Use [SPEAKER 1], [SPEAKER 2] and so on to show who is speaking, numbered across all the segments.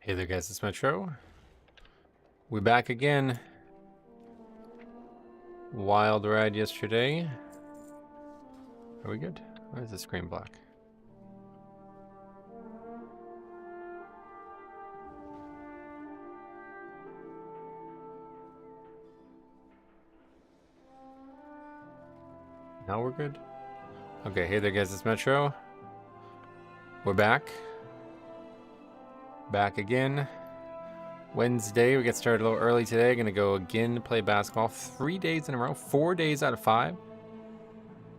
[SPEAKER 1] Hey there guys, it's Metro. We're back again. Wild ride yesterday. Are we good? Why is the screen black? Now we're good? Okay, hey there guys, it's Metro. We're back. Back again. Wednesday, we get started a little early today. Gonna go again play basketball 3 days in a row, 4 days out of 5.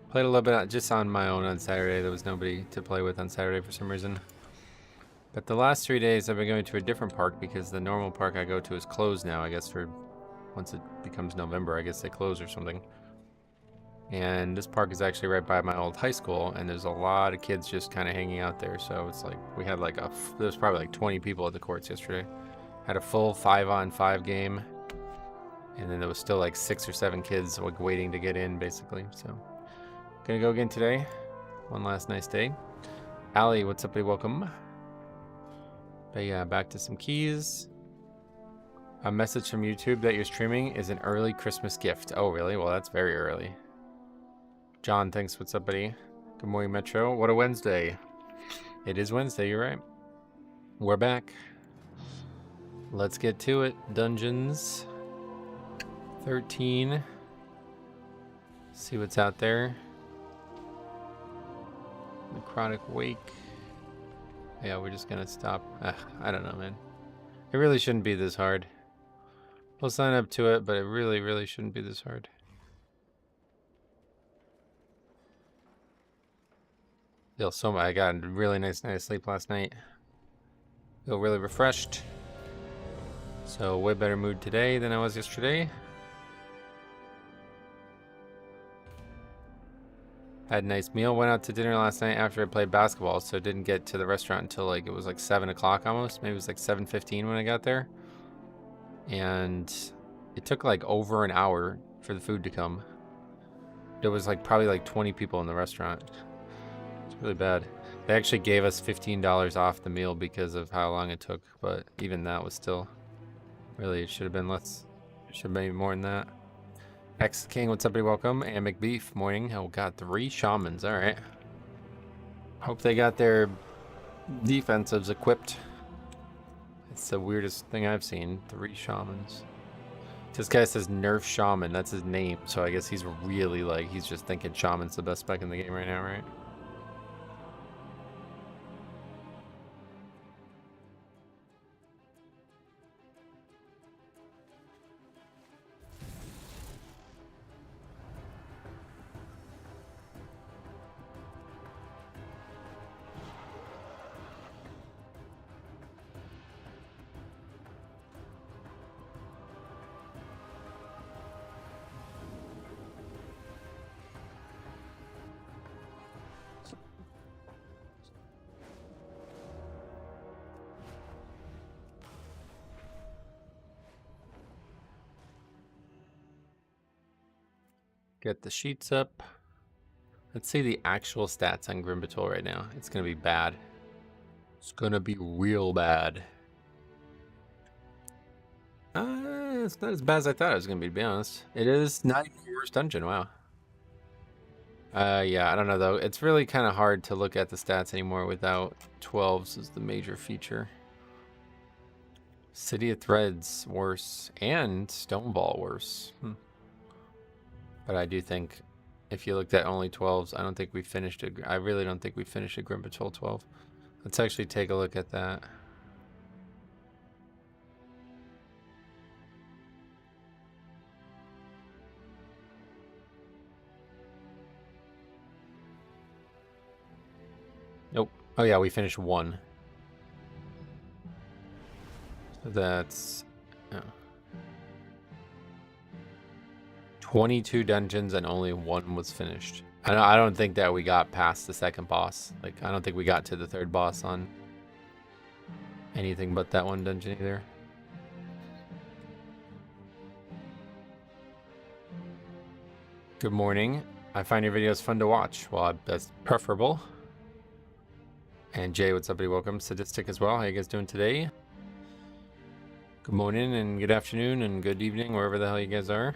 [SPEAKER 1] Played a little bit just on my own on Saturday. There was nobody to play with on Saturday for some reason. But the last 3 days I've been going to a different park because the normal park I go to is closed now, I guess, for once it becomes November, I guess they close or something. And this park is actually right by my old high school, and there's a lot of kids just kind of hanging out there. So it's like we had like there's probably like 20 people at the courts yesterday. Had a full 5-on-5 game, and then there was still like 6 or 7 kids like waiting to get in, basically. So gonna go again today. One last nice day. Allie, what's up, buddy? Welcome. But yeah, back to some keys. A message from YouTube that you're streaming is an early Christmas gift. Oh, really? Well, that's very early. John, thanks. What's up, buddy? Good morning, Metro. What a Wednesday. It is Wednesday, you're right. We're back. Let's get to it. Dungeons 13. See what's out there. Necrotic Wake. Yeah, we're just gonna stop. I don't know, man. It really shouldn't be this hard. We'll sign up to it, but it really shouldn't be this hard. Feel so much. I got a really nice night of sleep last night. Feel really refreshed. So way better mood today than I was yesterday. Had a nice meal. Went out to dinner last night after I played basketball, so didn't get to the restaurant until like it was like 7 o'clock almost. Maybe it was like 7:15 when I got there. And it took like over an hour for the food to come. There was like probably like 20 people in the restaurant. It's really bad. They actually gave us $15 off the meal because of how long it took, but even that was still really, it should have been less. It should have been even more than that. X King, what's up, buddy? Welcome. And McBeef, morning. Oh, got 3 shamans. All right. Hope they got their defensives equipped. It's the weirdest thing I've seen. 3 shamans. This guy says Nerf Shaman. That's his name. So I guess he's really like, he's just thinking Shaman's the best spec in the game right now, right? Get the sheets up. Let's see the actual stats on Batol right now. It's going to be bad. It's going to be real bad. It's not as bad as I thought it was going to be honest. It is not even the worst dungeon, wow. Yeah, I don't know though. It's really kind of hard to look at the stats anymore without 12s as the major feature. City of Threads worse, and Stoneball worse. But I do think if you looked at only 12s, I don't think we finished it. I really don't think we finished a Grim Patrol 12. Let's actually take a look at that. Nope. Oh yeah, we finished 1. So that's 22 dungeons and only 1 was finished. I don't think that we got past the second boss. Like, I don't think we got to the 3rd boss on anything but that one dungeon either. Good morning. I find your videos fun to watch. Well, that's preferable. And Jay, what's up, buddy? Welcome. Sadistic as well. How you guys doing today? Good morning and good afternoon and good evening, wherever the hell you guys are.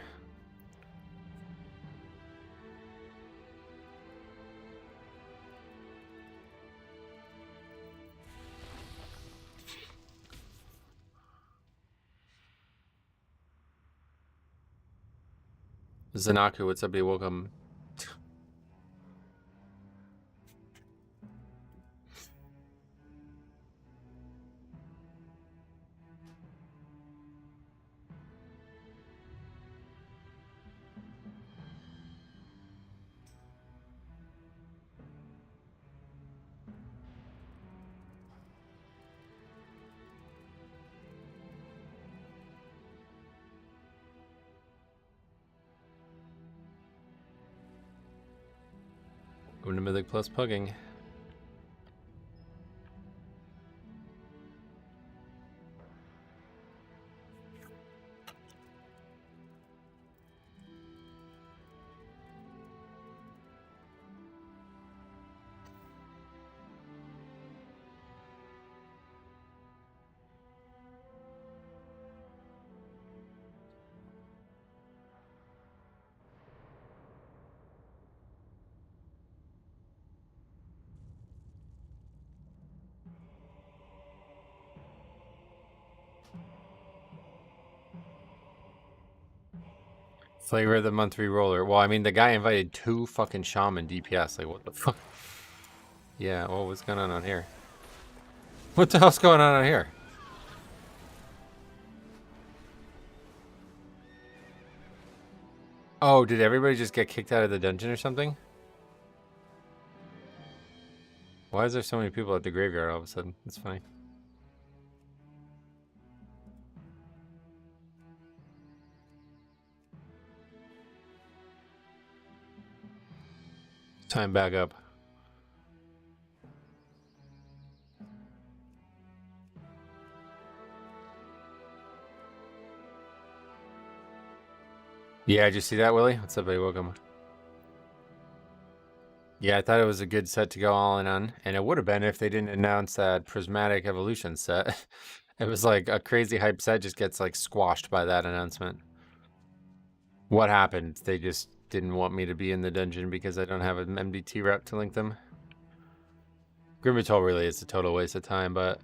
[SPEAKER 1] Zanaku, what's up, buddy? Welcome. Going to Mythic Plus Pugging. Flavor of the month re-roller. Well, I mean, the guy invited 2 fucking shaman DPS. Like, what the fuck? Yeah, well, what's going on here? What the hell's going on here? Oh, did everybody just get kicked out of the dungeon or something? Why is there so many people at the graveyard all of a sudden? That's funny. Time back up. Yeah, did you see that, Willie? What's up, buddy? Welcome. Yeah, I thought it was a good set to go all in on, and it would have been if they didn't announce that Prismatic Evolution set. It was like a crazy hype set just gets like squashed by that announcement. What happened? They just didn't want me to be in the dungeon because I don't have an MDT rep to link them. Batol really is a total waste of time, but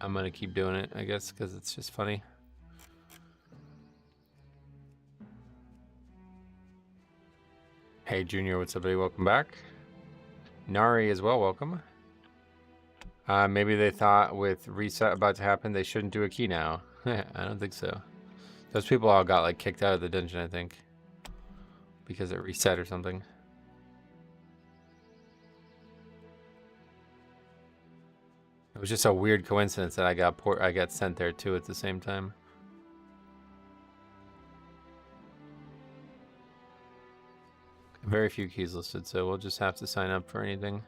[SPEAKER 1] I'm gonna keep doing it, I guess, because it's just funny. Hey, Junior, what's up, buddy? Welcome back. Nari as well, welcome. Maybe they thought with reset about to happen, they shouldn't do a key now. I don't think so. Those people all got like kicked out of the dungeon, I think, because it reset or something. It was just a weird coincidence that I got sent there too at the same time. Very few keys listed, so we'll just have to sign up for anything.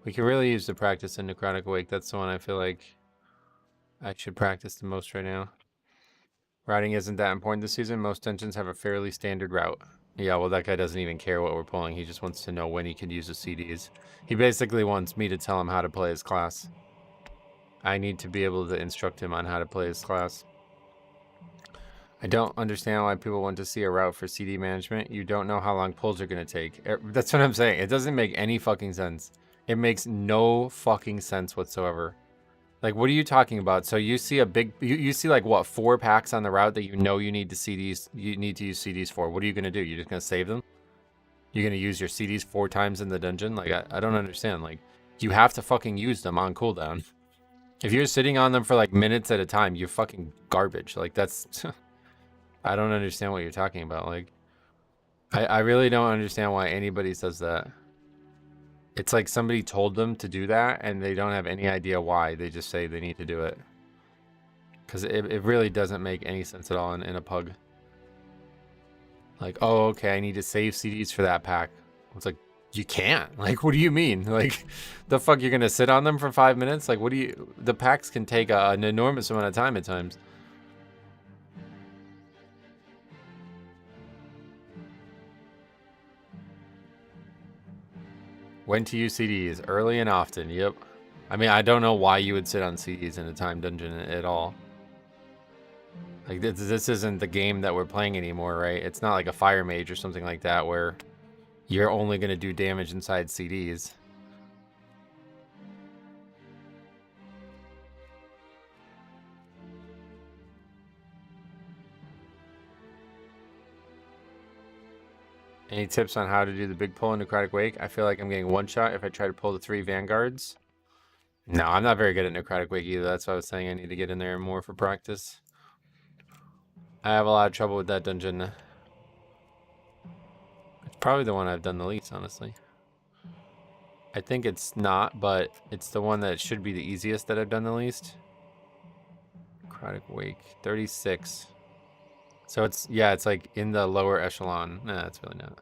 [SPEAKER 1] We can really use the practice in Necrotic Awake. That's the one I feel like I should practice the most right now. Routing isn't that important this season. Most dungeons have a fairly standard route. Yeah, well, that guy doesn't even care what we're pulling. He just wants to know when he can use the CDs. He basically wants me to tell him how to play his class. I need to be able to instruct him on how to play his class. I don't understand why people want to see a route for CD management. You don't know how long pulls are going to take. That's what I'm saying. It doesn't make any fucking sense. It makes no fucking sense whatsoever. Like, what are you talking about? So you see a big, you see like what, 4 packs on the route that you know you need to CDs, you need to use CDs for. What are you going to do? You're just going to save them? You're going to use your CDs 4 times in the dungeon? Like, I don't understand. Like, you have to fucking use them on cooldown. If you're sitting on them for like minutes at a time, you're fucking garbage. Like, that's... I don't understand what you're talking about. Like, I really don't understand why anybody says that. It's like somebody told them to do that and they don't have any idea why. They just say they need to do it. Because it really doesn't make any sense at all in a pug. Like, oh, okay, I need to save CDs for that pack. It's like, you can't. Like, what do you mean? Like, the fuck, you're going to sit on them for 5 minutes? Like, what do you... The packs can take an enormous amount of time at times. When to use CDs, early and often, yep. I mean, I don't know why you would sit on CDs in a time dungeon at all. Like, this isn't the game that we're playing anymore, right? It's not like a Fire Mage or something like that where you're only going to do damage inside CDs. Any tips on how to do the big pull in Necrotic Wake? I feel like I'm getting one shot if I try to pull the 3 Vanguards. No, I'm not very good at Necrotic Wake either. That's why I was saying I need to get in there more for practice. I have a lot of trouble with that dungeon. It's probably the one I've done the least, honestly. I think it's not, but it's the one that should be the easiest that I've done the least. Necrotic Wake, 36. So it's, yeah, it's like in the lower echelon. Nah, it's really not.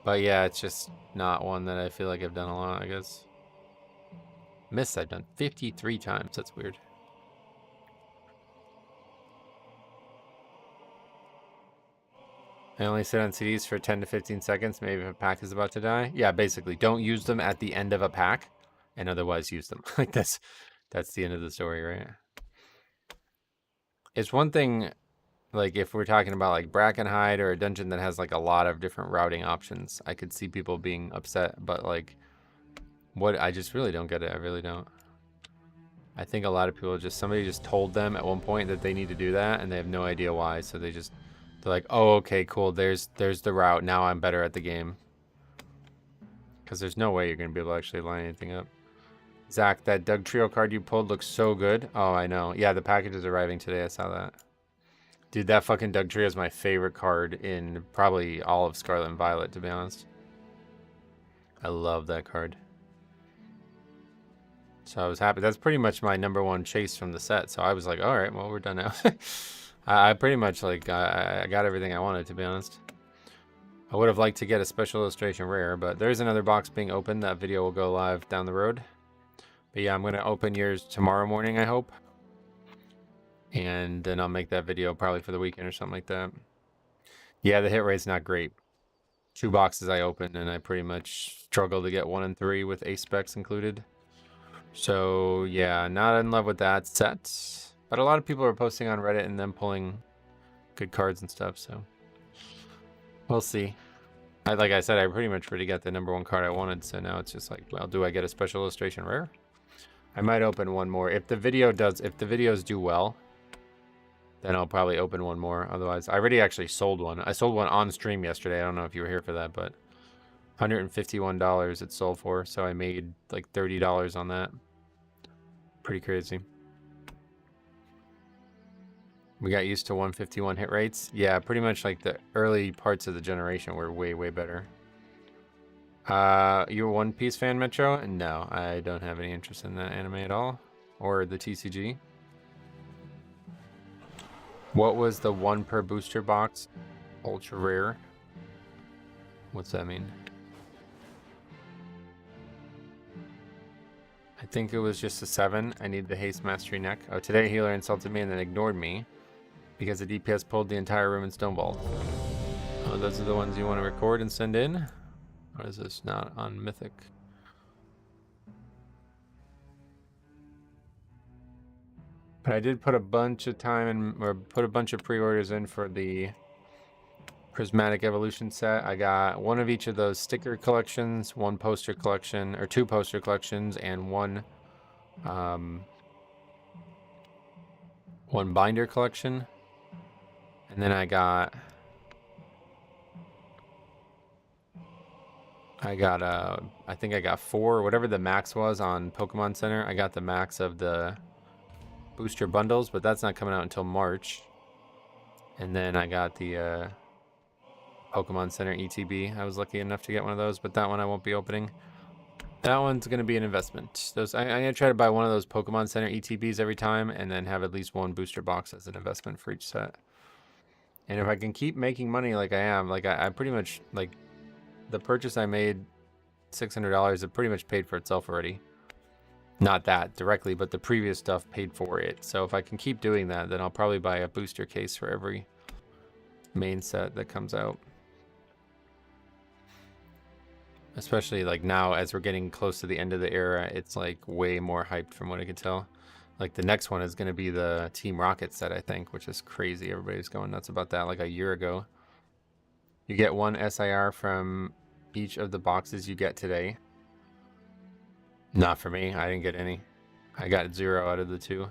[SPEAKER 1] But yeah, it's just not one that I feel like I've done a lot, I guess. Mists I've done 53 times. That's weird. I only sit on CDs for 10 to 15 seconds, maybe if a pack is about to die. Yeah, basically, don't use them at the end of a pack, and otherwise use them. Like, that's the end of the story, right? It's one thing, like, if we're talking about, like, Brackenhide or a dungeon that has, like, a lot of different routing options, I could see people being upset, but, like, I just really don't get it. I really don't. I think a lot of people somebody just told them at one point that they need to do that, and they have no idea why, so they're like, oh, okay, cool, there's the route, now I'm better at the game. Because there's no way you're going to be able to actually line anything up. Zach, that Doug Trio card you pulled looks so good. Oh, I know. Yeah, the package is arriving today. I saw that. Dude, that fucking Doug Trio is my favorite card in probably all of Scarlet and Violet, to be honest. I love that card. So I was happy. That's pretty much my #1 chase from the set. So I was like, all right, well, we're done now. I pretty much, like, I got everything I wanted, to be honest. I would have liked to get a special illustration rare, but there's another box being opened. That video will go live down the road. But yeah, I'm going to open yours tomorrow morning, I hope. And then I'll make that video probably for the weekend or something like that. Yeah, the hit rate's not great. 2 boxes I opened, and I pretty much struggled to get 1 and 3 with ace specs included. So yeah, not in love with that set. But a lot of people are posting on Reddit and then pulling good cards and stuff, so we'll see. Like I said, I pretty much already got the #1 card I wanted, so now it's just like, well, do I get a special illustration rare? I might open one more. If the videos do well, then I'll probably open one more. Otherwise, I already actually sold one. I sold one on stream yesterday. I don't know if you were here for that, but $151 it sold for, so I made like $30 on that. Pretty crazy. We got used to 151 hit rates. Yeah, pretty much like the early parts of the generation were way, way better. You a One Piece fan, Metro? No, I don't have any interest in that anime at all. Or the TCG. What was the 1 per booster box? Ultra rare. What's that mean? I think it was just a 7. I need the haste mastery neck. Oh, today healer insulted me and then ignored me because the DPS pulled the entire room in Stonewall. Oh, those are the ones you want to record and send in? Or is this not on Mythic? But I did put a bunch of put a bunch of pre-orders in for the Prismatic Evolution set. I got 1 of each of those sticker collections, 1 poster collection, or 2 poster collections, and 1 binder collection. And then I think I got 4, whatever the max was on Pokemon Center. I got the max of the booster bundles, but that's not coming out until March. And then I got the Pokemon Center ETB. I was lucky enough to get one of those, but that one I won't be opening. That one's going to be an investment. I'm going to try to buy one of those Pokemon Center ETBs every time and then have at least 1 booster box as an investment for each set. And if I can keep making money like I am, like I pretty much, like, the purchase I made, $600, it pretty much paid for itself already. Not that directly, but the previous stuff paid for it. So if I can keep doing that, then I'll probably buy a booster case for every main set that comes out. Especially like now as we're getting close to the end of the era, it's like way more hyped from what I could tell. Like the next one is going to be the Team Rocket set, I think, which is crazy. Everybody's going nuts about that like a year ago. You get one SIR from each of the boxes you get today. Not for me. I didn't get any. I got 0 out of the 2.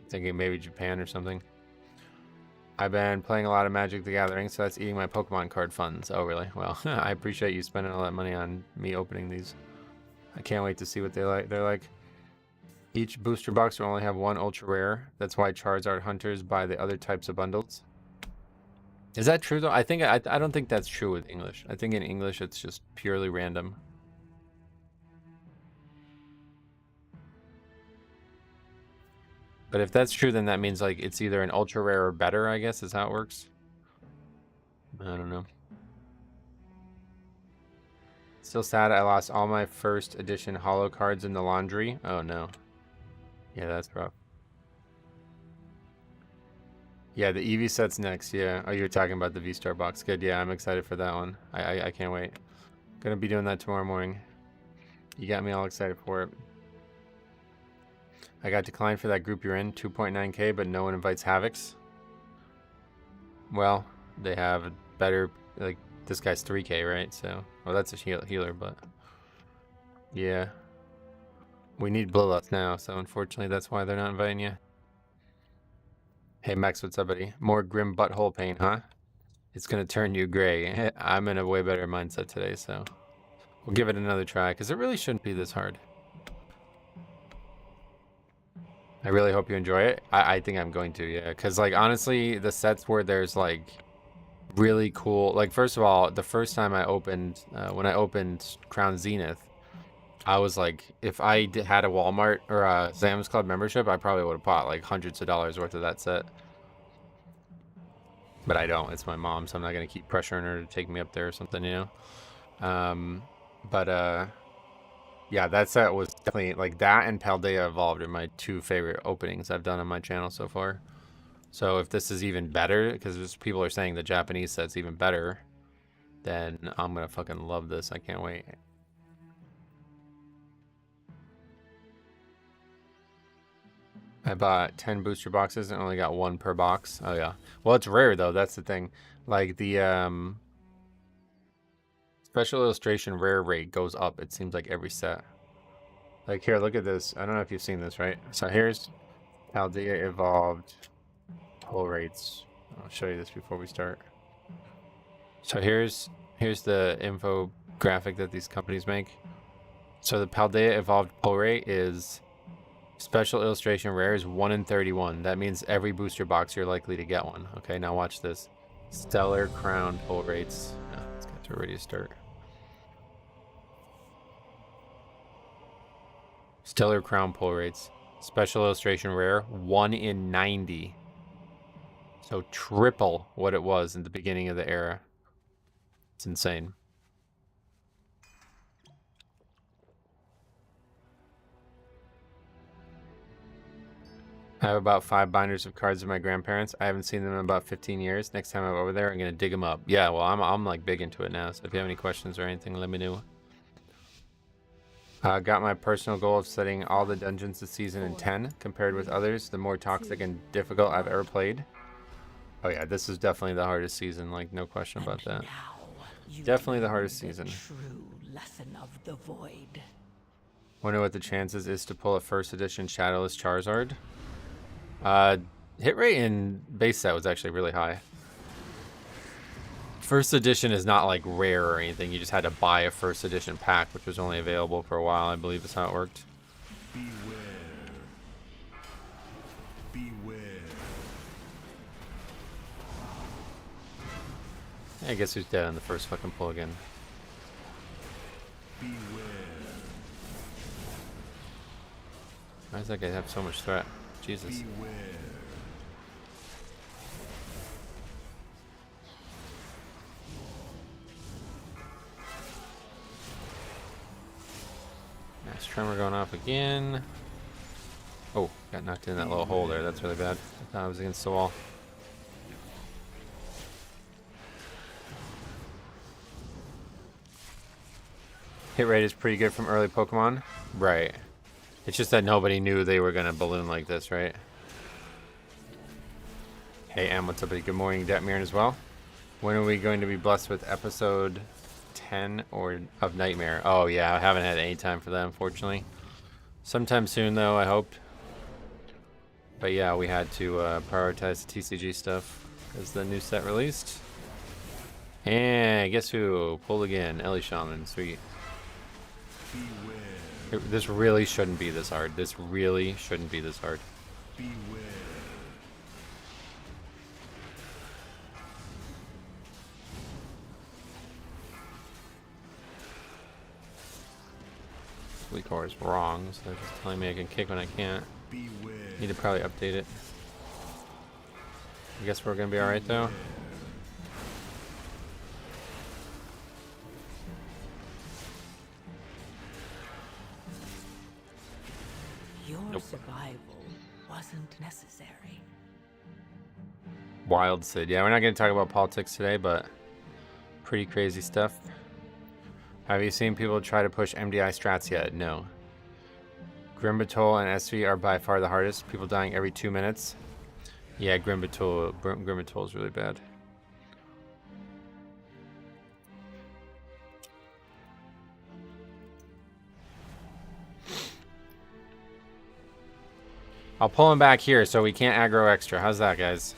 [SPEAKER 1] Thinking maybe Japan or something. I've been playing a lot of Magic the Gathering, so that's eating my Pokemon card funds. Oh, really? Well, I appreciate you spending all that money on me opening these. I can't wait to see what they're like. Each booster box will only have 1 ultra rare. That's why Charizard hunters buy the other types of bundles. Is that true though? I don't think that's true with English. I think in English it's just purely random. But if that's true, then that means like it's either an ultra rare or better, I guess is how it works. I don't know. Still sad I lost all my first edition holo cards in the laundry. Oh no. Yeah, that's rough. Yeah, the Eevee set's next, yeah. Oh, you're talking about the V-Star box. Good, yeah, I'm excited for that one. I can't wait. Gonna be doing that tomorrow morning. You got me all excited for it. I got declined for that group you're in, 2.9k, but no one invites Havocs. Well, they have a better, like, this guy's 3k, right? So, well, that's a healer, but yeah. We need Bloodlust now, so unfortunately that's why they're not inviting you. Hey Max, what's up, buddy? More grim butthole pain, huh? It's gonna turn you gray. I'm in a way better mindset today, so we'll give it another try, because it really shouldn't be this hard. I really hope you enjoy it. I think I'm going to, yeah. Because, like, honestly, the sets where there's, like, really cool... Like, first of all, the first time I opened... when I opened Crown Zenith, I was like, if I had a Walmart or a Sam's Club membership, I probably would have bought, like, hundreds of dollars worth of that set. But I don't. It's my mom, so I'm not going to keep pressuring her to take me up there or something, you know? Yeah, that set was definitely, like, that and Paldea Evolved are my 2 favorite openings I've done on my channel so far. So if this is even better, because people are saying the Japanese set's even better, then I'm going to fucking love this. I can't wait. I bought 10 booster boxes and only got 1 per box. Oh, yeah. Well, it's rare, though. That's the thing. Like, the, special illustration rare rate goes up, it seems like every set. Like here, look at this. I don't know if you've seen this, right? So here's Paldea Evolved pull rates. I'll show you this before we start. So here's the infographic that these companies make. So the Paldea Evolved pull rate is special illustration rare is 1 in 31. That means every booster box you're likely to get one. Okay, now watch this. Stellar Crown pull rates. Oh, let's get to ready to start. Stellar Crown pull rates. Special illustration rare, 1 in 90. So triple what it was in the beginning of the era. It's insane. I have about 5 binders of cards of my grandparents. I haven't seen them in about 15 years. Next time I'm over there, I'm going to dig them up. Yeah, well, I'm like big into it now. So if you have any questions or anything, let me know. Got my personal goal of setting all the dungeons this season in 10. Compared with others, the more toxic and difficult I've ever played. Oh yeah, this is definitely the hardest season, like no question about that. Definitely the hardest season.
[SPEAKER 2] True lesson of the void.
[SPEAKER 1] Wonder what the chances is to pull a first edition Shadowless Charizard. Hit rate in base set was actually really high. First edition is not like rare or anything. You just had to buy a first edition pack, which was only available for a while, I believe is how it worked.
[SPEAKER 3] Beware. Beware.
[SPEAKER 1] I guess who's dead on the first fucking pull again.
[SPEAKER 3] Beware.
[SPEAKER 1] Why does that guy have so much threat? Jesus.
[SPEAKER 3] Beware.
[SPEAKER 1] Mass Tremor going off again. Oh, got knocked in that little hole there. That's really bad. I thought I was against the wall. Hit rate is pretty good from early Pokemon. Right. It's just that nobody knew they were going to balloon like this, right? Hey, Em, what's up, buddy? Good morning, Detmiran as well. When are we going to be blessed with episode 10 or of Nightmare? Oh, yeah, I haven't had any time for that, unfortunately. Sometime soon, though, I hope. But yeah, we had to prioritize the TCG stuff as the new set released. And guess who? Pulled again. Ellie Shaman. Sweet. This really shouldn't be this hard. This really shouldn't be this hard.
[SPEAKER 3] Beware.
[SPEAKER 1] Core is wrong, so they're just telling me I can kick when I can't.
[SPEAKER 3] Beware.
[SPEAKER 1] Need to probably update it. I guess we're gonna be alright though.
[SPEAKER 2] Your
[SPEAKER 1] Nope.
[SPEAKER 2] survival wasn't necessary.
[SPEAKER 1] Wild Sid. Yeah, we're not gonna talk about politics today, but pretty crazy stuff. Have you seen people try to push MDI strats yet? No. Batol and SV are by far the hardest. People dying every 2 minutes. Yeah, Batol is really bad. I'll pull him back here so we can't aggro extra. How's that, guys?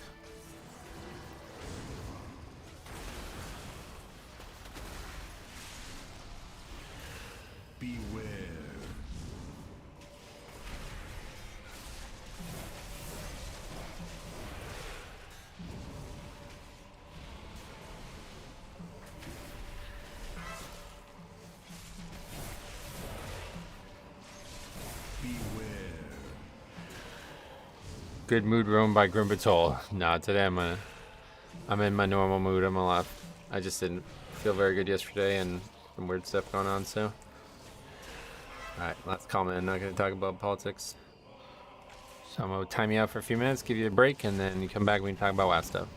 [SPEAKER 3] Beware. Beware.
[SPEAKER 1] Good mood roam by Batol. Nah, today I'm in my normal mood. I'm a lot. I just didn't feel very good yesterday and some weird stuff going on, so. Alright, let's comment. I'm not going to talk about politics. So I'm going to time you out for a few minutes, give you a break, and then you come back and we can talk about WoW stuff.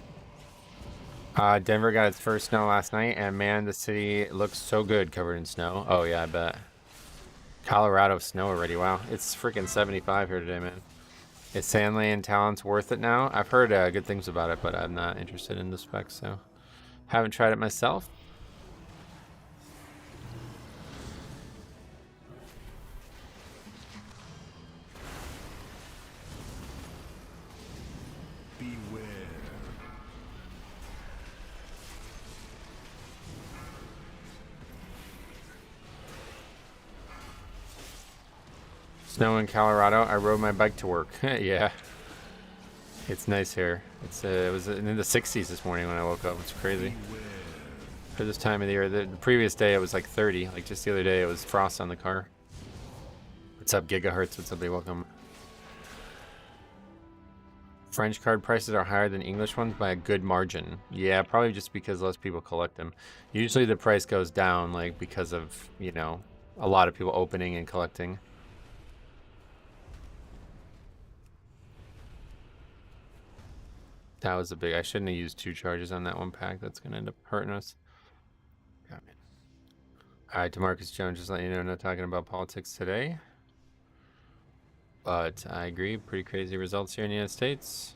[SPEAKER 1] Denver got its first snow last night, and man, the city looks so good covered in snow. Oh yeah, I bet. Colorado snow already. Wow, it's freaking 75 here today, man. Is Sandland Talents worth it now? I've heard good things about it, but I'm not interested in the specs, so haven't tried it myself.
[SPEAKER 3] Beware.
[SPEAKER 1] Snow in Colorado. I rode my bike to work. Yeah, it's nice here. It was in the 60s this morning when I woke up. It's crazy for this time of the year. The previous day it was like 30. Like just the other day it was frost on the car. What's up, Gigahertz? What's up, welcome. French card prices are higher than English ones by a good margin. Yeah, probably just because less people collect them. Usually the price goes down like because of, you know, a lot of people opening and collecting. That was a big... I shouldn't have used 2 charges on that one pack. That's going to end up hurting us. Alright, DeMarcus Jones, just letting you know, I'm not talking about politics today. But I agree, pretty crazy results here in the United States.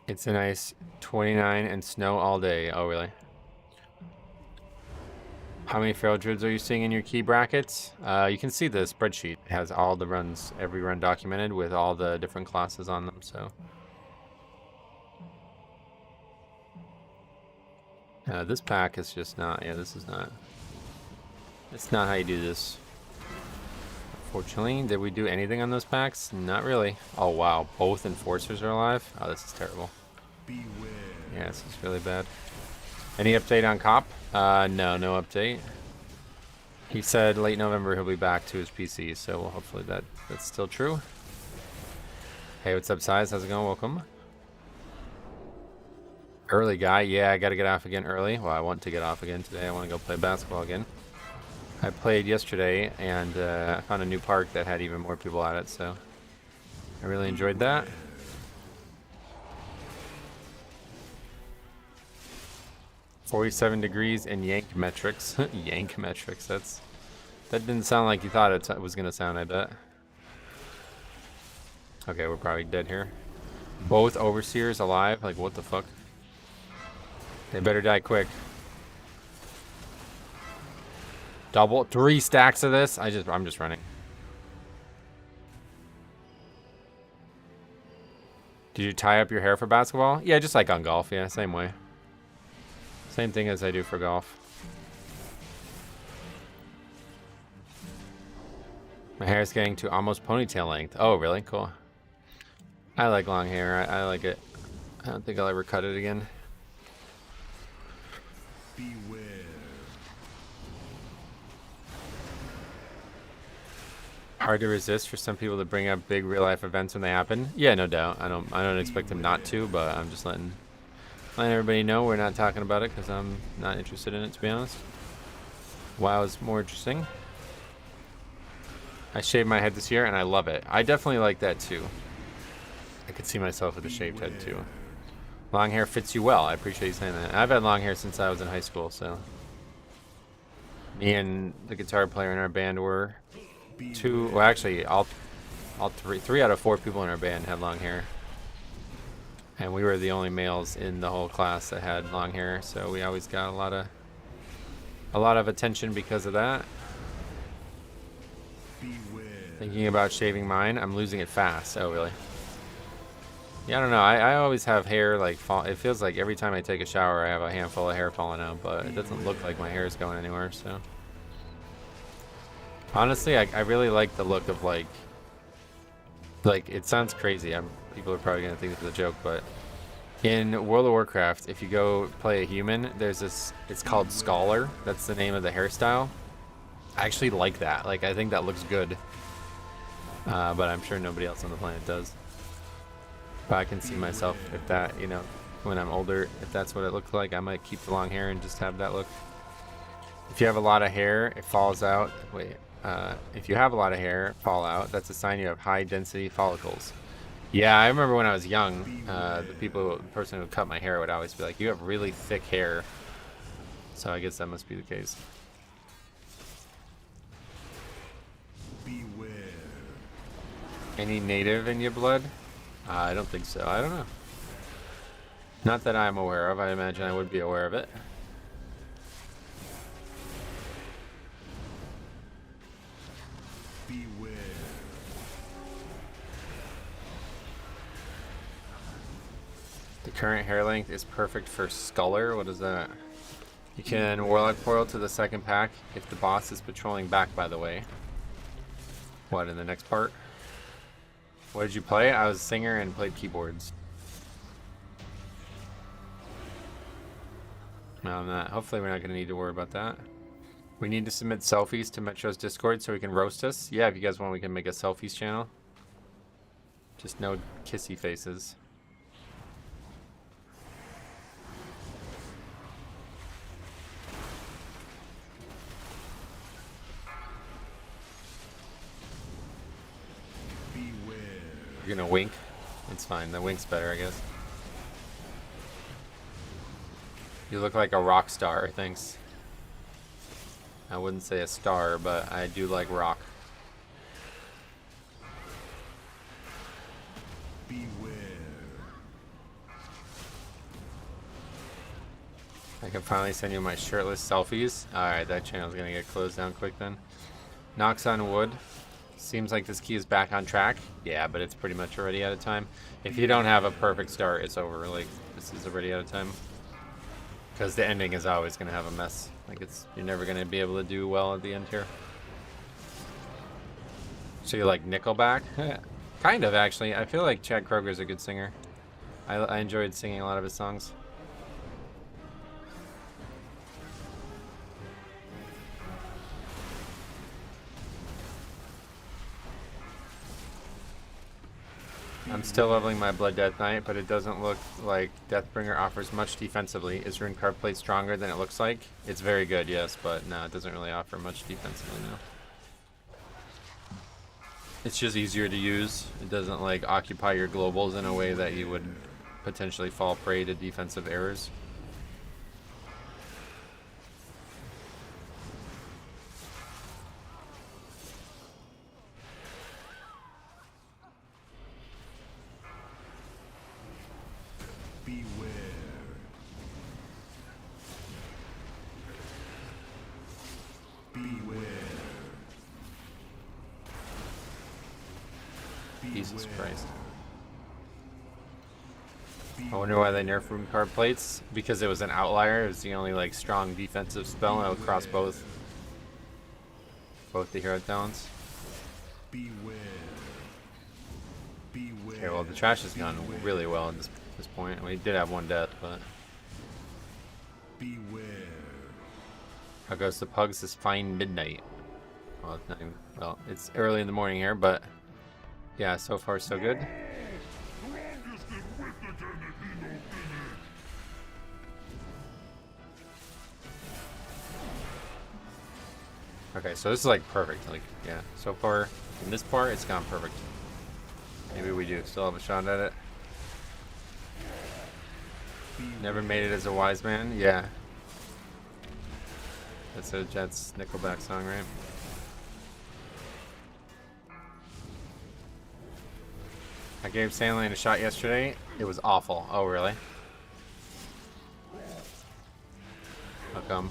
[SPEAKER 1] It's a nice 29 and snow all day. Oh, really? How many feral druids are you seeing in your key brackets? You can see the spreadsheet. It has all the runs, every run documented with all the different classes on them, so. This pack is just not, yeah, this is not, it's not how you do this. Unfortunately, did we do anything on those packs? Not really. Oh wow, both enforcers are alive? Oh, this is terrible.
[SPEAKER 3] Beware.
[SPEAKER 1] Yeah, this is really bad. Any update on Cop? No update. He said late November he'll be back to his PC, so hopefully that's still true. Hey, what's up, Size? How's it going? Welcome. Early guy, yeah, I gotta get off again early. Well, I want to get off again today. I want to go play basketball again. I played yesterday, and I found a new park that had even more people at it, so I really enjoyed that. 47 degrees in yank metrics. Yank metrics. That didn't sound like you thought it was gonna sound, I bet. Okay, we're probably dead here. Both overseers alive? Like, what the fuck? They better die quick. Double 3 stacks of this. I'm just running. Did you tie up your hair for basketball? Yeah, just like on golf. Yeah, same way. Same thing as I do for golf. My hair is getting to almost ponytail length. Oh, really? Cool. I like long hair. I like it. I don't think I'll ever cut it again.
[SPEAKER 3] Beware.
[SPEAKER 1] Hard to resist for some people to bring up big real life events when they happen. Yeah, no doubt. I don't expect them not to, but I'm just letting everybody know we're not talking about it because I'm not interested in it, to be honest. WoW is more interesting. I shaved my head this year and I love it. I definitely like that too. I could see myself with a shaved head too. Long hair fits you well. I appreciate you saying that. I've had long hair since I was in high school, so. Me and the guitar player in our band were well, actually, all three out of 4 people in our band had long hair. And we were the only males in the whole class that had long hair, so we always got a lot of attention because of that. Thinking about shaving mine, I'm losing it fast. Oh, really? Yeah, I don't know. I always have hair like fall. It feels like every time I take a shower, I have a handful of hair falling out, but it doesn't look like my hair is going anywhere. So, honestly, I really like the look of like it sounds crazy. People are probably gonna think this is a joke, but in World of Warcraft, if you go play a human, there's this. It's called Scholar. That's the name of the hairstyle. I actually like that. Like, I think that looks good. But I'm sure nobody else on the planet does. But I can see myself if that, you know, when I'm older, if that's what it looks like, I might keep the long hair and just have that look. If you have a lot of hair, it falls out. If you have a lot of hair fall out, that's a sign you have high density follicles. Yeah, I remember when I was young, the person who cut my hair would always be like, you have really thick hair. So I guess that must be the case.
[SPEAKER 3] Beware.
[SPEAKER 1] Any native in your blood? I don't think so. I don't know. Not that I'm aware of. I imagine I would be aware of it.
[SPEAKER 3] Beware.
[SPEAKER 1] The current hair length is perfect for Scholar. What is that? You can Warlock Portal to the second pack if the boss is patrolling back, by the way. What, in the next part? What did you play? I was a singer and played keyboards. No, I'm not. Hopefully we're not going to need to worry about that. We need to submit selfies to Metro's Discord so he can roast us. Yeah, if you guys want, we can make a selfies channel. Just no kissy faces. You're gonna wink? It's fine. The wink's better, I guess. You look like a rock star, thanks. I wouldn't say a star, but I do like rock.
[SPEAKER 3] Beware.
[SPEAKER 1] I can finally send you my shirtless selfies. Alright, that channel's gonna get closed down quick then. Knocks on wood. Seems like this key is back on track. Yeah, but it's pretty much already out of time. If you don't have a perfect start, it's over. Like, this is already out of time. Because the ending is always going to have a mess. Like, you're never going to be able to do well at the end here. So you like Nickelback? Kind of, actually. I feel like Chad Kroger's a good singer. I enjoyed singing a lot of his songs. I'm still leveling my Blood Death Knight, but it doesn't look like Deathbringer offers much defensively. Is Rune card play stronger than it looks like? It's very good, yes, but no, it doesn't really offer much defensively, no. It's just easier to use. It doesn't like occupy your globals in a way that you would potentially fall prey to defensive errors. Jesus Christ. I wonder why they nerfed Rune Card Plates. Because it was an outlier. It was the only like strong defensive spell across both the hero talents.
[SPEAKER 3] Beware. Beware.
[SPEAKER 1] Okay, well the trash has gone really well at this point. We did have one death, but
[SPEAKER 3] Beware.
[SPEAKER 1] how goes the Pugs this fine midnight? Well, it's not even, well, it's early in the morning here, but yeah, so far so good. Okay, so this is like perfect. Like, yeah, so far in this part, it's gone perfect. Maybe we do still have a shot at it. Never made it as a wise man. Yeah. That's a Jets Nickelback song, right? I gave Sandland a shot yesterday. It was awful. Oh, really? How come?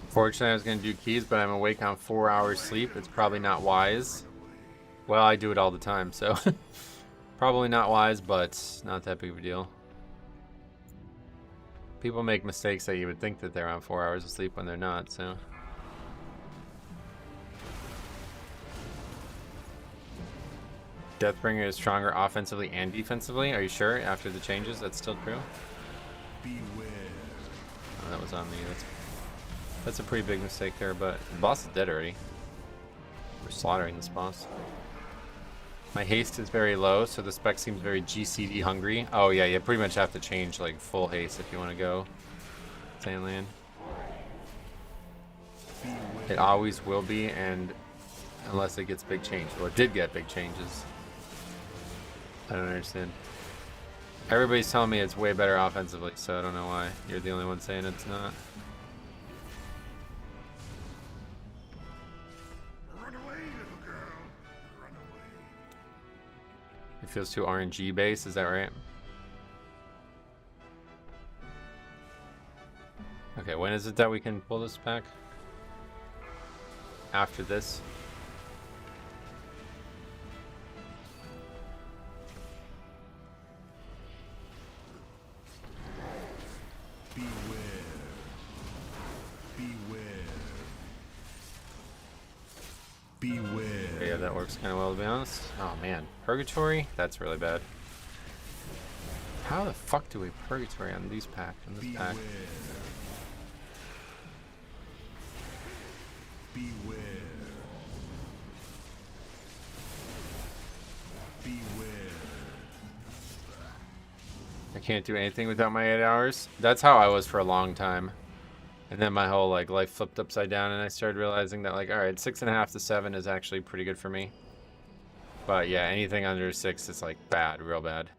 [SPEAKER 1] Fortunately, I was going to do keys, but I'm awake on 4 hours sleep. It's probably not wise. Well, I do it all the time, so probably not wise, but not that big of a deal. People make mistakes that you would think that they're on 4 hours of sleep when they're not, so. Deathbringer is stronger offensively and defensively. Are you sure? After the changes, that's still true?
[SPEAKER 3] Beware.
[SPEAKER 1] Oh, that was on me. That's a pretty big mistake there, but the boss is dead already. We're slaughtering this boss. My haste is very low, so the spec seems very GCD hungry. Oh yeah, you pretty much have to change like full haste if you want to go Sandland. It always will be, and unless it gets big change. Well, it did get big changes. I don't understand. Everybody's telling me it's way better offensively, so I don't know why. You're the only one saying it's not. It feels too RNG based, is that right? Okay, when is it that we can pull this pack? After this?
[SPEAKER 3] Beware. Beware. Beware.
[SPEAKER 1] Yeah, that works kind of well, to be honest. Oh man, Purgatory? That's really bad. How the fuck do we Purgatory on these packs? On this pack?
[SPEAKER 3] Beware. Beware.
[SPEAKER 1] I can't do anything without my 8 hours. That's how I was for a long time. And then my whole like life flipped upside down, and I started realizing that like, all right, 6.5 to 7 is actually pretty good for me. But yeah, anything under 6 is like bad, real bad.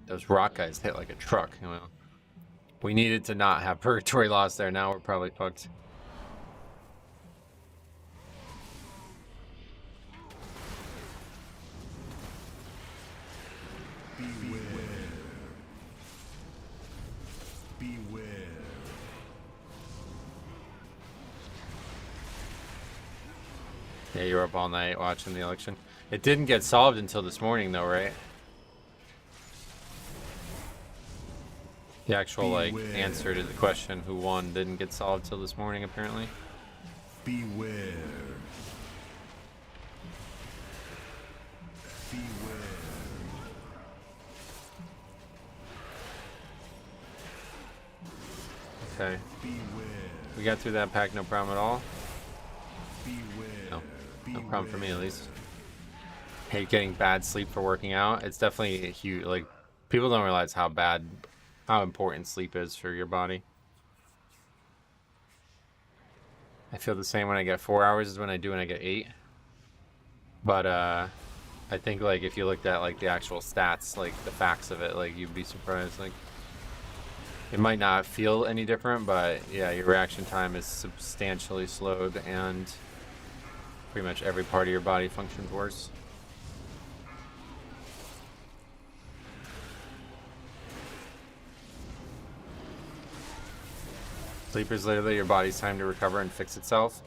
[SPEAKER 1] Those rock guys hit like a truck. Well, we needed to not have Purgatory lost there. Now we're probably fucked.
[SPEAKER 3] Beware. Beware.
[SPEAKER 1] Yeah, you were up all night watching the election. It didn't get solved until this morning, though, right? The actual like answer to the question who won didn't get solved till this morning, apparently.
[SPEAKER 3] Beware. Beware.
[SPEAKER 1] Okay,
[SPEAKER 3] Beware.
[SPEAKER 1] we got through that pack, no problem at all.
[SPEAKER 3] Beware.
[SPEAKER 1] No problem for me at least. Hate getting bad sleep for working out. It's definitely a huge, like, people don't realize how important sleep is for your body. I feel the same when I get 4 hours as when I do when I get 8. But I think like if you looked at like the actual stats, like the facts of it, like you'd be surprised. Like it might not feel any different, but yeah, your reaction time is substantially slowed, and Pretty much every part of your body functions worse. Sleep is literally your body's time to recover and fix itself.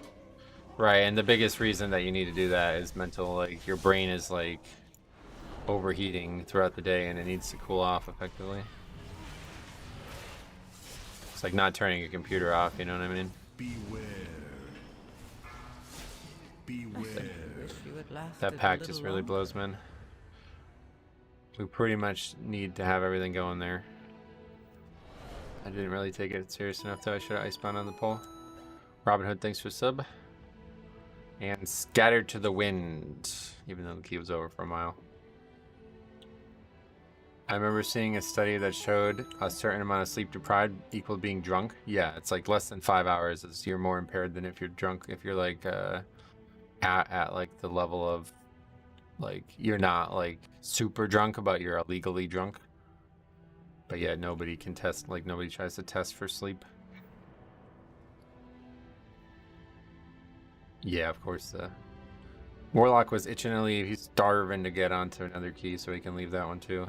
[SPEAKER 1] Right, and the biggest reason that you need to do that is mental. Like, your brain is, like, overheating throughout the day and it needs to cool off effectively. It's like not turning your computer off, you know what I mean?
[SPEAKER 3] Beware. Beware.
[SPEAKER 1] That pack just really blows, man. We pretty much need to have everything going there. I didn't really take it serious enough, though. I should have icebound on the pole. Robin Hood, thanks for sub. And Scattered to the Wind, even though the key was over for a mile. I remember seeing a study that showed a certain amount of sleep deprived equal being drunk. Yeah, it's like less than 5 hours is you're more impaired than if you're drunk. If you're like at like the level of like you're not like super drunk, but you're illegally drunk. But yeah, nobody can test, like nobody tries to test for sleep. Yeah, of course. Warlock was itching to leave. He's starving to get onto another key, so he can leave that one too.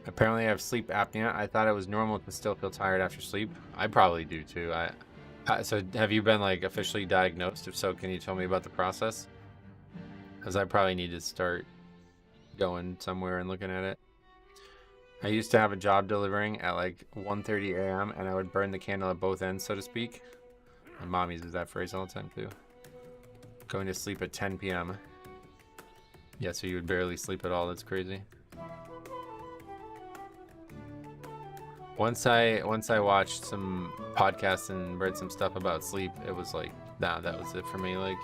[SPEAKER 1] Apparently I have sleep apnea. I thought it was normal to still feel tired after sleep. I probably do too. So have you been like officially diagnosed? If so, can you tell me about the process? Because I probably need to start going somewhere and looking at it. I used to have a job delivering at like 1:30 a.m. and I would burn the candle at both ends, so to speak. My mom uses that phrase all the time too. Going to sleep at 10 p.m. Yeah, so you would barely sleep at all. That's crazy. Once I watched some podcasts and read some stuff about sleep, it was like, nah, that was it for me. Like,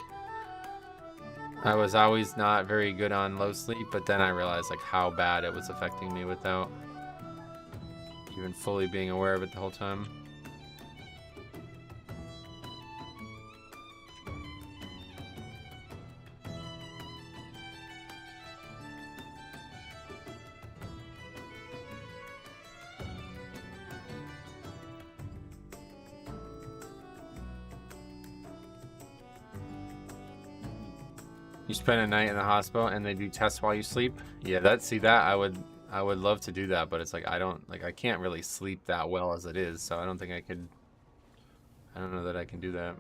[SPEAKER 1] I was always not very good on low sleep, but then I realized like how bad it was affecting me without even fully being aware of it the whole time. You spend a night in the hospital and they do tests while you sleep? Yeah, I would love to do that, but it's like I can't really sleep that well as it is, so I don't think I don't know that I can do that.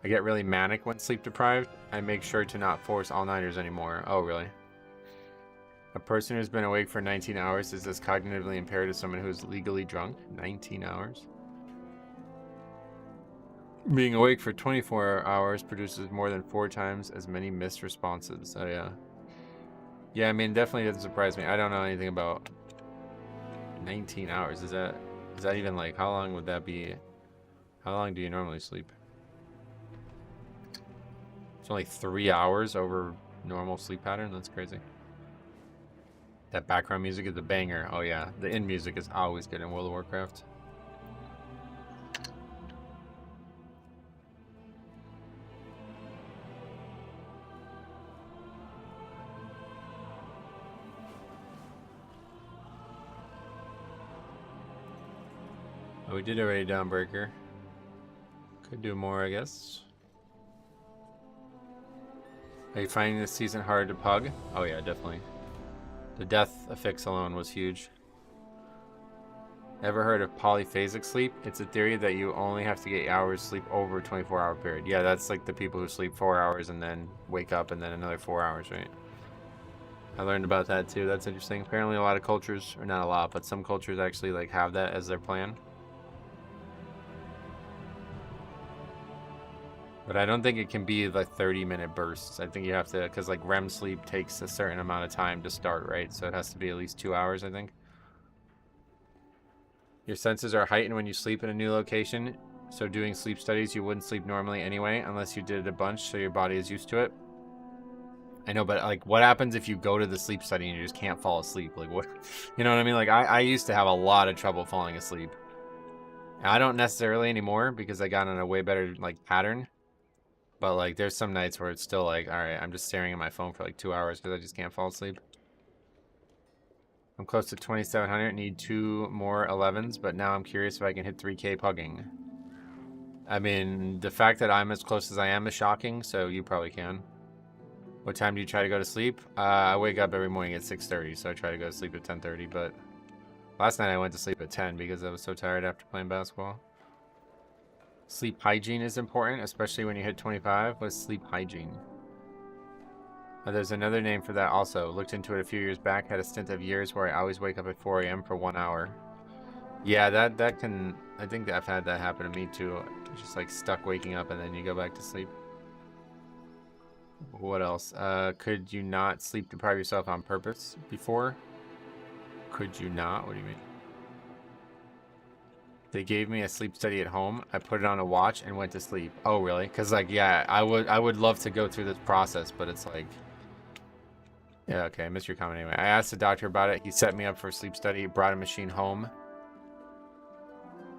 [SPEAKER 1] I get really manic when sleep deprived. I make sure to not force all-nighters anymore. Oh, really? A person who's been awake for 19 hours is as cognitively impaired as someone who's legally drunk. 19 hours? Being awake for 24 hours produces more than 4 times as many missed responses. Oh, yeah. Yeah, I mean, definitely doesn't surprise me. I don't know anything about 19 hours. Is that even like, how long would that be? How long do you normally sleep? It's only 3 hours over normal sleep pattern? That's crazy. That background music is a banger. Oh, yeah. The end music is always good in World of Warcraft. We did already Dawnbreaker. Could do more, I guess. Are you finding this season hard to pug? Oh yeah, definitely. The death affix alone was huge. Ever heard of polyphasic sleep? It's a theory that you only have to get hours sleep over a 24-hour period. Yeah, that's like the people who sleep 4 hours and then wake up and then another 4 hours, right? I learned about that too. That's interesting. Apparently a lot of cultures, or not a lot, but some cultures actually like have that as their plan. But I don't think it can be like 30-minute bursts. I think you have to, because like REM sleep takes a certain amount of time to start, right? So it has to be at least 2 hours, I think. Your senses are heightened when you sleep in a new location. So doing sleep studies, you wouldn't sleep normally anyway, unless you did it a bunch, so your body is used to it. I know, but like, what happens if you go to the sleep study and you just can't fall asleep? Like, what? You know what I mean? Like, I used to have a lot of trouble falling asleep. I don't necessarily anymore because I got on a way better like pattern. But like, there's some nights where it's still like, all right, I'm just staring at my phone for like 2 hours because I just can't fall asleep. I'm close to 2,700, need 2 more 11s, but now I'm curious if I can hit 3K pugging. I mean, the fact that I'm as close as I am is shocking, so you probably can. What time do you try to go to sleep? I wake up every morning at 6:30, so I try to go to sleep at 10:30, but last night I went to sleep at 10 because I was so tired after playing basketball. Sleep hygiene is important, especially when you hit 25. What's sleep hygiene? There's another name for that also. Looked into it a few years back, had a stint of years where I always wake up at 4 a.m. for 1 hour. Yeah, that can, I think that I've had that happen to me too. Just like stuck waking up and then you go back to sleep. What else? Could you not sleep deprive yourself on purpose before? Could you not? What do you mean? They gave me a sleep study at home. I put it on a watch and went to sleep. Oh, really? Because like, yeah, I would love to go through this process, but it's like, yeah, okay, I missed your comment anyway. I asked the doctor about it. He set me up for a sleep study, brought a machine home,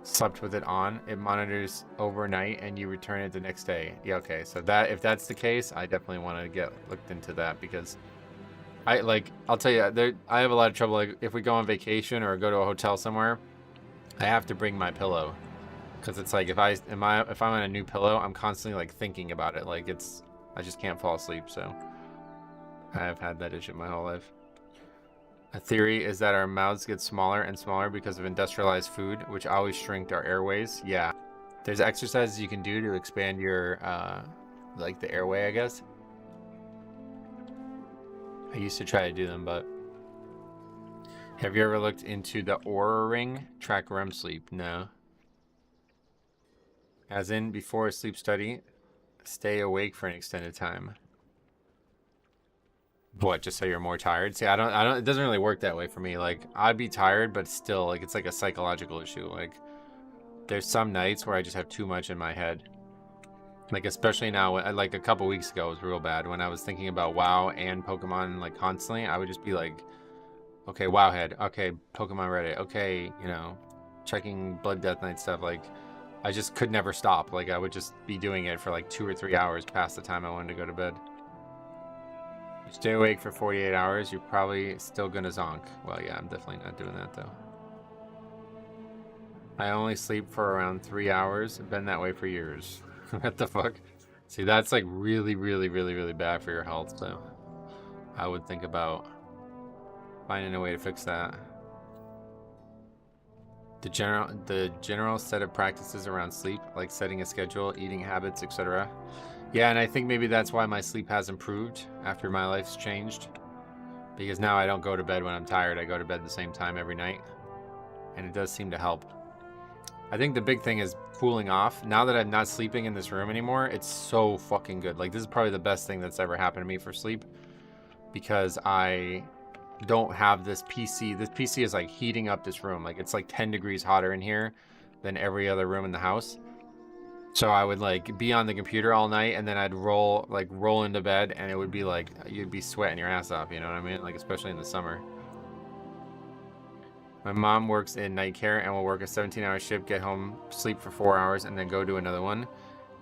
[SPEAKER 1] slept with it on. It monitors overnight and you return it the next day. Yeah, okay, so that, if that's the case, I definitely want to get looked into that, because I'll tell you, I have a lot of trouble. Like if we go on vacation or go to a hotel somewhere, I have to bring my pillow, because it's like if I'm on a new pillow, I'm constantly like thinking about it. Like I just can't fall asleep. So I've had that issue my whole life. A theory is that our mouths get smaller and smaller because of industrialized food, which always shrinked our airways. Yeah, there's exercises you can do to expand your like the airway, I guess. I used to try to do them, but have you ever looked into the Aura Ring? Track REM sleep? No. As in, before a sleep study, stay awake for an extended time. What, just so you're more tired? See, I don't, it doesn't really work that way for me. Like, I'd be tired, but still, like, it's like a psychological issue. Like, there's some nights where I just have too much in my head. Like, especially now, like a couple weeks ago, it was real bad. When I was thinking about WoW and Pokemon, like, constantly, I would just be like, okay, WoW head. Okay, Pokemon Reddit. Okay, you know, checking Blood Death Knight stuff. Like, I just could never stop. Like, I would just be doing it for like 2 or 3 hours past the time I wanted to go to bed. You stay awake for 48 hours, you're probably still gonna zonk. Well, yeah, I'm definitely not doing that though. I only sleep for around 3 hours. Been that way for years. What the fuck? See, that's like really, really, really, really bad for your health. So I would think about finding a way to fix that. The general set of practices around sleep, like setting a schedule, eating habits, etc. Yeah, and I think maybe that's why my sleep has improved after my life's changed. Because now I don't go to bed when I'm tired. I go to bed the same time every night. And it does seem to help. I think the big thing is cooling off. Now that I'm not sleeping in this room anymore, it's so fucking good. Like, this is probably the best thing that's ever happened to me for sleep. Because I don't have this PC. This PC is like heating up this room. Like, it's like 10 degrees hotter in here than every other room in the house. So I would like be on the computer all night, and then I'd roll into bed, and it would be like you'd be sweating your ass off, you know what I mean? Like, especially in the summer. My mom works in night care and will work a 17-hour shift, get home, sleep for 4 hours, and then go do another one.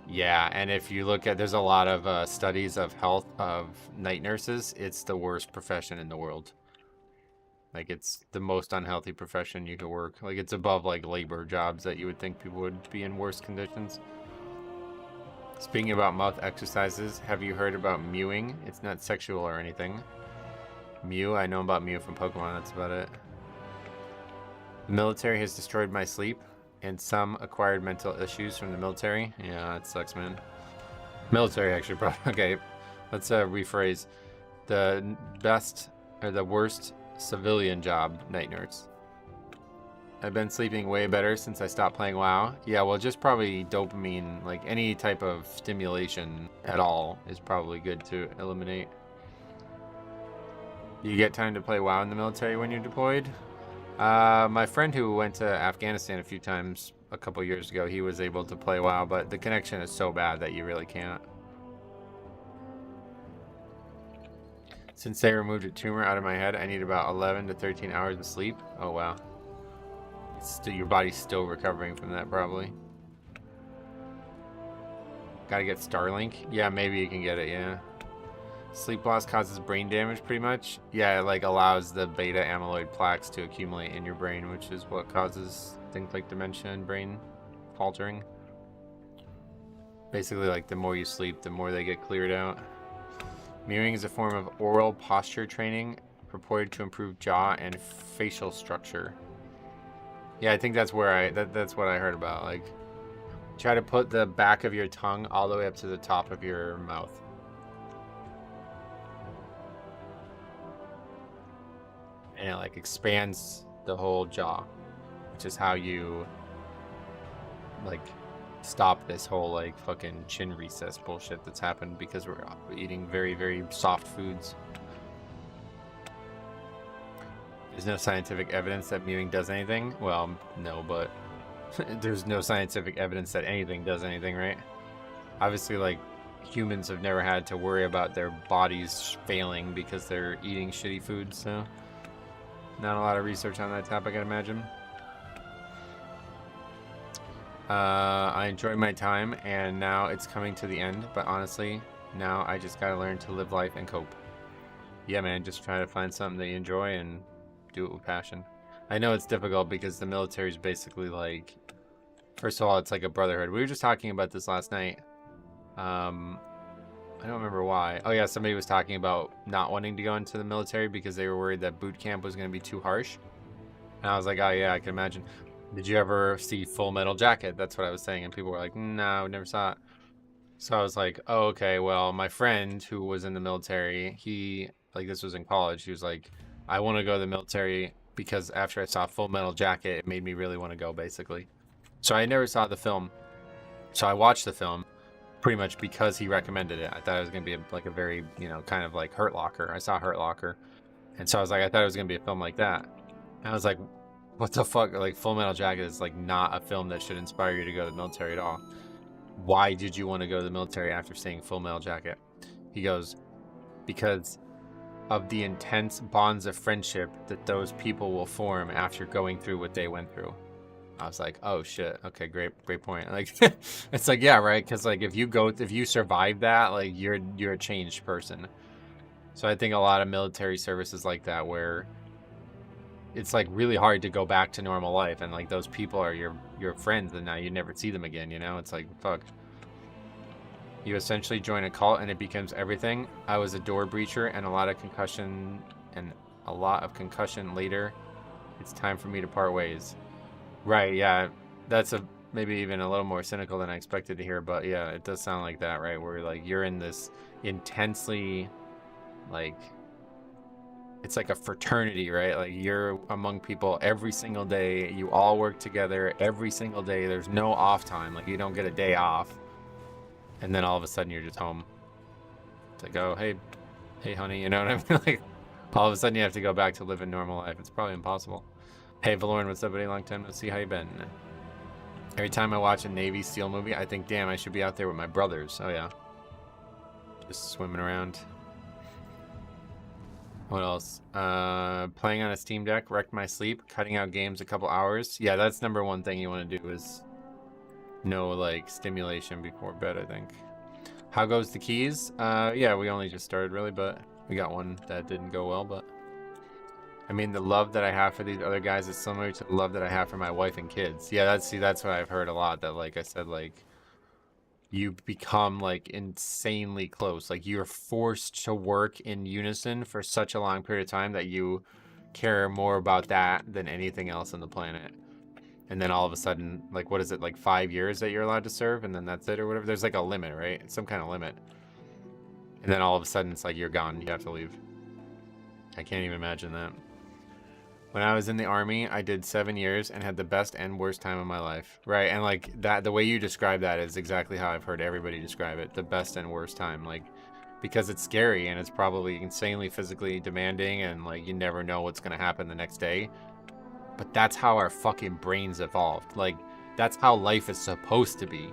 [SPEAKER 1] Yeah, and if you look at, there's a lot of studies of health of night nurses. It's the worst profession in the world. Like, it's the most unhealthy profession you could work. Like, it's above like labor jobs that you would think people would be in worse conditions. Speaking about mouth exercises, have you heard about mewing? It's not sexual or anything. Mew, I know about Mew from Pokemon, that's about it. The military has destroyed my sleep, and some acquired mental issues from the military. Yeah, that sucks, man. Military, actually, bro. Okay, let's rephrase. The best, or the worst civilian job, night nurse. I've been sleeping way better since I stopped playing WoW. Yeah, well, just probably dopamine, like any type of stimulation at all is probably good to eliminate. Do you get time to play WoW in the military when you're deployed? My friend who went to Afghanistan a few times a couple years ago, he was able to play WoW, but the connection is so bad that you really can't. Since they removed a tumor out of my head, I need about 11 to 13 hours of sleep. Oh, wow. Still, your body's still recovering from that, probably. Gotta get Starlink. Yeah, maybe you can get it, yeah. Sleep loss causes brain damage, pretty much. Yeah, it like allows the beta amyloid plaques to accumulate in your brain, which is what causes things like dementia and brain faltering. Basically, like, the more you sleep, the more they get cleared out. Mirroring is a form of oral posture training purported to improve jaw and facial structure. Yeah, I think that's where that's what I heard about. Like, try to put the back of your tongue all the way up to the top of your mouth. And it, like, expands the whole jaw, which is how you, like, stop this whole, like, fucking chin recess bullshit that's happened because we're eating very, very soft foods. There's no scientific evidence that mewing does anything. Well, no, but there's no scientific evidence that anything does anything, right? Obviously, like, humans have never had to worry about their bodies failing because they're eating shitty food, so not a lot of research on that topic, I'd imagine. I enjoyed my time, and now it's coming to the end, but honestly, now I just gotta learn to live life and cope. Yeah, man, just try to find something that you enjoy and do it with passion. I know it's difficult because the military is basically like, first of all, it's like a brotherhood. We were just talking about this last night. I don't remember why. Oh yeah, somebody was talking about not wanting to go into the military because they were worried that boot camp was going to be too harsh. And I was like, oh yeah, I can imagine. Did you ever see Full Metal Jacket? That's what I was saying. And people were like, no, never saw it. So I was like, oh, okay, well, my friend who was in the military, he, like, this was in college, he was like, I want to go to the military because after I saw Full Metal Jacket, it made me really want to go, basically. So I never saw the film. So I watched the film pretty much because he recommended it. I thought it was going to be like a very, you know, kind of like Hurt Locker. I saw Hurt Locker. And so I was like, I thought it was going to be a film like that. And I was like, what the fuck? Like, Full Metal Jacket is like not a film that should inspire you to go to the military at all. Why did you want to go to the military after seeing Full Metal Jacket? He goes, because of the intense bonds of friendship that those people will form after going through what they went through. I was like, oh shit, okay, great point. Like, it's like, yeah, right, because like if you survive that, like you're a changed person. So I think a lot of military services like that where it's like really hard to go back to normal life, and like those people are your friends, and now you never see them again, you know? It's like, fuck. You essentially join a cult and it becomes everything. I was a door breacher and a lot of concussion later. It's time for me to part ways. Right, yeah. That's maybe even a little more cynical than I expected to hear, but yeah, it does sound like that, right? Where like you're in this intensely, like, it's like a fraternity, right? Like you're among people every single day. You all work together every single day. There's no off time. Like you don't get a day off. And then all of a sudden you're just home. It's like, oh, hey, honey, you know what I mean? Like, all of a sudden you have to go back to living normal life. It's probably impossible. Hey, Valoran, what's up, buddy? Long time no see. How you been? Every time I watch a Navy SEAL movie, I think, damn, I should be out there with my brothers. Oh, yeah. Just swimming around. What else? Playing on a Steam Deck, wrecked my sleep, cutting out games a couple hours. Yeah, that's number one thing you want to do is no, like, stimulation before bed, I think. How goes the keys? Yeah, we only just started, really, but we got one that didn't go well, but I mean, the love that I have for these other guys is similar to the love that I have for my wife and kids. Yeah, that's what I've heard a lot, that, like I said, like, you become, like, insanely close. Like, you're forced to work in unison for such a long period of time that you care more about that than anything else on the planet. And then all of a sudden, like, what is it, like 5 years that you're allowed to serve, and then that's it or whatever? There's like a limit, right? Some kind of limit. And then all of a sudden it's like you're gone, you have to leave. I can't even imagine that. When I was in the army, I did 7 years and had the best and worst time of my life. Right, and like that, the way you describe that is exactly how I've heard everybody describe it. The best and worst time, like, because it's scary and it's probably insanely physically demanding, and like you never know what's gonna happen the next day. But that's how our fucking brains evolved. Like, that's how life is supposed to be.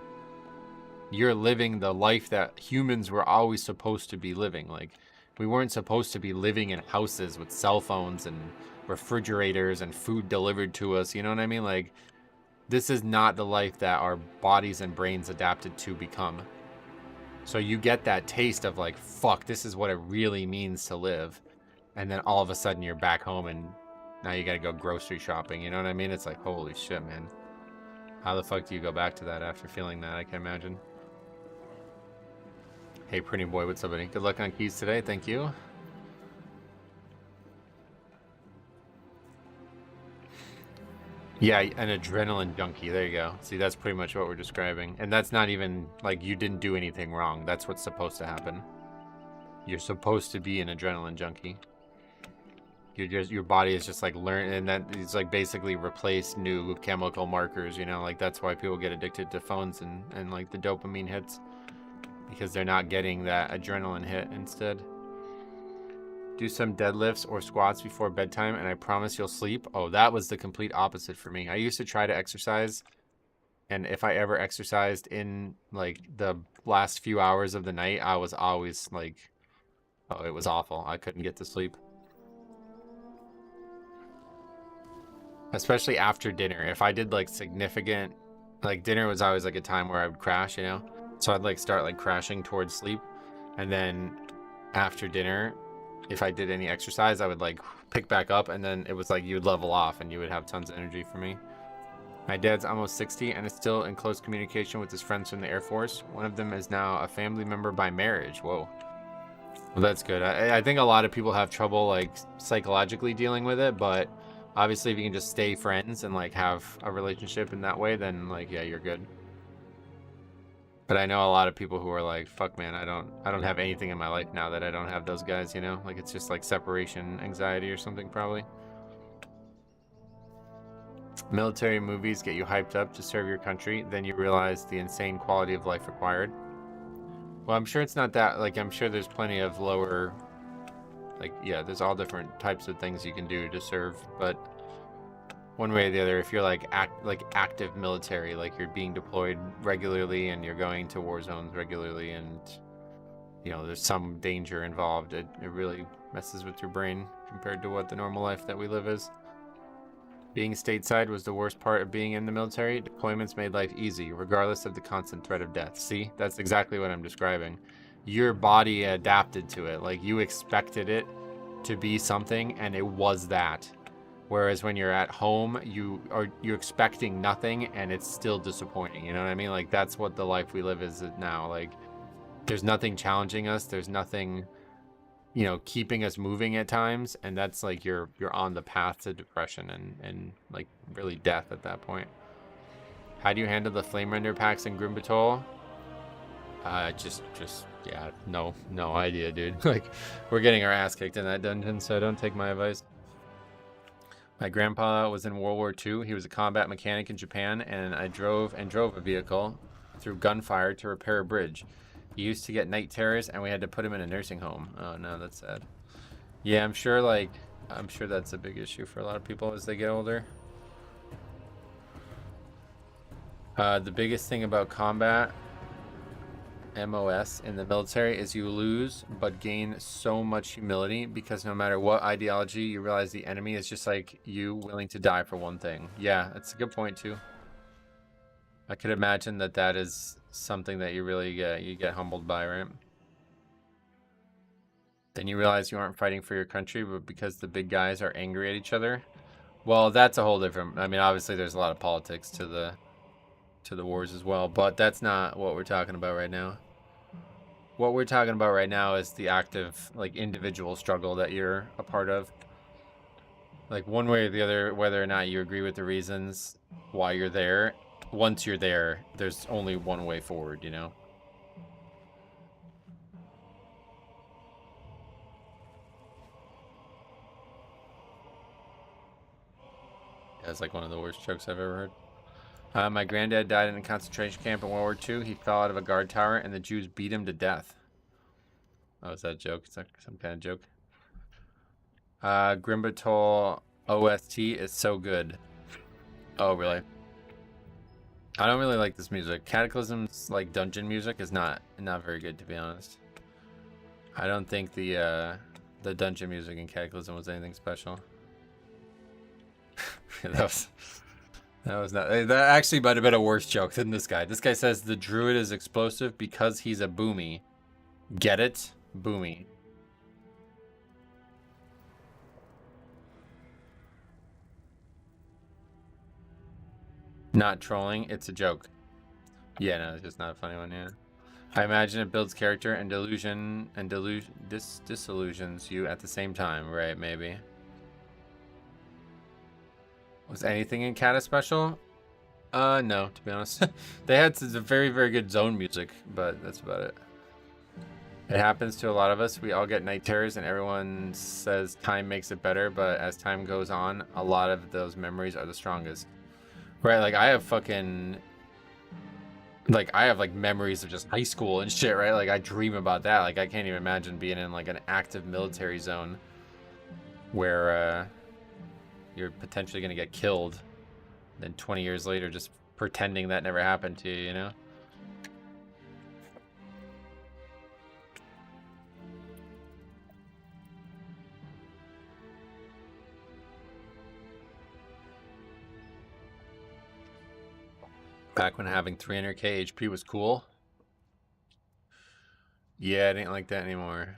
[SPEAKER 1] You're living the life that humans were always supposed to be living. Like, we weren't supposed to be living in houses with cell phones and refrigerators and food delivered to us. You know what I mean? Like, this is not the life that our bodies and brains adapted to become. So you get that taste of like, fuck, this is what it really means to live. And then all of a sudden you're back home and now you gotta go grocery shopping, you know what I mean? It's like, holy shit, man. How the fuck do you go back to that after feeling that? I can imagine. Hey, pretty boy, what's up, buddy? Good luck on keys today. Thank you. Yeah, an adrenaline junkie. There you go. See, that's pretty much what we're describing. And that's not even, like, you didn't do anything wrong. That's what's supposed to happen. You're supposed to be an adrenaline junkie. Your body is just, like, learn, and that is, like, basically replace new chemical markers, you know? Like, that's why people get addicted to phones and like, the dopamine hits. Because they're not getting that adrenaline hit instead. Do some deadlifts or squats before bedtime, and I promise you'll sleep. Oh, that was the complete opposite for me. I used to try to exercise, and if I ever exercised in, like, the last few hours of the night, I was always, like, oh, it was awful. I couldn't get to sleep. Especially after dinner. If I did, like, significant, like, dinner was always, like, a time where I would crash, you know? So I'd, like, start, like, crashing towards sleep, and then after dinner, if I did any exercise, I would, like, pick back up, and then it was like you would level off and you would have tons of energy for me. My dad's almost 60 and is still in close communication with his friends from the Air Force. One of them is now a family member by marriage. Whoa. Well, that's good. I think a lot of people have trouble, like, psychologically dealing with it, but obviously if you can just stay friends and, like, have a relationship in that way, then, like, yeah, you're good. But I know a lot of people who are like, fuck, man, I don't have anything in my life now that I don't have those guys, you know? Like, it's just like separation anxiety or something, probably. Military movies get you hyped up to serve your country, then you realize the insane quality of life required. Well, I'm sure it's not that, like, I'm sure there's plenty of lower, like, yeah, there's all different types of things you can do to serve, but one way or the other, if you're like active military, like you're being deployed regularly and you're going to war zones regularly, and you know there's some danger involved, it really messes with your brain compared to what the normal life that we live is. Being stateside was the worst part of being in the military. Deployments made life easy, regardless of the constant threat of death. See, that's exactly what I'm describing. Your body adapted to it, like you expected it to be something, and it was that. Whereas when you're at home, you're expecting nothing, and it's still disappointing. You know what I mean? Like, that's what the life we live is now. Like, there's nothing challenging us. There's nothing, you know, keeping us moving at times, and that's like you're on the path to depression and like really death at that point. How do you handle the flame render packs in Grim Batol? Just yeah, no idea, dude. Like, we're getting our ass kicked in that dungeon, so don't take my advice. My grandpa was in World War II. He was a combat mechanic in Japan, and I drove a vehicle through gunfire to repair a bridge. He used to get night terrors, and we had to put him in a nursing home. Oh no, that's sad. Yeah, I'm sure that's a big issue for a lot of people as they get older. The biggest thing about combat MOS in the military is you lose but gain so much humility, because no matter what ideology, you realize the enemy is just like you, willing to die for one thing. Yeah, that's a good point too. I could imagine that is something that you really get humbled by, right? Then you realize you aren't fighting for your country, but because the big guys are angry at each other. Well, that's a whole different, I mean, obviously there's a lot of politics to the wars as well, but that's not what we're talking about right now. What we're talking about right now is the active, like, individual struggle that you're a part of. Like, one way or the other, whether or not you agree with the reasons why you're there, once you're there, there's only one way forward, you know? That's like one of the worst jokes I've ever heard. My granddad died in a concentration camp in World War II. He fell out of a guard tower, and the Jews beat him to death. Oh, is that a joke? Is that some kind of joke? Grim Batol OST is so good. Oh, really? I don't really like this music. Cataclysm's, like, dungeon music is not very good, to be honest. I don't think the dungeon music in Cataclysm was anything special. That was not. That actually might have been a worse joke than this guy. This guy says the druid is explosive because he's a boomy. Get it? Boomy. Not trolling. It's a joke. Yeah, no, it's just not a funny one. Yeah. I imagine it builds character and disillusions you at the same time, right? Maybe. Was anything in Kata special? No, to be honest. They had some very, very good zone music, but that's about it. It happens to a lot of us. We all get night terrors, and everyone says time makes it better, but as time goes on, a lot of those memories are the strongest. Right, like I have fucking... Like, I have, like, memories of just high school and shit, right? Like, I dream about that. Like, I can't even imagine being in, like, an active military zone where, you're potentially gonna get killed. Then 20 years later, just pretending that never happened to you, you know? Back when having 300k HP was cool. Yeah, I didn't like that anymore.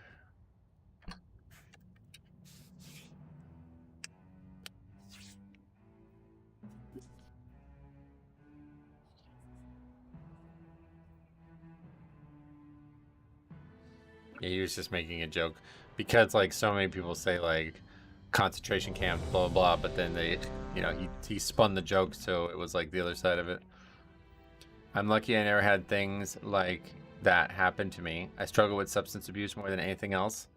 [SPEAKER 1] Yeah, he was just making a joke. Because, like, so many people say, like, concentration camp, blah, blah, blah, but then they, you know, he spun the joke, so it was, like, the other side of it. I'm lucky I never had things like that happen to me. I struggle with substance abuse more than anything else.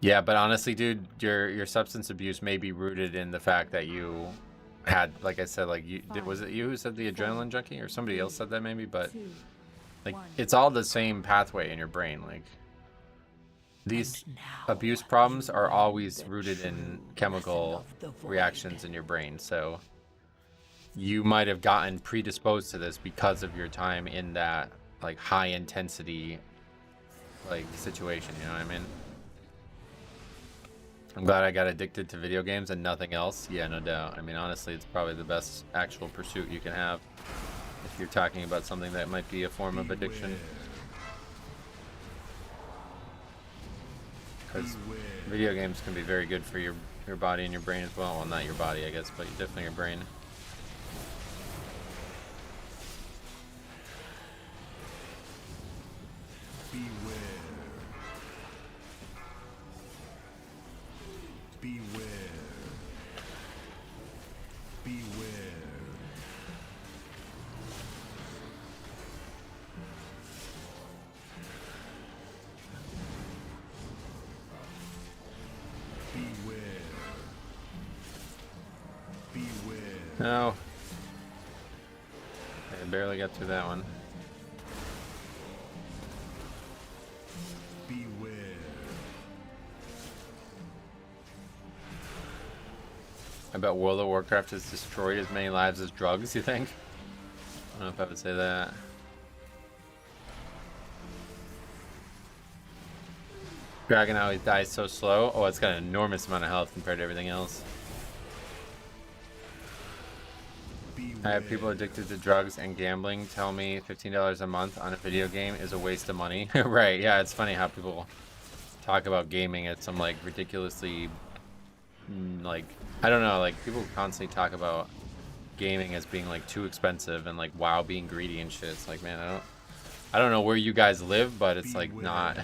[SPEAKER 1] Yeah, but honestly, dude, your substance abuse may be rooted in the fact that you had, like I said, like was it you who said the adrenaline junkie, or somebody else said that maybe? But like, it's all the same pathway in your brain. Like, these abuse problems are always rooted in chemical reactions in your brain. So you might have gotten predisposed to this because of your time in that, like, high intensity, like, situation, you know what I mean? I'm glad I got addicted to video games and nothing else. Yeah, no doubt. I mean, honestly, it's probably the best actual pursuit you can have if you're talking about something that might be a form of addiction. Because video games can be very good for your body and your brain as well. Well, not your body, I guess, but definitely your brain. No. I barely got through that one.
[SPEAKER 3] Beware.
[SPEAKER 1] I bet World of Warcraft has destroyed as many lives as drugs, you think? I don't know if I would say that. Dragon always dies so slow. Oh, it's got an enormous amount of health compared to everything else. I have people addicted to drugs and gambling tell me $15 a month on a video game is a waste of money. Right, yeah, it's funny how people talk about gaming at some, like, ridiculously, like, I don't know, like, people constantly talk about gaming as being, like, too expensive and, like, WoW being greedy and shit. It's like, man, I don't know where you guys live, but it's, like, not,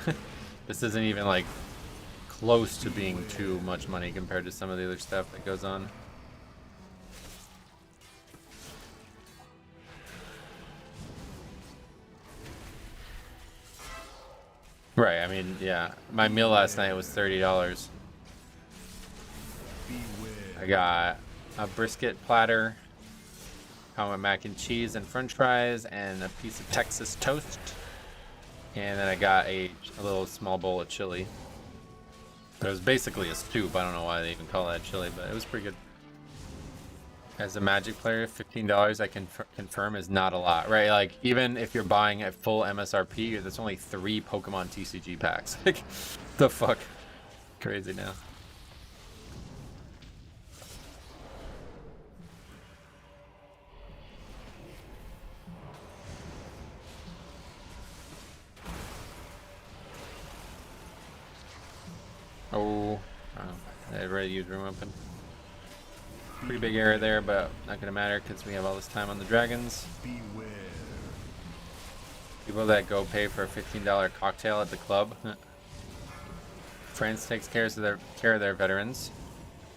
[SPEAKER 1] this isn't even, like, close to being too much money compared to some of the other stuff that goes on. Right, I mean, yeah. My meal last night was $30. I got a brisket platter, mac and cheese and french fries, and a piece of Texas toast. And then I got a little small bowl of chili. It was basically a soup. I don't know why they even call that chili, but it was pretty good. As a Magic player, $15 I can confirm is not a lot, right? Like, even if you're buying at full MSRP, that's only 3 Pokemon TCG packs. Like, the fuck? Crazy now. Oh, I already used room open. Pretty big error there, but not gonna matter because we have all this time on the dragons.
[SPEAKER 3] Beware.
[SPEAKER 1] People that go pay for a $15 cocktail at the club. France takes care of their veterans.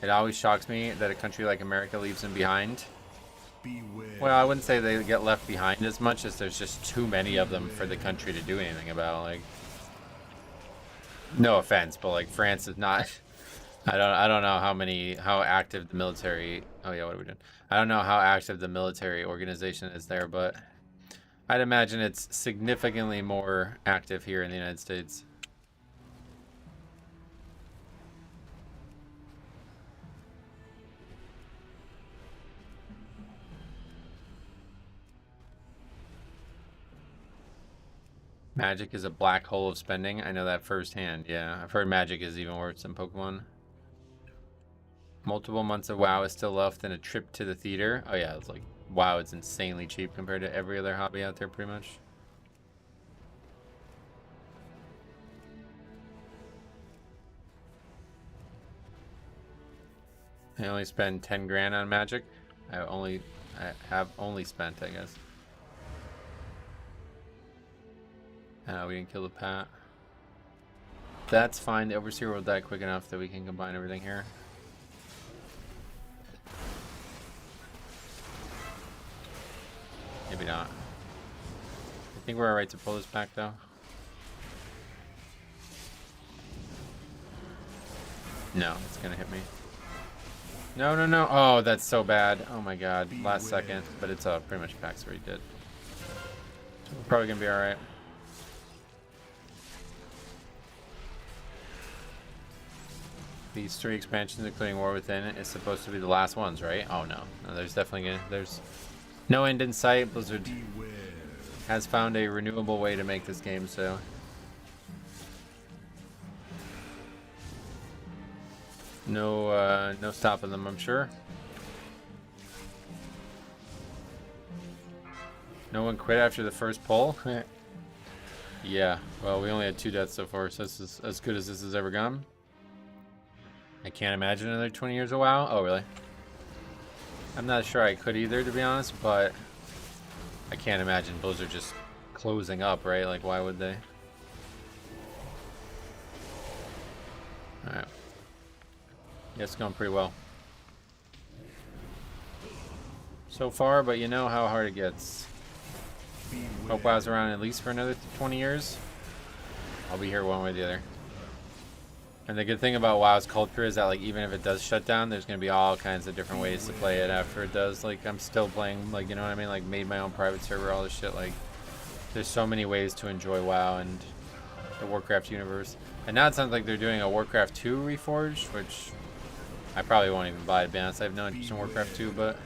[SPEAKER 1] It always shocks me that a country like America leaves them behind.
[SPEAKER 3] Beware.
[SPEAKER 1] Well, I wouldn't say they get left behind as much as there's just too many of them for the country to do anything about. Like, no offense, but like France is not. I don't know how active the military. Oh yeah, what are we doing? I don't know how active the military organization is there, but I'd imagine it's significantly more active here in the United States. Magic is a black hole of spending. I know that firsthand. Yeah, I've heard Magic is even worse than Pokemon. Multiple months of WoW is still left and a trip to the theater. Oh yeah, it's like WoW is insanely cheap compared to every other hobby out there pretty much. I only spend 10 grand on Magic. I have only spent, I guess. We didn't kill the Pat. That's fine. The Overseer will die quick enough that we can combine everything here. Maybe not. I think we're alright to pull this back though. No, it's gonna hit me. No, no, no. Oh, that's so bad. Oh my god. Last second. But it's pretty much pack's already dead. So we're probably gonna be alright. These 3 expansions, including War Within, is supposed to be the last ones, right? Oh no. No, there's definitely there's no end in sight. Blizzard has found a renewable way to make this game, so no stopping them, I'm sure. No one quit after the first pull. Yeah, well, we only had 2 deaths so far, so this is as good as this has ever gone. I can't imagine another 20 years of WoW. Oh, really? I'm not sure I could either, to be honest, but I can't imagine Blizzard just closing up, right? Like, why would they? Alright. Yeah, it's going pretty well so far, but you know how hard it gets. Hope WoW's around at least for another 20 years. I'll be here one way or the other. And the good thing about WoW's culture is that, like, even if it does shut down, there's going to be all kinds of different ways to play it after it does. Like, I'm still playing, like, you know what I mean? Like, made my own private server, all this shit. Like, there's so many ways to enjoy WoW and the Warcraft universe. And now it sounds like they're doing a Warcraft 2 Reforged, which I probably won't even buy, to be honest. I have no interest in Warcraft 2, but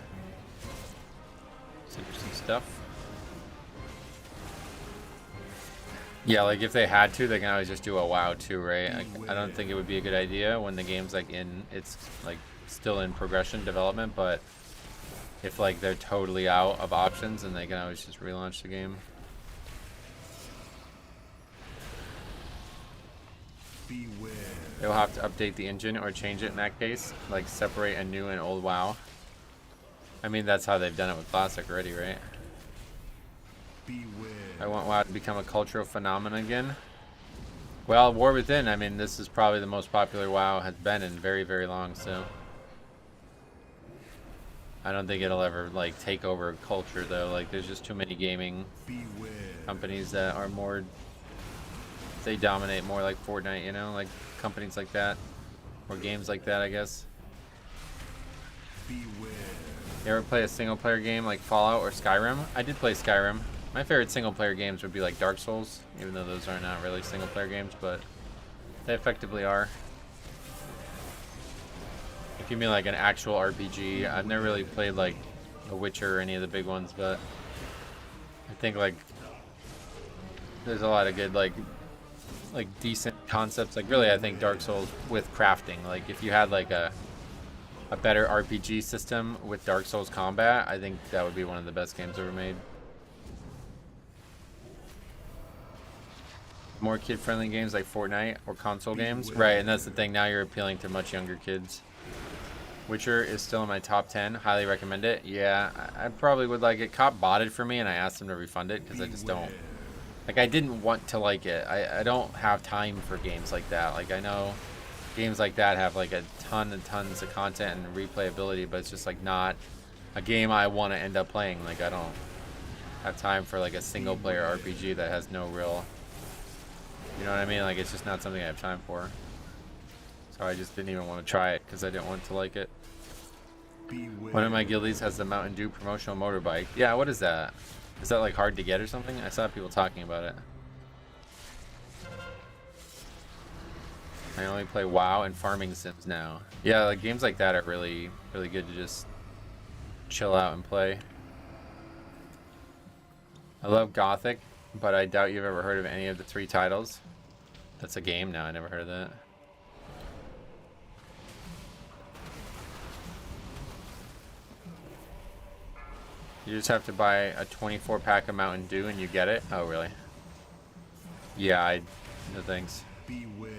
[SPEAKER 1] it's interesting stuff. Yeah, like if they had to, they can always just do a WoW 2, right? I don't think it would be a good idea when the game's like it's like still in progression development, but if like they're totally out of options, then they can always just relaunch the game.
[SPEAKER 3] Beware.
[SPEAKER 1] They'll have to update the engine or change it in that case, like separate a new and old WoW. I mean, that's how they've done it with Classic already, right?
[SPEAKER 3] Beware.
[SPEAKER 1] I want WoW to become a cultural phenomenon again. Well, War Within, I mean, this is probably the most popular WoW has been in very, very long, so I don't think it'll ever, like, take over culture, though. Like, there's just too many gaming companies that are more, they dominate more like Fortnite, you know? Like, companies like that, or games like that, I guess.
[SPEAKER 3] Beware.
[SPEAKER 1] You ever play a single-player game like Fallout or Skyrim? I did play Skyrim. My favorite single-player games would be like Dark Souls, even though those are not really single-player games, but they effectively are. If you mean like an actual RPG, I've never really played like The Witcher or any of the big ones, but I think like there's a lot of good like decent concepts. Like really, I think Dark Souls with crafting. Like if you had like a better RPG system with Dark Souls combat, I think that would be one of the best games ever made. More kid-friendly games like Fortnite or console games, right? And that's the thing. Now you're appealing to much younger kids. Witcher is still in my top 10. Highly recommend it. Yeah, I probably would like it. Cop bought it for me, and I asked him to refund it because I just don't. Like, I didn't want to like it. I don't have time for games like that. Like, I know games like that have like a ton and tons of content and replayability, but it's just like not a game I want to end up playing. Like, I don't have time for like a single player RPG that has no real, you know what I mean? Like, it's just not something I have time for. So I just didn't even want to try it because I didn't want to like it. One of my guildies has the Mountain Dew promotional motorbike. Yeah, what is that? Is that like hard to get or something? I saw people talking about it. I only play WoW and farming sims now. Yeah, like games like that are really, really good to just chill out and play. I love Gothic, but I doubt you've ever heard of any of the 3 titles. That's a game now, I never heard of that. You just have to buy a 24 pack of Mountain Dew and you get it? Oh, really? Yeah, no thanks.
[SPEAKER 3] Beware.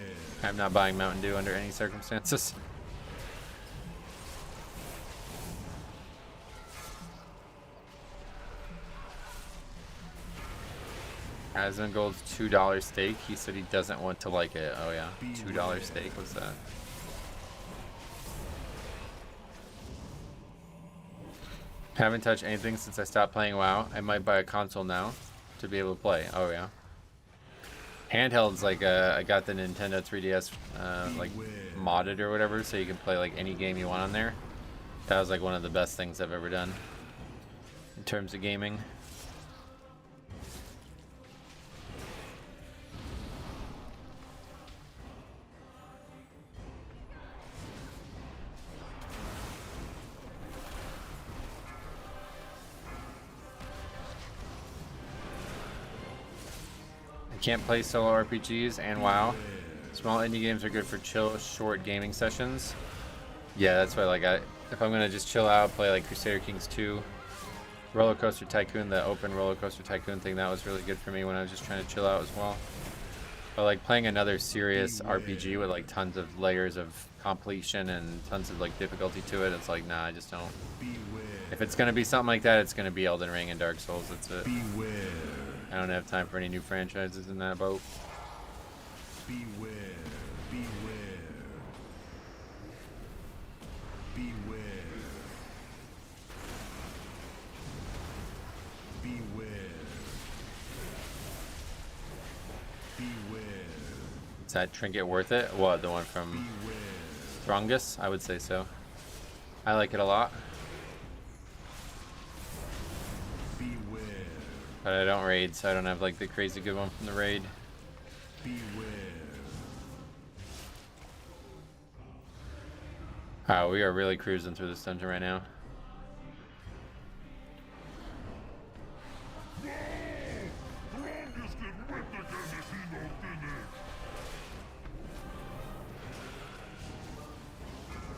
[SPEAKER 1] I'm not buying Mountain Dew under any circumstances. Asmongold's $2 steak. He said he doesn't want to like it. Oh yeah, $2 steak. What's that? Haven't touched anything since I stopped playing WoW. I might buy a console now to be able to play. Oh yeah. Handhelds, like I got the Nintendo 3DS like modded or whatever, so you can play like any game you want on there. That was like one of the best things I've ever done in terms of gaming. Can't play solo RPGs and WoW. Small indie games are good for chill, short gaming sessions. Yeah, that's why like if I'm gonna just chill out, play like Crusader Kings 2, Roller Coaster Tycoon, the open Roller Coaster Tycoon thing, that was really good for me when I was just trying to chill out as well. But like playing another serious RPG with like tons of layers of completion and tons of like difficulty to it, it's like, nah, I just don't. If it's gonna be something like that, it's gonna be Elden Ring and Dark Souls. That's it. I don't have time for any new franchises in that boat.
[SPEAKER 3] Beware. Beware. Beware. Beware. Beware.
[SPEAKER 1] Is that trinket worth it? What, the one from Thrungus? I would say so. I like it a lot. But I don't raid, so I don't have like the crazy good one from the raid.
[SPEAKER 3] Beware.
[SPEAKER 1] Wow, we are really cruising through this dungeon right now.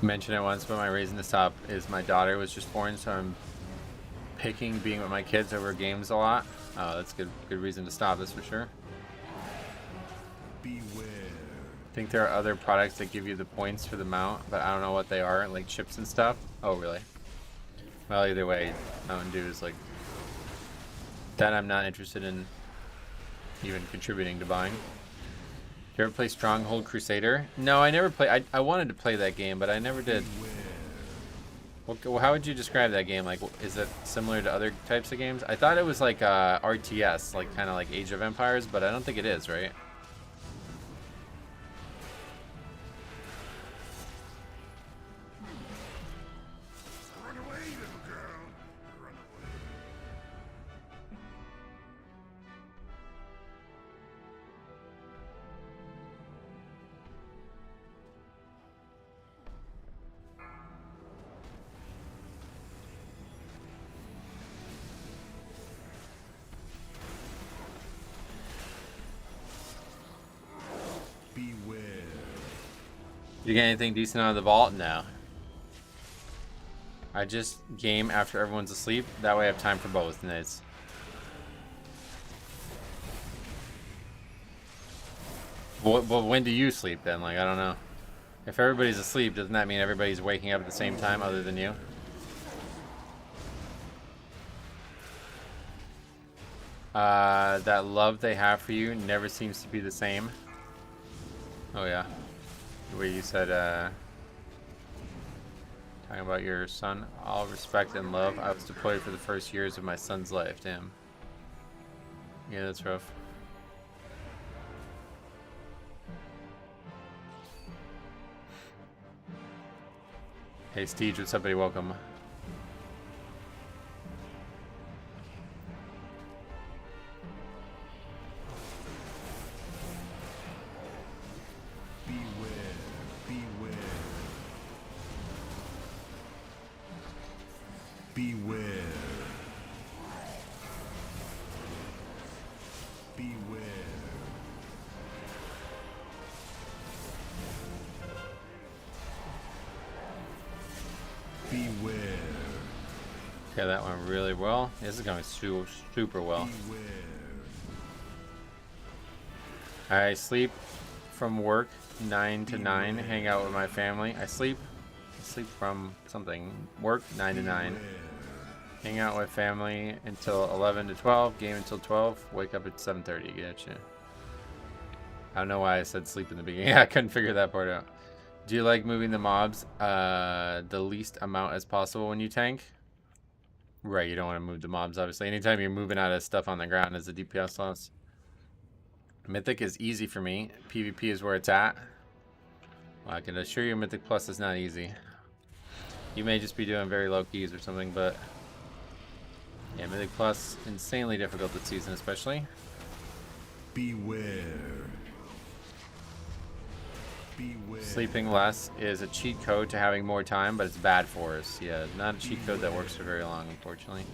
[SPEAKER 1] Mentioned it once, but my reason to stop is my daughter was just born, so I'm picking being with my kids over games a lot. Oh, that's good reason to stop, that's for sure.
[SPEAKER 3] Beware.
[SPEAKER 1] I think there are other products that give you the points for the mount, but I don't know what they are, like chips and stuff. Oh, really? Well, either way, Mountain Dew is like that. I'm not interested in even contributing to buying. You ever play Stronghold Crusader? No, I never played. I wanted to play that game, but I never did. Well, how would you describe that game? Like, is it similar to other types of games? I thought it was like RTS, like kind of like Age of Empires, but I don't think it is, right?
[SPEAKER 3] Run away, little girl. Run away. Beware.
[SPEAKER 1] You get anything decent out of the vault? No. I just game after everyone's asleep. That way I have time for both nights. Well, when do you sleep then? Like, I don't know. If everybody's asleep, doesn't that mean everybody's waking up at the same time other than you? That love they have for you never seems to be the same. Oh yeah. The way you said, talking about your son. All respect and love. I was deployed for the first years of my son's life. Damn. Yeah, that's rough. Hey, Steve, what's up, buddy? Welcome. Okay, that went really well. This is going super well. I sleep from work 9 to 9, hang out with my family. I sleep from something, work 9 to 9, hang out with family until 11 to 12, game until 12, wake up at 7:30. Gotcha. I don't know why I said sleep in the beginning. I couldn't figure that part out. Do you like moving the mobs the least amount as possible when you tank? Right, you don't want to move the mobs, obviously. Anytime you're moving out of stuff on the ground is a DPS loss. Mythic is easy for me. PvP is where it's at. Well, I can assure you Mythic Plus is not easy. You may just be doing very low keys or something, but yeah, Mythic Plus, insanely difficult this season especially.
[SPEAKER 3] Beware.
[SPEAKER 1] Sleeping less is a cheat code to having more time, but it's bad for us. Yeah, not a cheat code that works for very long, unfortunately.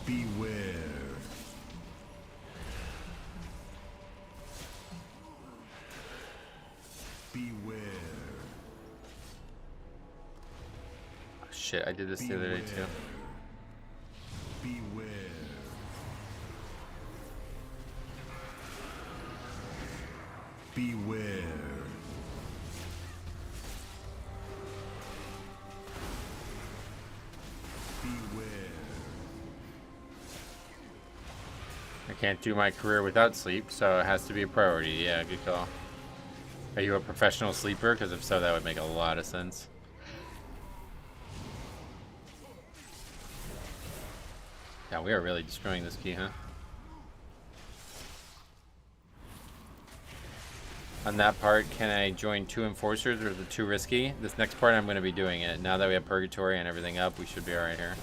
[SPEAKER 3] Beware. Beware.
[SPEAKER 1] Oh, shit, I did this the other day too.
[SPEAKER 3] Beware. Beware. Beware.
[SPEAKER 1] I can't do my career without sleep, so it has to be a priority. Yeah, good call. Are you a professional sleeper? Because if so, that would make a lot of sense. Yeah, we are really destroying this key, huh? On that part, can I join 2 enforcers or is it too risky? This next part I'm going to be doing it. Now that we have purgatory and everything up, we should be alright here.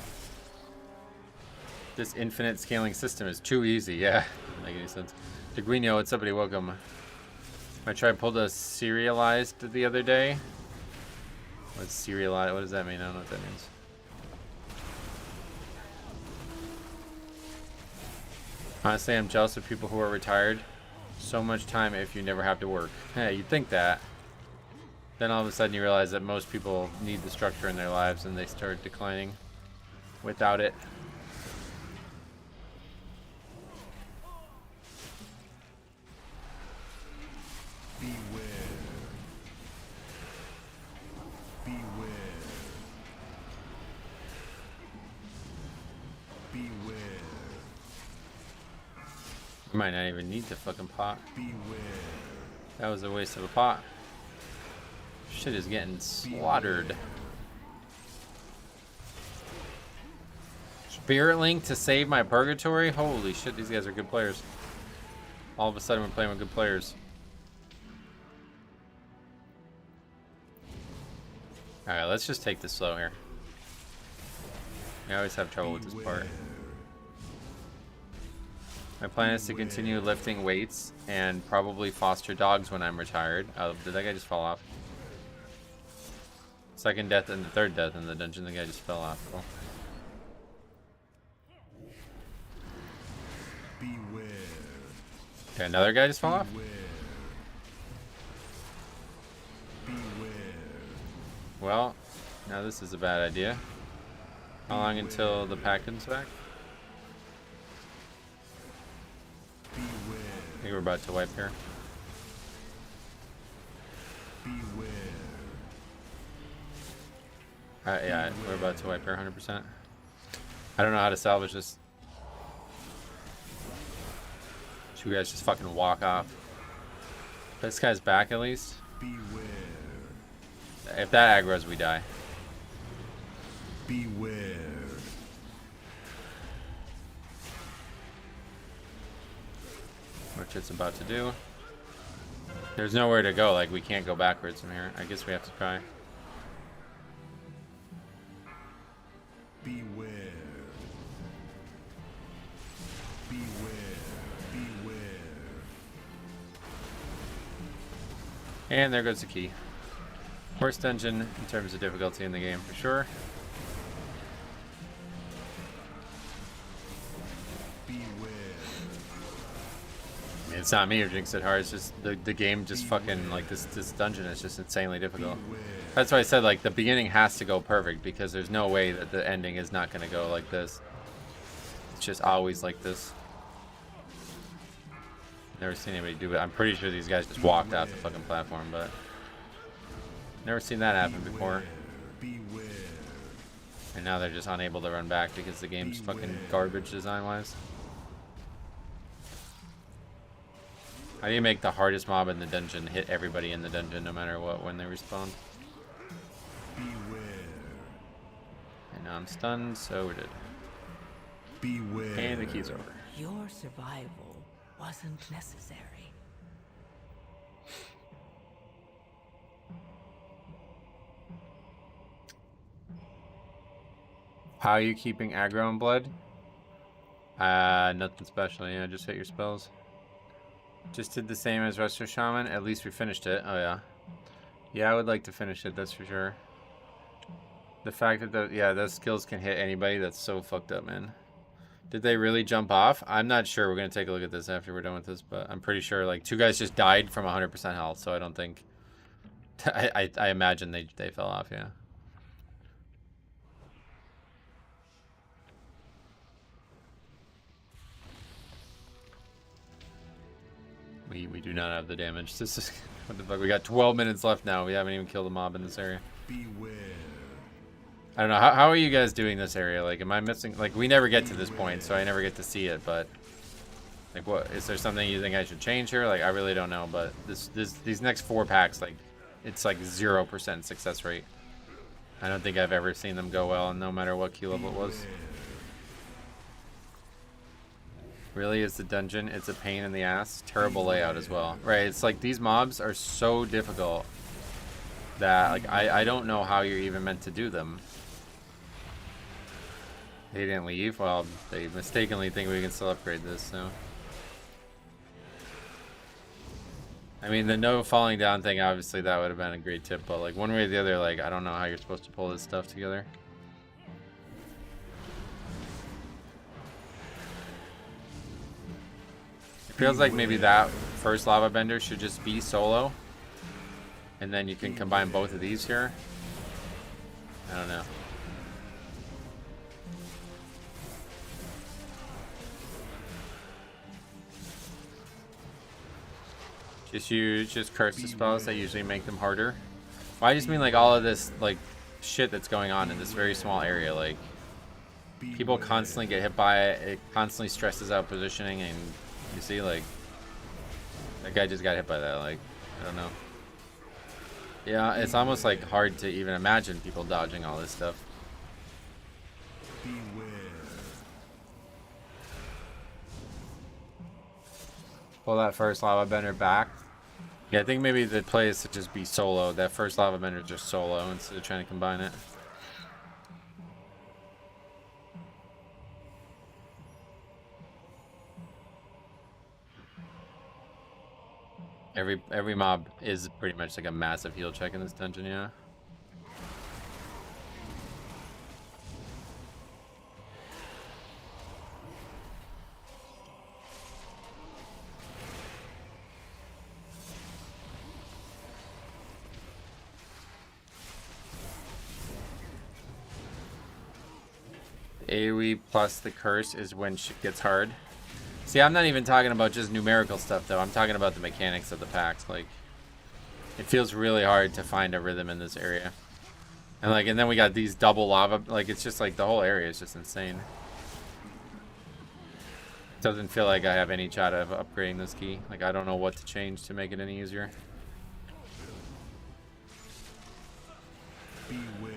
[SPEAKER 1] This infinite scaling system is too easy, yeah. Doesn't make any sense. Deguino, what's up, buddy? Welcome. I tried pulled a serialized the other day. What's serialized? What does that mean? I don't know what that means. Honestly, I'm jealous of people who are retired. So much time if you never have to work. Yeah, you'd think that. Then all of a sudden you realize that most people need the structure in their lives and they start declining without it.
[SPEAKER 3] Beware. Beware. Beware.
[SPEAKER 1] You might not even need the fucking pot.
[SPEAKER 3] Beware.
[SPEAKER 1] That was a waste of a pot. Shit is getting slaughtered. Spirit Link to save my purgatory? Holy shit, these guys are good players. All of a sudden we're playing with good players. Alright, let's just take this slow here. I always have trouble with this part. My plan is to continue lifting weights and probably foster dogs when I'm retired. Oh, did that guy just fall off? Second death and the third death in the dungeon. The guy just fell off. Cool.
[SPEAKER 3] Beware.
[SPEAKER 1] Okay, another guy just fell off?
[SPEAKER 3] Beware. Beware.
[SPEAKER 1] Well, now this is a bad idea. How long until the pack comes back? I think we're about to wipe here.
[SPEAKER 3] Beware.
[SPEAKER 1] Yeah, we're about to wipe her 100%. I don't know how to salvage this. Should we guys just fucking walk off? This guy's back at least.
[SPEAKER 3] Beware.
[SPEAKER 1] If that aggroes, we die.
[SPEAKER 3] Beware.
[SPEAKER 1] Which it's about to do. There's nowhere to go. Like, we can't go backwards from here. I guess we have to try.
[SPEAKER 3] Beware. Beware. Beware.
[SPEAKER 1] And there goes the key. Worst dungeon in terms of difficulty in the game, for sure. It's not me who jinxed it hard. It's just the game just fucking like this dungeon is just insanely difficult. That's why I said like the beginning has to go perfect because there's no way that the ending is not gonna go like this. It's just always like this. Never seen anybody do it. I'm pretty sure these guys just walked off the fucking platform, but never seen that happen before. And now they're just unable to run back because the game's fucking garbage design-wise. How do you make the hardest mob in the dungeon hit everybody in the dungeon no matter what when they respawn?
[SPEAKER 3] Beware.
[SPEAKER 1] And now I'm stunned, so we're dead.
[SPEAKER 3] Beware.
[SPEAKER 1] And the key's over.
[SPEAKER 2] Your survival wasn't necessary.
[SPEAKER 1] How are you keeping aggro and blood? Nothing special, yeah, just hit your spells. Just did the same as Resto Shaman. At least we finished it. Oh, yeah. Yeah, I would like to finish it, that's for sure. The fact that, those skills can hit anybody, that's so fucked up, man. Did they really jump off? I'm not sure. We're going to take a look at this after we're done with this, but I'm pretty sure, like, 2 guys just died from 100% health, so I don't think... I imagine they fell off, yeah. We do not have the damage. This is what the fuck. We got 12 minutes left now. We haven't even killed a mob in this area.
[SPEAKER 3] Beware.
[SPEAKER 1] I don't know. How are you guys doing this area? Like, am I missing? Like, we never get to this point, so I never get to see it. But like, what is there something you think I should change here? Like, I really don't know. But these next 4 packs, like, it's like 0% success rate. I don't think I've ever seen them go well, no matter what key level it was. Really is the dungeon. It's a pain in the ass. Terrible layout as well. Right, it's like these mobs are so difficult that like I don't know how you're even meant to do them. They didn't leave. Well, they mistakenly think we can still upgrade this, so. I mean, the no falling down thing, obviously that would have been a great tip, but like one way or the other, like I don't know how you're supposed to pull this stuff together. Feels like maybe that first lava bender should just be solo, and then you can combine both of these here. I don't know. Just curse the spells that usually make them harder. Well, I just mean like all of this like shit that's going on in this very small area. Like people constantly get hit by it. It constantly stresses out positioning, and you see, like, that guy just got hit by that, like, I don't know. Yeah, it's almost, like, hard to even imagine people dodging all this stuff. Pull that first lava bender back. Yeah, I think maybe the play is to just be solo. That first lava bender is just solo instead of trying to combine it. Every mob is pretty much like a massive heal check in this dungeon, yeah. AoE plus the curse is when shit gets hard. See, I'm not even talking about just numerical stuff, though. I'm talking about the mechanics of the packs. Like, it feels really hard to find a rhythm in this area. And like, and then we got these double lava. Like, it's just like the whole area is just insane. Doesn't feel like I have any shot of upgrading this key. Like, I don't know what to change to make it any easier.
[SPEAKER 3] Beware.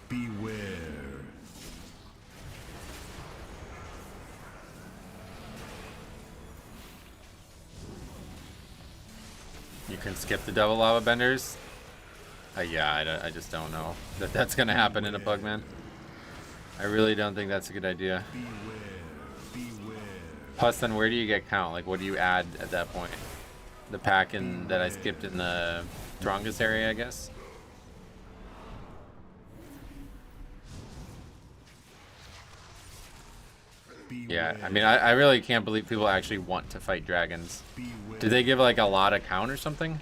[SPEAKER 3] Beware.
[SPEAKER 1] You can skip the double lava benders. Yeah, I just don't know that that's gonna happen in a Pugman. I really don't think that's a good idea.
[SPEAKER 3] Beware.
[SPEAKER 1] Plus, then where do you get count? Like, what do you add at that point? The pack in that I skipped in the strongest area, I guess. Yeah, I mean, I really can't believe people actually want to fight dragons. Do they give like a lot of count or something?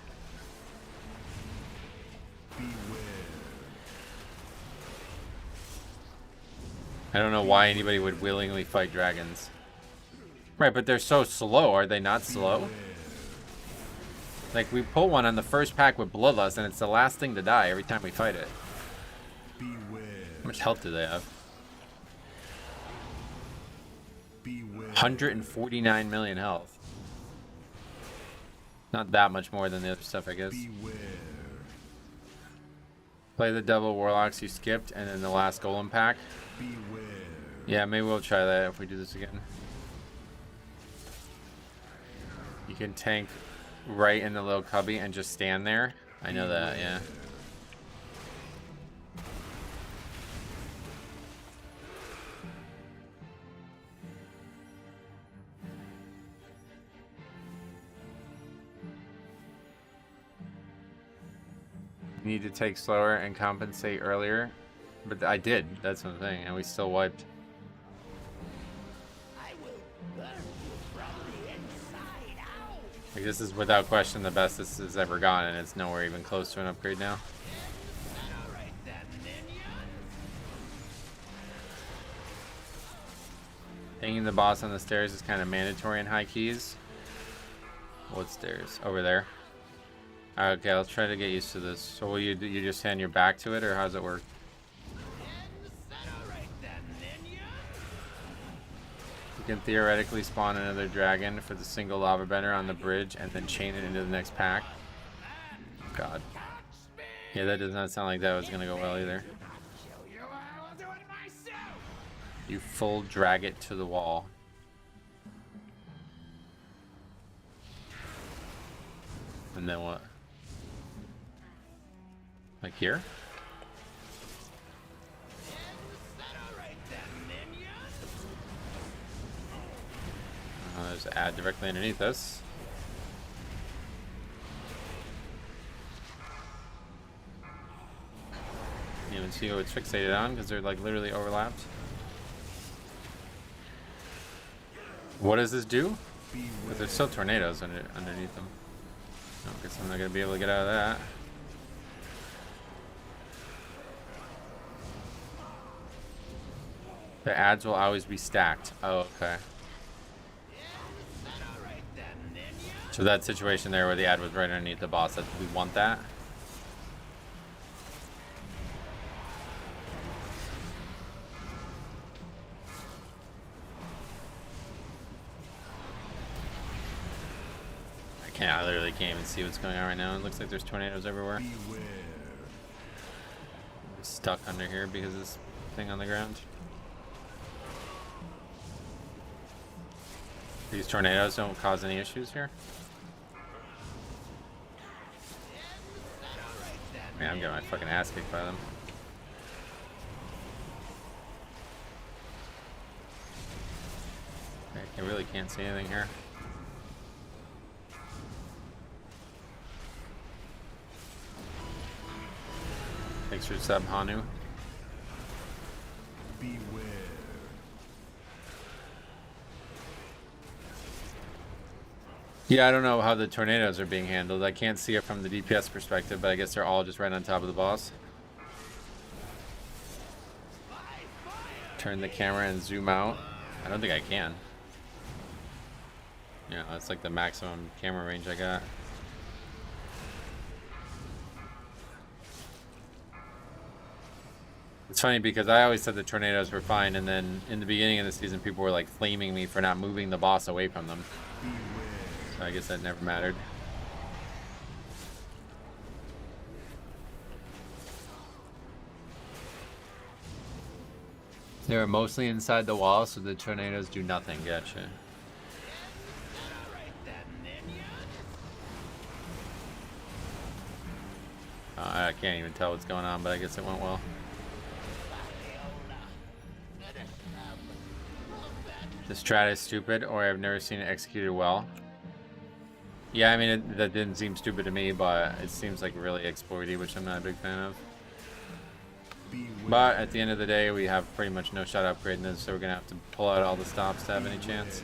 [SPEAKER 1] I don't know why anybody would willingly fight dragons. Right, but they're so slow. Are they not slow? Like, we pull one on the first pack with Bloodlust, and it's the last thing to die every time we fight it. How much health do they have? 149 million health. Not that much more than the other stuff, I guess. Play the double warlocks you skipped, and then the last golem pack. Yeah, maybe we'll try that if we do this again. You can tank right in the little cubby and just stand there. I know that, yeah. You need to take slower and compensate earlier. But I did, that's one thing, and we still wiped. Like, this is without question the best this has ever gone, and it's nowhere even close to an upgrade now. Hanging the boss on the stairs is kind of mandatory in high keys. What stairs? Over there. Okay, I'll try to get used to this. So will you just hand your back to it, or how does it work? You can theoretically spawn another dragon for the single lava bender on the bridge and then chain it into the next pack. God. Yeah, that does not sound like that was gonna go well either. You full drag it to the wall. And then what? Like here? There's an ad directly underneath us. You even see what it's fixated on because they're like literally overlapped. What does this do? But there's still tornadoes underneath them. I guess I'm not gonna be able to get out of that. The ads will always be stacked. Oh, okay. So that situation there where the ad was right underneath the boss, that we want that. I literally can't even see what's going on right now. It looks like there's tornadoes everywhere. I'm stuck under here because of this thing on the ground. These tornadoes don't cause any issues here. Man, I'm getting my fucking ass kicked by them. Okay, I really can't see anything here. Thanks for sub, Hanu.
[SPEAKER 3] Beware.
[SPEAKER 1] Yeah, I don't know how the tornadoes are being handled. I can't see it from the DPS perspective, but I guess they're all just right on top of the boss. Turn the camera and zoom out. I don't think I can. Yeah, that's like the maximum camera range I got. It's funny because I always said the tornadoes were fine, and then in the beginning of the season, people were like flaming me for not moving the boss away from them. So I guess that never mattered. They were mostly inside the wall, so the tornadoes do nothing. Gotcha. I can't even tell what's going on, but I guess it went well. The strat is stupid, or I've never seen it executed well. Yeah, I mean, that didn't seem stupid to me, but it seems like really exploity, which I'm not a big fan of. But at the end of the day, we have pretty much no shot upgrading this, so we're going to have to pull out all the stops to have any chance.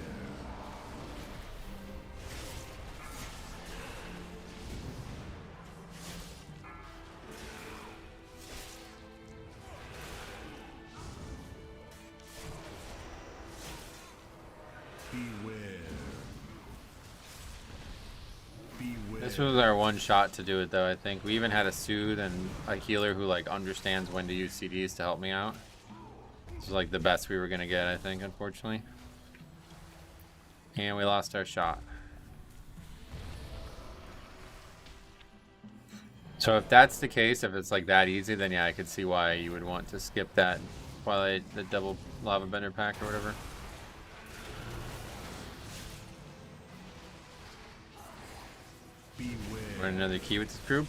[SPEAKER 1] This was our one shot to do it, though. I think we even had a soothe and a healer who like understands when to use CDs to help me out. This is like the best we were gonna get, I think, unfortunately. And we lost our shot. So if that's the case, if it's like that easy, then yeah, I could see why you would want to skip that Twilight, the double lava bender pack or whatever. Run another key with this group?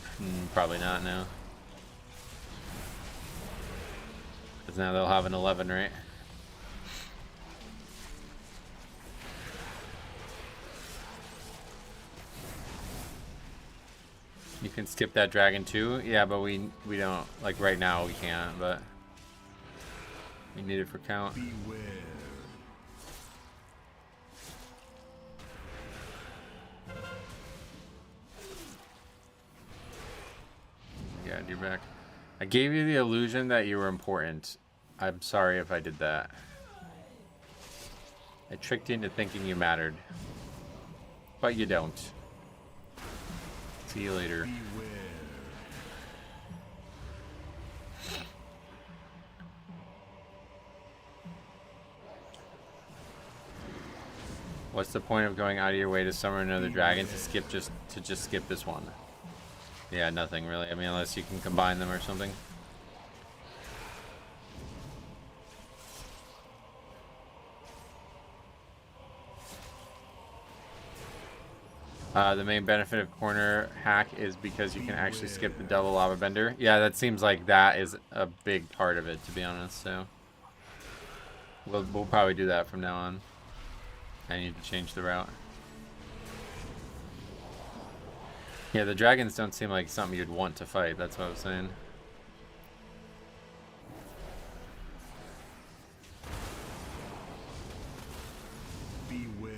[SPEAKER 1] Probably not now. Because now they'll have an 11, right? You can skip that dragon too? Yeah, but we don't, like right now we can't, but we need it for count.
[SPEAKER 3] Beware.
[SPEAKER 1] Yeah, you're back. I gave you the illusion that you were important. I'm sorry if I did that. I tricked you into thinking you mattered. But you don't. See you later. What's the point of going out of your way to summon another dragon to just skip this one? Yeah, nothing really. I mean, unless you can combine them or something. The main benefit of corner hack is because you can actually skip the double lava bender. Yeah, that seems like that is a big part of it, to be honest. So we'll probably do that from now on. I need to change the route. Yeah, the dragons don't seem like something you'd want to fight. That's what I was saying.
[SPEAKER 3] Beware.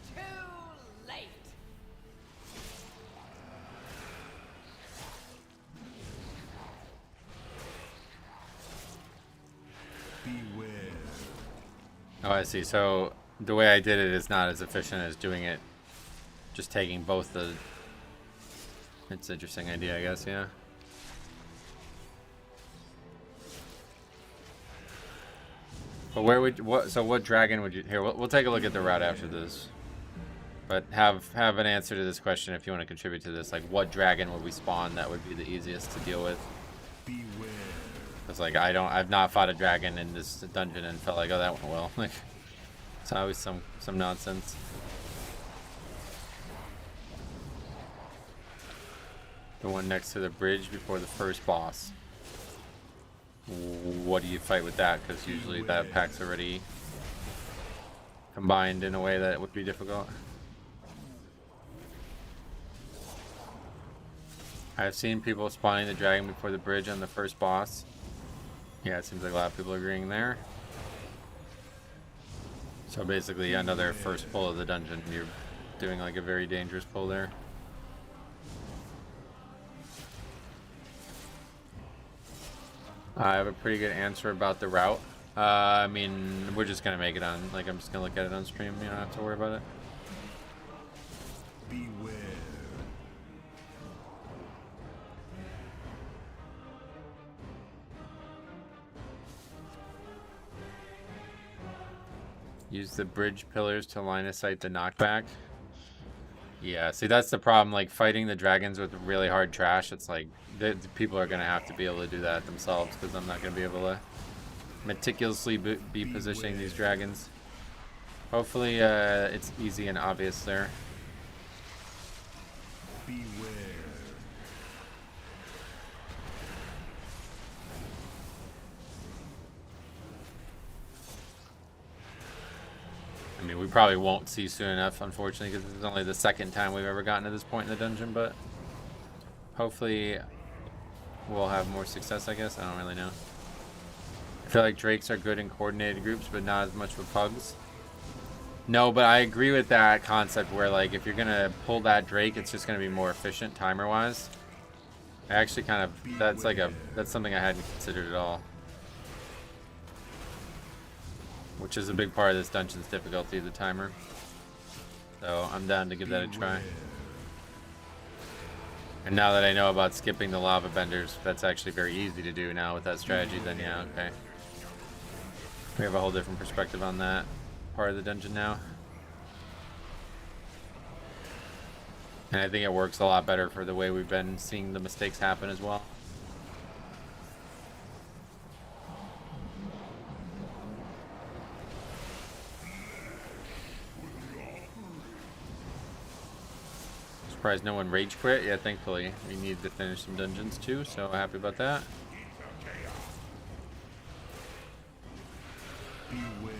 [SPEAKER 2] Too late.
[SPEAKER 3] Beware.
[SPEAKER 1] Oh, I see. So the way I did it is not as efficient as doing it, just taking both the... It's an interesting idea, I guess, yeah. But where would... what dragon would you... Here, we'll take a look at the route after this. But have an answer to this question if you want to contribute to this. Like, what dragon would we spawn that would be the easiest to deal with?
[SPEAKER 3] Beware.
[SPEAKER 1] It's like I've not fought a dragon in this dungeon and felt like, oh, that went well. Like, it's always some nonsense. The one next to the bridge before the first boss. What do you fight with that? Because usually that pack's already combined in a way that it would be difficult. I've seen people spawning the dragon before the bridge on the first boss. Yeah, it seems like a lot of people are agreeing there. So basically another first pull of the dungeon. You're doing like a very dangerous pull there. I have a pretty good answer about the route. I mean, we're just gonna make it on, like I'm just gonna look at it on stream. You don't have to worry about it.
[SPEAKER 3] Beware.
[SPEAKER 1] Use the bridge pillars to line of sight the knockback. Yeah, see, that's the problem. Like, fighting the dragons with really hard trash, it's like, the people are going to have to be able to do that themselves, because I'm not going to be able to meticulously be positioning these dragons. Hopefully, it's easy and obvious there.
[SPEAKER 3] Beware.
[SPEAKER 1] I mean, we probably won't see soon enough, unfortunately, because this is only the second time we've ever gotten to this point in the dungeon, but hopefully we'll have more success, I guess. I don't really know. I feel like drakes are good in coordinated groups, but not as much with pugs. No, but I agree with that concept where, like, if you're going to pull that drake, it's just going to be more efficient timer-wise. I actually kind of, that's something I hadn't considered at all. Which is a big part of this dungeon's difficulty, the timer. So I'm down to give that a try. And now that I know about skipping the lava benders, that's actually very easy to do now with that strategy, then yeah, okay. We have a whole different perspective on that part of the dungeon now. And I think it works a lot better for the way we've been seeing the mistakes happen as well. Surprised no one rage quit. Yeah, thankfully. We needed to finish some dungeons too, so happy about that.
[SPEAKER 3] Beware.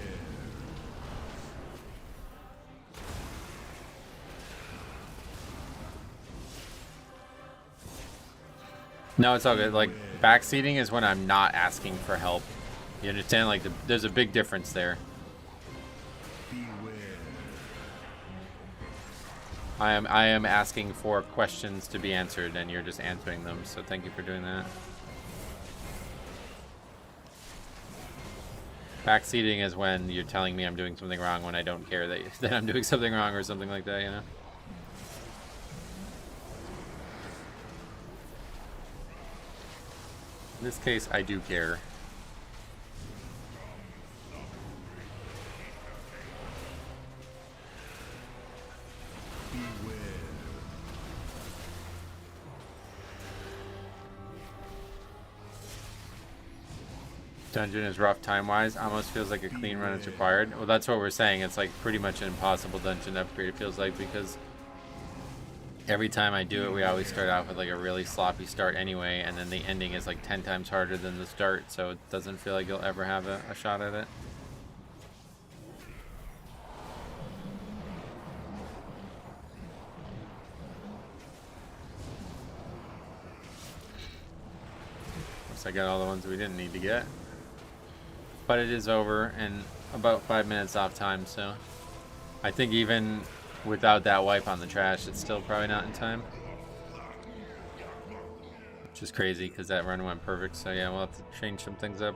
[SPEAKER 1] No, it's all good. Like, backseating is when I'm not asking for help. You understand? Like, there's a big difference there.
[SPEAKER 3] Beware.
[SPEAKER 1] I am asking for questions to be answered, and you're just answering them. So thank you for doing that. Backseating is when you're telling me I'm doing something wrong when I don't care that I'm doing something wrong or something like that, you know? In this case, I do care.
[SPEAKER 3] Beware.
[SPEAKER 1] Dungeon is rough time-wise. Almost feels like a clean run is required. Well, that's what we're saying. It's like pretty much an impossible dungeon to upgrade, it feels like, because every time I do it, we always start off with like a really sloppy start anyway, and then the ending is like 10 times harder than the start, so it doesn't feel like you'll ever have a shot at it. Guess I got all the ones we didn't need to get. But it is over in about 5 minutes off time, so I think even without that wipe on the trash, it's still probably not in time. Which is crazy because that run went perfect, so yeah, we'll have to change some things up.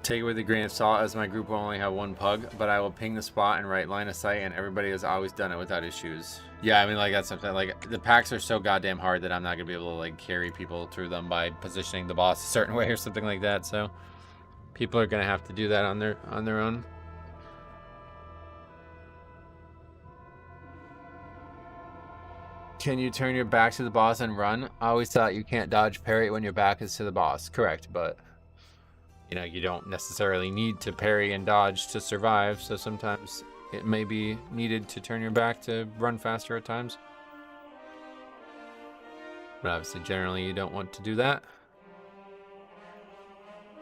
[SPEAKER 1] Take it with a grain of salt, as my group will only have one pug, but I will ping the spot and right line of sight, and everybody has always done it without issues. Yeah, I mean, like, that's something, like, the packs are so goddamn hard that I'm not gonna be able to, like, carry people through them by positioning the boss a certain way or something like that, so people are gonna have to do that on their own. Can you turn your back to the boss and run? I always thought you can't dodge parry when your back is to the boss. Correct, but you know, you don't necessarily need to parry and dodge to survive, so sometimes it may be needed to turn your back to run faster at times. But obviously, generally, you don't want to do that.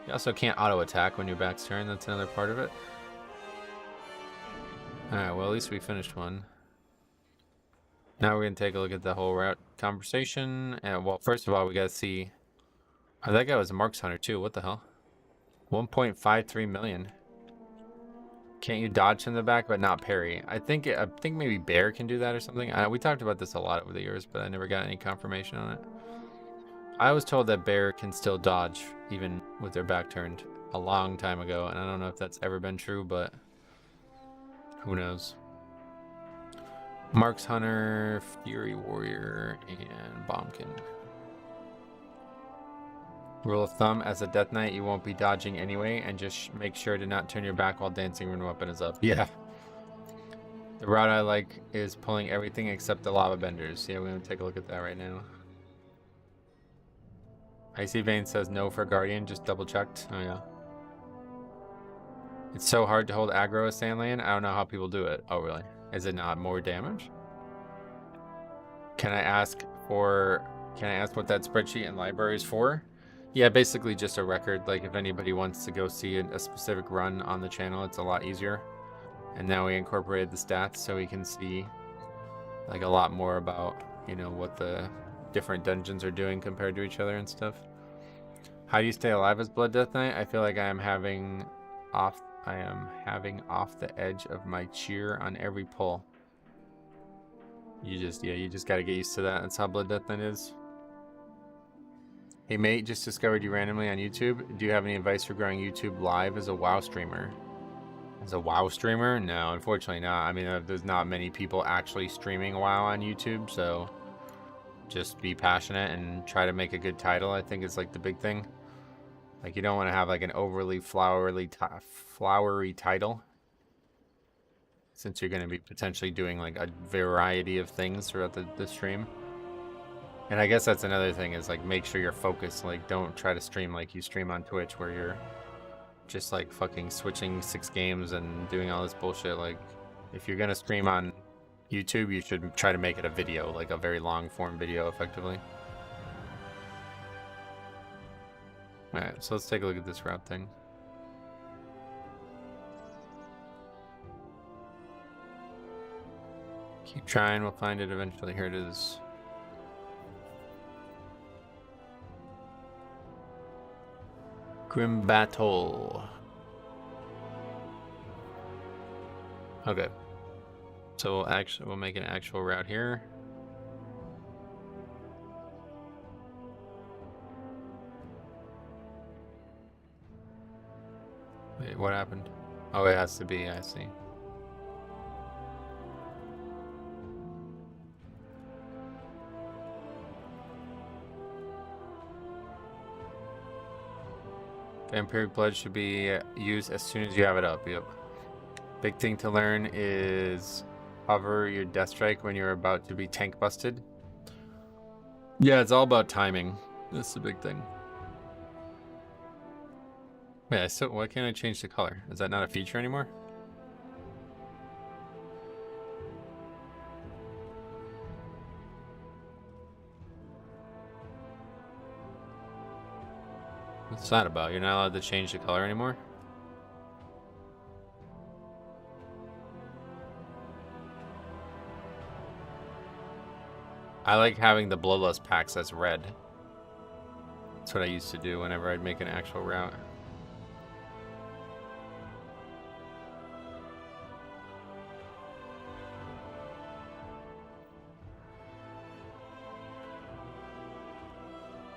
[SPEAKER 1] You also can't auto-attack when your back's turned. That's another part of it. Alright, well, at least we finished one. Now we're going to take a look at the whole route conversation. And, well, first of all, we got to see... Oh, that guy was a Marks Hunter, too. What the hell? 1.53 million. Can't you dodge from the back but not parry? I think maybe Bear can do that or something. We talked about this a lot over the years, but I never got any confirmation on it. I was told that Bear can still dodge even with their back turned a long time ago, and I don't know if that's ever been true, but Who knows? Marks Hunter, Fury Warrior, and Bombkin. Rule of thumb, as a Death Knight, you won't be dodging anyway, and just make sure to not turn your back while dancing when weapon is up. Yeah. The route I like is pulling everything except the lava benders. Yeah, we're going to take a look at that right now. Icy Vein says no for Guardian, just double checked. Oh yeah. It's so hard to hold aggro as Sandland. I don't know how people do it. Oh really? Is it not more damage? Can I ask what that spreadsheet and library is for? Yeah, basically just a record. Like if anybody wants to go see a specific run on the channel, it's a lot easier. And now we incorporated the stats so we can see like a lot more about, you know, what the different dungeons are doing compared to each other and stuff. How do you stay alive as Blood Death Knight? I feel like I am having off the edge of my cheer on every pull. You just got to get used to that. That's how Blood Death Knight is. Hey mate, just discovered you randomly on YouTube. Do you have any advice for growing YouTube live as a WoW streamer? As a WoW streamer? No, unfortunately not. I mean, there's not many people actually streaming WoW on YouTube, so just be passionate and try to make a good title, I think is like the big thing. Like you don't want to have like an overly flowery title, since you're going to be potentially doing like a variety of things throughout the stream. And I guess that's another thing is like make sure you're focused. Like don't try to stream like you stream on Twitch where you're just like fucking switching 6 games and doing all this bullshit. Like if you're going to stream on YouTube, you should try to make it a video, like a very long form video effectively. Alright, so let's take a look at this route thing. Keep trying, we'll find it eventually. Here it is. Grim Batol. Okay. So we'll make an actual route here. Wait, what happened? Oh, it has to be, I see. Vampiric Blood should be used as soon as you have it up, yep. Big thing to learn is hover your death strike when you're about to be tank busted. Yeah, it's all about timing. That's the big thing. Wait, why can't I change the color? Is that not a feature anymore? What's that about? You're not allowed to change the color anymore? I like having the bloodlust packs as red. That's what I used to do whenever I'd make an actual route.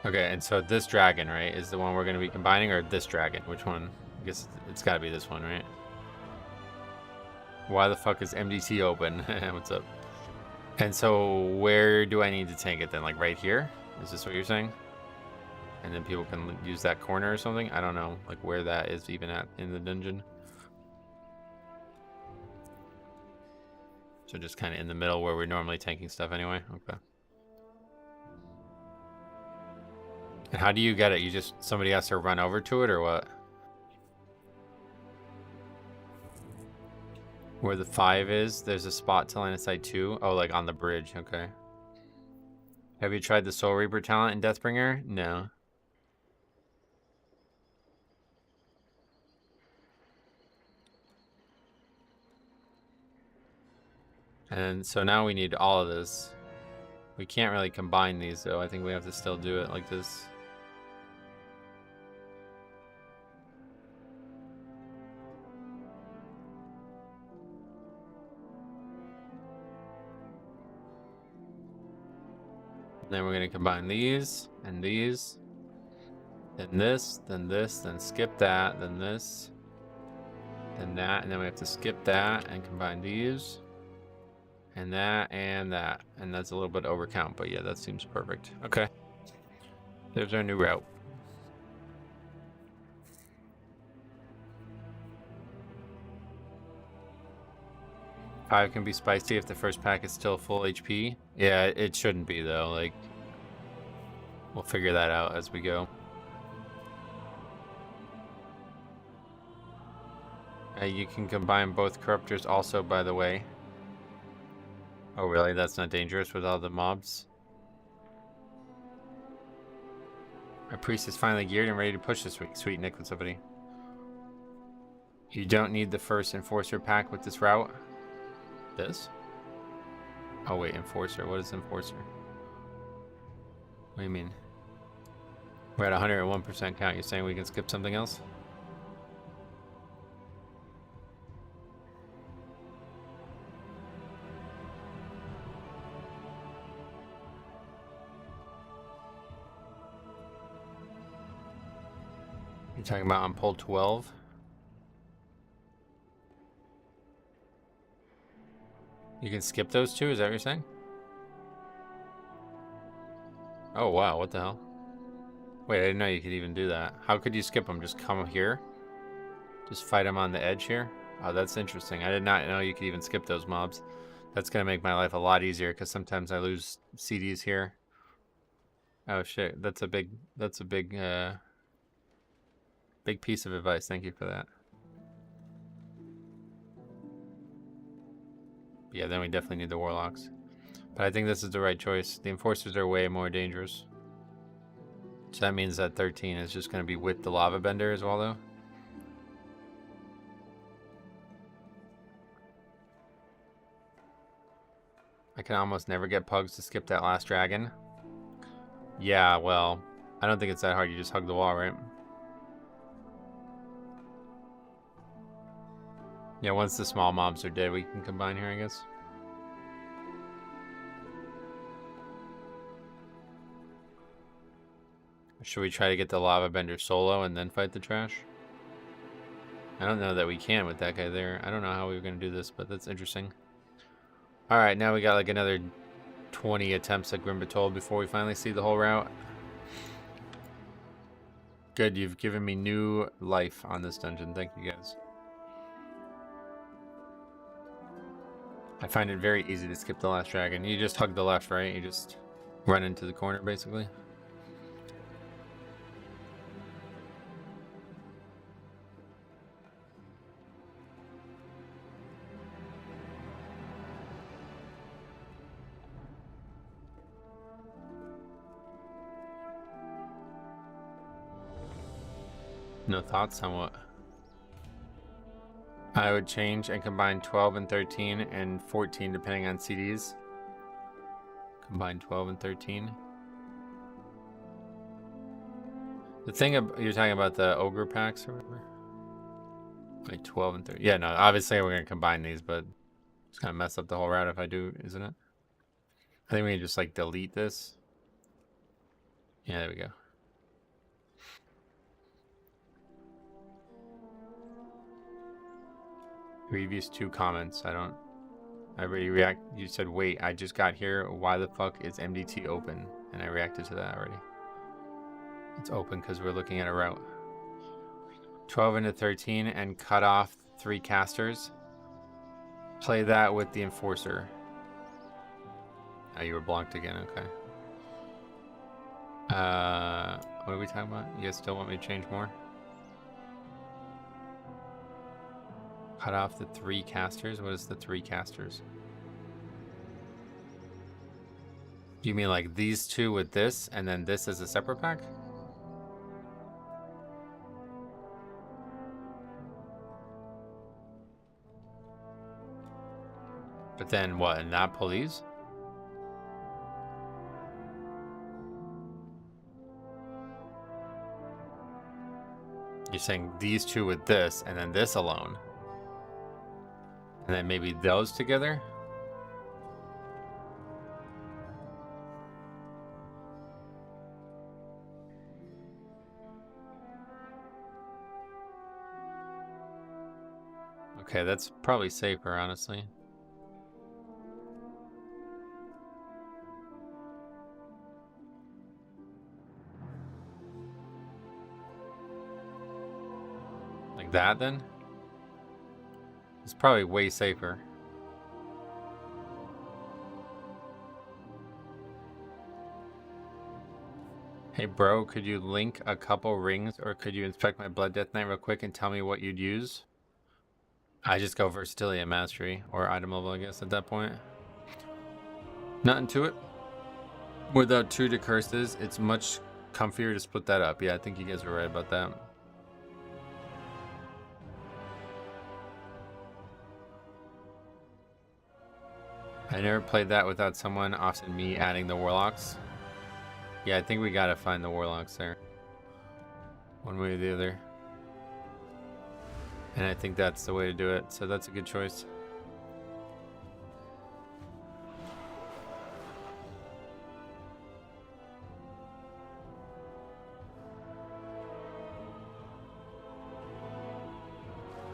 [SPEAKER 1] Okay, and so this dragon, right, is the one we're going to be combining, or this dragon? Which one? I guess it's got to be this one, right? Why the fuck is MDT open? What's up? And so where do I need to tank it then? Like right here? Is this what you're saying? And then people can use that corner or something? I don't know, like where that is even at in the dungeon. So just kind of in the middle where we're normally tanking stuff anyway? Okay. And how do you get it? You just, somebody has to run over to it or what? Where the 5 is, there's a spot to line of sight 2. Oh, like on the bridge, okay. Have you tried the Soul Reaper talent in Deathbringer? No. And so now we need all of this. We can't really combine these though. I think we have to still do it like this. Then we're gonna combine these and these. Then this, then this, then skip that, then this. Then that, and then we have to skip that and combine these. And that, and that. And that's a little bit overcount, but yeah, that seems perfect. Okay. There's our new route. Five can be spicy if the first pack is still full HP. Yeah, it shouldn't be though. Like, we'll figure that out as we go. You can combine both corruptors also, by the way. Oh really? That's not dangerous with all the mobs? My priest is finally geared and ready to push this week. Sweet Nick with somebody. You don't need the first Enforcer pack with this route. This? Oh wait, Enforcer. What is Enforcer? What do you mean? We're at 101% count. You're saying we can skip something else? You're talking about on pull 12? You can skip those two? Is that what you're saying? Oh wow, what the hell? Wait, I didn't know you could even do that. How could you skip them? Just come here? Just fight them on the edge here? Oh, that's interesting. I did not know you could even skip those mobs. That's gonna make my life a lot easier because sometimes I lose CDs here. Oh shit, that's a big big piece of advice. Thank you for that. Yeah, then we definitely need the warlocks. But I think this is the right choice. The enforcers are way more dangerous. So that means that 13 is just going to be with the lava bender as well, though. I can almost never get pugs to skip that last dragon. Yeah, well, I don't think it's that hard. You just hug the wall, right? Yeah, once the small mobs are dead, we can combine here, I guess. Should we try to get the lava bender solo and then fight the trash? I don't know that we can with that guy there. I don't know how we were going to do this, but that's interesting. Alright, now we got like another 20 attempts at Grim Batol before we finally see the whole route. Good, you've given me new life on this dungeon. Thank you guys. I find it very easy to skip the last dragon. You just hug the left, right? You just run into the corner, basically. No thoughts on what? I would change and combine 12 and 13 and 14 depending on CDs. Combine 12 and 13. The thing you're talking about the ogre packs or whatever? Like 12 and 13. Yeah, no, obviously we're going to combine these, but it's going to mess up the whole route if I do, isn't it? I think we can just like delete this. Yeah, there we go. Previous 2 comments. I already react. You said, wait, I just got here. Why the fuck is MDT open? And I reacted to that already. It's open because we're looking at a route. 12 into 13 and cut off 3 casters. Play that with the enforcer. Oh, you were blocked again. Okay. What are we talking about? You guys still want me to change more? Cut off the 3 casters? What is the 3 casters? You mean like these 2 with this, and then this as a separate pack? But then what, and not pull these? You're saying these 2 with this, and then this alone? And then maybe those together? Okay, that's probably safer, honestly. Like that, then? It's probably way safer. Hey bro, could you link a couple rings, or could you inspect my Blood Death Knight real quick and tell me what you'd use? I just go versatility and mastery, or item level, I guess, at that point. Nothing to it. Without 2 decurses, it's much comfier to split that up. Yeah, I think you guys were right about that. I never played that without someone, often me adding the warlocks. Yeah, I think we gotta find the warlocks there. One way or the other. And I think that's the way to do it, so that's a good choice.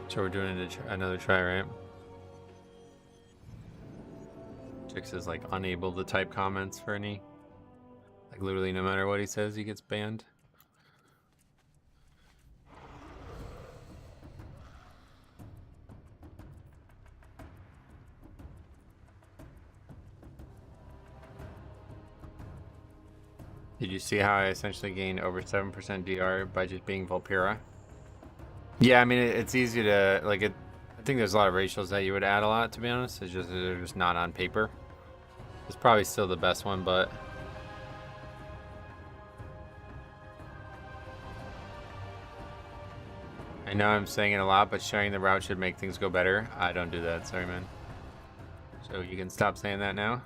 [SPEAKER 1] So we're doing it another try, right? Jix is like unable to type comments for any. Like literally no matter what he says, he gets banned. Did you see how I essentially gained over 7% DR by just being Vulpera? Yeah, I mean, it's easy to, like, I think there's a lot of ratios that you would add a lot, to be honest. It's just, they're just not on paper. It's probably still the best one, but... I know I'm saying it a lot, but sharing the route should make things go better. I don't do that, sorry, man. So you can stop saying that now.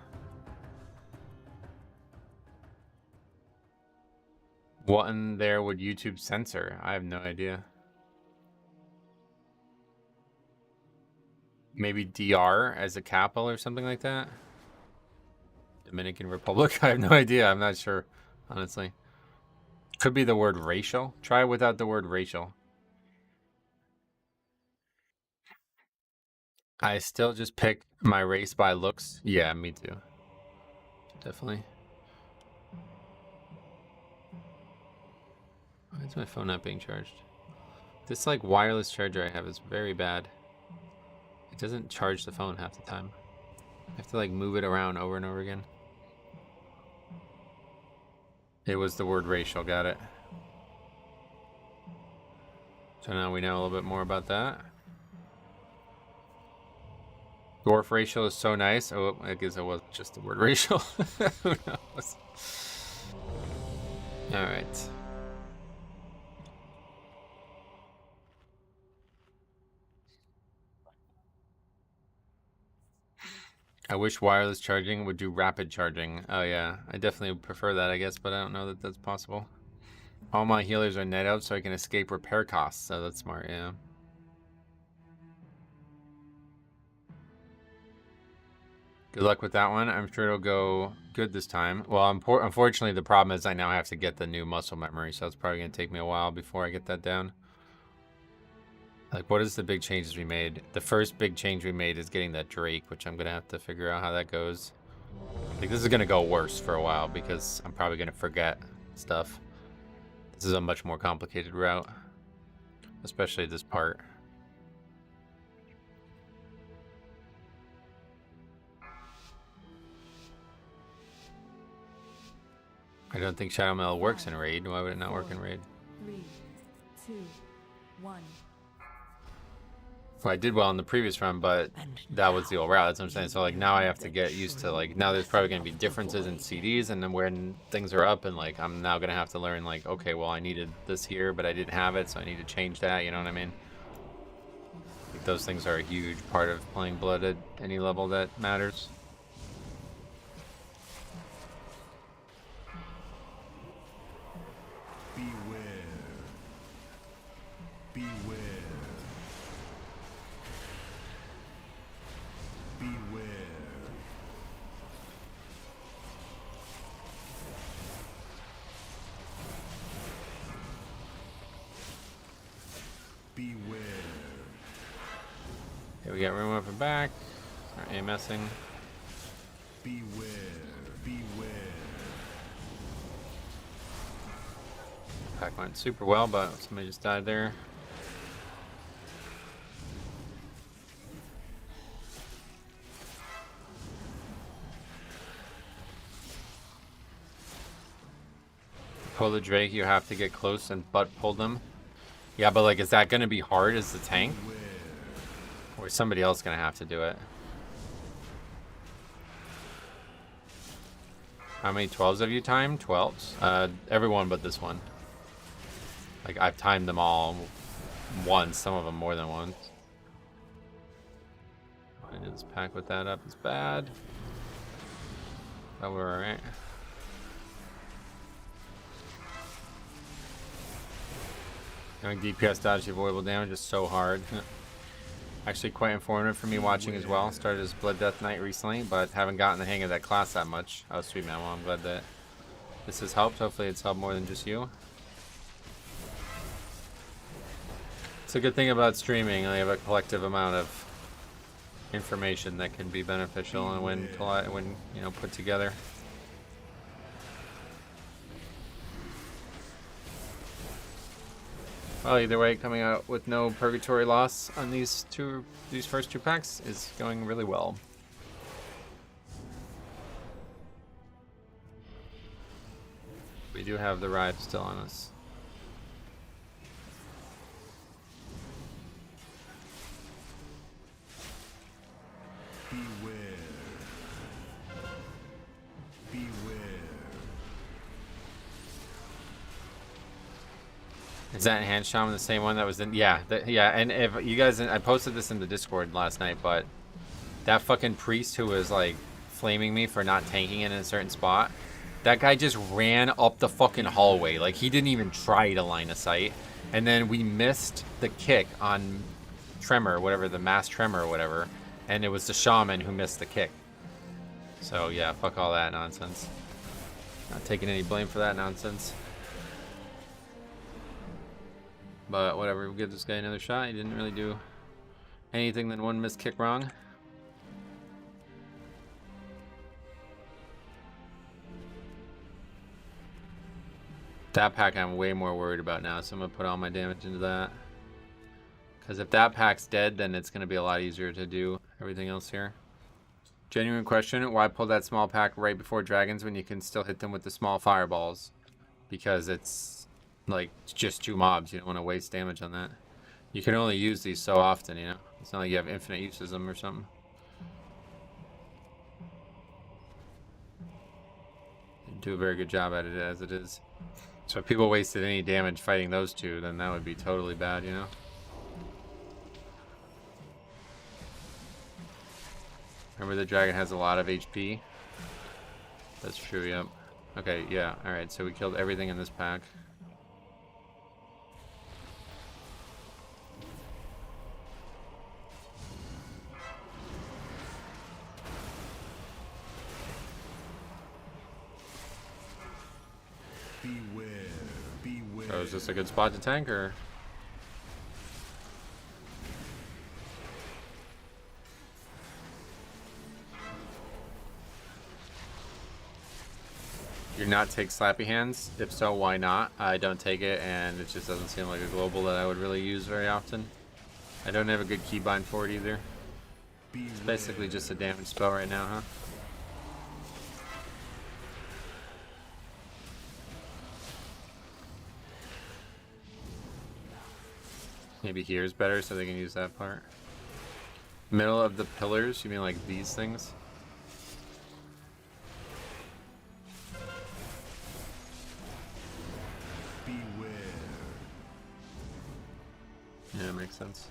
[SPEAKER 1] What in there would YouTube censor? I have no idea. Maybe DR as a capital or something like that? Dominican Republic? I have no idea. I'm not sure, honestly. Could be the word racial. Try without the word racial. I still just pick my race by looks. Yeah, me too. Definitely. Why is my phone not being charged? This like wireless charger I have is very bad. It doesn't charge the phone half the time. I have to like move it around over and over again. It was the word racial, got it. So now we know a little bit more about that. Dwarf racial is so nice. Oh, I guess it was just the word racial. Who knows? All right. I wish wireless charging would do rapid charging. Oh yeah, I definitely would prefer that, I guess, but I don't know that that's possible. All my healers are net out so I can escape repair costs, so that's smart, yeah. Good luck with that one. I'm sure it'll go good this time. Well, unfortunately, the problem is I now have to get the new muscle memory, so it's probably going to take me a while before I get that down. Like, what is the big changes we made? The first big change we made is getting that Drake, which I'm going to have to figure out how that goes. Like, this is going to go worse for a while because I'm probably going to forget stuff. This is a much more complicated route, especially this part. I don't think Shadow Mail works in Raid. Why would it not work in Raid?
[SPEAKER 4] 3, 2, 1.
[SPEAKER 1] Well, I did well in the previous run, but that was the old route. That's what I'm saying. So, like, now I have to get used to, like, now there's probably going to be differences in CDs, and then when things are up, and, like, I'm now going to have to learn, like, okay, well, I needed this here, but I didn't have it, so I need to change that, you know what I mean? Like, those things are a huge part of playing Blood at any level that matters. Okay, we got room up and back. Our AMSing.
[SPEAKER 3] Beware, beware.
[SPEAKER 1] Pack went super well, but somebody just died there. Pull the Drake, you have to get close and butt pull them. Yeah, but like, is that going to be hard as the tank? Or is somebody else going to have to do it? How many 12s have you timed? 12s? Everyone but this one. Like, I've timed them all once, some of them more than once. I did this pack with that up is bad. But we're alright. Going DPS dodge the avoidable damage is so hard. Actually quite informative for me watching as well. Started as Blood Death Knight recently, but haven't gotten the hang of that class that much. Oh, sweet man, well, I'm glad that this has helped. Hopefully it's helped more than just you. It's a good thing about streaming. I have a collective amount of information that can be beneficial and when you know, put together. Well, either way, coming out with no purgatory loss on these first two packs is going really well. We do have the ride still on us.
[SPEAKER 3] Beware. Beware.
[SPEAKER 1] Is that Enhanced Shaman the same one that was in? Yeah, yeah. And if you guys, I posted this in the Discord last night, but that fucking priest who was like flaming me for not tanking in a certain spot, that guy just ran up the fucking hallway. Like, he didn't even try to line of sight. And then we missed the kick on Tremor, whatever, the mass tremor or whatever. And it was the shaman who missed the kick. So yeah, fuck all that nonsense. Not taking any blame for that nonsense. But whatever, we'll give this guy another shot. He didn't really do anything than one missed kick wrong. That pack I'm way more worried about now, so I'm going to put all my damage into that. Because if that pack's dead, then it's going to be a lot easier to do everything else here. Genuine question, why pull that small pack right before dragons when you can still hit them with the small fireballs? Because it's like just two mobs. You don't want to waste damage on that. You can only use these so often, you know? It's not like you have infinite uses of them or something. You do a very good job at it as it is. So if people wasted any damage fighting those two, then that would be totally bad, you know? Remember the dragon has a lot of HP? That's true, yep. Okay, yeah, alright, so we killed everything in this pack.
[SPEAKER 3] Beware, beware.
[SPEAKER 1] So is this a good spot to tank, or? Do you not take slappy hands? If so, why not? I don't take it, and it just doesn't seem like a global that I would really use very often. I don't have a good keybind for it either. It's basically just a damage spell right now, huh? Maybe here's better so they can use that part. Middle of the pillars, you mean like these things?
[SPEAKER 3] Beware.
[SPEAKER 1] Yeah, makes sense.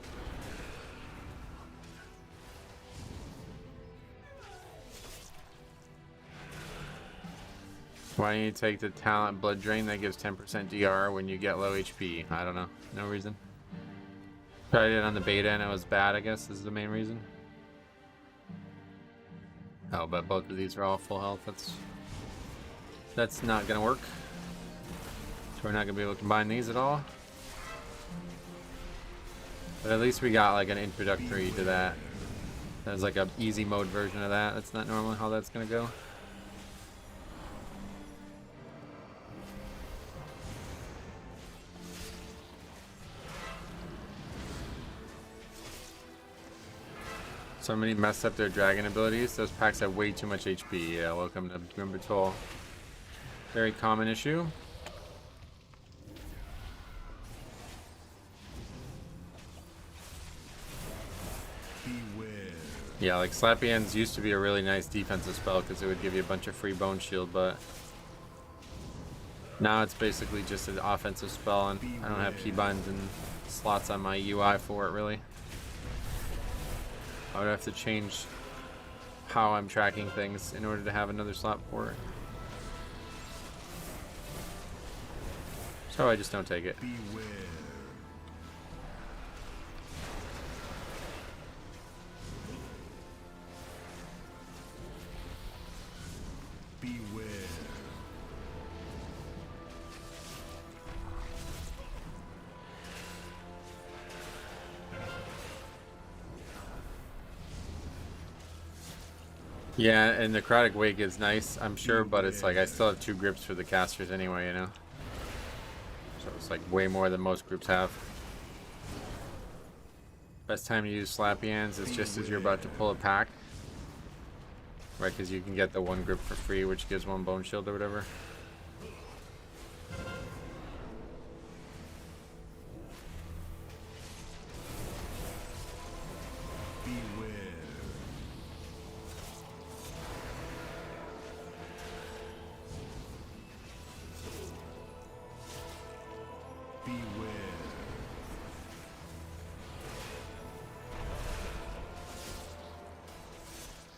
[SPEAKER 1] Why don't you take the talent blood drain that gives 10% DR when you get low HP? I don't know. No reason. Tried it on the beta and it was bad, I guess, is the main reason. Oh, but both of these are all full health. That's not gonna work. So we're not gonna be able to combine these at all. But at least we got like an introductory to that. There's like a easy mode version of that. That's not normally how that's gonna go. Somebody messed up their dragon abilities. Those packs have way too much HP. Yeah, welcome to Batol. Very common issue. Yeah, like Slappy Hands used to be a really nice defensive spell because it would give you a bunch of free bone shield, but now it's basically just an offensive spell, and I don't have keybinds and slots on my UI for it, really. I would have to change how I'm tracking things in order to have another slot for it. So I just don't take it. Yeah, and Necrotic Wake is nice, I'm sure, but it's like I still have 2 grips for the casters anyway, you know? So it's like way more than most groups have. Best time to use Slappy Hands is just as you're about to pull a pack. Right, because you can get the 1 grip for free, which gives 1 bone shield or whatever.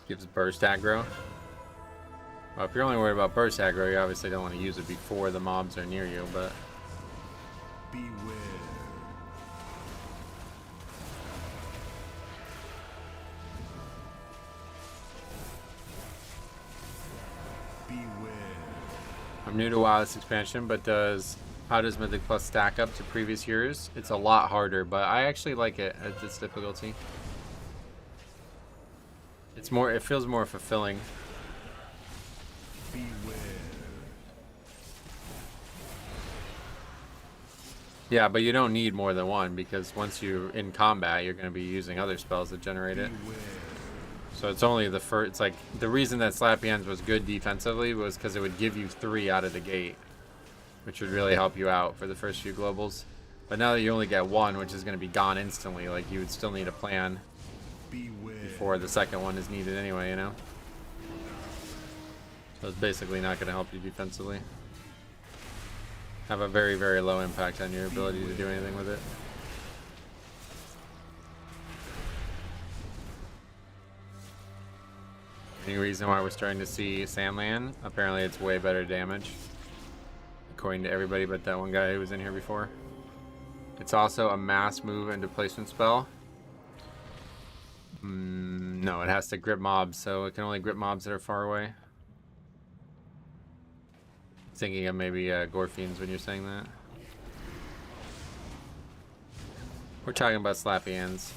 [SPEAKER 1] Gives burst aggro. Well, if you're only worried about burst aggro, you obviously don't want to use it before the mobs are near you, but... Beware. I'm new to WoW this expansion, but how does Mythic Plus stack up to previous years? It's a lot harder, but I actually like it at this difficulty. It's more, it feels more fulfilling. Beware. Yeah, but you don't need more than 1 because once you're in combat, you're going to be using other spells that generate it. So it's only the first, it's like, the reason that Slappy Hands was good defensively was because it would give you 3 out of the gate, which would really help you out for the first few globals. But now that you only get 1, which is going to be gone instantly, like you would still need a plan before the second one is needed anyway, you know? So it's basically not going to help you defensively. Have a very, very low impact on your ability to do anything with it. Any reason why we're starting to see Sandland? Apparently it's way better damage, according to everybody but that one guy who was in here before. It's also a mass move and displacement spell. No, it has to grip mobs, so it can only grip mobs that are far away. Thinking of maybe Gorfiends when you're saying that. We're talking about Slappy Hands.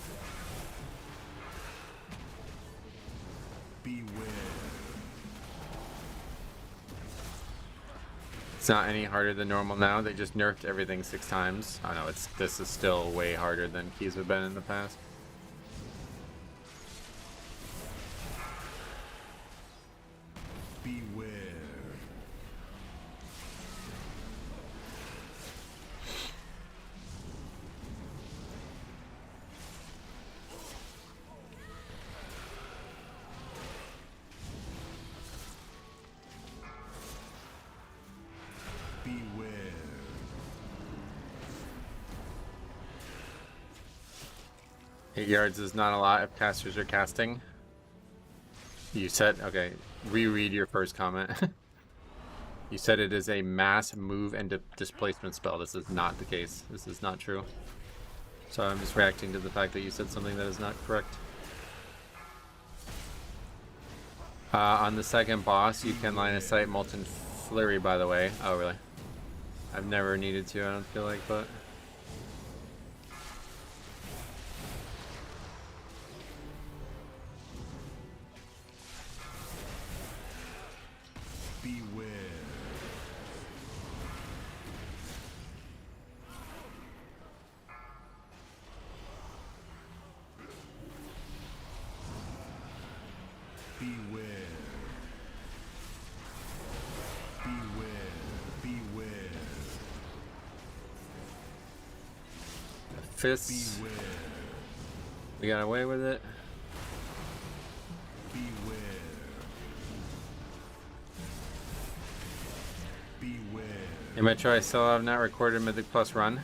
[SPEAKER 1] Beware. It's not any harder than normal now. They just nerfed everything 6 times. I know this is still way harder than keys have been in the past. Beware. Beware. 8 yards is not a lot if casters are casting. You said, okay, reread your first comment. You said it is a mass move and displacement spell. This is not the case. This is not true. So I'm just reacting to the fact that you said something that is not correct. On the second boss, you can line of sight Molten Flurry, by the way. Oh, really? I've never needed to, I don't feel like, but... Fists. We got away with it. In my try, I still have not recorded Mythic Plus Run.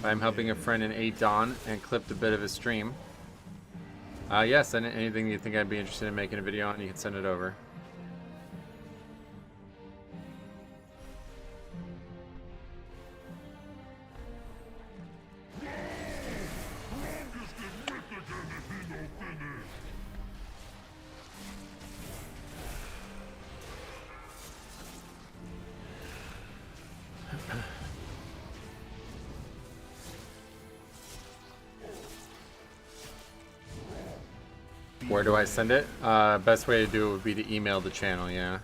[SPEAKER 1] I'm helping a friend in 8 Dawn and clipped a bit of his stream. Yes, and anything you think I'd be interested in making a video on, you can send it over. Where do I send it? Best way to do it would be to email the channel, yeah.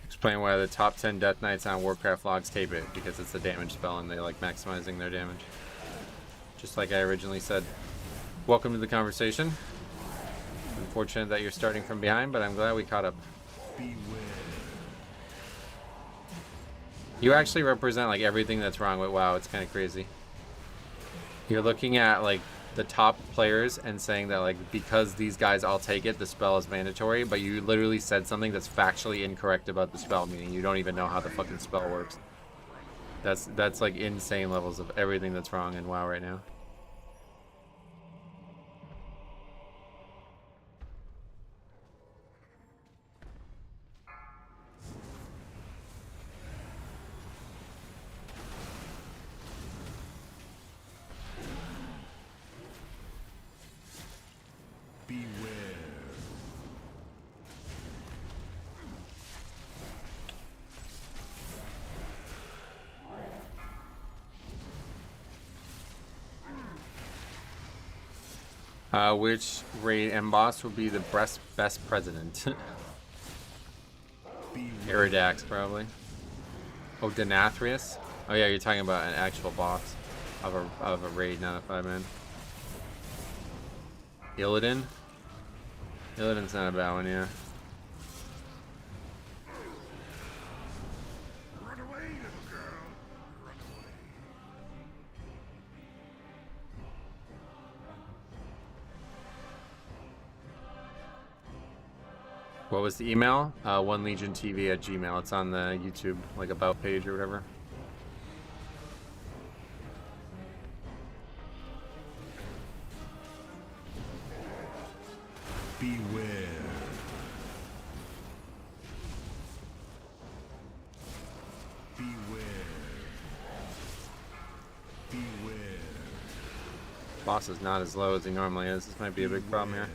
[SPEAKER 1] Explain why the top 10 Death Knights on Warcraft logs tape it, because it's a damage spell and they like maximizing their damage. Just like I originally said. Welcome to the conversation. Unfortunate that you're starting from behind, but I'm glad we caught up. You actually represent like everything that's wrong with WoW. It's kind of crazy. You're looking at like the top players and saying that like because these guys all take it, the spell is mandatory, but you literally said something that's factually incorrect about the spell, meaning you don't even know how the fucking spell works. That's like insane levels of everything that's wrong in WoW right now. Which raid and boss will be the best president? Iridax, probably. Oh, Denathrius? Oh yeah, you're talking about an actual boss of a raid, not a 5-man. Illidan? Illidan's not a bad one, yeah.
[SPEAKER 3] Run away, little girl. Run away.
[SPEAKER 1] What was the email? OneLegionTV@gmail. It's on the YouTube, like, about page or whatever.
[SPEAKER 3] Beware. Beware. Beware.
[SPEAKER 1] Boss is not as low as he normally is. This might be a big problem here.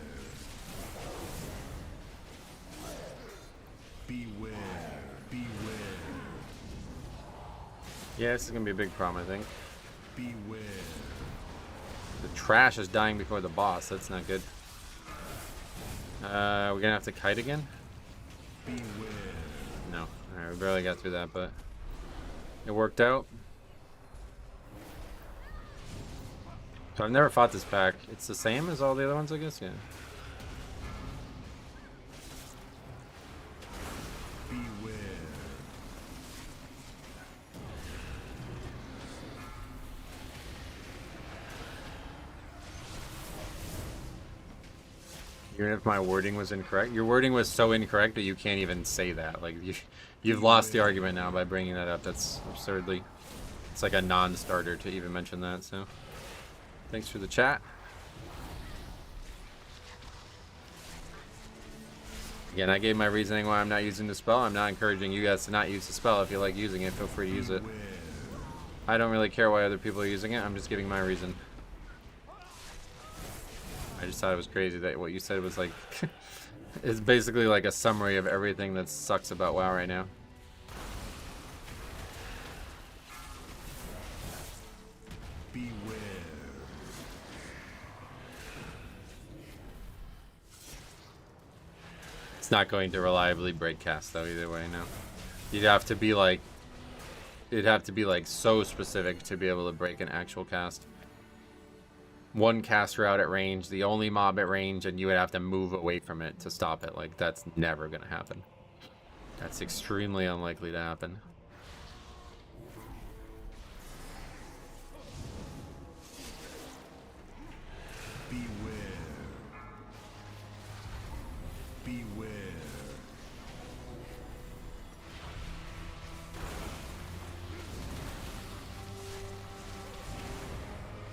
[SPEAKER 3] Beware. Beware.
[SPEAKER 1] Yeah, this is gonna be a big problem, I think.
[SPEAKER 3] Beware.
[SPEAKER 1] The trash is dying before the boss. That's not good. We're gonna have to kite again?
[SPEAKER 3] Beware.
[SPEAKER 1] No. Alright, we barely got through that, but it worked out. So I've never fought this pack. It's the same as all the other ones, I guess? Yeah.
[SPEAKER 3] Beware.
[SPEAKER 1] Even if my wording was incorrect. Your wording was so incorrect that you can't even say that. Like, you've lost the argument now by bringing that up. That's absurdly... It's like a non-starter to even mention that, so... Thanks for the chat. Again, I gave my reasoning why I'm not using the spell. I'm not encouraging you guys to not use the spell. If you like using it, feel free to use it. I don't really care why other people are using it. I'm just giving my reason. I just thought it was crazy that what you said was like... it's basically like a summary of everything that sucks about WoW right now.
[SPEAKER 3] Beware.
[SPEAKER 1] It's not going to reliably break cast though either way, no. You'd have to be like... It'd have to be like so specific to be able to break an actual cast. One caster out at range, the only mob at range, and you would have to move away from it to stop it. Like, that's never gonna happen. That's extremely unlikely to happen.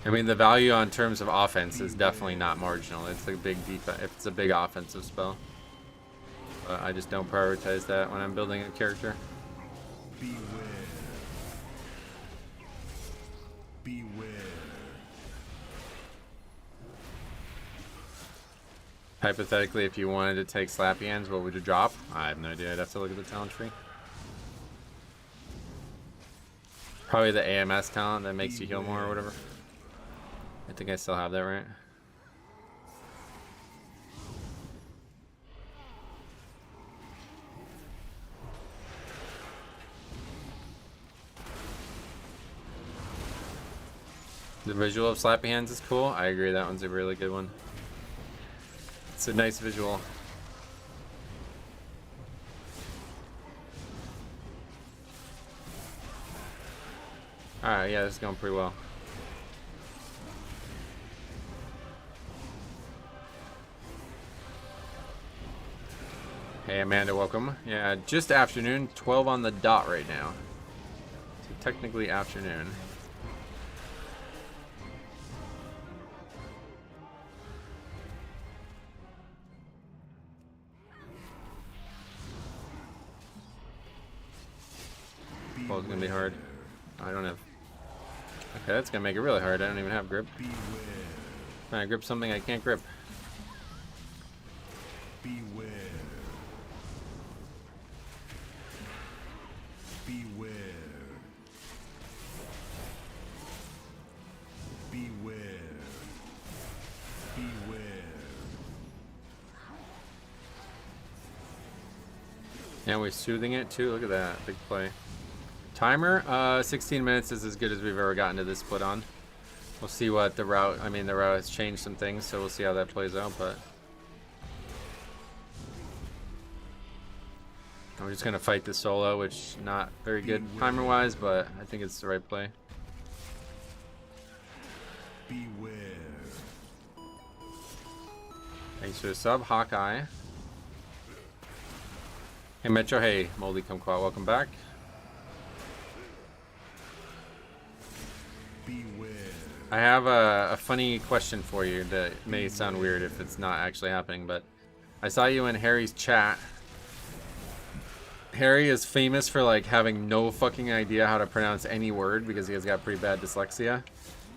[SPEAKER 1] I mean, the value on terms of offense is definitely not marginal. It's a big defense. It's a big offensive spell. But I just don't prioritize that when I'm building a character.
[SPEAKER 3] Beware. Beware.
[SPEAKER 1] Hypothetically, if you wanted to take Slappy Hands, what would you drop? I have no idea. I'd have to look at the talent tree. Probably the AMS talent that makes you heal more or whatever. I think I still have that, right? The visual of Slappy Hands is cool. I agree, that one's a really good one. It's a nice visual. Alright, yeah, this is going pretty well. Hey Amanda, welcome. Yeah, just afternoon, 12 on the dot right now. So technically afternoon. Well, it's gonna be hard. I don't have. Okay, that's gonna make it really hard. I don't even have grip. Can I grip something I can't grip?
[SPEAKER 3] Beware. Beware. Beware. Beware.
[SPEAKER 1] Yeah, we're soothing it too. Look at that big play. Timer, 16 minutes is as good as we've ever gotten to this split on. We'll see what the route, I mean the route has changed some things, so we'll see how that plays out, but I'm just gonna fight the solo, which not very good timer wise, but I think it's the right play.
[SPEAKER 3] Beware.
[SPEAKER 1] Thanks for the sub, Hawkeye. Hey Metro, hey Moldy Kumquat, welcome back.
[SPEAKER 3] Beware.
[SPEAKER 1] I have a funny question for you that may sound weird if it's not actually happening, but I saw you in Harry's chat. Harry is famous for like having no fucking idea how to pronounce any word because he has got pretty bad dyslexia.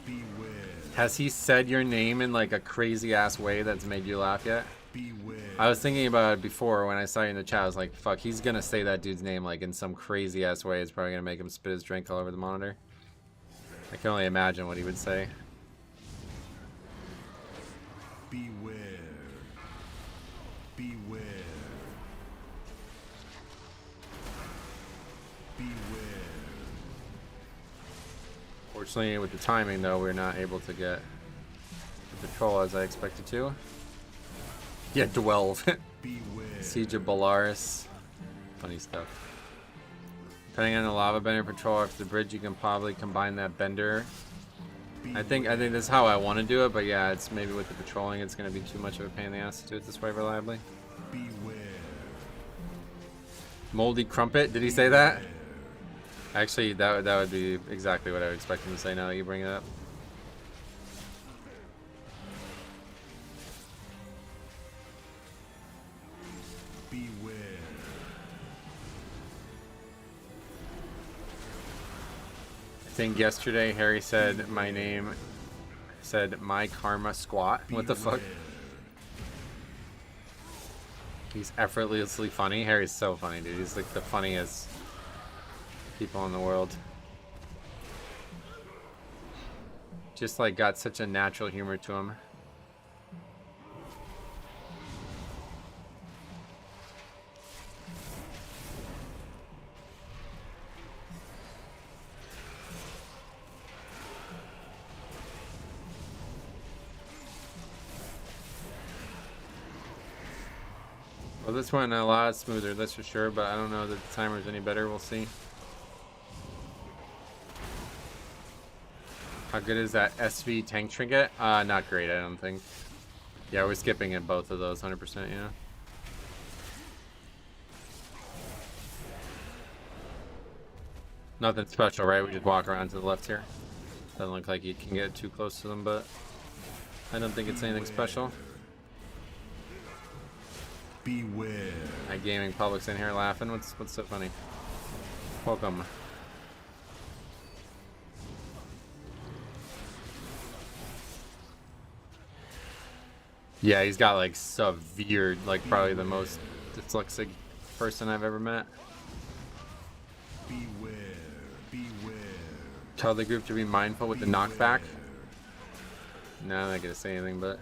[SPEAKER 3] Beware.
[SPEAKER 1] Has he said your name in like a crazy ass way that's made you laugh yet?
[SPEAKER 3] Beware.
[SPEAKER 1] I was thinking about it before when I saw you in the chat. I was like, fuck, he's gonna say that dude's name like in some crazy ass way. It's probably gonna make him spit his drink all over the monitor. I can only imagine what he would say.
[SPEAKER 3] Beware. Beware. Beware.
[SPEAKER 1] Fortunately, with the timing though, we're not able to get the patrol as I expected to. Yeah, 12.
[SPEAKER 3] Beware.
[SPEAKER 1] Siege of Belarus. Funny stuff. Depending on the lava bender patrol after the bridge, you can probably combine that bender. I think this is how I want to do it, but yeah, it's maybe with the patrolling, it's going to be too much of a pain in the ass to do it this way reliably.
[SPEAKER 3] Beware.
[SPEAKER 1] Moldy Crumpet, did he say that? Actually, that would be exactly what I would expect him to say now that you bring it up.
[SPEAKER 3] Beware.
[SPEAKER 1] I think yesterday Harry said my name, said my karma squat. What the fuck? He's effortlessly funny. Harry's so funny, dude. He's like the funniest people in the world. Just like got such a natural humor to him. Well, this went a lot smoother, that's for sure, but I don't know that the timer's any better. We'll see. How good is that SV tank trinket? Not great, I don't think. Yeah, we're skipping in both of those 100%, yeah. Nothing special, right? We just walk around to the left here. Doesn't look like you can get too close to them, but I don't think it's anything special.
[SPEAKER 3] Beware.
[SPEAKER 1] My gaming public's in here laughing. What's so funny? Welcome. Yeah, he's got like severe, like probably the most dyslexic person I've ever met.
[SPEAKER 3] Beware. Beware.
[SPEAKER 1] Tell the group to be mindful with the knockback. No, I'm not gonna say anything, but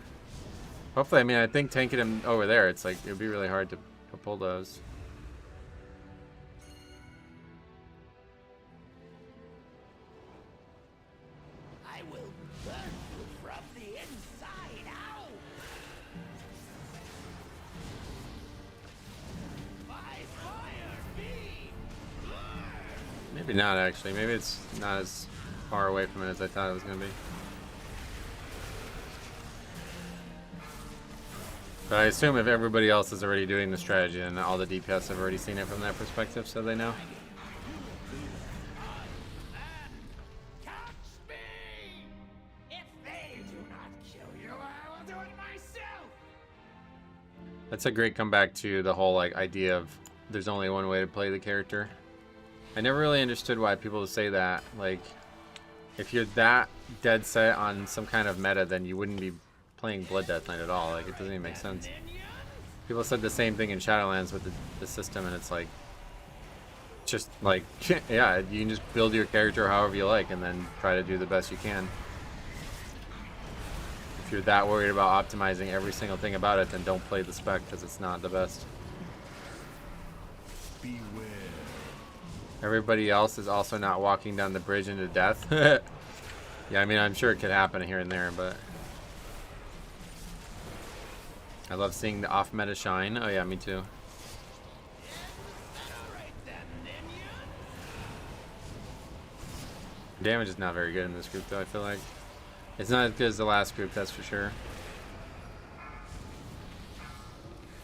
[SPEAKER 1] hopefully, I mean, I think tanking him over there, it's like it'd be really hard to pull those.
[SPEAKER 2] I will burn you from the inside out. By fire be burned.
[SPEAKER 1] Maybe not actually. Maybe it's not as far away from it as I thought it was gonna be. But I assume if everybody else is already doing the strategy, and all the DPS have already seen it from that perspective, so they know.
[SPEAKER 2] Catch me! If they do not kill you, I will do it myself.
[SPEAKER 1] That's a great comeback to the whole like idea of there's only one way to play the character. I never really understood why people say that. Like, if you're that dead set on some kind of meta, then you wouldn't be playing Blood Death Knight at all. Like, it doesn't even make sense. People said the same thing in Shadowlands with the system, and it's like, just like, yeah, you can just build your character however you like and then try to do the best you can. If you're that worried about optimizing every single thing about it, then don't play the spec because it's not the best.
[SPEAKER 3] Beware.
[SPEAKER 1] Everybody else is also not walking down the bridge into death. Yeah, I mean, I'm sure it could happen here and there, but I love seeing the off-meta shine. Oh yeah, me too. Damage is not very good in this group, though, I feel like. It's not as good as the last group, that's for sure.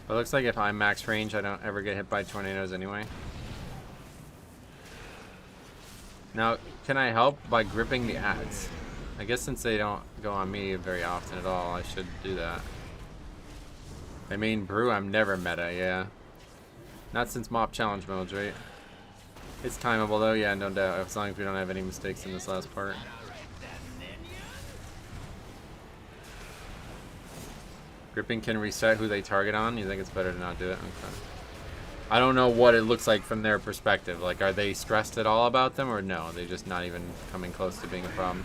[SPEAKER 1] But it looks like if I'm max range, I don't ever get hit by tornadoes anyway. Now, can I help by gripping the ads? I guess since they don't go on me very often at all, I should do that. I mean, brew, I'm never meta, yeah. Not since mop challenge modes, right? It's timeable though, yeah, no doubt, as long as we don't have any mistakes in this last part. Gripping can reset who they target on. You think it's better to not do it? Okay. I don't know what it looks like from their perspective. Like, are they stressed at all about them, or no? Are they just not even coming close to being a problem?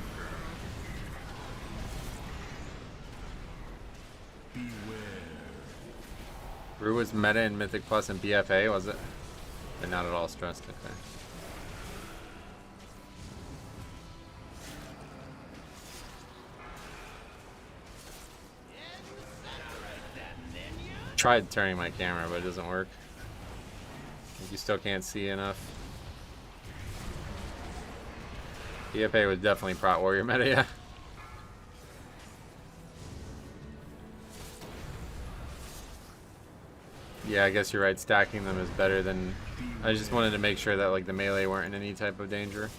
[SPEAKER 1] Brew was meta in Mythic Plus and BFA, was it? They're not at all stressed, okay. Tried turning my camera, but it doesn't work. You still can't see enough. BFA was definitely Prot Warrior meta, yeah. Yeah, I guess you're right. Stacking them is better than... I just wanted to make sure that like the melee weren't in any type of danger.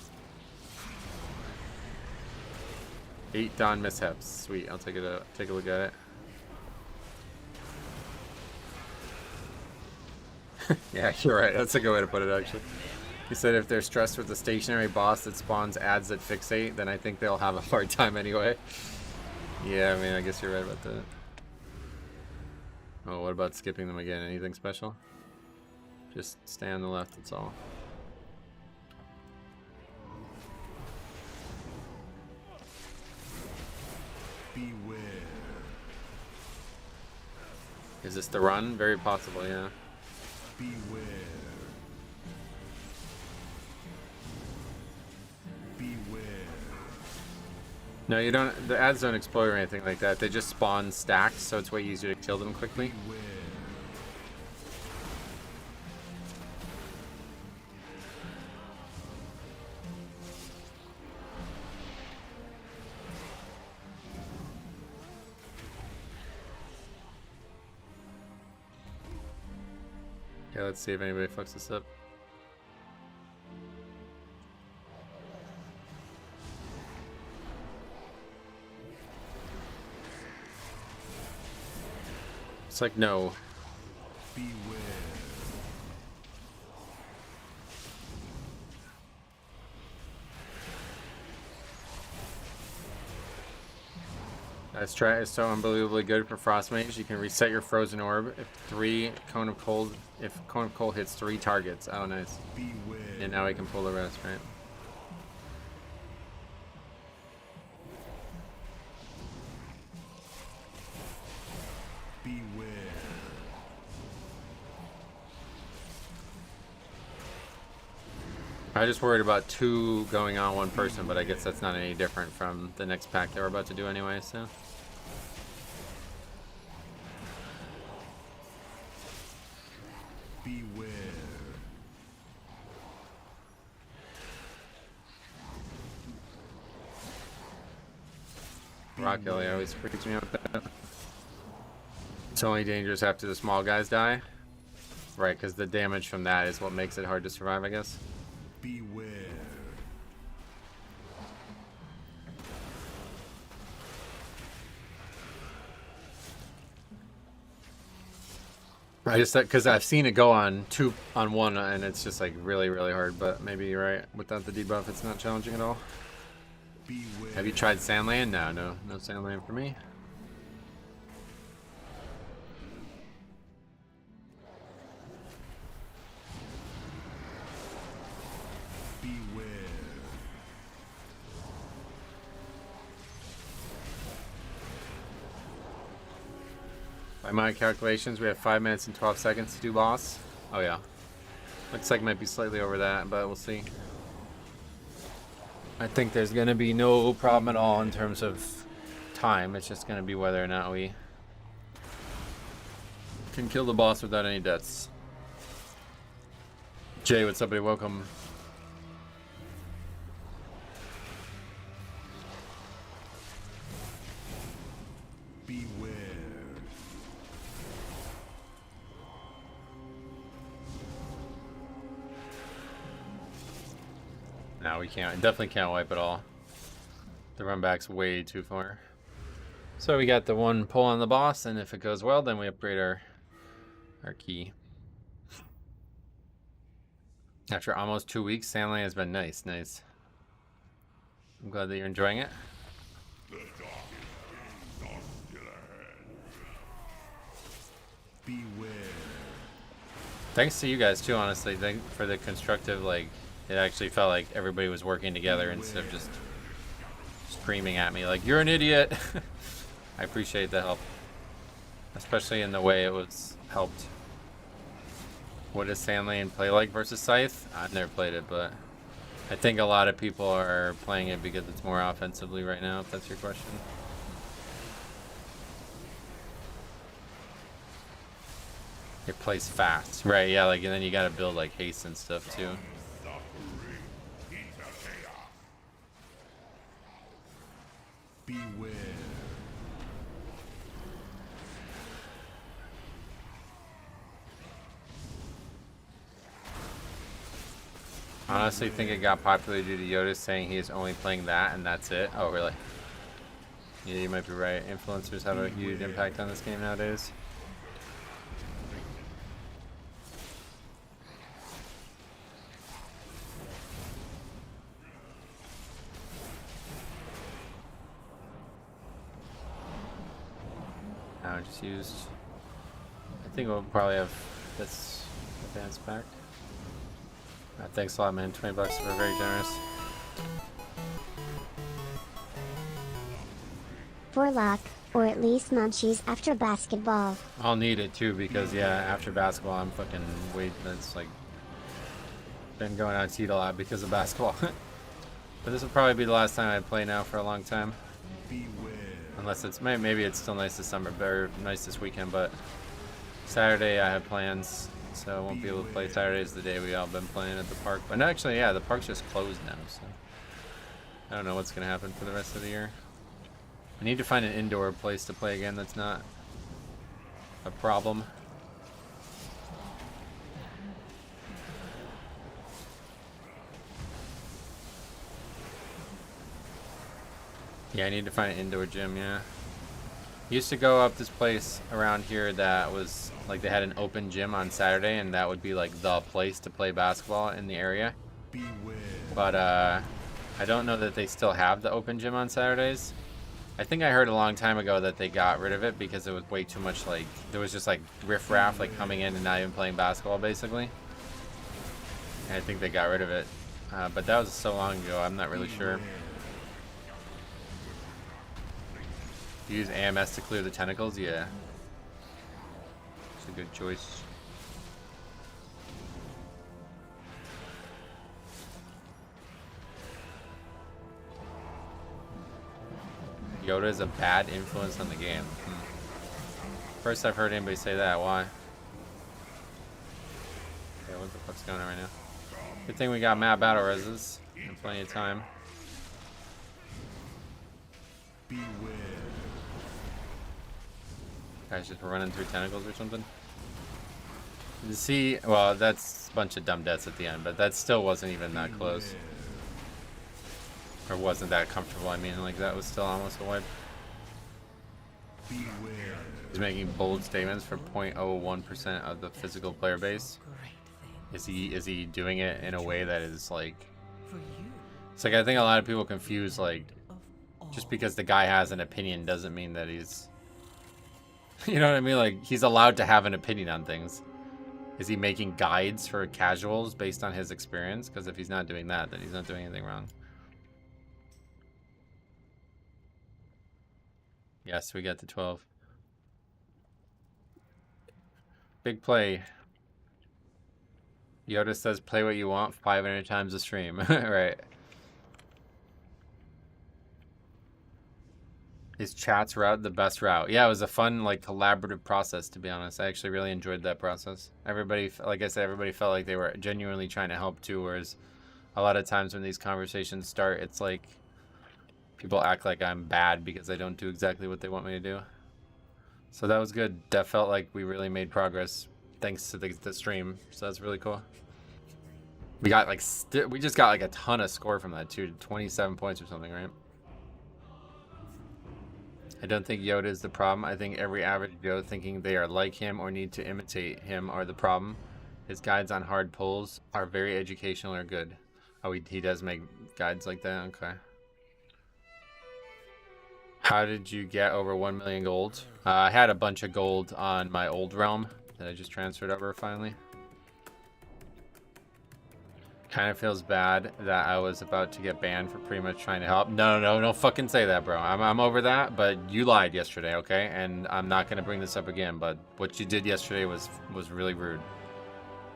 [SPEAKER 1] 8 Dawn mishaps. Sweet. I'll take a look at it. Yeah, you're right. That's a good way to put it, actually. He said if they're stressed with a stationary boss that spawns ads that fixate, then I think they'll have a hard time anyway. Yeah, I mean, I guess you're right about that. Oh, what about skipping them again? Anything special? Just stay on the left, that's all.
[SPEAKER 3] Beware.
[SPEAKER 1] Is this the run? Very possible, yeah.
[SPEAKER 3] Beware. Beware.
[SPEAKER 1] No, you don't. The ads don't explode or anything like that. They just spawn stacked, so it's way easier to kill them quickly.
[SPEAKER 3] Beware.
[SPEAKER 1] Yeah, let's see if anybody fucks this up. It's like no.
[SPEAKER 3] Beware.
[SPEAKER 1] That's try is so unbelievably good for Frost Mage. You can reset your frozen orb if Cone of Cold hits 3 targets. Oh nice.
[SPEAKER 3] Beware.
[SPEAKER 1] And now we can pull the rest, right?
[SPEAKER 3] Beware.
[SPEAKER 1] I just worried about 2 going on 1 person, but I guess that's not any different from the next pack that we're about to do anyway, so.
[SPEAKER 3] Beware.
[SPEAKER 1] Rock Ellie always freaks me out with that. It's only dangerous after the small guys die. Right, because the damage from that is what makes it hard to survive, I guess.
[SPEAKER 3] Beware.
[SPEAKER 1] I just because I've seen it go on 2 on 1, and it's just like really, really hard. But maybe you're right. Without the debuff, it's not challenging at all.
[SPEAKER 3] Beware.
[SPEAKER 1] Have you tried Sandland? No Sandland for me.
[SPEAKER 3] Beware.
[SPEAKER 1] By my calculations, we have 5 minutes and 12 seconds to do boss. Oh yeah. Looks like it might be slightly over that, but we'll see. I think there's gonna be no problem at all in terms of time. It's just gonna be whether or not we can kill the boss without any deaths. Jay, what's up, buddy? Welcome.
[SPEAKER 3] Beware.
[SPEAKER 1] No, we can't. Definitely can't wipe it all. The run back's way too far. So we got the 1 pull on the boss, and if it goes well, then we upgrade our key. After almost 2 weeks, Sandland has been nice. I'm glad that you're enjoying it.
[SPEAKER 3] Beware.
[SPEAKER 1] Thanks to you guys too, honestly. Thank for the constructive, like, it actually felt like everybody was working together instead of just screaming at me like, you're an idiot. I appreciate the help. Especially in the way it was helped. What does Sandlane play like versus Scythe? I've never played it, but I think a lot of people are playing it because it's more offensively right now, if that's your question. It plays fast. Right, yeah, like, and then you gotta build like haste and stuff too.
[SPEAKER 3] Beware.
[SPEAKER 1] Honestly think it got popular due to Yoda saying he is only playing that and that's it. Oh, really? Yeah, you might be right. Influencers have a huge impact on this game nowadays. I just used. I think we'll probably have this advanced pack. Thanks a lot, man. 20 bucks. We're very generous.
[SPEAKER 5] For luck, or at least munchies after basketball.
[SPEAKER 1] I'll need it too because yeah, after basketball I'm fucking that's like been going out to eat a lot because of basketball. But this will probably be the last time I play now for a long time.
[SPEAKER 3] Beware.
[SPEAKER 1] Unless it's maybe it's still nice this summer, or nice this weekend, but Saturday I have plans, so I won't be able to play. Saturday's the day we all been playing at the park. But no, actually, yeah, the park's just closed now, so I don't know what's gonna happen for the rest of the year. I need to find an indoor place to play again that's not a problem. Yeah, I need to find an indoor gym, yeah. Used to go up this place around here that was like they had an open gym on Saturday, and that would be like the place to play basketball in the area.
[SPEAKER 3] Beware.
[SPEAKER 1] But I don't know that they still have the open gym on Saturdays. I think I heard a long time ago that they got rid of it because it was way too much, like there was just like riffraff like coming in and not even playing basketball basically. And I think they got rid of it. But that was so long ago, I'm not really sure. Use AMS to clear the tentacles? Yeah. It's a good choice. Yoda is a bad influence on the game. First I've heard anybody say that. Why? Okay, what the fuck's going on right now? Good thing we got map battle reses and plenty of time.
[SPEAKER 3] Beware.
[SPEAKER 1] Guys just running through tentacles or something. You see, well, that's a bunch of dumb deaths at the end, but that still wasn't even that close. Or wasn't that comfortable, I mean, like that was still almost a wipe.
[SPEAKER 3] Beware.
[SPEAKER 1] He's making bold statements for 0.01% of the physical player base. Is he doing it in a way that is like... It's like I think a lot of people confuse like just because the guy has an opinion doesn't mean that he's... You know what I mean? Like he's allowed to have an opinion on things. Is he making guides for casuals based on his experience? Because if he's not doing that, then he's not doing anything wrong. Yes, we got to 12. Big play. Yoda says play what you want 500 times a stream. Right. Is chat's route the best route? Yeah, it was a fun, like, collaborative process, to be honest. I actually really enjoyed that process. Everybody, like I said, everybody felt like they were genuinely trying to help too, whereas a lot of times when these conversations start, it's like people act like I'm bad because I don't do exactly what they want me to do. So that was good. That felt like we really made progress thanks to the stream. So that's really cool. We got like we just got like a ton of score from that too, 27 points or something, right? I don't think Yoda is the problem. I think every average Joe thinking they are like him or need to imitate him are the problem. His guides on hard pulls are very educational or good. Oh, he does make guides like that? Okay. How did you get over 1 million gold? I had a bunch of gold on my old realm that I just transferred over finally. Kind of feels bad that I was about to get banned for pretty much trying to help. No, don't fucking say that, bro. I'm over that, but you lied yesterday, okay? And I'm not gonna bring this up again, but what you did yesterday was really rude.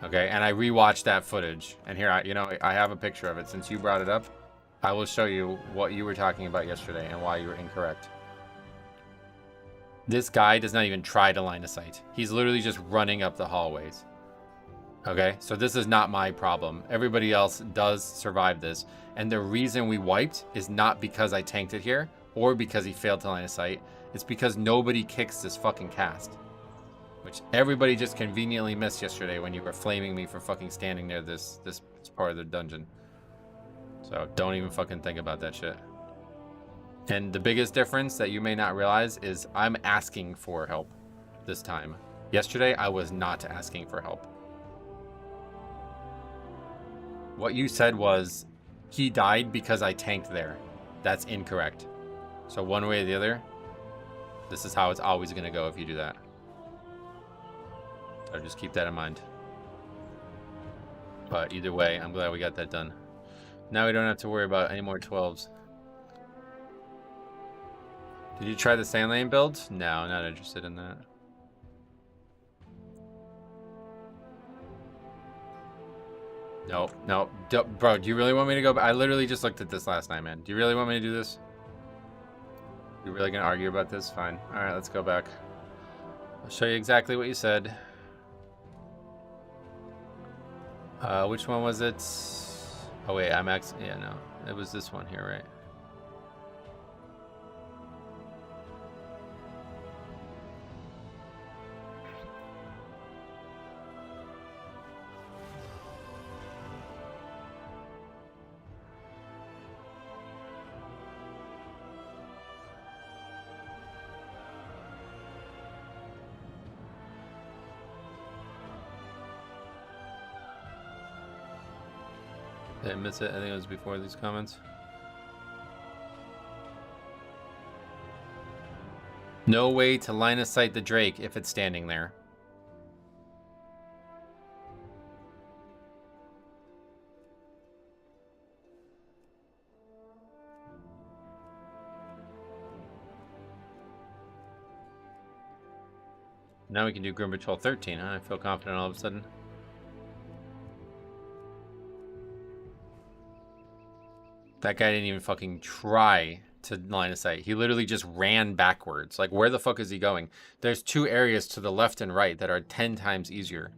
[SPEAKER 1] Okay, and I rewatched that footage, and here I have a picture of it. Since you brought it up, I will show you what you were talking about yesterday and why you were incorrect. This guy does not even try to line of sight. He's literally just running up the hallways. Okay, so this is not my problem. Everybody else does survive this. And the reason we wiped is not because I tanked it here or because he failed to line of sight. It's because nobody kicks this fucking cast. Which everybody just conveniently missed yesterday when you were flaming me for fucking standing near this part of the dungeon. So don't even fucking think about that shit. And the biggest difference that you may not realize is I'm asking for help this time. Yesterday, I was not asking for help. What you said was, he died because I tanked there. That's incorrect. So one way or the other, this is how it's always going to go if you do that. So just keep that in mind. But either way, I'm glad we got that done. Now we don't have to worry about any more 12s. Did you try the sand lane build? No, not interested in that. Nope. Bro, do you really want me to go back? I literally just looked at this last night, man. Do you really want me to do this? You really gonna argue about this? Fine. Alright, let's go back. I'll show you exactly what you said. Which one was it? Oh wait, yeah, no. It was this one here, right? Did I miss it? I think it was before these comments. No way to line of sight the Drake if it's standing there. Now we can do Grim Patrol 13, huh? I feel confident all of a sudden. That guy didn't even fucking try to line of sight. He literally just ran backwards. Like, where the fuck is he going? There's 2 areas to the left and right that are 10 times easier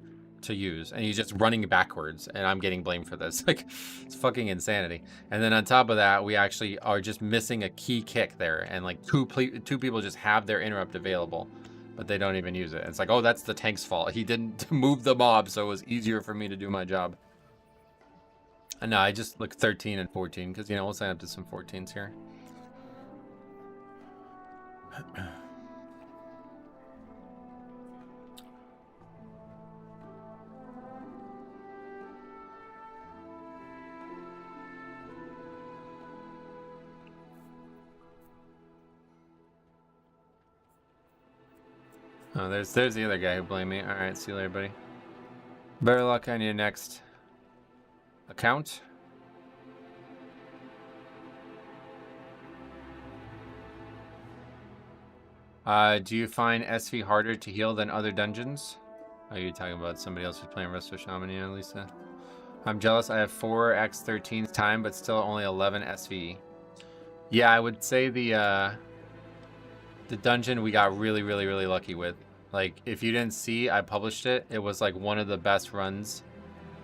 [SPEAKER 1] to use, and he's just running backwards, and I'm getting blamed for this. Like, it's fucking insanity. And then on top of that, we actually are just missing a key kick there, and like two people just have their interrupt available, but they don't even use it. It's like, oh, that's the tank's fault. He didn't move the mob, so it was easier for me to do my job. And no, I just look 13 and 14, because, you know, we'll sign up to some 14s here. Oh, there's the other guy who blamed me. All right, see you later, buddy. Better luck on your next account. Do you find SV harder to heal than other dungeons? Are you talking about somebody else who's playing Resto Shaman? Yeah, Lisa. I'm jealous. I have 4x13 time, but still only 11 SV. Yeah, I would say the dungeon we got really lucky with. Like, if you didn't see, I published it. It was like one of the best runs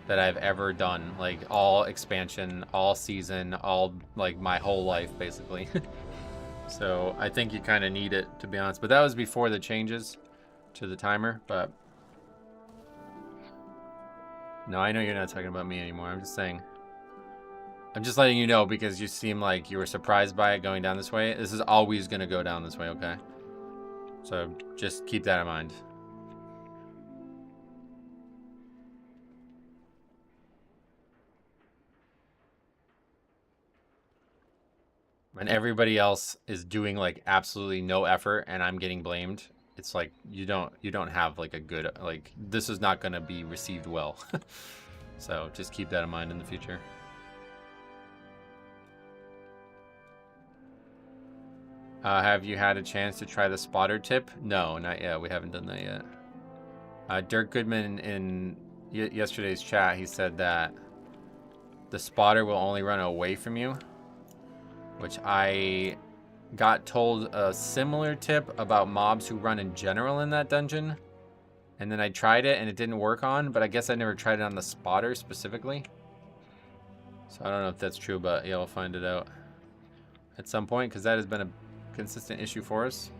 [SPEAKER 1] that I've ever done. Like, all expansion, all season, all, like, my whole life, basically. So I think you kind of need it, to be honest. But that was before the changes to the timer. But no, I know you're not talking about me anymore. I'm just saying. I'm just letting you know, because you seem like you were surprised by it going down this way. This is always going to go down this way, okay? So just keep that in mind. When everybody else is doing like absolutely no effort and I'm getting blamed, it's like you don't have like a good, like, this is not going to be received well. So just keep that in mind in the future. Have you had a chance to try the spotter tip? No, not yet. We haven't done that yet. Dirk Goodman in yesterday's chat, he said that the spotter will only run away from you, which I got told a similar tip about mobs who run in general in that dungeon. And then I tried it and it didn't work on, but I guess I never tried it on the spotter specifically. So I don't know if that's true, but yeah, we'll find it out at some point, because that has been a consistent issue for us.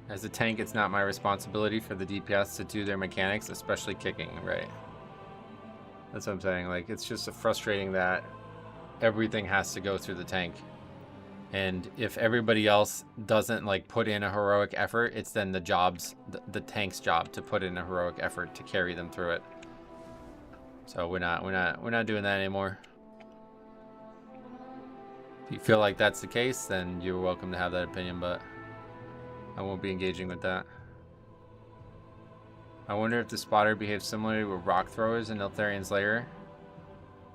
[SPEAKER 1] As a tank, it's not my responsibility for the DPS to do their mechanics, especially kicking, right? That's what I'm saying. Like, it's just frustrating that everything has to go through the tank. And if everybody else doesn't like put in a heroic effort, it's then the tank's job to put in a heroic effort to carry them through it. So we're not doing that anymore. If you feel like that's the case, then you're welcome to have that opinion, but I won't be engaging with that. I wonder if the spotter behaves similarly with rock throwers in Eltharian's Lair.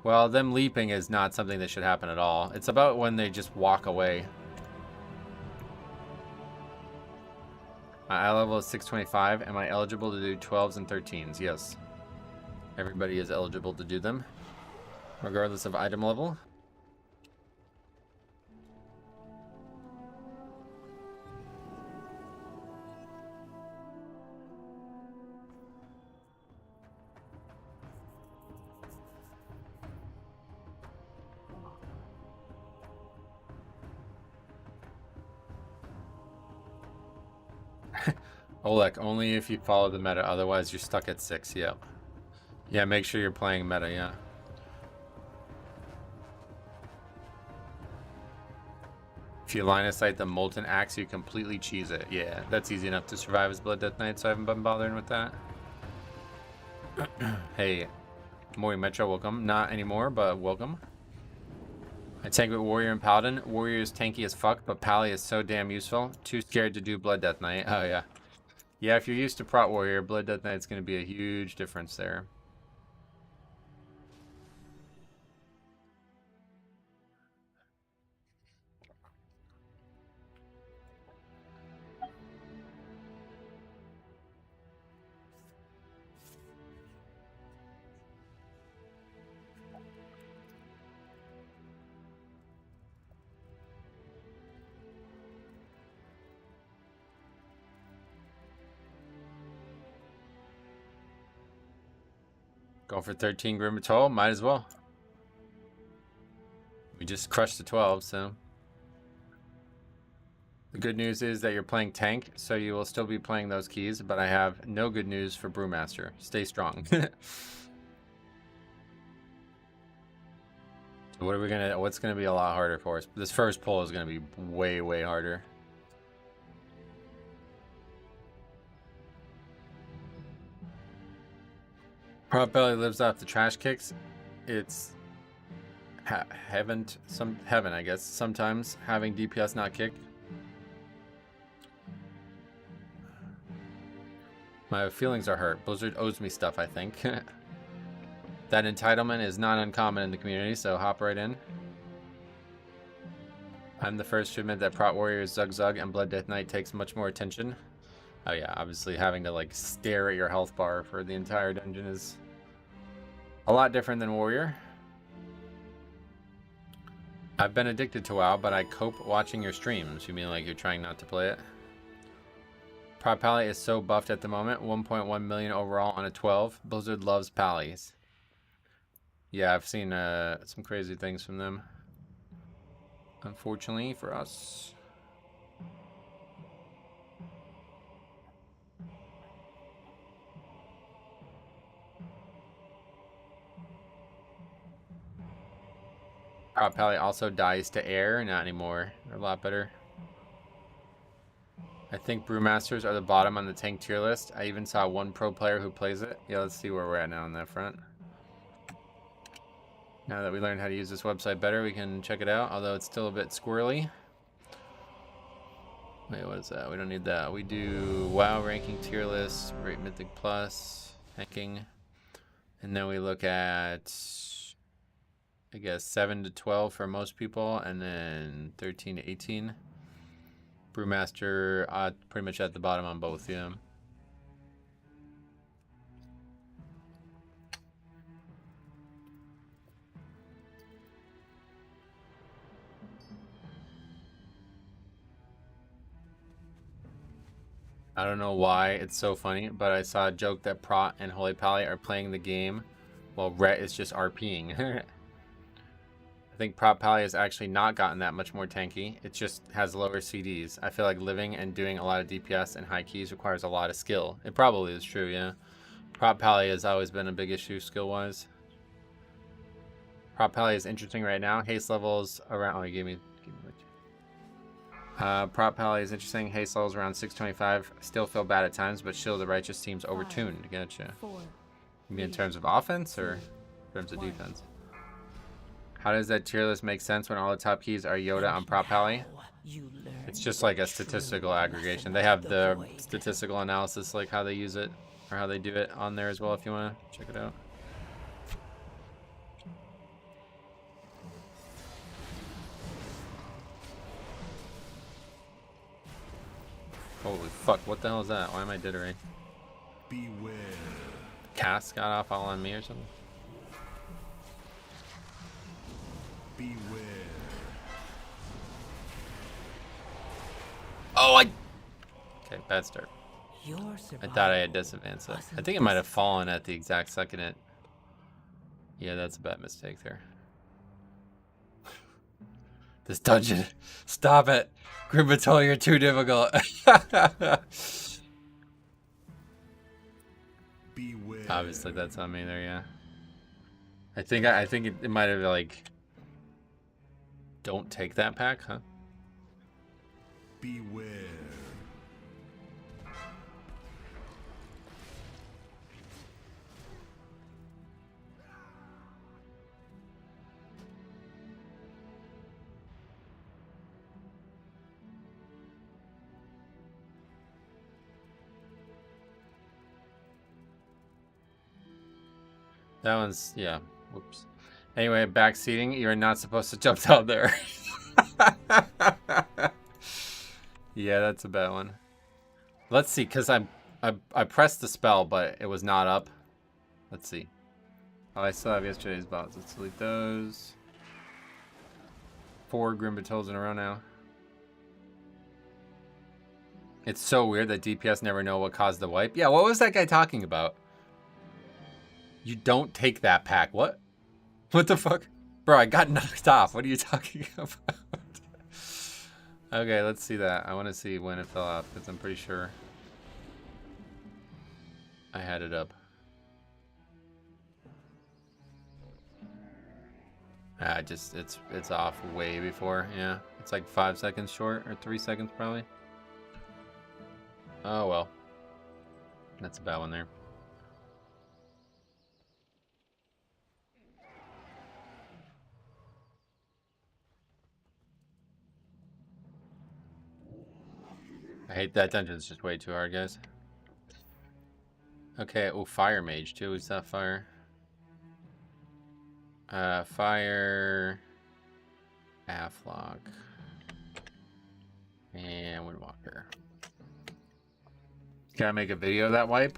[SPEAKER 1] Well, them leaping is not something that should happen at all. It's about when they just walk away. My eye level is 625. Am I eligible to do 12s and 13s? Yes. Everybody is eligible to do them, regardless of item level. Oleg, only if you follow the meta, otherwise you're stuck at 6, yeah. Yeah, make sure you're playing meta, yeah. If you line of sight the Molten Axe, you completely cheese it. Yeah, that's easy enough to survive as Blood Death Knight, so I haven't been bothering with that. Hey, Mori Metro, welcome. Not anymore, but welcome. I tank with Warrior and Paladin. Warrior is tanky as fuck, but Pally is so damn useful. Too scared to do Blood Death Knight. Oh, yeah. Yeah, if you're used to Prot Warrior, Blood Death Knight's going to be a huge difference there. Go for 13 Grim Batol, might as well. We just crushed the 12, so. The good news is that you're playing tank, so you will still be playing those keys, but I have no good news for Brewmaster. Stay strong. What's gonna be a lot harder for us? This first pull is gonna be way, way harder. Prop Belly lives off the trash kicks. It's heaven, I guess. Sometimes having DPS not kick. My feelings are hurt. Blizzard owes me stuff, I think. That entitlement is not uncommon in the community, so hop right in. I'm the first to admit that Prot Warrior, Zug Zug, and Blood Death Knight takes much more attention. Oh yeah, obviously having to like stare at your health bar for the entire dungeon is a lot different than Warrior. I've been addicted to WoW, but I cope watching your streams. You mean like you're trying not to play it? Prot Pally is so buffed at the moment. 1.1 million overall on a 12. Blizzard loves Pallies. Yeah, I've seen some crazy things from them. Unfortunately for us. Prot Pally also dies to air. Not anymore. They're a lot better. I think Brewmasters are the bottom on the tank tier list. I even saw one pro player who plays it. Yeah, let's see where we're at now on that front. Now that we learned how to use this website better, we can check it out, although it's still a bit squirrely. Wait, what is that? We don't need that. We do WoW ranking tier list, rate Mythic Plus, ranking. And then we look at, I guess, 7 to 12 for most people, and then 13 to 18. Brewmaster, pretty much at the bottom on both, yeah. I don't know why it's so funny, but I saw a joke that Prot and Holy Pally are playing the game while Rhett is just RPing. I think Prot Pally has actually not gotten that much more tanky. It just has lower CDs. I feel like living and doing a lot of DPS and high keys requires a lot of skill. It probably is true, yeah. Prot Pally has always been a big issue skill-wise. Prot Pally is interesting right now. Haste levels around... Oh, you gave me Prot Pally is interesting. Haste levels around 625. Still feel bad at times, but Shield of the Righteous seems overtuned. Gotcha. You mean in terms of offense or in terms of defense? How does that tier list make sense when all the top keys are Yoda on Prot Pally? It's just like a statistical aggregation. They have the statistical analysis, like how they use it or how they do it on there as well if you want to check it out. Holy fuck, what the hell is that? Why am I dithering?
[SPEAKER 3] Beware.
[SPEAKER 1] Cast got off all on me or something?
[SPEAKER 3] Beware.
[SPEAKER 1] Oh, okay, bad start. I thought I had disadvanced it. I think it might have fallen at the exact second it... Yeah, that's a bad mistake there. This dungeon. Stop it. Grim Batol, you're too difficult.
[SPEAKER 3] Beware.
[SPEAKER 1] Obviously, that's on me there, yeah. I think it might have, like... Don't take that pack, huh?
[SPEAKER 3] Beware.
[SPEAKER 1] That one's, yeah. Whoops. Anyway, backseating. You're not supposed to jump out there. Yeah, that's a bad one. Let's see, because I pressed the spell, but it was not up. Let's see. Oh, I still have yesterday's bots. Let's delete those. 4 Grim Batols in a row now. It's so weird that DPS never know what caused the wipe. Yeah, what was that guy talking about? You don't take that pack. What? What the fuck? Bro, I got knocked off. What are you talking about? Okay, let's see that. I want to see when it fell off, because I'm pretty sure I had it up. It's off way before. Yeah, it's like 5 seconds short, or 3 seconds probably. Oh well, that's a bad one there. I hate that dungeon's just way too hard, guys. Okay, oh, Fire Mage too. Is that fire? Fire, Afflock, and Windwalker. Can I make a video of that wipe?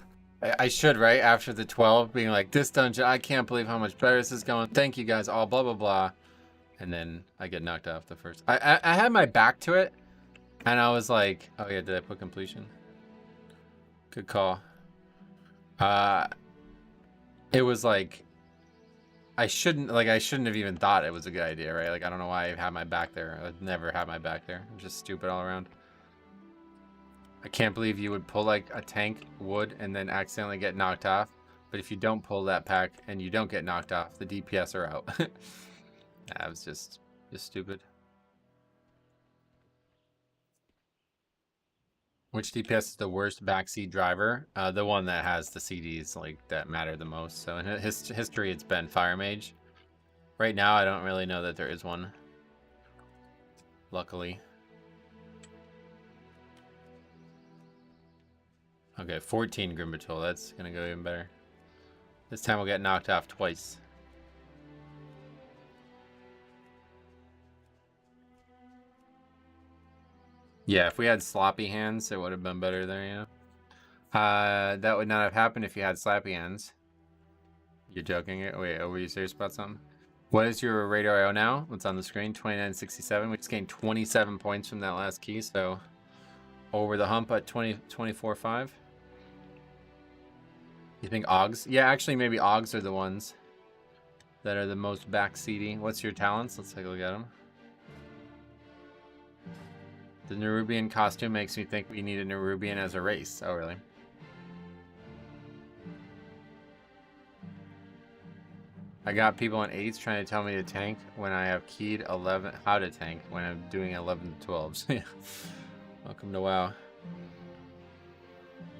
[SPEAKER 1] I should, right? After the 12, being like, this dungeon, I can't believe how much better this is going. Thank you guys all, blah, blah, blah. And then I get knocked off the first. I had my back to it, and I was like, oh yeah, did I put completion? Good call. It was like, I shouldn't have even thought it was a good idea, right? Like, I don't know why I had my back there. I would never have my back there. I'm just stupid all around. I can't believe you would pull like a tank would and then accidentally get knocked off. But if you don't pull that pack and you don't get knocked off, the DPS are out. That was just stupid. Which DPS is the worst backseat driver? The one that has the CDs like that matter the most. So in his history, it's been Fire Mage. Right now, I don't really know that there is one. Luckily. Okay, 14 Grim Batol. That's gonna go even better. This time we'll get knocked off twice. Yeah, if we had sloppy hands, it would have been better there, yeah. That would not have happened if you had slappy hands. You're joking? Wait, were you serious about something? What is your radar IO now? What's on the screen? 2967. We just gained 27 points from that last key, so over the hump at 24.5. You think Augs? Yeah, actually, maybe Augs are the ones that are the most backseaty. What's your talents? Let's take a look at them. The Nerubian costume makes me think we need a Nerubian as a race. Oh, really? I got people on 8s trying to tell me to tank when I have keyed 11. How to tank when I'm doing 11 to 12s. Welcome to WoW.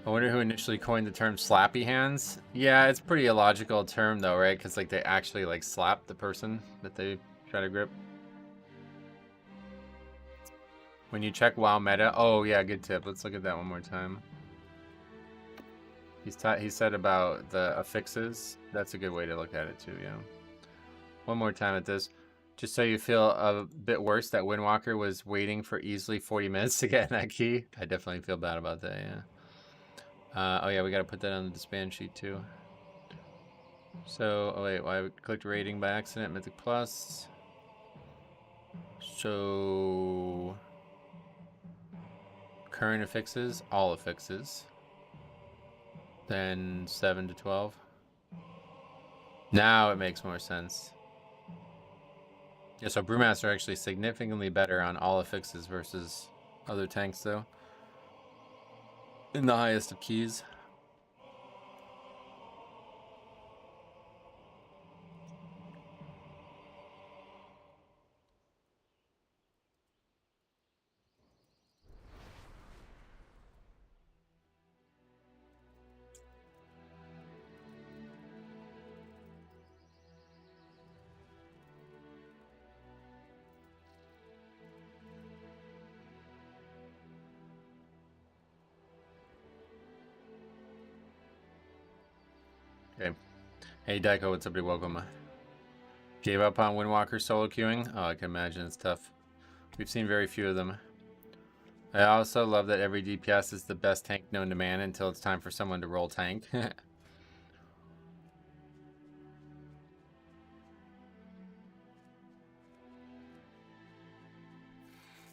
[SPEAKER 1] I wonder who initially coined the term slappy hands. Yeah, it's pretty illogical term though, right? Because like they actually like slap the person that they try to grip. When you check WoW meta, oh yeah, good tip. Let's look at that one more time. He said about the affixes. That's a good way to look at it too, yeah. One more time at this. Just so you feel a bit worse that Windwalker was waiting for easily 40 minutes to get that key. I definitely feel bad about that, yeah. Oh yeah, we gotta put that on the disband sheet too. So, oh wait, well, I clicked rating by accident, Mythic Plus. So, current affixes, all affixes. Then 7 to 12. Now it makes more sense. Yeah, so Brewmaster are actually significantly better on all affixes versus other tanks though. In the highest of keys. Hey Deco, what's up, dude? Welcome. Gave up on Windwalker solo queuing? Oh, I can imagine it's tough. We've seen very few of them. I also love that every DPS is the best tank known to man until it's time for someone to roll tank.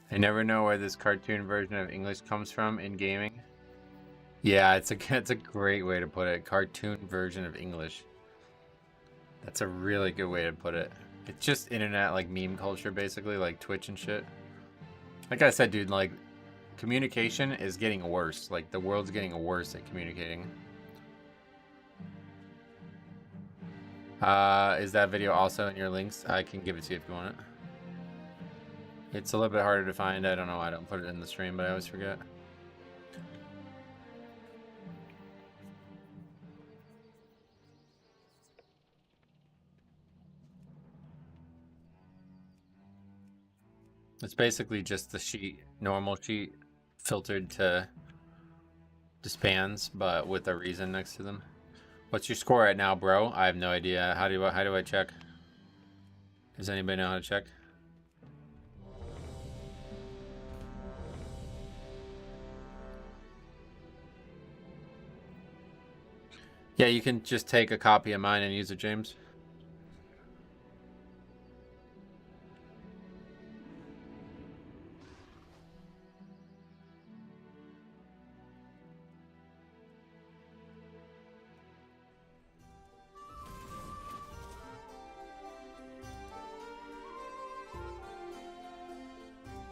[SPEAKER 1] I never know where this cartoon version of English comes from in gaming. Yeah, it's a great way to put it. Cartoon version of English. That's a really good way to put it. It's just internet, like, meme culture, basically, like Twitch and shit. Like I said, dude, like, communication is getting worse. Like, the world's getting worse at communicating. Is that video also in your links? I can give it to you if you want it. It's a little bit harder to find. I don't know why I don't put it in the stream, but I always forget. It's basically just the sheet, normal sheet, filtered to spans, but with a reason next to them. What's your score right now, bro? I have no idea. How do I check? Does anybody know how to check? Yeah, you can just take a copy of mine and use it, James.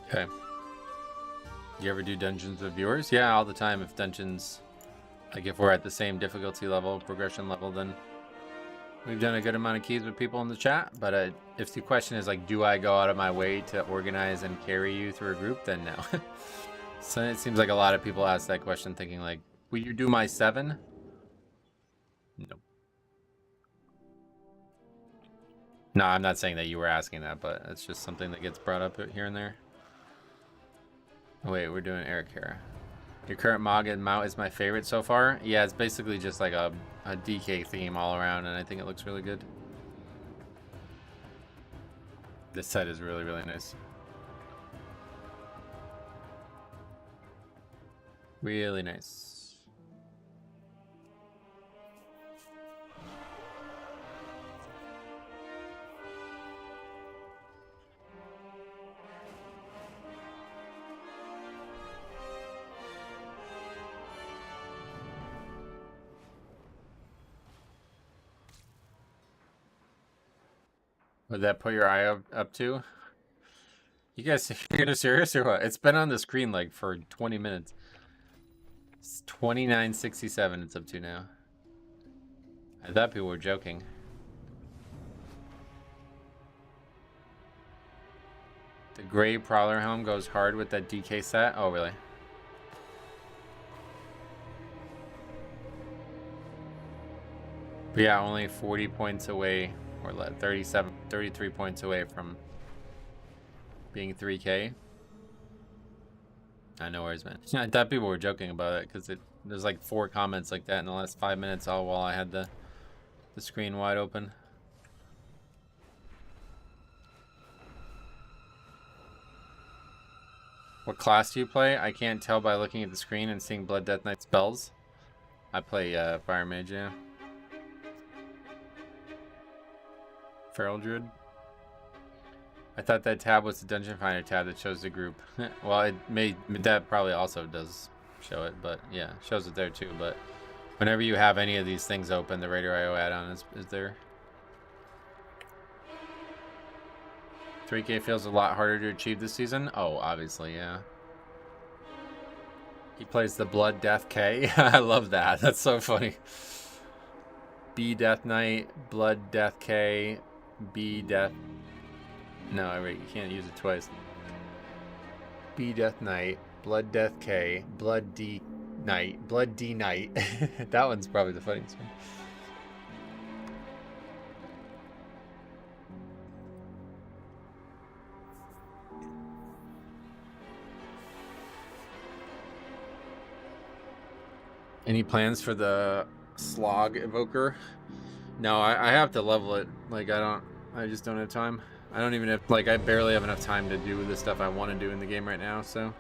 [SPEAKER 1] Okay. You ever do dungeons with viewers? Yeah, all the time. If dungeons, like if we're at the same difficulty level, progression level, then we've done a good amount of keys with people in the chat. But if the question is like, do I go out of my way to organize and carry you through a group? Then no. So it seems like a lot of people ask that question thinking like, will you do my 7? Nope. No, I'm not saying that you were asking that, but it's just something that gets brought up here and there. Oh, wait, we're doing Eric here. Your current Mog and mount is my favorite so far. Yeah, it's basically just like a DK theme all around, and I think it looks really good. This set is really, really nice. Really nice. Would that put your eye up to? You guys are serious or what? It's been on the screen like for 20 minutes. It's 29.67 it's up to now. I thought people were joking. The gray Prowler helm goes hard with that DK set? Oh, really? But yeah, only 40 points away, or 33 points away from being 3K. I know worries, man. I thought people were joking about it because there's like 4 comments like that in the last 5 minutes, all while I had the screen wide open. What class do you play? I can't tell by looking at the screen and seeing Blood Death Knight spells. I play Fire Mage, yeah. Feral Druid. I thought that tab was the Dungeon Finder tab that shows the group. Well, that probably also does show it, but yeah, shows it there too. But whenever you have any of these things open, the Raider IO add-on is there. 3K feels a lot harder to achieve this season. Oh, obviously, yeah. He plays the Blood Death K. I love that. That's so funny. B Death Knight, Blood Death K, B Death. No, you can't use it twice. B Death Knight, Blood Death K, Blood D Knight, Blood D Knight. That one's probably the funniest one. Any plans for the Slog Evoker? No, I have to level it. Like, I just don't have time. I don't even have, like, I barely have enough time to do the stuff I want to do in the game right now, so.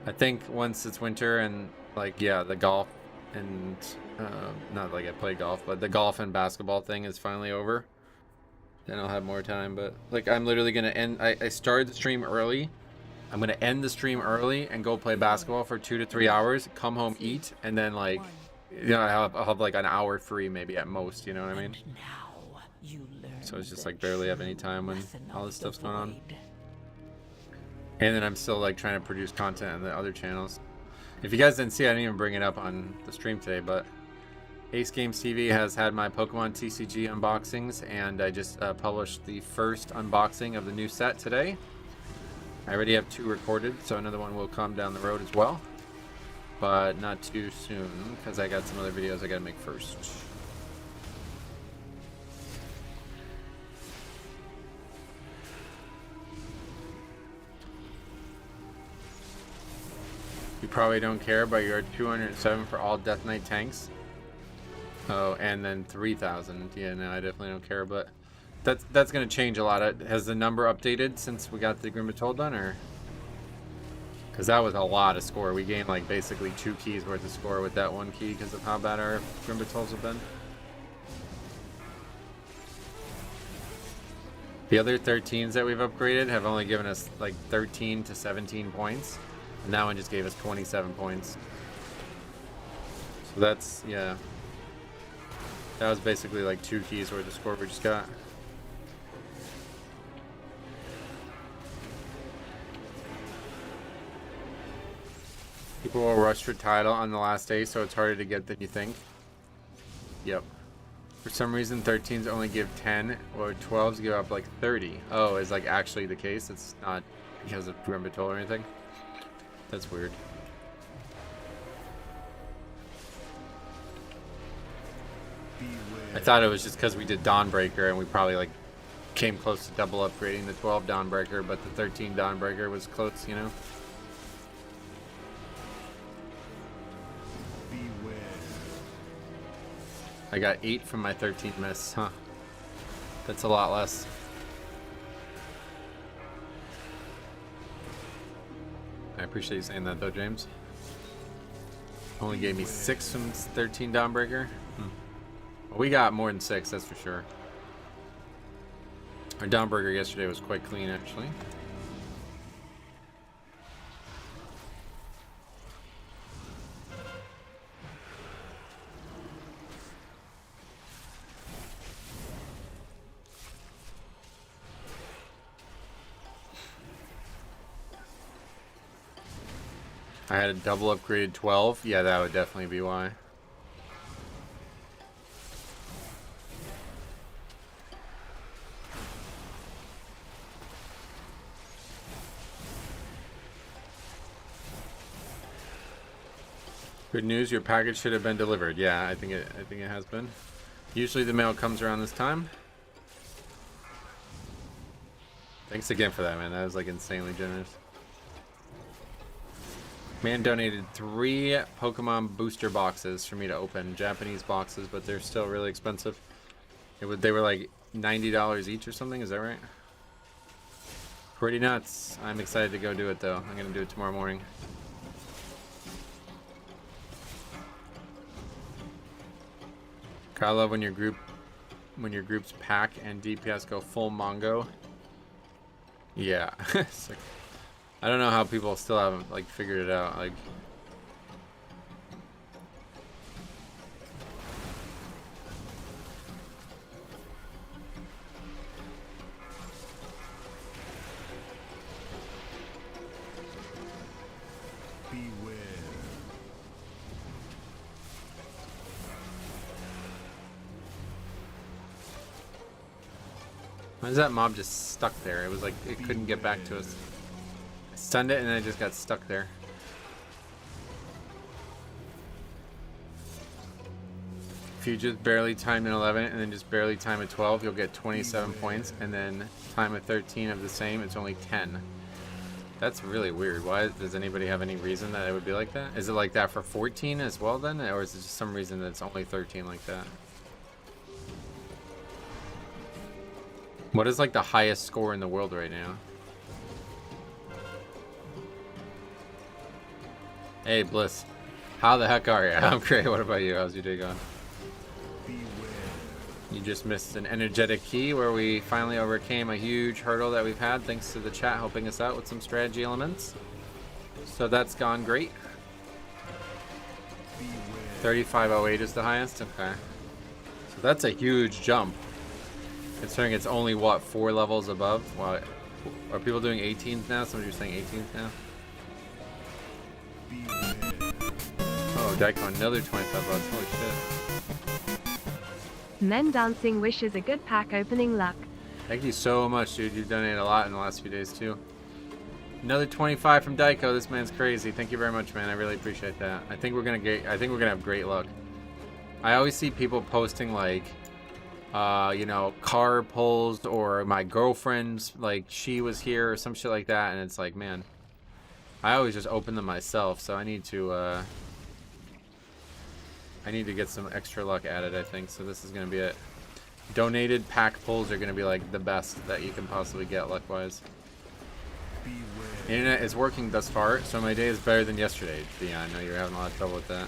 [SPEAKER 1] I think once it's winter and, like, yeah, the golf and, not like I play golf, but the golf and basketball thing is finally over. Then I'll have more time, but, like, I'm literally gonna end, I started the stream early. I'm gonna end the stream early and go play basketball for 2 to 3 hours, come home, eat, and then, like, you know, I'll have like an hour free maybe at most, you know what I mean? So it's just like barely have any time when all this stuff's going on. And then I'm still like trying to produce content on the other channels. If you guys didn't see, I didn't even bring it up on the stream today, but Ace Games TV has had my Pokemon TCG unboxings, and I just published the first unboxing of the new set today. I already have 2 recorded, so another one will come down the road as well. But not too soon, because I got some other videos I gotta make first. You probably don't care, but you're 207 for all Death Knight tanks. Oh, and then 3,000. Yeah, no, I definitely don't care, but that's gonna change a lot. Has the number updated since we got the Grim Batol done, or? Because that was a lot of score. We gained like basically 2 keys worth of score with that 1 key because of how bad our Grim Batols have been. The other 13s that we've upgraded have only given us like 13 to 17 points. And that one just gave us 27 points. So that's, yeah. That was basically like 2 keys worth of score we just got. People will rush for title on the last day, so it's harder to get than you think. Yep. For some reason, 13s only give 10, or 12s give up like 30. Oh, is like actually the case? It's not because of Grim Batol or anything? That's weird. I thought it was just because we did Dawnbreaker and we probably like came close to double upgrading the 12 Dawnbreaker, but the 13 Dawnbreaker was close, you know? I got 8 from my 13 miss, huh? That's a lot less. I appreciate you saying that though, James. Only gave me 6 from 13 Dawnbreaker. Well, we got more than 6, that's for sure. Our Dawnbreaker yesterday was quite clean, actually. I had a double upgraded 12. Yeah, that would definitely be why. Good news, your package should have been delivered. Yeah, I think it has been. Usually the mail comes around this time. Thanks again for that, man. That was like insanely generous. Man donated 3 Pokemon booster boxes for me to open. Japanese boxes, but they're still really expensive. They were like $90 each or something, is that right? Pretty nuts. I'm excited to go do it though. I'm gonna do it tomorrow morning. I love when your groups pack and DPS go full Mongo. Yeah. It's like, I don't know how people still haven't like figured it out. Like,
[SPEAKER 3] beware.
[SPEAKER 1] why is that mob just stuck there? It was like it couldn't get back to us. I stunned it and then it just got stuck there. If you just barely time an 11 and then just barely time a 12, you'll get 27 points, and then time a 13 of the same, it's only 10. That's really weird. Why does anybody have any reason that it would be like that? Is it like that for 14 as well then, or is it just some reason that it's only 13 like that? What is like the highest score in the world right now? Hey, Bliss. How the heck are you? I'm great. What about you? How's your day going? You just missed an energetic key where we finally overcame a huge hurdle that we've had thanks to the chat helping us out with some strategy elements. So that's gone great. 3508 is the highest? Okay. So that's a huge jump. Considering it's only, what, 4 levels above? What? Are people doing 18th now? Somebody was saying 18th now? Oh, Daikon, another 25 bucks. Holy shit.
[SPEAKER 6] Men Dancing wishes a good pack opening luck.
[SPEAKER 1] Thank you so much, dude. You've donated a lot in the last few days, too. Another 25 from Daiko. This man's crazy. Thank you very much, man. I really appreciate that. I think we're gonna have great luck. I always see people posting like, you know, car pulls or my girlfriend's, like, she was here or some shit like that, and it's like, man, I always just open them myself, so I need to get some extra luck added, I think. So this is gonna be it. Donated pack pulls are gonna be like the best that you can possibly get luck-wise. Internet is working thus far, so my day is better than yesterday. Yeah, I know you're having a lot of trouble with that.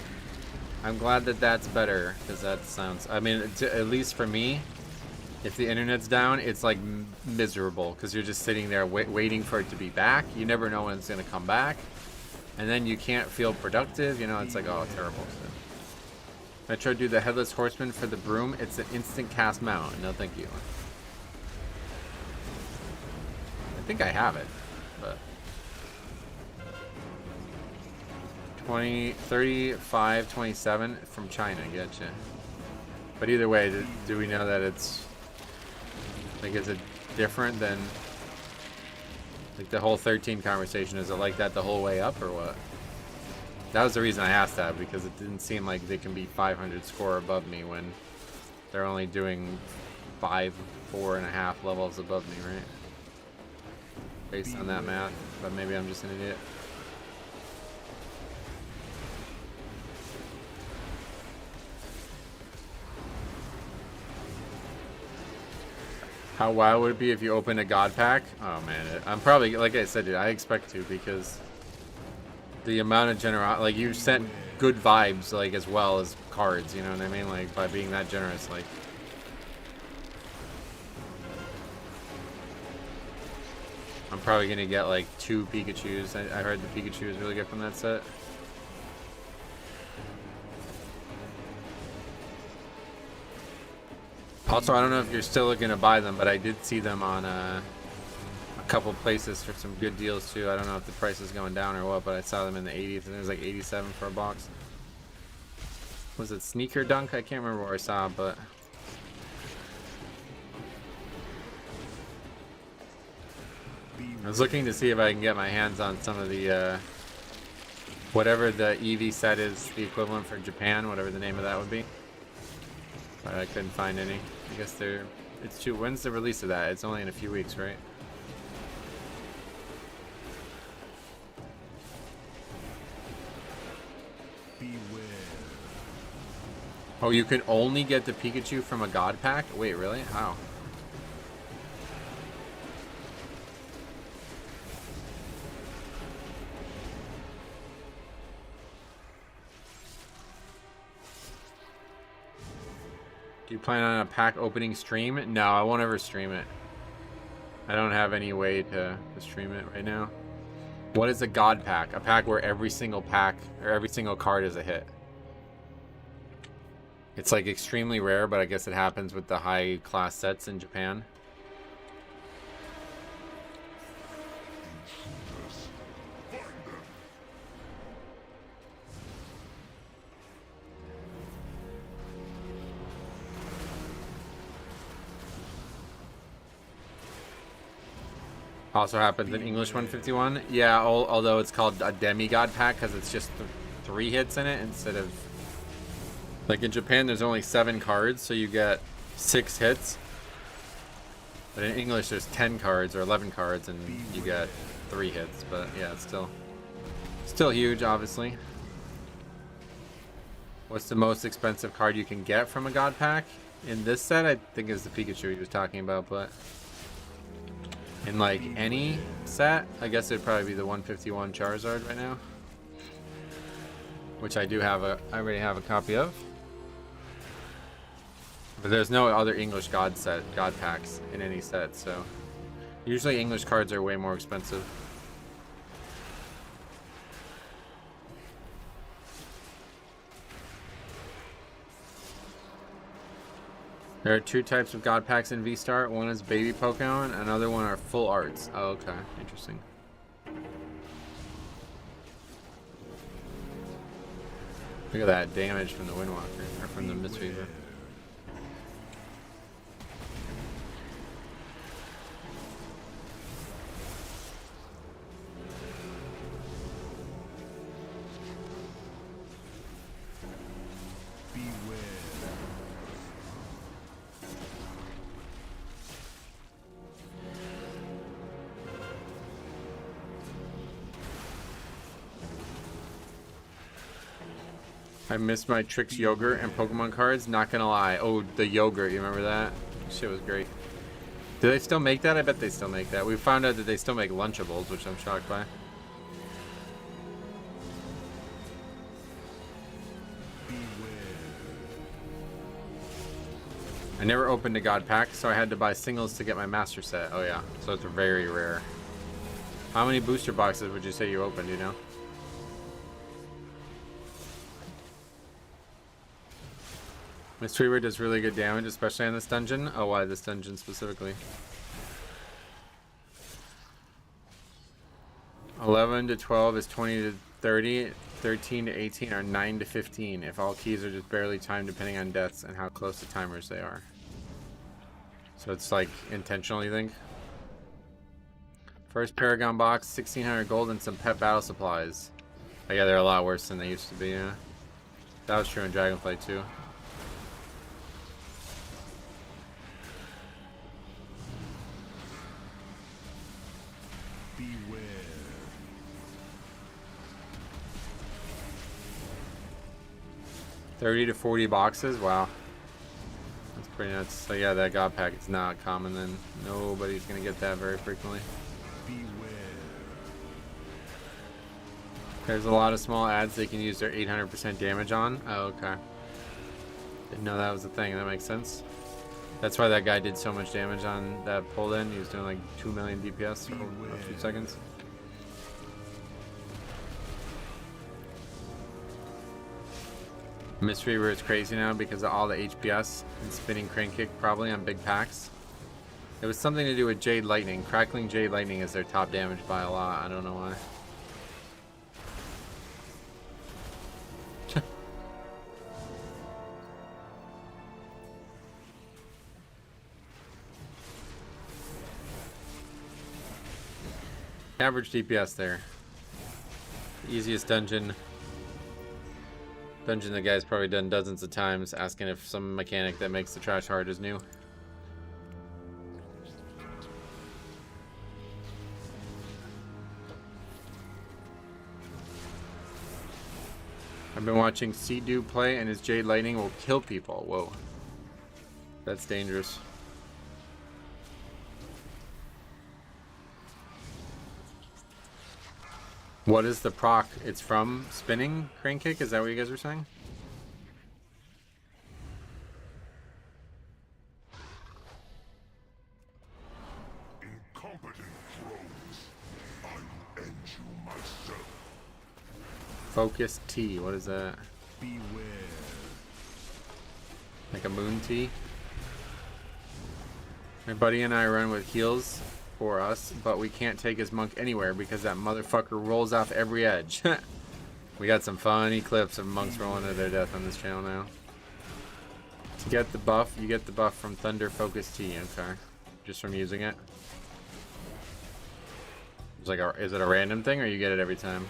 [SPEAKER 1] I'm glad that that's better, because that sounds... I mean, at least for me, if the internet's down, it's like miserable, because you're just sitting there waiting for it to be back. You never know when it's going to come back, and then you can't feel productive. You know, it's like, oh, terrible. So, I tried to do the Headless Horseman for the broom. It's an instant cast mount. No, thank you. I think I have it, but... 35, 27 from China, getcha. But either way, do we know that it's like, is it different than like the whole 13 conversation? Is it like that the whole way up or what? That was the reason I asked that, because it didn't seem like they can be 500 score above me when they're only doing 4.5 levels above me, right? Based on that math, but maybe I'm just an idiot. How wild would it be if you open a god pack? Oh man, I'm probably, like I said, dude, I expect to, because the amount of generosity, like, you sent good vibes, like, as well as cards, you know what I mean? Like, by being that generous, like. I'm probably gonna get like 2 Pikachus. I heard the Pikachu is really good from that set. Also, I don't know if you're still looking to buy them, but I did see them on a couple places for some good deals too. I don't know if the price is going down or what, but I saw them in the 80s, and it was like 87 for a box. Was it Sneaker Dunk? I can't remember where I saw, but I was looking to see if I can get my hands on some of the whatever the EV set is, the equivalent for Japan, whatever the name of that would be. But I couldn't find any. I guess it's too. When's the release of that? It's only in a few weeks, right?
[SPEAKER 3] Beware.
[SPEAKER 1] Oh, you can only get the Pikachu from a god pack? Wait, really? How? Do you plan on a pack opening stream? No, I won't ever stream it. I don't have any way to stream it right now. What is a god pack? A pack where every single pack or every single card is a hit. It's like extremely rare, but I guess it happens with the high class sets in Japan. Also happens in English 151. Yeah, although it's called a demigod pack because it's just 3 hits in it instead of... Like in Japan, there's only 7 cards, so you get 6 hits. But in English, there's 10 cards or 11 cards, and you get 3 hits. But yeah, it's still huge, obviously. What's the most expensive card you can get from a god pack? In this set, I think is the Pikachu he was talking about, but In like any set, I guess it'd probably be the 151 Charizard right now, which I already have a copy of. But there's no other English God packs in any set, so usually English cards are way more expensive. There are two types of God packs in V-Star. One is baby Pokemon, another one are full arts. Oh, okay. Interesting. Look at that damage from the Windwalker, or from the Mistweaver. I missed my Trix yogurt and Pokemon cards, not gonna lie. Oh, the yogurt, you remember that? Shit was great. Do they still make that? I bet they still make that. We found out that they still make Lunchables, which I'm shocked by. I never opened a God pack, so I had to buy singles to get my master set. Oh yeah, so it's very rare. How many booster boxes would you say you opened, you know? Mistweaver does really good damage, especially on this dungeon. Oh, why this dungeon specifically? 11 to 12 is 20 to 30. 13 to 18 are 9 to 15. If all keys are just barely timed depending on deaths and how close to timers they are. So it's like intentional, you think? First Paragon box, 1600 gold and some pet battle supplies. Oh, yeah, they're a lot worse than they used to be, yeah. That was true in Dragonflight too.
[SPEAKER 3] Beware.
[SPEAKER 1] 30 to 40 boxes? Wow. That's pretty nuts. So yeah, that God pack is not common then. Nobody's gonna get that very frequently.
[SPEAKER 3] Beware.
[SPEAKER 1] There's a lot of small ads they can use their 800% damage on. Oh, okay. Didn't know that was a thing. That makes sense. That's why that guy did so much damage on that pull in. He was doing like 2 million DPS for a few seconds. Mistweaver is crazy now because of all the HPS and spinning crane kick probably on big packs. It was something to do with Jade Lightning. Crackling Jade Lightning is their top damage by a lot. I don't know why. Average DPS there. Easiest dungeon the guy's probably done dozens of times, asking if some mechanic that makes the trash hard is new. I've been watching Sea-Doo play and his Jade Lightning will kill people. Whoa. That's dangerous. What is the proc? It's from spinning crane kick? Is that what you guys were saying?
[SPEAKER 3] Incompetent drones. I will end you myself.
[SPEAKER 1] Focus T. What is that?
[SPEAKER 3] Beware.
[SPEAKER 1] Like a moon T? My buddy and I run with heals for us, but we can't take his monk anywhere because that motherfucker rolls off every edge. We got some funny clips of monks rolling to their death on this channel now. To get the buff, you get the buff from Thunder Focus T. Okay, just from using it. It's like, is it a random thing or you get it every time?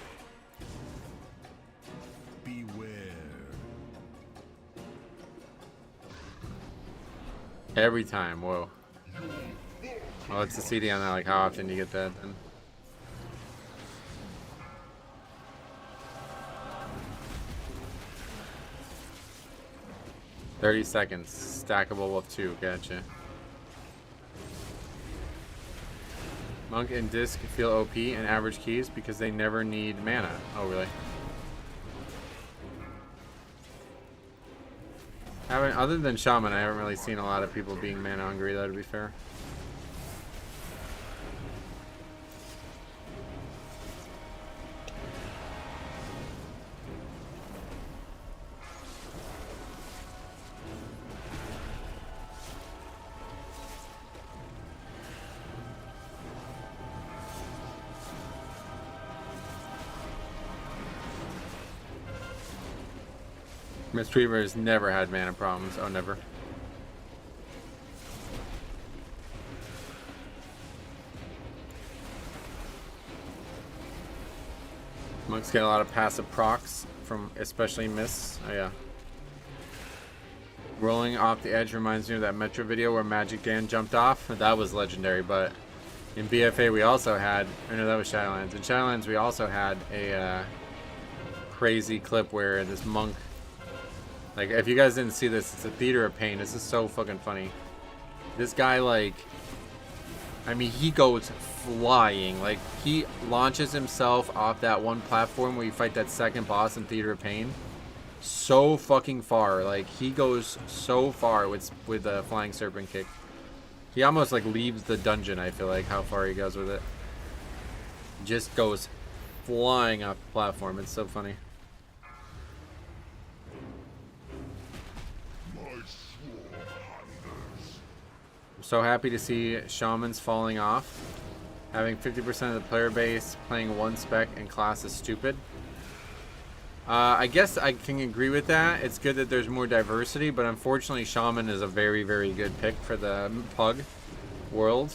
[SPEAKER 3] Beware.
[SPEAKER 1] Every time. Whoa. Well, it's the CD on that. Like, how often do you get that then? $30 seconds. Stackable with 2. Gotcha. Monk and Disc feel OP and average keys because they never need mana. Oh, really? Other than Shaman, I haven't really seen a lot of people being mana hungry, though, to be fair. Mistweaver has never had mana problems. Oh, never. Monks get a lot of passive procs from especially mists. Oh, yeah. Rolling off the edge reminds me of that Metro video where Magic Dan jumped off. That was legendary, but in BFA we also had, or no, that was Shadowlands. In Shadowlands we also had a crazy clip where this monk, like, if you guys didn't see this, it's a theater of pain. This is so fucking funny. This guy, like, I mean, he goes flying. Like, he launches himself off that one platform where you fight that second boss in Theater of Pain. So fucking far. Like, he goes so far with a flying serpent kick. He almost, like, leaves the dungeon, I feel like, how far he goes with it. Just goes flying off the platform. It's so funny. So happy to see Shamans falling off. Having 50% of the player base playing one spec and class is stupid. I guess I can agree with that. It's good that there's more diversity, but unfortunately Shaman is a very, very good pick for the Pug world.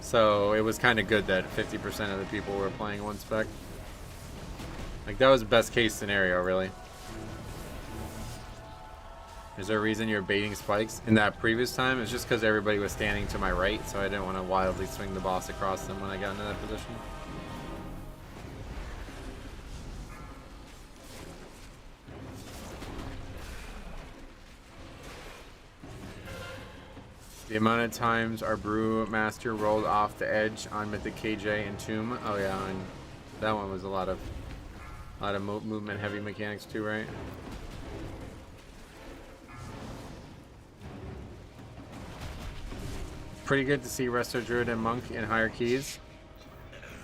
[SPEAKER 1] So it was kind of good that 50% of the people were playing one spec. Like, that was the best case scenario, really. Is there a reason you're baiting spikes in that previous time? It's just because everybody was standing to my right, so I didn't want to wildly swing the boss across them when I got into that position. The amount of times our Brewmaster rolled off the edge on Mythic KJ and Tomb. Oh yeah, and that one was a lot of movement heavy mechanics too, right? Pretty good to see Resto Druid and Monk in higher keys.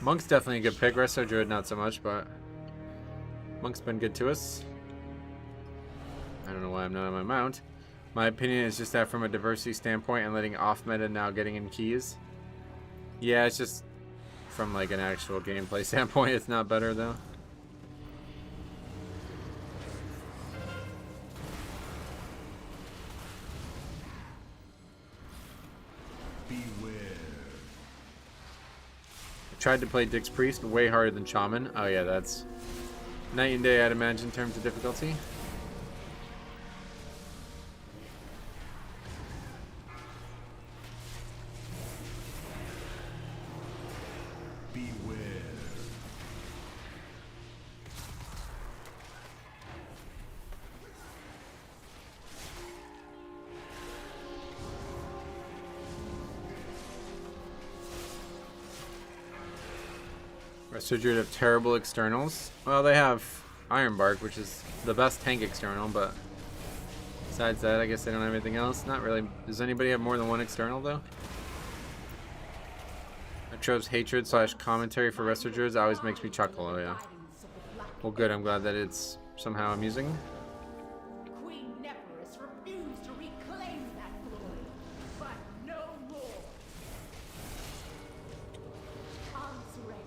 [SPEAKER 1] Monk's definitely a good pick. Resto Druid not so much, but Monk's been good to us. I don't know why I'm not on my mount. My opinion is just that from a diversity standpoint and letting off meta now getting in keys. Yeah, it's just from like an actual gameplay standpoint, it's not better though. Tried to play Dick's Priest, way harder than Shaman. Oh yeah, that's night and day, I'd imagine, in terms of difficulty. Resto Druid have terrible externals. Well, they have Ironbark, which is the best tank external, but besides that, I guess they don't have anything else. Not really. Does anybody have more than one external, though? Atrope's hatred / commentary for Resto Druids always makes me chuckle. Oh, yeah. Well, good. I'm glad that it's somehow amusing.
[SPEAKER 2] Queen Neferus refused to reclaim that glory, but no more. Arms ready,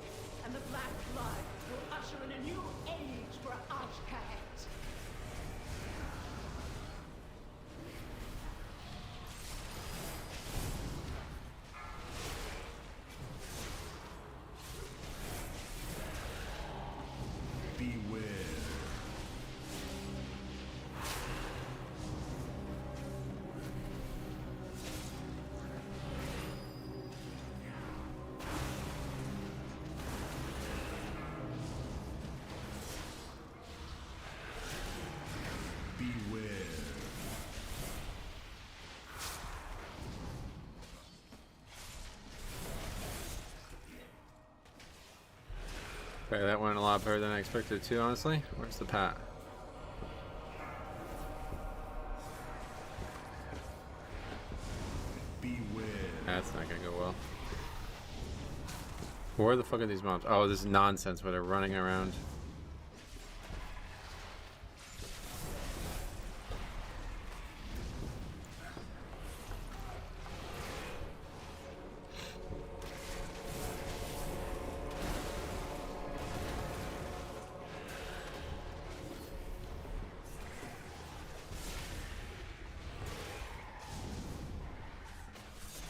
[SPEAKER 2] and the Black Blood will usher in a new age for Ashkahet.
[SPEAKER 1] Okay, that went a lot better than I expected too, honestly. Where's the pat?
[SPEAKER 3] Beware.
[SPEAKER 1] That's not gonna go well. Where the fuck are these mobs? Oh, this is nonsense where they're running around.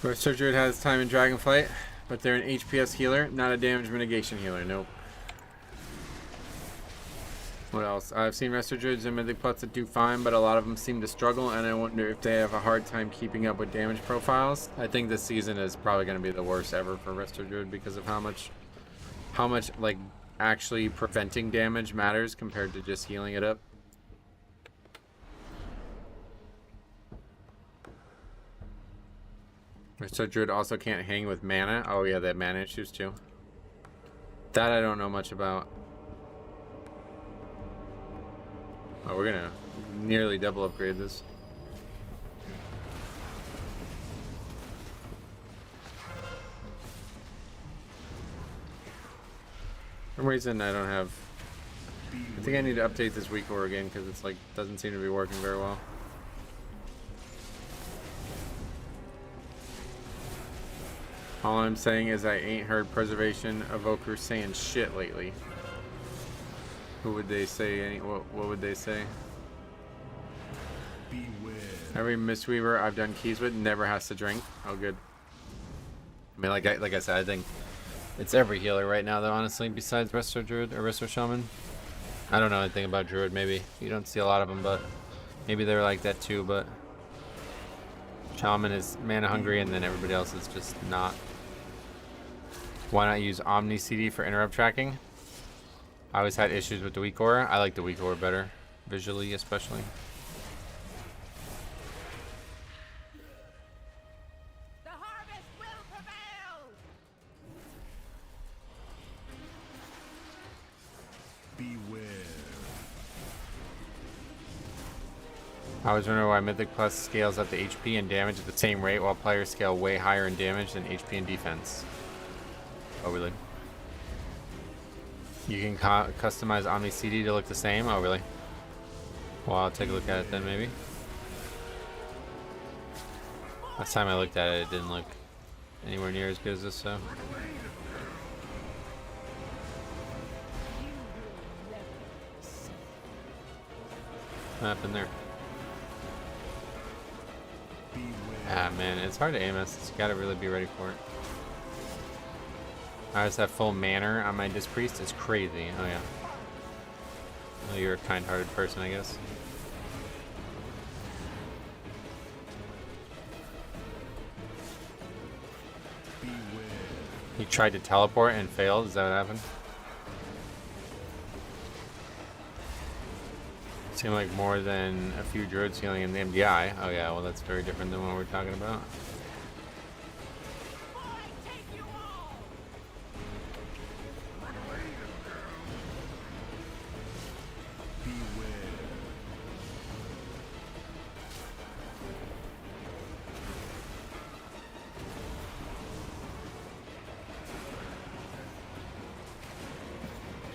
[SPEAKER 1] Resto Druid has time in Dragonflight, but they're an HPS healer, not a damage mitigation healer. Nope. What else? I've seen Resto Druids and Mythic Plus that do fine, but a lot of them seem to struggle, and I wonder if they have a hard time keeping up with damage profiles. I think this season is probably going to be the worst ever for Resto Druid because of how much like actually preventing damage matters compared to just healing it up. Resto Druid also can't hang with mana. Oh yeah, they have mana issues too. That I don't know much about. Oh, we're gonna nearly double upgrade this. For some reason I don't have... I think I need to update this weak ore again because it's like doesn't seem to be working very well. All I'm saying is I ain't heard Preservation Evoker saying shit lately. Who would they say? What would they say?
[SPEAKER 3] Beware.
[SPEAKER 1] Every Mistweaver I've done keys with never has to drink. Oh, good. I mean, like I said, I think it's every healer right now, though, honestly, besides Resto Druid or Resto Shaman. I don't know anything about Druid, maybe. You don't see a lot of them, but maybe they're like that too, but Shaman is mana hungry, and then everybody else is just not. Why not use Omni CD for interrupt tracking? I always had issues with the weak ore. I like the weak ore better, visually especially.
[SPEAKER 2] The harvest will prevail!
[SPEAKER 3] Beware.
[SPEAKER 1] I always wonder why Mythic Plus scales up the HP and damage at the same rate while players scale way higher in damage than HP and defense. Oh, really? You can customize Omni CD to look the same? Oh, really? Well, I'll take a look at it then, maybe. Last time I looked at it, it didn't look anywhere near as good as this, so. What happened there? Ah, man, it's hard to aim us. You gotta really be ready for it. I just have full manner on my Disc Priest. It's crazy. Oh, yeah. Well, you're a kind-hearted person, I guess. He tried to teleport and failed. Is that what happened? Seemed like more than a few druids healing in the MDI. Oh, yeah. Well, that's very different than what we're talking about.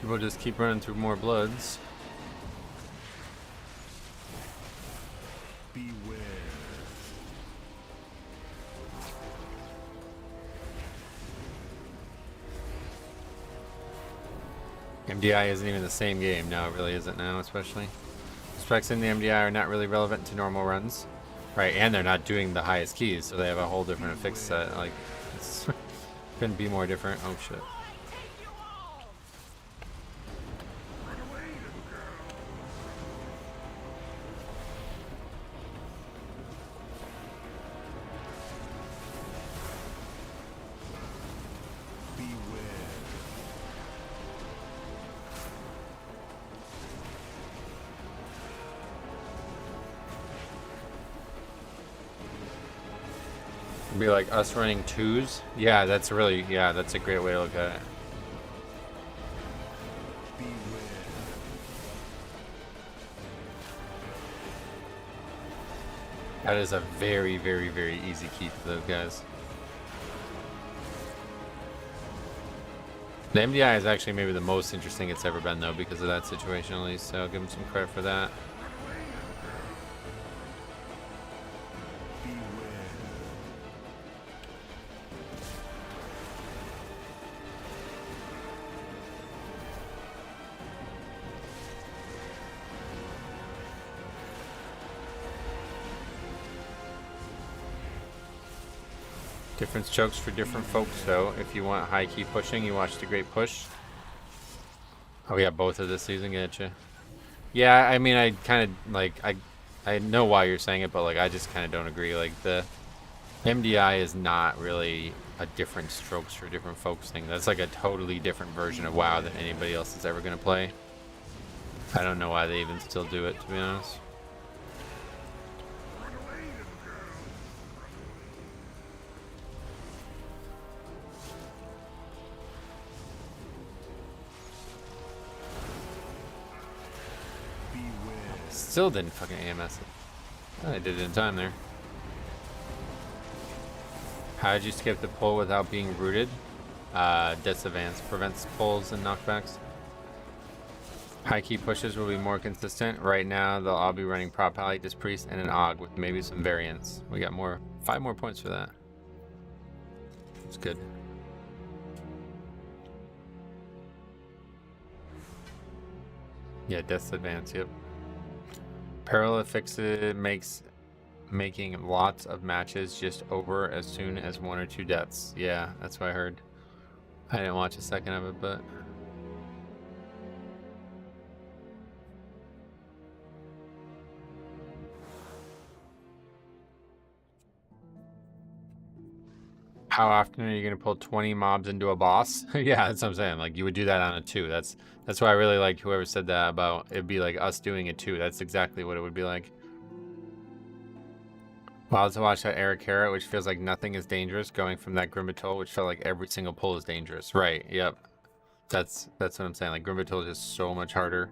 [SPEAKER 1] People just keep running through more bloods.
[SPEAKER 3] Beware.
[SPEAKER 1] MDI isn't even the same game. No, it really isn't now, especially. Specs in the MDI are not really relevant to normal runs. Right, and they're not doing the highest keys, so they have a whole different affix set. Like, it's couldn't be more different. Oh, shit. Be like us running twos. Yeah, that's a great way to look at it. That is a very, very, very easy keep for those guys. The MDI is actually maybe the most interesting it's ever been, though, because of that situation, at least. So I'll give him some credit for that. Different strokes for different folks, though. If you want high key pushing, you watch The Great Push. Oh, we got both of this season, getcha. Yeah, I mean, I kind of like I know why you're saying it, but like I just kind of don't agree. Like the MDI is not really a different strokes for different folks thing. That's like a totally different version of WoW than anybody else is ever gonna play. I don't know why they even still do it, to be honest. Still didn't fucking AMS it. I did it in time there. How did you skip the pull without being rooted? Death's Advance prevents pulls and knockbacks. High key pushes will be more consistent. Right now, they'll all be running Prop Pally, Dispriest, and an Og with maybe some variants. We got 5 more points for that. It's good. Yeah, Death's Advance, yep. Parallel fixes makes making lots of matches just over as soon as 1 or 2 deaths. Yeah, that's what I heard. I didn't watch a second of it, but how often are you gonna pull 20 mobs into a boss? Yeah, that's what I'm saying. Like you would do that on a 2. That's why I really liked whoever said that about it'd be like us doing a 2. That's exactly what it would be like. Wild to watch that Eric Carrot, which feels like nothing is dangerous, going from that Batol, which felt like every single pull is dangerous. Right, yep. That's what I'm saying. Like Batol is just so much harder.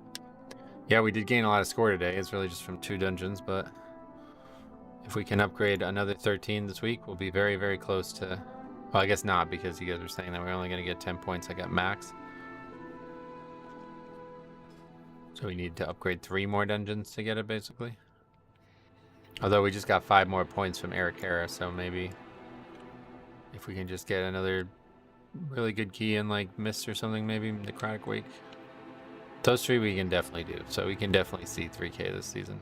[SPEAKER 1] Yeah, we did gain a lot of score today. It's really just from 2 dungeons, but if we can upgrade another 13 this week, we'll be very, very close to... Well, I guess not, because you guys were saying that we're only going to get 10 points. I got max. So we need to upgrade 3 more dungeons to get it, basically. Although we just got 5 more points from Eric Hera, so maybe if we can just get another really good key in like Mist or something, maybe Necrotic Wake. Those 3 we can definitely do, so we can definitely see 3K this season.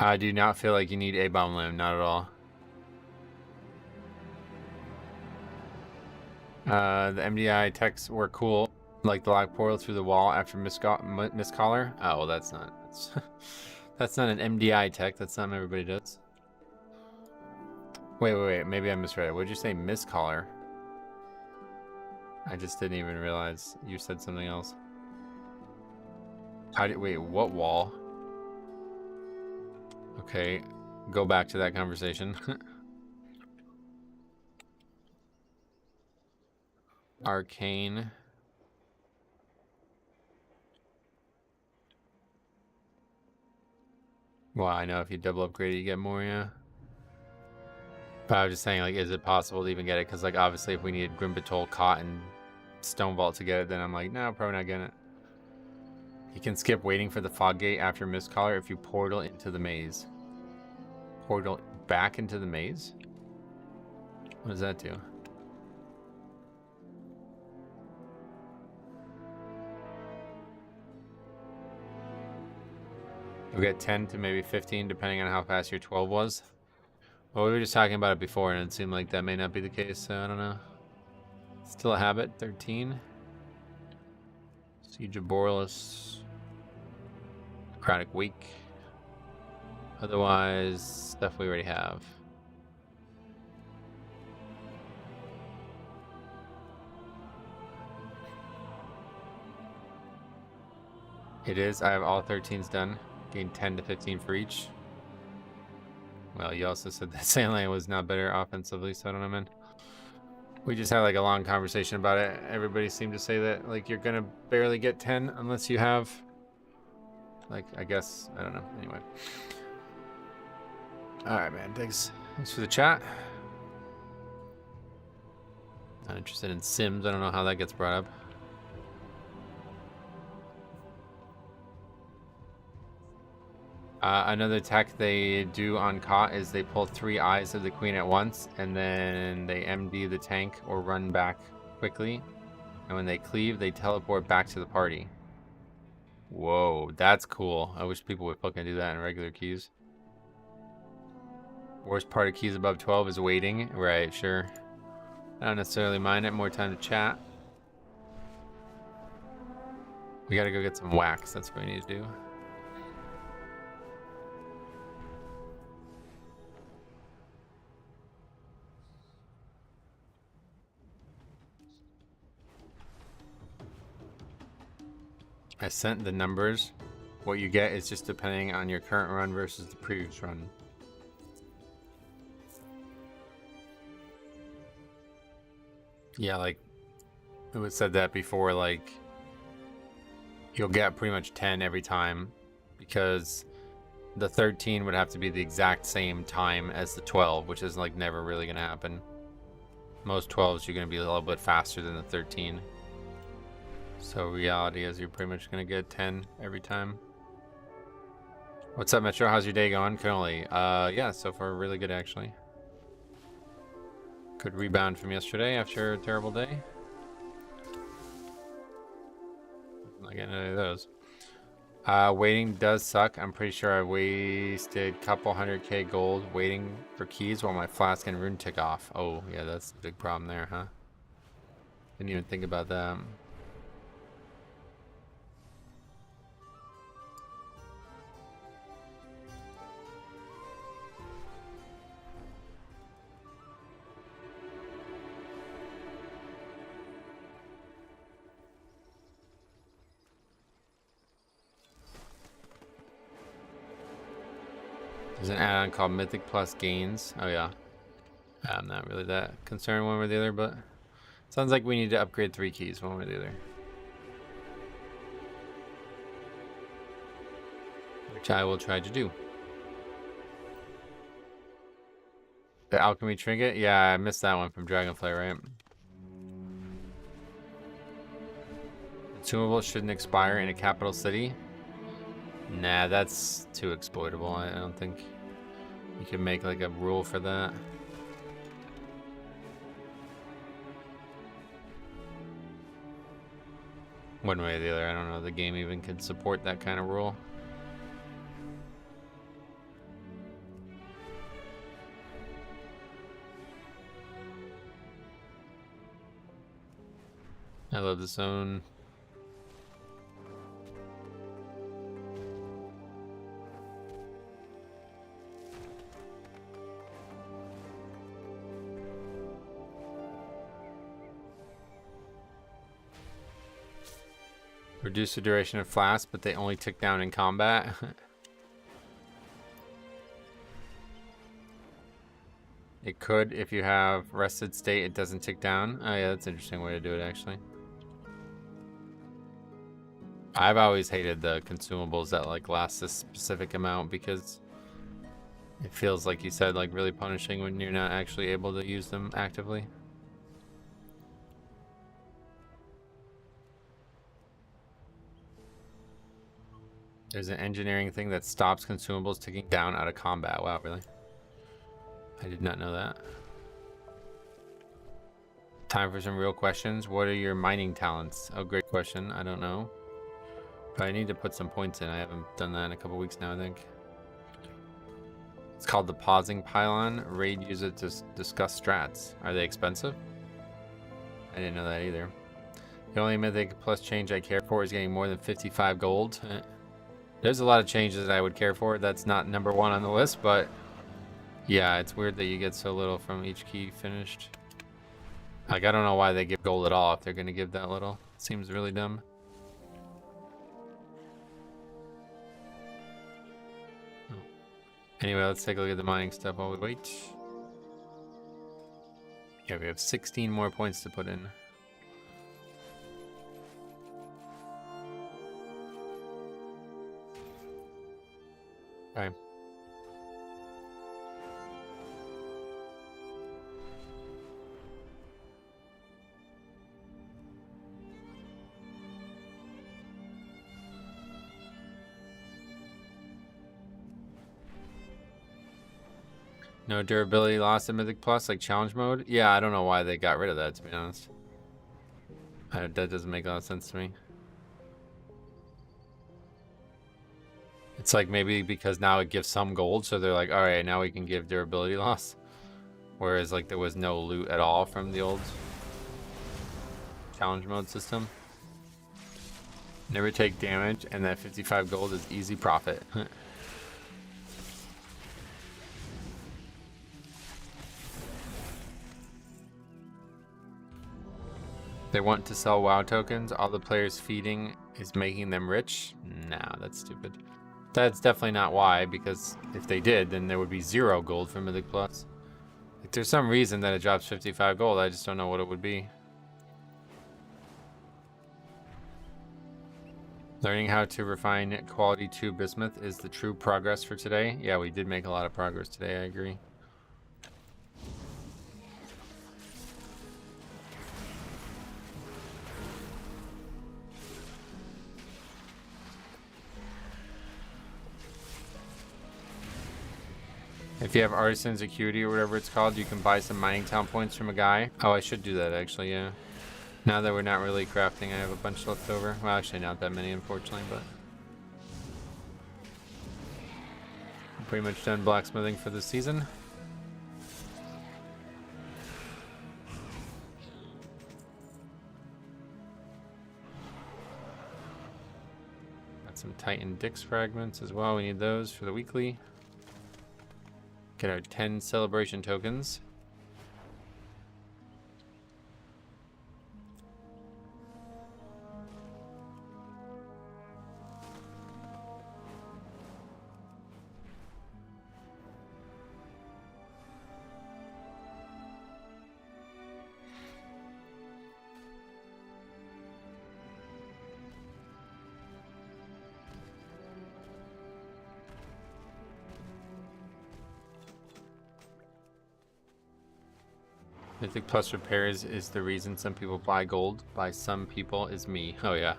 [SPEAKER 1] I do not feel like you need A-Bomb Limb, not at all. The MDI techs were cool, like the lock portal through the wall after Mistcaller. Oh, well, that's not that's not an MDI tech. That's something everybody does. Wait. Maybe I misread it. What did you say, Mistcaller? I just didn't even realize you said something else. Wait, what wall? Okay, go back to that conversation. Arcane. Well, I know if you double upgrade it, you get more, yeah. But I was just saying, like, is it possible to even get it? Because, like, obviously, if we needed Batol, Cot, and Stone Vault to get it, then I'm like, no, probably not getting it. You can skip waiting for the Fog Gate after Mistcaller if you portal into the maze. Portal back into the maze? What does that do? You'll get 10 to maybe 15 depending on how fast your 12 was. Well, we were just talking about it before and it seemed like that may not be the case, so I don't know. Still a habit, 13. Siege of Borealis. Necrotic Wake. Otherwise, stuff we already have. It is. I have all 13s done. Gained 10 to 15 for each. Well, you also said that Sandland was not better offensively, so I don't know, man. We just had like a long conversation about it. Everybody seemed to say that like you're gonna barely get 10 unless you have, like, I guess, I don't know. Anyway. All right, man. Thanks for the chat. Not interested in Sims. I don't know how that gets brought up. Another tech they do on Caught is they pull 3 eyes of the queen at once, and then they MD the tank or run back quickly. And when they cleave, they teleport back to the party. Whoa, that's cool. I wish people would fucking do that in regular keys. Worst part of keys above 12 is waiting. Right, sure. I don't necessarily mind it. More time to chat. We gotta go get some wax. That's what we need to do. I sent the numbers. What you get is just depending on your current run versus the previous run. Yeah, like it was said that before, like you'll get pretty much 10 every time because the 13 would have to be the exact same time as the 12, which is like never really gonna happen. Most 12s you're gonna be a little bit faster than the 13. So reality is you're pretty much gonna get 10 every time. What's up, Metro? How's your day going? Currently, yeah, so far really good actually. Good rebound from yesterday after a terrible day. Not getting any of those. Waiting does suck. I'm pretty sure I wasted a couple 100k gold waiting for keys while my flask and rune tick off. Oh yeah, that's a big problem there, huh? Didn't even think about that. There's an add-on called Mythic Plus Gains. Oh yeah. I'm not really that concerned one way or the other, but sounds like we need to upgrade 3 keys one way or the other. Which I will try to do. The Alchemy Trinket? Yeah, I missed that one from Dragonfly, right? Consumables shouldn't expire in a capital city. Nah, that's too exploitable. I don't think you can make like a rule for that. One way or the other, I don't know if the game even can support that kind of rule. I love the zone. Reduce the duration of flask, but they only tick down in combat. It could, if you have rested state, it doesn't tick down. Oh yeah, that's an interesting way to do it actually. I've always hated the consumables that like last a specific amount because it feels like you said like really punishing when you're not actually able to use them actively. There's an engineering thing that stops consumables ticking down out of combat. Wow, really? I did not know that. Time for some real questions. What are your mining talents? Oh, great question. I don't know. But I need to put some points in. I haven't done that in a couple weeks now, I think. It's called the pausing pylon. Raid use it to discuss strats. Are they expensive? I didn't know that either. The only Mythic Plus change I care for is getting more than 55 gold. There's a lot of changes that I would care for. That's not number 1 on the list, but yeah, it's weird that you get so little from each key finished. Like, I don't know why they give gold at all if they're going to give that little. It seems really dumb. Anyway, let's take a look at the mining stuff while we wait. Yeah, we have 16 more points to put in. Okay. No durability loss in Mythic Plus, like challenge mode? Yeah, I don't know why they got rid of that, to be honest. That doesn't make a lot of sense to me. It's like maybe because now it gives some gold, so they're like, alright, now we can give durability loss. Whereas like there was no loot at all from the old challenge mode system. Never take damage, and that 55 gold is easy profit. They want to sell WoW tokens. All the players feeding is making them rich. Nah, that's stupid. That's definitely not why, because if they did, then there would be 0 gold for Mythic Plus. Like, there's some reason that it drops 55 gold. I just don't know what it would be. Learning how to refine quality 2 bismuth is the true progress for today. Yeah, we did make a lot of progress today, I agree. If you have Artisan's Acuity or whatever it's called, you can buy some mining town points from a guy. Oh, I should do that actually, yeah. Now that we're not really crafting, I have a bunch left over. Well, actually not that many, unfortunately, but... I'm pretty much done blacksmithing for this season. Got some Titan Dix fragments as well. We need those for the weekly. Get our 10 celebration tokens. Mythic Plus repairs is the reason some people buy gold. By some people is me. Oh yeah.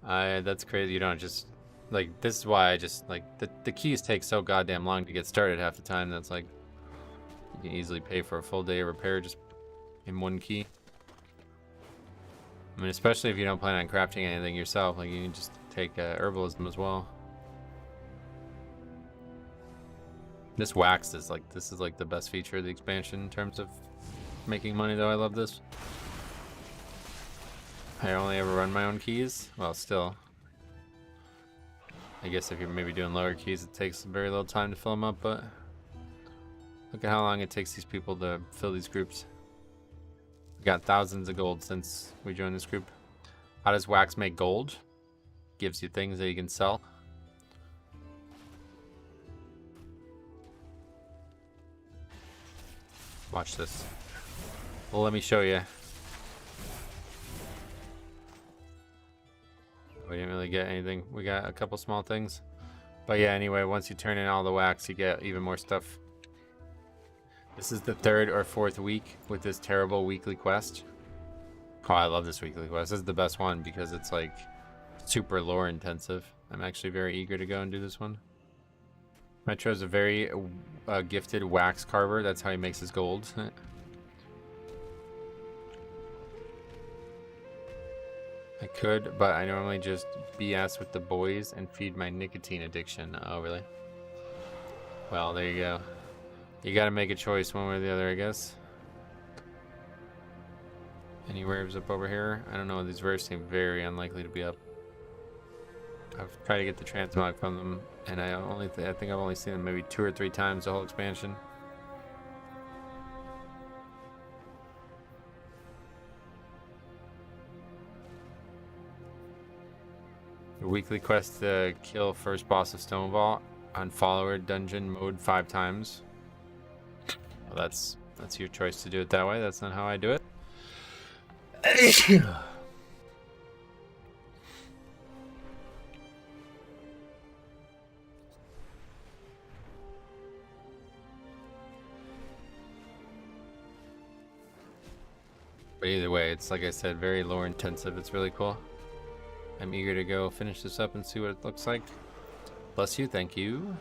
[SPEAKER 1] That's crazy. You don't just like, this is why I just like the keys take so goddamn long to get started half the time. That's like, you can easily pay for a full day of repair just in one key. I mean, especially if you don't plan on crafting anything yourself, like you can just take herbalism as well. This wax is like, this is like the best feature of the expansion in terms of making money, though. I love this. I only ever run my own keys. Well, still. I guess if you're maybe doing lower keys, it takes very little time to fill them up, but look at how long it takes these people to fill these groups. We got thousands of gold since we joined this group. How does wax make gold? Gives you things that you can sell. Watch this. Well, let me show you. We didn't really get anything. We got a couple small things. But yeah, anyway, once you turn in all the wax, you get even more stuff. This is the 3rd or 4th week with this terrible weekly quest. Oh, I love this weekly quest. This is the best one because it's like super lore intensive. I'm actually very eager to go and do this one. Metro's a very gifted wax carver. That's how he makes his gold. I could, but I normally just BS with the boys and feed my nicotine addiction. Oh, really? Well, there you go. You gotta make a choice one way or the other, I guess. Any waves up over here? I don't know. These waves seem very unlikely to be up. I've tried to get the transmog from them, and I think I've only seen them maybe 2 or 3 times the whole expansion. The weekly quest to kill first boss of Stonewall. on follower dungeon mode 5 times. Well, that's your choice to do it that way. That's not how I do it. But either way, it's like I said, very lore intensive. It's really cool. I'm eager to go finish this up and see what it looks like. Bless you, thank you.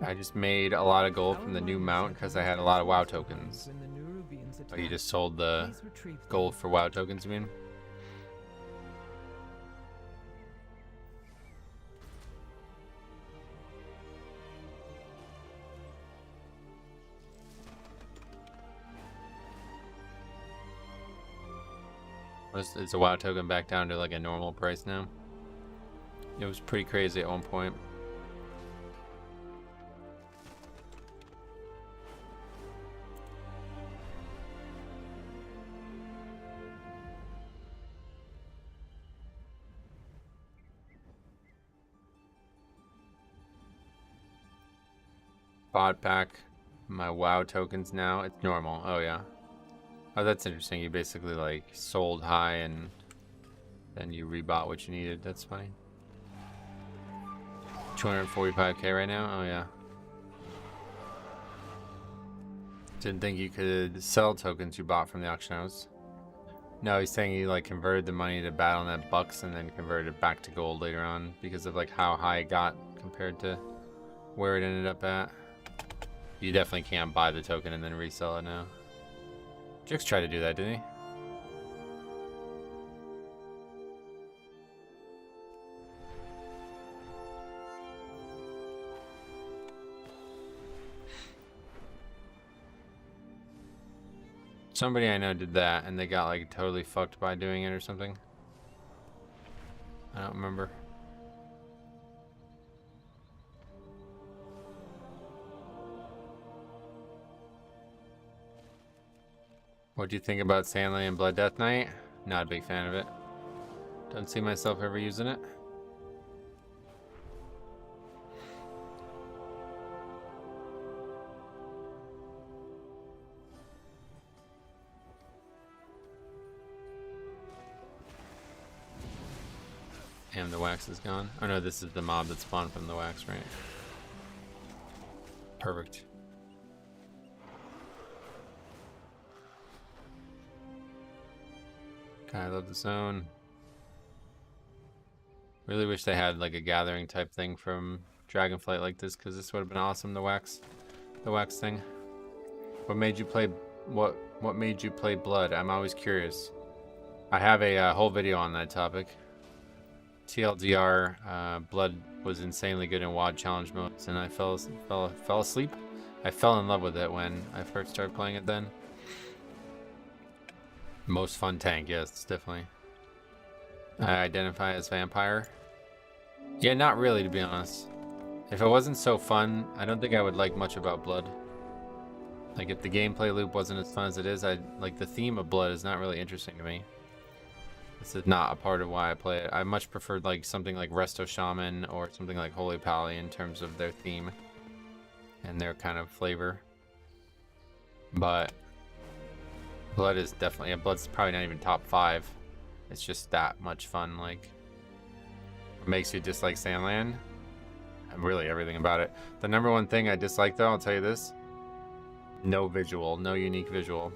[SPEAKER 1] I just made a lot of gold from the new mount because I had a lot of WoW tokens. Oh, you just sold the gold for WoW tokens, you mean? Is a WoW token back down to like a normal price now? It was pretty crazy at one point. Bought back my WoW tokens now. It's normal. Oh yeah. Oh, that's interesting. You basically like sold high and then you rebought what you needed. That's funny. 245k right now? Oh yeah. Didn't think you could sell tokens you bought from the auction house. No, he's saying he like converted the money to Battle.net bucks and then converted it back to gold later on because of like how high it got compared to where it ended up at. You definitely can't buy the token and then resell it now. Jix tried to do that, didn't he? Somebody I know did that and they got like totally fucked by doing it or something. I don't remember. What do you think about Sandley and Blood Death Knight? Not a big fan of it. Don't see myself ever using it. And the wax is gone. Oh no, this is the mob that spawned from the wax, right? Perfect. God, I love the zone. Really wish they had like a gathering type thing from Dragonflight like this, because this would have been awesome. The wax thing. What made you play? What made you play Blood? I'm always curious. I have a whole video on that topic. TLDR, Blood was insanely good in WoD challenge modes, and I fell asleep. I fell in love with it when I first started playing it. Then. Most fun tank, yes, definitely. I identify as vampire. Yeah, not really, to be honest. If it wasn't so fun, I don't think I would like much about Blood. Like, if the gameplay loop wasn't as fun as it is, like the theme of Blood is not really interesting to me. This is not a part of why I play it. I much preferred like something like Resto Shaman or something like Holy Pally in terms of their theme and their kind of flavor. But Blood is definitely, Blood's probably not even top 5. It's just that much fun. Like, what makes you dislike Sandland? Really everything about it. The number one thing I dislike though, I'll tell you this. No visual, no unique visual.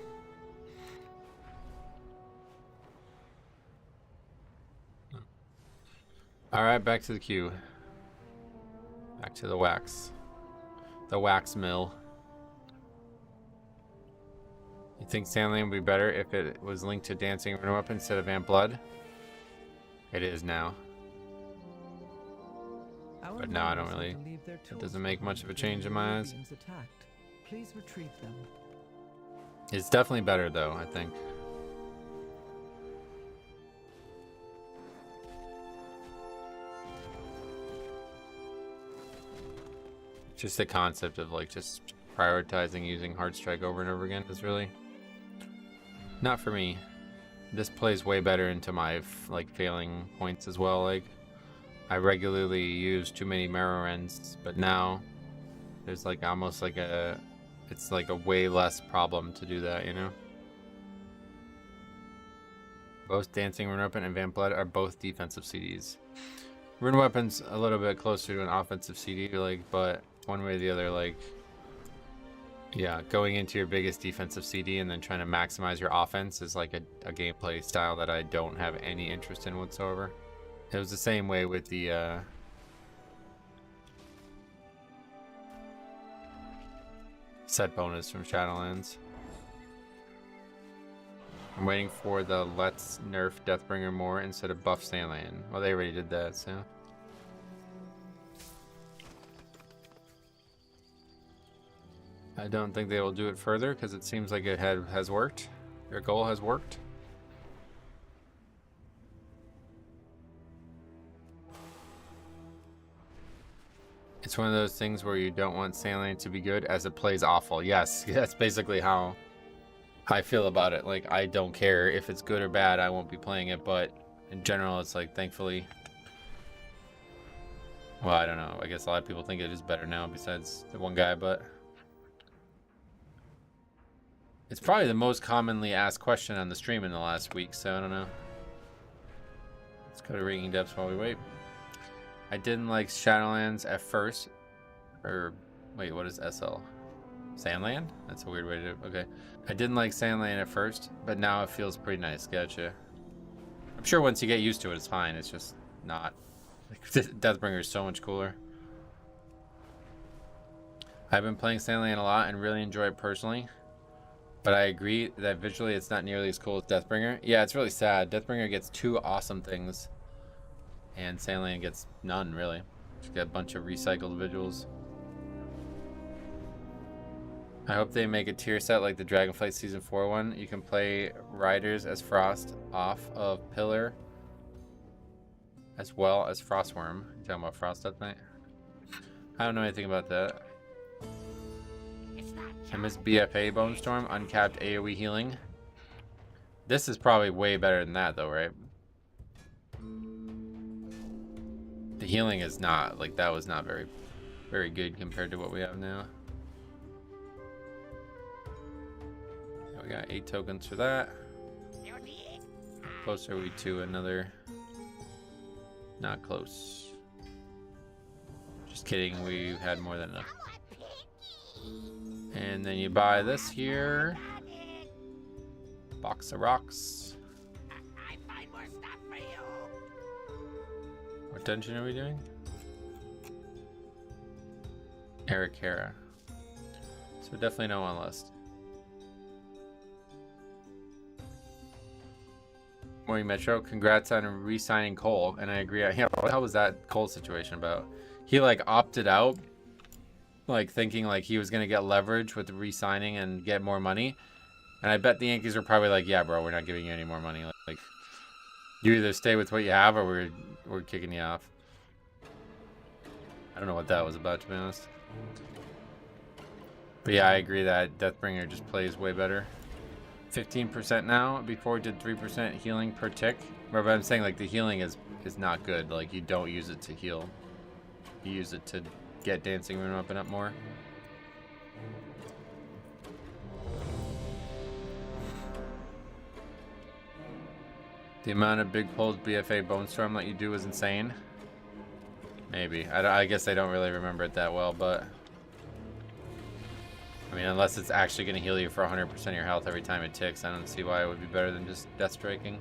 [SPEAKER 1] Alright, back to the queue. Back to the wax. The wax mill. You think Sandland would be better if it was linked to Dancing Rune Up instead of Vamp Blood? It is now. But now I don't really. It doesn't make much of a change in my eyes.
[SPEAKER 7] Please retrieve them.
[SPEAKER 1] It's definitely better though, I think. Just the concept of like just prioritizing using Hard Strike over and over again is really not for me. This plays way better into my like failing points as well. Like I regularly use too many Marrow Rends, but now there's like almost like it's like a way less problem to do that, you know? Both Dancing Rune Weapon and Vamp Blood are both defensive CDs. Rune Weapon's a little bit closer to an offensive CD, like, but one way or the other, like, yeah, going into your biggest defensive CD and then trying to maximize your offense is like a gameplay style that I don't have any interest in whatsoever. It was the same way with the set bonus from Shadowlands. I'm waiting for the let's nerf Deathbringer more instead of buff Sandland. Well, they already did that, so. I don't think they will do it further because it seems like it has worked. Their goal has worked. It's one of those things where you don't want Sandland to be good as it plays awful. Yes, that's basically how I feel about it. Like, I don't care if it's good or bad, I won't be playing it, but in general, it's like, thankfully, well, I don't know. I guess a lot of people think it is better now besides the one guy, but it's probably the most commonly asked question on the stream in the last week, so I don't know. Let's go to Ringing Depths while we wait. I didn't like Shadowlands at first, or wait, what is SL? Sandland? That's a weird way to do it. Okay. I didn't like Sandland at first, but now it feels pretty nice. Gotcha. I'm sure once you get used to it, it's fine. It's just not. Deathbringer is so much cooler. I've been playing Sandland a lot and really enjoy it personally, but I agree that visually it's not nearly as cool as Deathbringer. Yeah, it's really sad. Deathbringer gets 2 awesome things, and Sandland gets none, really. Just get a bunch of recycled visuals. I hope they make a tier set like the Dragonflight Season 4 one. You can play Riders as Frost off of Pillar, as well as Frostworm. You talking about Frost Death Knight? I don't know anything about that. I miss BFA Bone Storm, uncapped AoE healing. This is probably way better than that though, right? The healing is not, like, that was not very good compared to what we have now. We got 8 tokens for that. Close are we to another? Not close. Just kidding, we had more than enough. And then you buy this here. Box of rocks. What dungeon are we doing? Eric Hera. So definitely no one list. Morning Metro, congrats on re-signing Cole, and I agree. Yeah, what the hell was that Cole situation about? He like opted out, like thinking like he was gonna get leverage with re-signing and get more money, and I bet the Yankees were probably like, yeah, bro, we're not giving you any more money. Like you either stay with what you have, or we're kicking you off. I don't know what that was about, to be honest. But yeah, I agree that Deathbringer just plays way better. 15% now. Before it did 3% healing per tick. But I'm saying like the healing is not good. Like you don't use it to heal. You use it to get Dancing Rune Weapon up more. The amount of big pulls BFA Bone Storm let you do is insane. Maybe. I guess I don't really remember it that well, but I mean, unless it's actually going to heal you for 100% of your health every time it ticks, I don't see why it would be better than just Death Striking.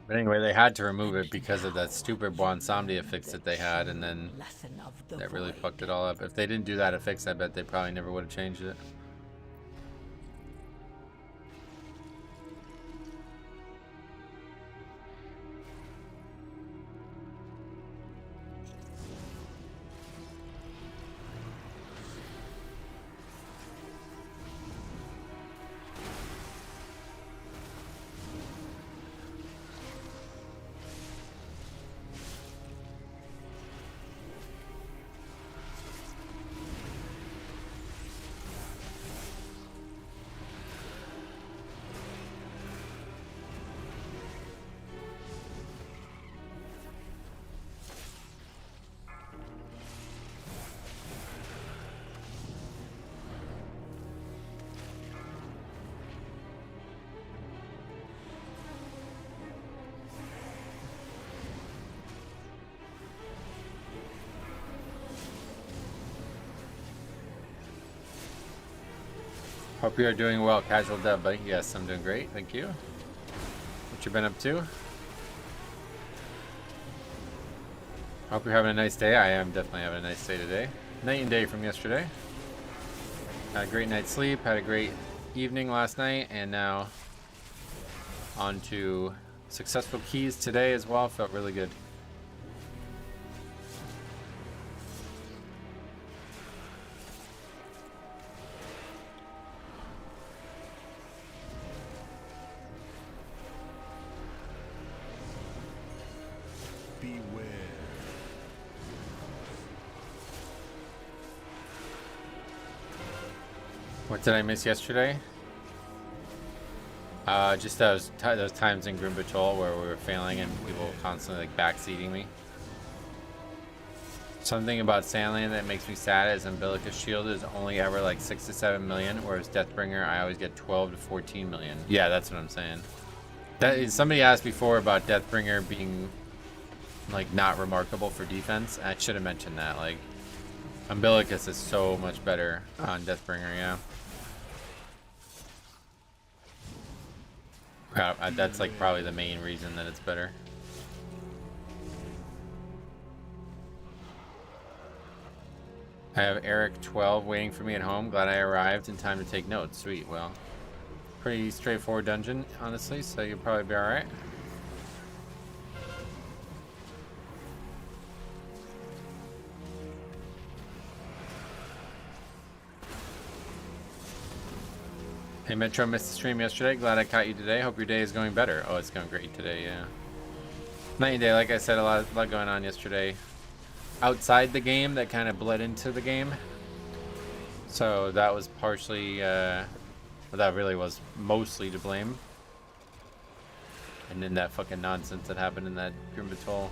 [SPEAKER 1] But anyway, they had to remove it because of that stupid Bwansamdia fix that they had, and then that really fucked it all up. If they didn't do that fix, I bet they probably never would have changed it. Hope you are doing well, casual dev, buddy. Yes, I'm doing great. Thank you. What you been up to? Hope you're having a nice day. I am definitely having a nice day today. Night and day from yesterday. Had a great night's sleep. Had a great evening last night, and now on to successful keys today as well. Felt really good.
[SPEAKER 3] Beware.
[SPEAKER 1] What did I miss yesterday? Just those times in Grim Batol where we were failing and people were constantly like backseating me. Something about Sandland that makes me sad is Umbilicus Shield is only ever like 6 to 7 million, whereas Deathbringer I always get 12 to 14 million. Yeah, that's what I'm saying. That is, somebody asked before about Deathbringer being like not remarkable for defense. I should have mentioned that. Like Umbilicus is so much better on Deathbringer, yeah. That's like probably the main reason that it's better. I have Eric 12 waiting for me at home. Glad I arrived in time to take notes. Sweet. Well, pretty straightforward dungeon, honestly, so you'll probably be alright. Hey Metro, missed the stream yesterday. Glad I caught you today. Hope your day is going better. Oh, it's going great today, yeah. Night and day, like I said, a lot going on yesterday. Outside the game that kind of bled into the game. So that was partially, well, that really was mostly to blame. And then that fucking nonsense that happened in that Grim Batol.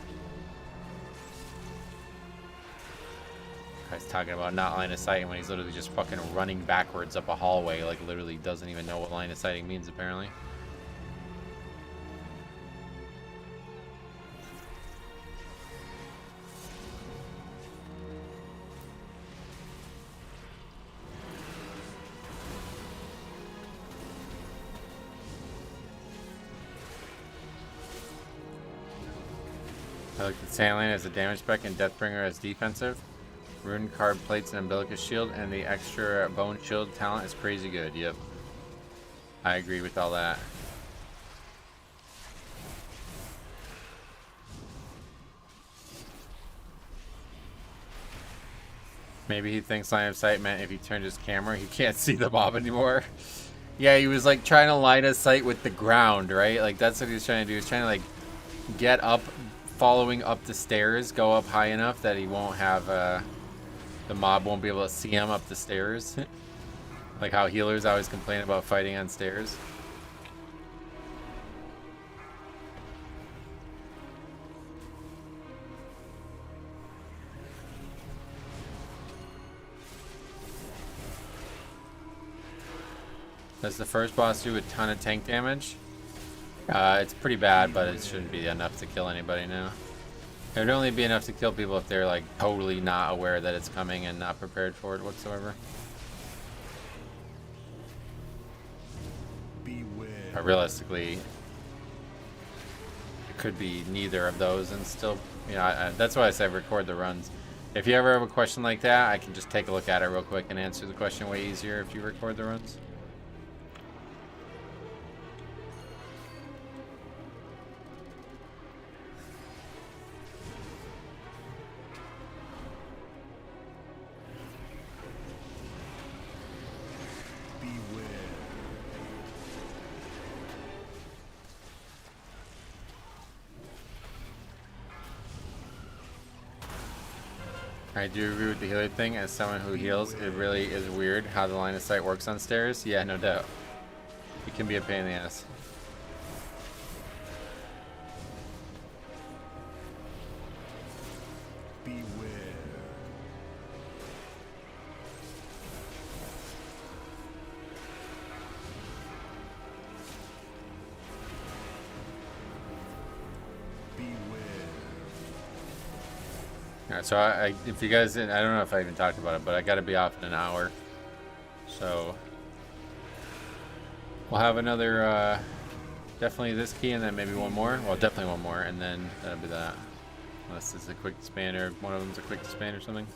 [SPEAKER 1] Guy's talking about not line of sight when he's literally just fucking running backwards up a hallway, like literally doesn't even know what line of sighting means apparently. I looked at Sandland as a damage spec and Deathbringer as defensive. Rune card plates and Umbilicus Shield, and the extra Bone Shield talent is crazy good. Yep. I agree with all that. Maybe he thinks line of sight meant if he turned his camera, he can't see the mob anymore. Yeah, he was like trying to line of sight with the ground, right? Like that's what he was trying to do. He was trying to like get up, following up the stairs, go up high enough that he won't have the mob won't be able to see him up the stairs. Like how healers always complain about fighting on stairs. Does the first boss do a ton of tank damage? It's pretty bad, but it shouldn't be enough to kill anybody now. It would only be enough to kill people if they're like totally not aware that it's coming and not prepared for it whatsoever.
[SPEAKER 3] Beware.
[SPEAKER 1] But realistically, it could be neither of those and still, you know, that's why I say record the runs. If you ever have a question like that, I can just take a look at it real quick and answer the question way easier if you record the runs. I do agree with the healer thing. As someone who heals, it really is weird how the line of sight works on stairs. Yeah, no doubt. It can be a pain in the ass.
[SPEAKER 3] Beware.
[SPEAKER 1] Alright, so if you guys didn't, I don't know if I even talked about it, but I gotta be off in an hour. So We'll have another, definitely this key and then maybe one more. Well, definitely one more, and then that'll be that. Unless it's a quick disband or one of them's a quick disband or something.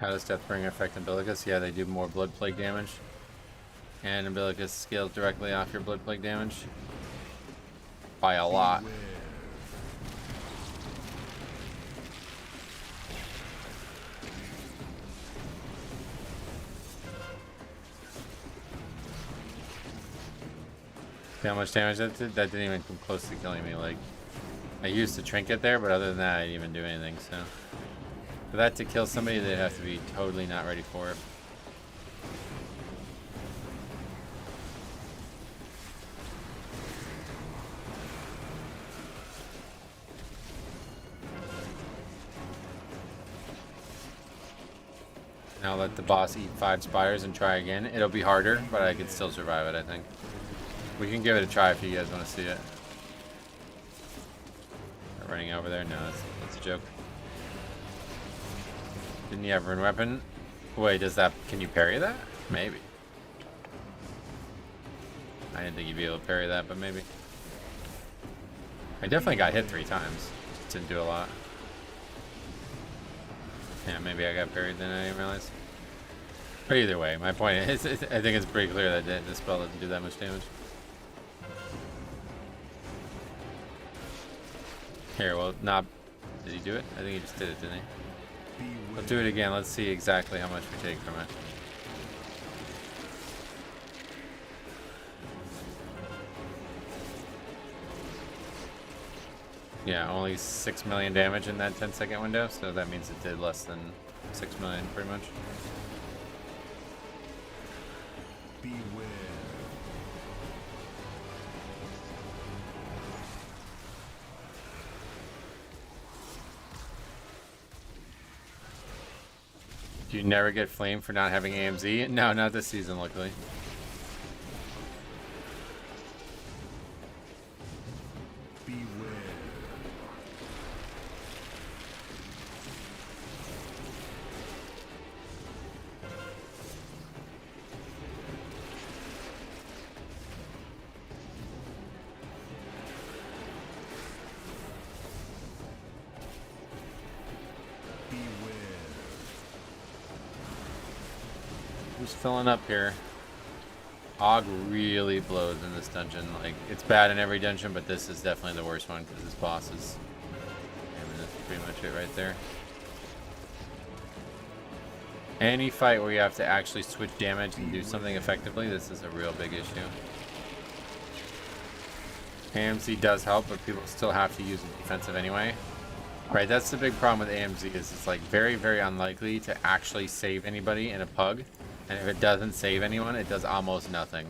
[SPEAKER 1] How does Deathbringer affect Umbilicus? Yeah, they do more Blood Plague damage. And Umbilicus scales directly off your Blood Plague damage. By a lot. See how much damage that did? That didn't even come close to killing me. Like, I used the trinket there, but other than that, I didn't even do anything, so. For that to kill somebody, they'd have to be totally not ready for it. Now let the boss eat 5 spires and try again. It'll be harder, but I can still survive it, I think. We can give it a try if you guys want to see it. Running over there? No, that's a joke. Didn't you have rune weapon? Wait, does that... Can you parry that? Maybe. I didn't think you'd be able to parry that, but maybe. I definitely got hit 3 times. Just didn't do a lot. Yeah, maybe I got parried then, I didn't realize. But either way, my point is, I think it's pretty clear that this spell doesn't do that much damage. Here, well, not... Did he do it? I think he just did it, didn't he? Let's do it again. Let's see exactly how much we take from it. Yeah, only 6 million damage in that 10-second window, so that means it did less than 6 million, pretty much.
[SPEAKER 3] Beware.
[SPEAKER 1] Do you never get flamed for not having AMZ? No, not this season, luckily.
[SPEAKER 3] Beware.
[SPEAKER 1] Who's filling up here? Og really blows in this dungeon. Like, it's bad in every dungeon, but this is definitely the worst one because this boss is... I mean, that's pretty much it right there. Any fight where you have to actually switch damage and do something effectively, this is a real big issue. AMC does help, but people still have to use it defensive anyway. Right, that's the big problem with AMZ is it's like very, very unlikely to actually save anybody in a pug. And if it doesn't save anyone, it does almost nothing.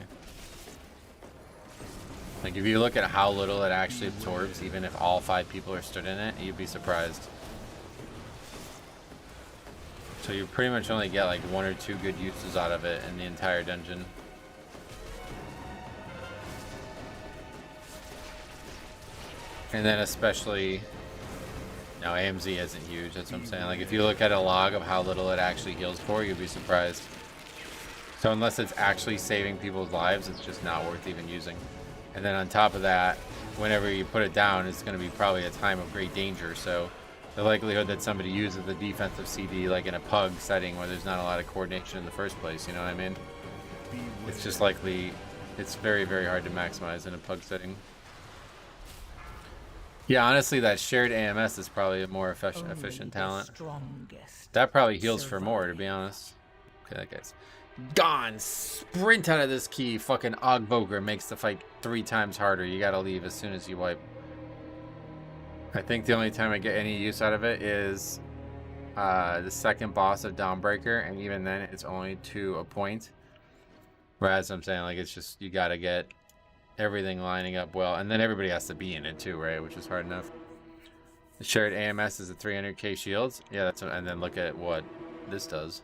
[SPEAKER 1] Like, if you look at how little it actually absorbs, even if all 5 people are stood in it, you'd be surprised. So you pretty much only get like 1 or 2 good uses out of it in the entire dungeon. And then especially... No, AMZ isn't huge, that's what I'm saying. Like, if you look at a log of how little it actually heals for, you'd be surprised. So unless it's actually saving people's lives, it's just not worth even using. And then on top of that, whenever you put it down, it's going to be probably a time of great danger. So the likelihood that somebody uses the defensive CD like in a pug setting where there's not a lot of coordination in the first place, you know what I mean? It's just likely, it's very, very hard to maximize in a pug setting. Yeah, honestly, that shared AMS is probably a more efficient talent. That probably heals for more, to be honest. Okay, that guy's gone. Sprint out of this key. Fucking Ogboger makes the fight 3 times harder. You gotta leave as soon as you wipe. I think the only time I get any use out of it is the second boss of Dawnbreaker, and even then it's only to a point. Whereas I'm saying, like, it's just, you gotta get everything lining up well, and then everybody has to be in it too, right? Which is hard enough. The shared AMS is a 300k shields. Yeah, that's what, and then look at what this does.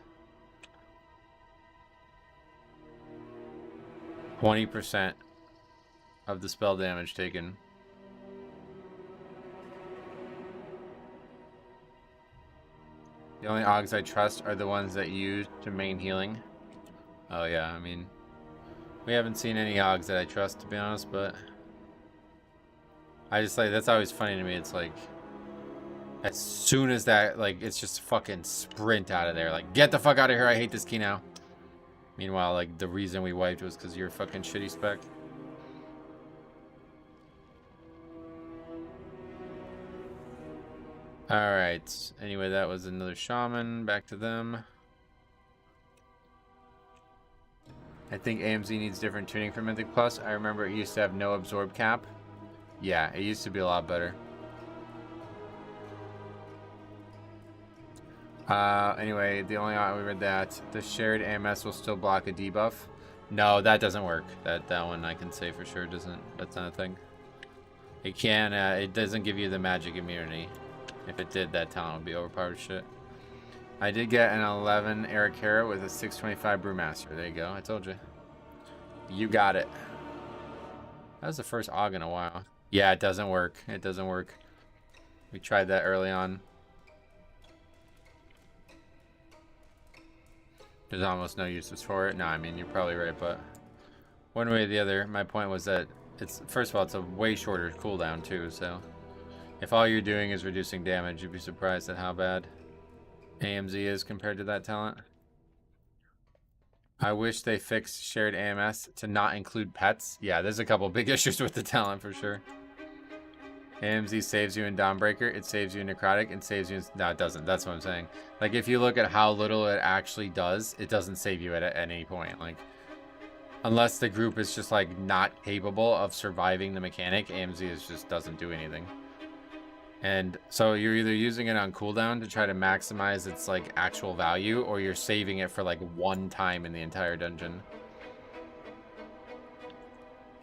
[SPEAKER 1] 20% of the spell damage taken. The only Augs I trust are the ones that use to main healing. Oh yeah, I mean, we haven't seen any Augs that I trust, to be honest, but I just like, that's always funny to me. It's like, as soon as that, like, it's just fucking sprint out of there. Like, get the fuck out of here, I hate this key now. Meanwhile, like, the reason we wiped was because you're fucking shitty spec. Alright, anyway, that was another shaman. Back to them. I think AMZ needs different tuning for Mythic Plus. I remember it used to have no absorb cap. Yeah, it used to be a lot better. Anyway, the only we read that the shared AMS will still block a debuff. No, that doesn't work. That one I can say for sure doesn't. That's not a thing. It can. It doesn't give you the magic immunity. If it did, that talent would be overpowered shit. I did get an 11 Eric Hera with a 625 Brewmaster. There you go. I told you. You got it. That was the first AUG in a while. Yeah, it doesn't work. It doesn't work. We tried that early on. There's almost no uses for it. No, I mean, you're probably right, but one way or the other, my point was that it's, first of all, it's a way shorter cooldown too, so if all you're doing is reducing damage, you'd be surprised at how bad AMZ is compared to that talent. I wish they fixed shared AMS to not include pets. Yeah, there's a couple big issues with the talent for sure. AMZ saves you in Dawnbreaker, it saves you in Necrotic, and saves you in... No, it doesn't. That's what I'm saying. Like, if you look at how little it actually does, it doesn't save you at any point. Like, unless the group is just, like, not capable of surviving the mechanic, AMZ just doesn't do anything. And so you're either using it on cooldown to try to maximize its, like, actual value, or you're saving it for, like, one time in the entire dungeon.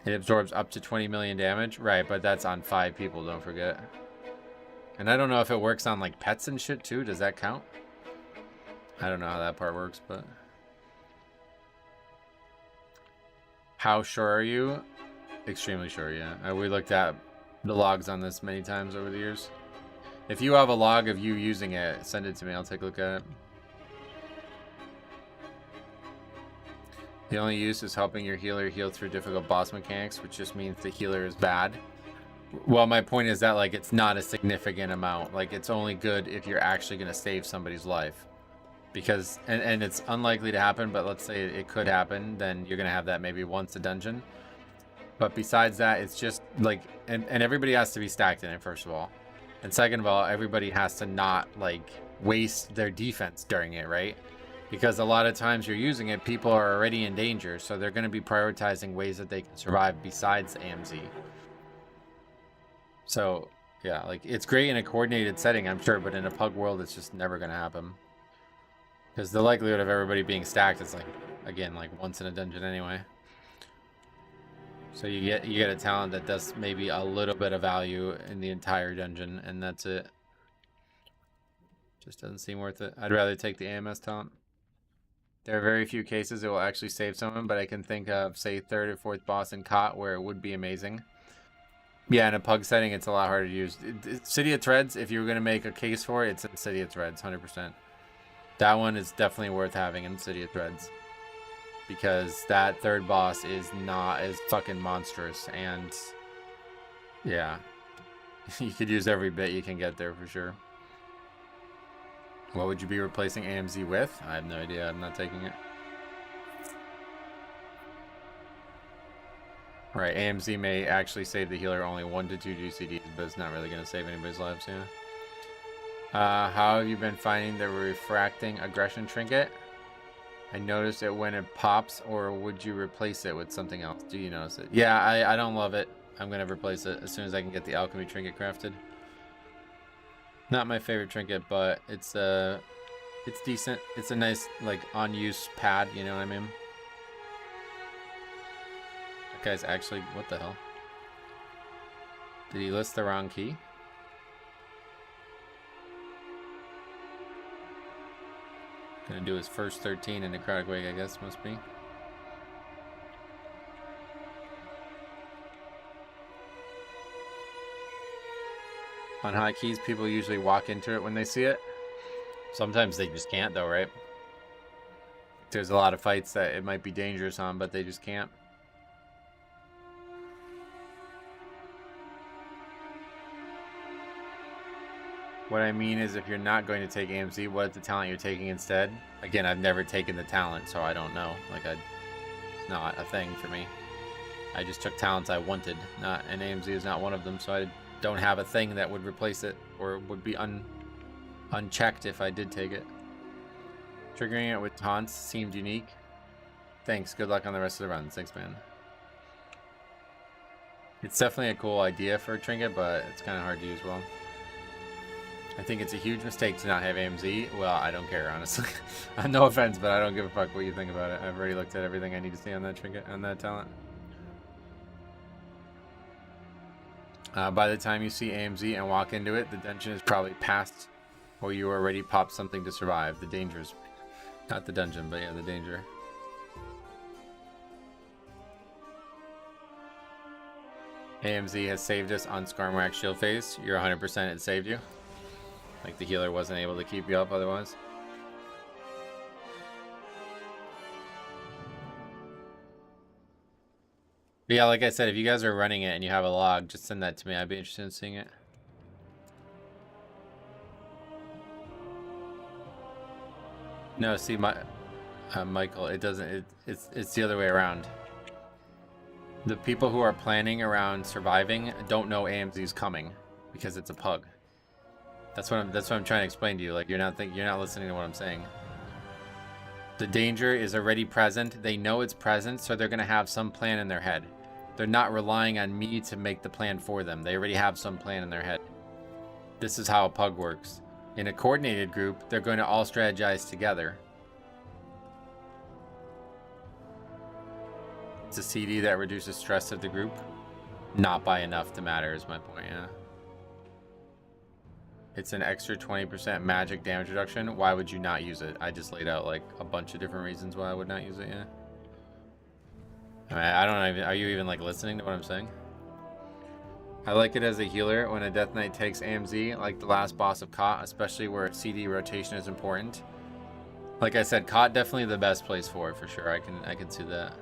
[SPEAKER 1] It absorbs up to 20 million damage. Right, but that's on 5 people, don't forget. And I don't know if it works on, like, pets and shit, too. Does that count? I don't know how that part works, but... How sure are you? Extremely sure, yeah. We looked at the logs on this many times over the years. If you have a log of you using it, send it to me. I'll take a look at it. The only use is helping your healer heal through difficult boss mechanics, which just means the healer is bad. Well, my point is that, like, it's not a significant amount. Like, it's only good if you're actually going to save somebody's life. Because, and it's unlikely to happen, but let's say it could happen, then you're going to have that maybe once a dungeon. But besides that, it's just, like, and everybody has to be stacked in it, first of all. And second of all, everybody has to not, like, waste their defense during it, right? Because a lot of times you're using it, people are already in danger, so they're going to be prioritizing ways that they can survive besides AMZ. So, yeah, like, it's great in a coordinated setting, I'm sure, but in a pug world, it's just never going to happen. Because the likelihood of everybody being stacked is, like, again, like, once in a dungeon anyway. So you get a talent that does maybe a little bit of value in the entire dungeon, and that's it. Just doesn't seem worth it. I'd rather take the AMS talent. There are very few cases it will actually save someone, but I can think of, say, 3rd or 4th boss in COT where it would be amazing. Yeah, in a pug setting, it's a lot harder to use. City of Threads, if you were going to make a case for it, it's in City of Threads, 100%. That one is definitely worth having in City of Threads. Because that 3rd boss is not as fucking monstrous, and yeah. You could use every bit you can get there for sure. What would you be replacing AMZ with? I have no idea. I'm not taking it. Right, AMZ may actually save the healer only 1 to 2 GCDs, but it's not really going to save anybody's lives, yeah. How have you been finding the refracting aggression trinket? I noticed it when it pops, or would you replace it with something else? Do you notice it? Yeah, I don't love it. I'm going to replace it as soon as I can get the alchemy trinket crafted. Not my favorite trinket, but it's decent. It's a nice, like, on-use pad, you know what I mean? That guy's actually... What the hell? Did he list the wrong key? Gonna do his first 13 in Necrotic Wake, I guess, must be. On high keys, people usually walk into it when they see it. Sometimes they just can't, though, right? There's a lot of fights that it might be dangerous on, but they just can't. What I mean is, if you're not going to take AMZ, what is the talent you're taking instead? Again, I've never taken the talent, so I don't know. Like, it's not a thing for me. I just took talents I wanted, and AMZ is not one of them, so I don't have a thing that would replace it, or would be unchecked if I did take it. Triggering it with taunts seemed unique. Thanks, good luck on the rest of the runs. Thanks, man. It's definitely a cool idea for a trinket, but it's kind of hard to use well. I think it's a huge mistake to not have AMZ. Well, I don't care, honestly. No offense, but I don't give a fuck what you think about it. I've already looked at everything I need to see on that trinket, on that talent. By the time you see AMZ and walk into it, the dungeon is probably past, or you already popped something to survive. The dangers. Not the dungeon, but yeah, the danger. AMZ has saved us on Skarmorak shield phase. You're 100% it saved you. Like the healer wasn't able to keep you up otherwise. But yeah, like I said, if you guys are running it and you have a log, just send that to me. I'd be interested in seeing it. No, see, Michael, it doesn't. It's the other way around. The people who are planning around surviving don't know AMZ's coming because it's a pug. That's what I'm trying to explain to you. Like you're not listening to what I'm saying. The danger is already present. They know it's present, so they're gonna have some plan in their head. They're not relying on me to make the plan for them. They already have some plan in their head. This is how a pug works. In a coordinated group, they're going to all strategize together. It's a CD that reduces stress of the group. Not by enough to matter is my point, yeah. It's an extra 20% magic damage reduction. Why would you not use it? I just laid out like a bunch of different reasons why I would not use it, yeah. I mean, I don't even, are you even like listening to what I'm saying? I like it as a healer when a Death Knight takes AMZ, like the last boss of Kot, especially where CD rotation is important. Like I said, Kot definitely the best place for it, for sure. I can see that.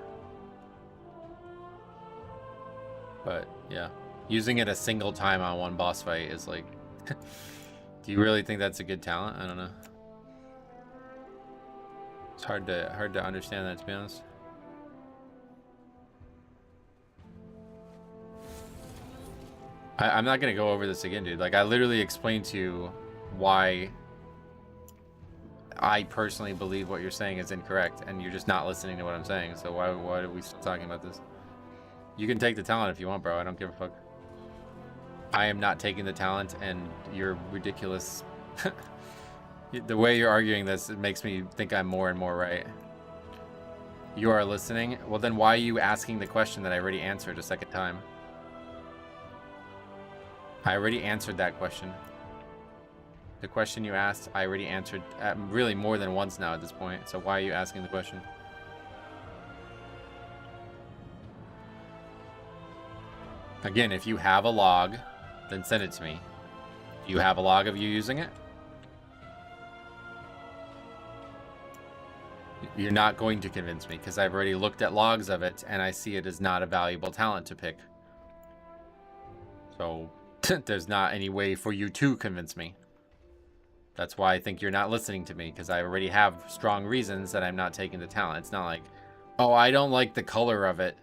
[SPEAKER 1] But yeah, using it a single time on one boss fight is like, do you really think that's a good talent? I don't know. It's hard to understand that, to be honest. I'm not gonna go over this again, dude. Like I literally explained to you why I personally believe what you're saying is incorrect, and you're just not listening to what I'm saying. So why are we still talking about this? You can take the talent if you want, bro. I don't give a fuck. I am not taking the talent, and you're ridiculous. The way you're arguing this, it makes me think I'm more and more right. You are listening? Well, then why are you asking the question that I already answered a second time? I already answered that question. The question you asked, I already answered really more than once now at this point. So why are you asking the question? Again, if you have a log, then send it to me. Do you have a log of you using it? You're not going to convince me because I've already looked at logs of it and I see it as not a valuable talent to pick. So there's not any way for you to convince me. That's why I think you're not listening to me, because I already have strong reasons that I'm not taking the talent. It's not like, oh, I don't like the color of it.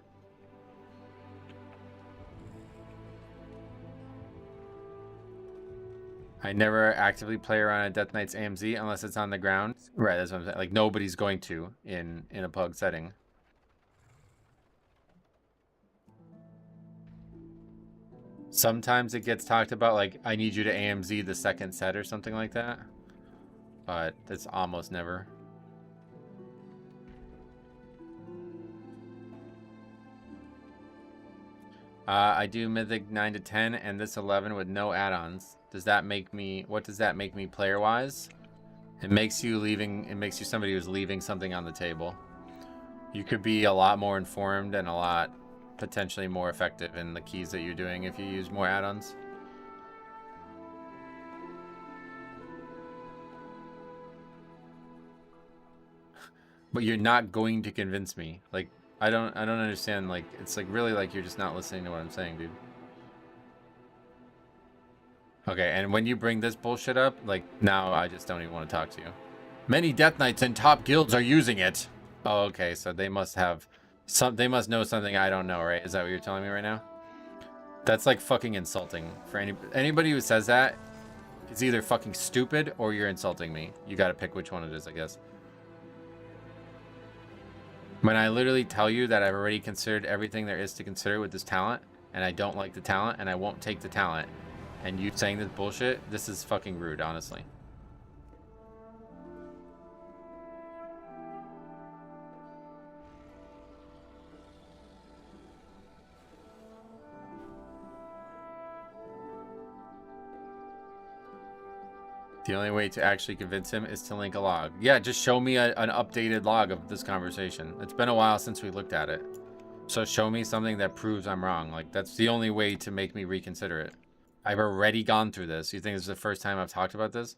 [SPEAKER 1] I never actively play around a Death Knight's AMZ unless it's on the ground. Right, that's what I'm saying. Like, nobody's going to in a pug setting. Sometimes it gets talked about, like, I need you to AMZ the second set or something like that. But it's almost never. I do Mythic 9 to 10 and this 11 with no add-ons. Does that make me, what does that make me player-wise? It makes you somebody who's leaving something on the table. You could be a lot more informed and a lot potentially more effective in the keys that you're doing if you use more add-ons. But you're not going to convince me. Like, I don't understand. Like, it's like really like you're just not listening to what I'm saying, dude. Okay, and when you bring this bullshit up, like, now I just don't even want to talk to you. Many Death Knights and top guilds are using it. Oh, okay, so they must have they must know something I don't know, right? Is that what you're telling me right now? That's like fucking insulting for anybody who says that. It's either fucking stupid or you're insulting me. You got to pick which one it is, I guess. When I literally tell you that I've already considered everything there is to consider with this talent, and I don't like the talent, and I won't take the talent, and you saying this bullshit, this is fucking rude, honestly. The only way to actually convince him is to link a log. Yeah, just show me an updated log of this conversation. It's been a while since we looked at it. So show me something that proves I'm wrong. Like, that's the only way to make me reconsider it. I've already gone through this. You think this is the first time I've talked about this?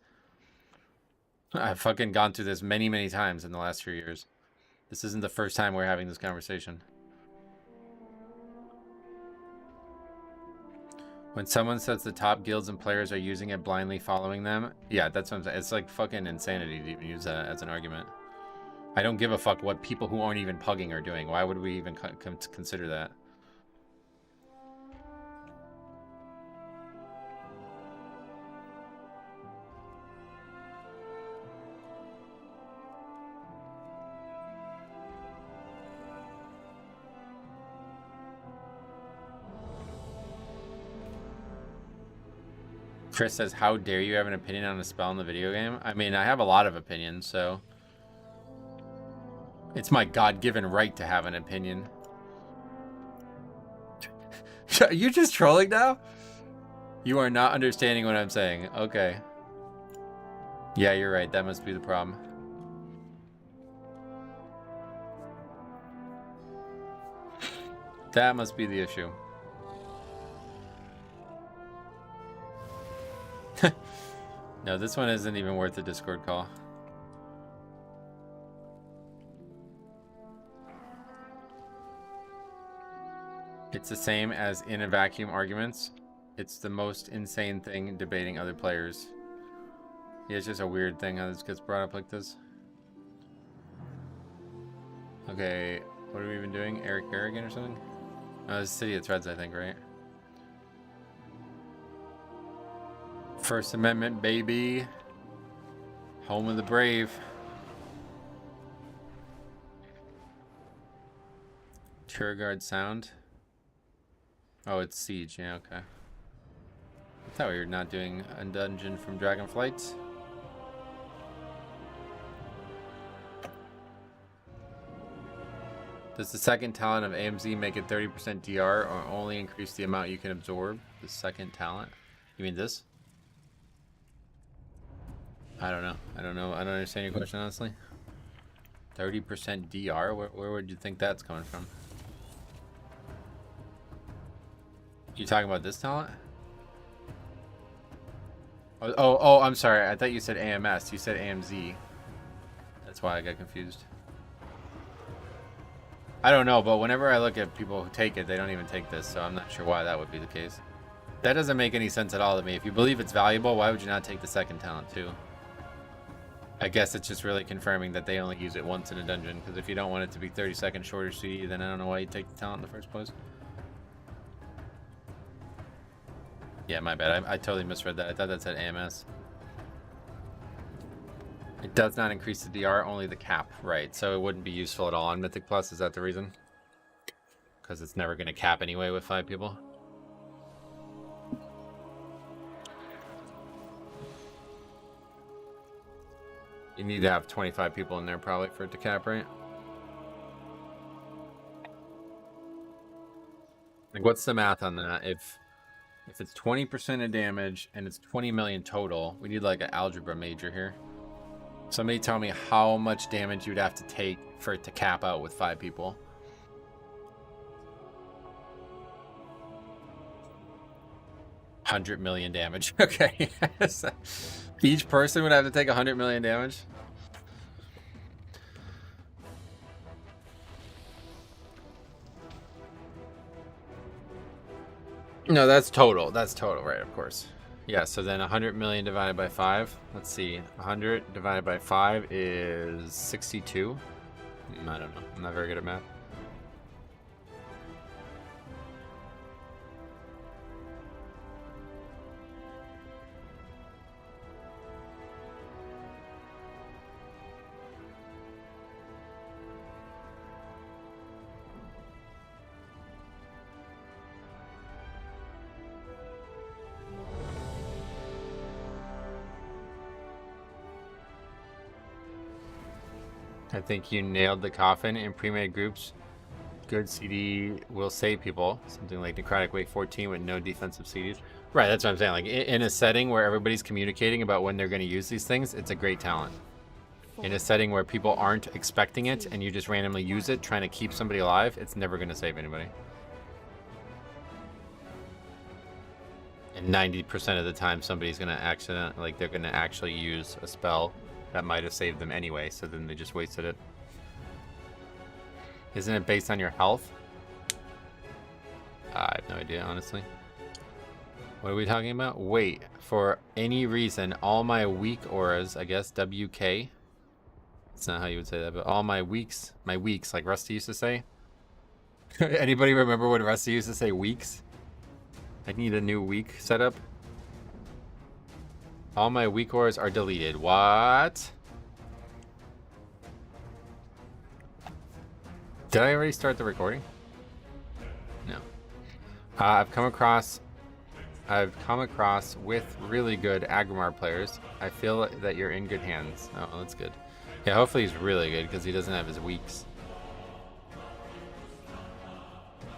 [SPEAKER 1] I've fucking gone through this many, many times in the last few years. This isn't the first time we're having this conversation. When someone says the top guilds and players are using it blindly following them, yeah, that's what I'm saying. It's like fucking insanity to even use that as an argument. I don't give a fuck what people who aren't even pugging are doing. Why would we even consider that? Chris says, how dare you have an opinion on a spell in the video game? I mean, I have a lot of opinions, so it's my God-given right to have an opinion. Are you just trolling now? You are not understanding what I'm saying. Okay. Yeah, you're right. That must be the problem. That must be the issue. No, this one isn't even worth a Discord call. It's the same as in a vacuum arguments. It's the most insane thing debating other players. Yeah, it's just a weird thing how this gets brought up like this. Okay, what are we even doing? Eric Berrigan or something? Oh, this is City of Threads, I think, right? First Amendment, baby. Home of the brave. Turgard sound. Oh, it's Siege. Yeah, okay. I thought we were not doing a dungeon from Dragonflight. Does the second talent of AMZ make it 30% DR or only increase the amount you can absorb? The second talent? You mean this? I don't know. I don't understand your question, honestly. 30% DR? Where would you think that's coming from? You talking about this talent? Oh, I'm sorry. I thought you said AMS. You said AMZ. That's why I got confused. I don't know, but whenever I look at people who take it, they don't even take this, so I'm not sure why that would be the case. That doesn't make any sense at all to me. If you believe it's valuable, why would you not take the second talent too? I guess it's just really confirming that they only use it once in a dungeon, because if you don't want it to be 30 seconds shorter CD, then I don't know why you take the talent in the first place. Yeah, my bad. I totally misread that. I thought that said AMS. It does not increase the DR, only the cap. Right, so it wouldn't be useful at all on Mythic Plus. Is that the reason? Because it's never going to cap anyway with 5 people. You need to have 25 people in there probably for it to cap, right? Like, what's the math on that? If it's 20% of damage and it's 20 million total, we need like an algebra major here. Somebody tell me how much damage you'd have to take for it to cap out with 5 people. $100 million damage. Okay. So each person would have to take 100 million damage. No, that's total. That's total, right? Of course. Yeah, so then 100 million divided by 5. Let's see. 100 divided by 5 is 62. I don't know. I'm not very good at math. I think you nailed the coffin. In pre-made groups, good CD will save people. Something like Necrotic Wake 14 with no defensive CDs. Right, that's what I'm saying. Like in a setting where everybody's communicating about when they're going to use these things, it's a great talent. In a setting where people aren't expecting it and you just randomly use it, trying to keep somebody alive, it's never going to save anybody. And 90% of the time, somebody's going to they're going to actually use a spell that might have saved them anyway, so then they just wasted it. Isn't it based on your health? I have no idea, honestly. What are we talking about? Wait, for any reason, all my weak auras, I guess, WK. That's not how you would say that, but all my weeks, like Rusty used to say. Anybody remember when Rusty used to say weeks? I need a new week setup. All my weak auras are deleted. What? Did I already start the recording? No. I've come across with really good Agrimar players. I feel that you're in good hands. Oh, that's good. Yeah, hopefully he's really good because he doesn't have his weaks.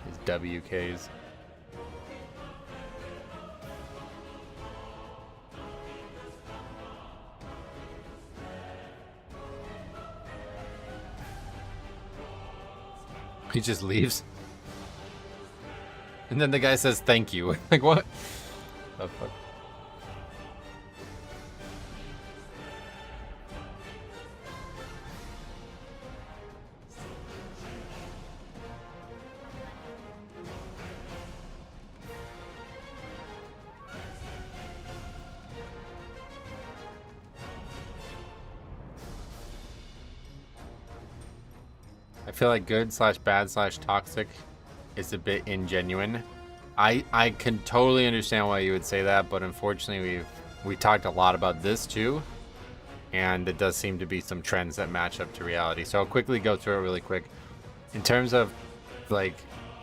[SPEAKER 1] His WKs. He just leaves. And then the guy says thank you. Like what? The fuck? I feel like good / bad / toxic is a bit ingenuine. I can totally understand why you would say that, but unfortunately we talked a lot about this too, and it does seem to be some trends that match up to reality. So I'll quickly go through it really quick. In terms of like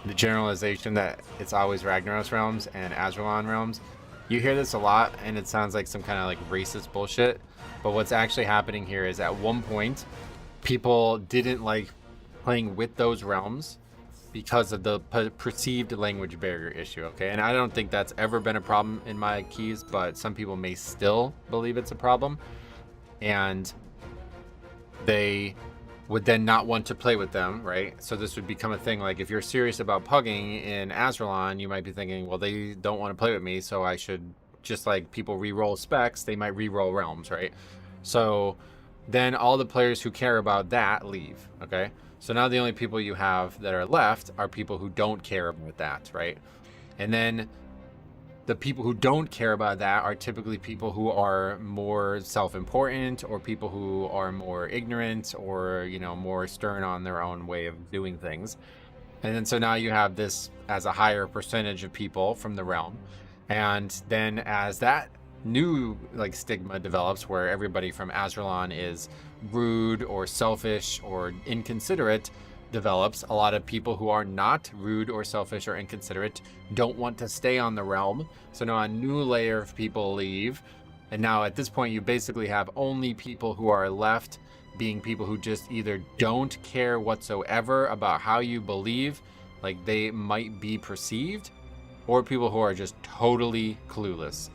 [SPEAKER 1] the generalization that it's always Ragnaros realms and Azralan realms, you hear this a lot and it sounds like some kind of like racist bullshit, but what's actually happening here is at one point people didn't like playing with those realms because of the perceived language barrier issue, okay? And I don't think that's ever been a problem in my keys, but some people may still believe it's a problem, and they would then not want to play with them, right? So this would become a thing. Like if you're serious about pugging in Azralan, you might be thinking, well, they don't want to play with me, so I should, just like people re-roll specs, they might re-roll realms, right? So then all the players who care about that leave, okay? So now the only people you have that are left are people who don't care about that, right? And then the people who don't care about that are typically people who are more self-important, or people who are more ignorant, or, you know, more stern on their own way of doing things. And then so now you have this as a higher percentage of people from the realm. And then as that new like stigma develops, where everybody from Azralan is rude or selfish or inconsiderate, develops, a lot of people who are not rude or selfish or inconsiderate don't want to stay on the realm. So now a new layer of people leave, and now at this point you basically have only people who are left being people who just either don't care whatsoever about how you believe, like they might be perceived, or people who are just totally clueless.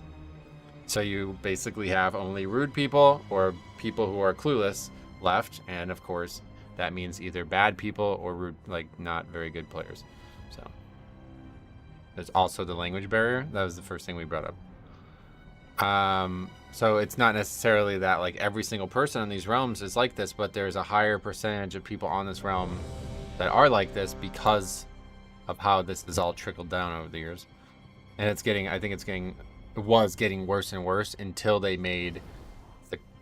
[SPEAKER 1] So you basically have only rude people or people who are clueless left, and of course that means either bad people or rude, like not very good players. So there's also the language barrier. That was the first thing we brought up. So it's not necessarily that like every single person in these realms is like this, but there's a higher percentage of people on this realm that are like this because of how this is all trickled down over the years. And it's getting, I think it's getting, it was getting worse and worse until they made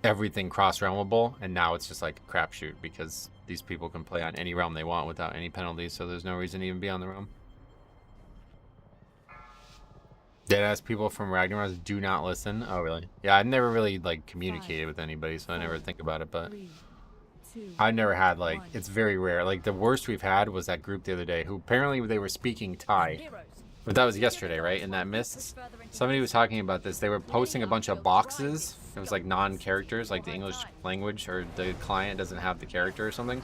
[SPEAKER 1] everything cross-realmable, and now it's just like a crapshoot because these people can play on any realm they want without any penalties, so there's no reason to even be on the realm. Deadass people from Ragnaros do not listen. Oh, really? Yeah, I've never really like communicated with anybody, so I never think about it, but I've never had like, it's very rare. Like the worst we've had was that group the other day who apparently they were speaking Thai. But that was yesterday, right? In that mists. Somebody was talking about this. They were posting a bunch of boxes. It was like non-characters, like the English language or the client doesn't have the character or something.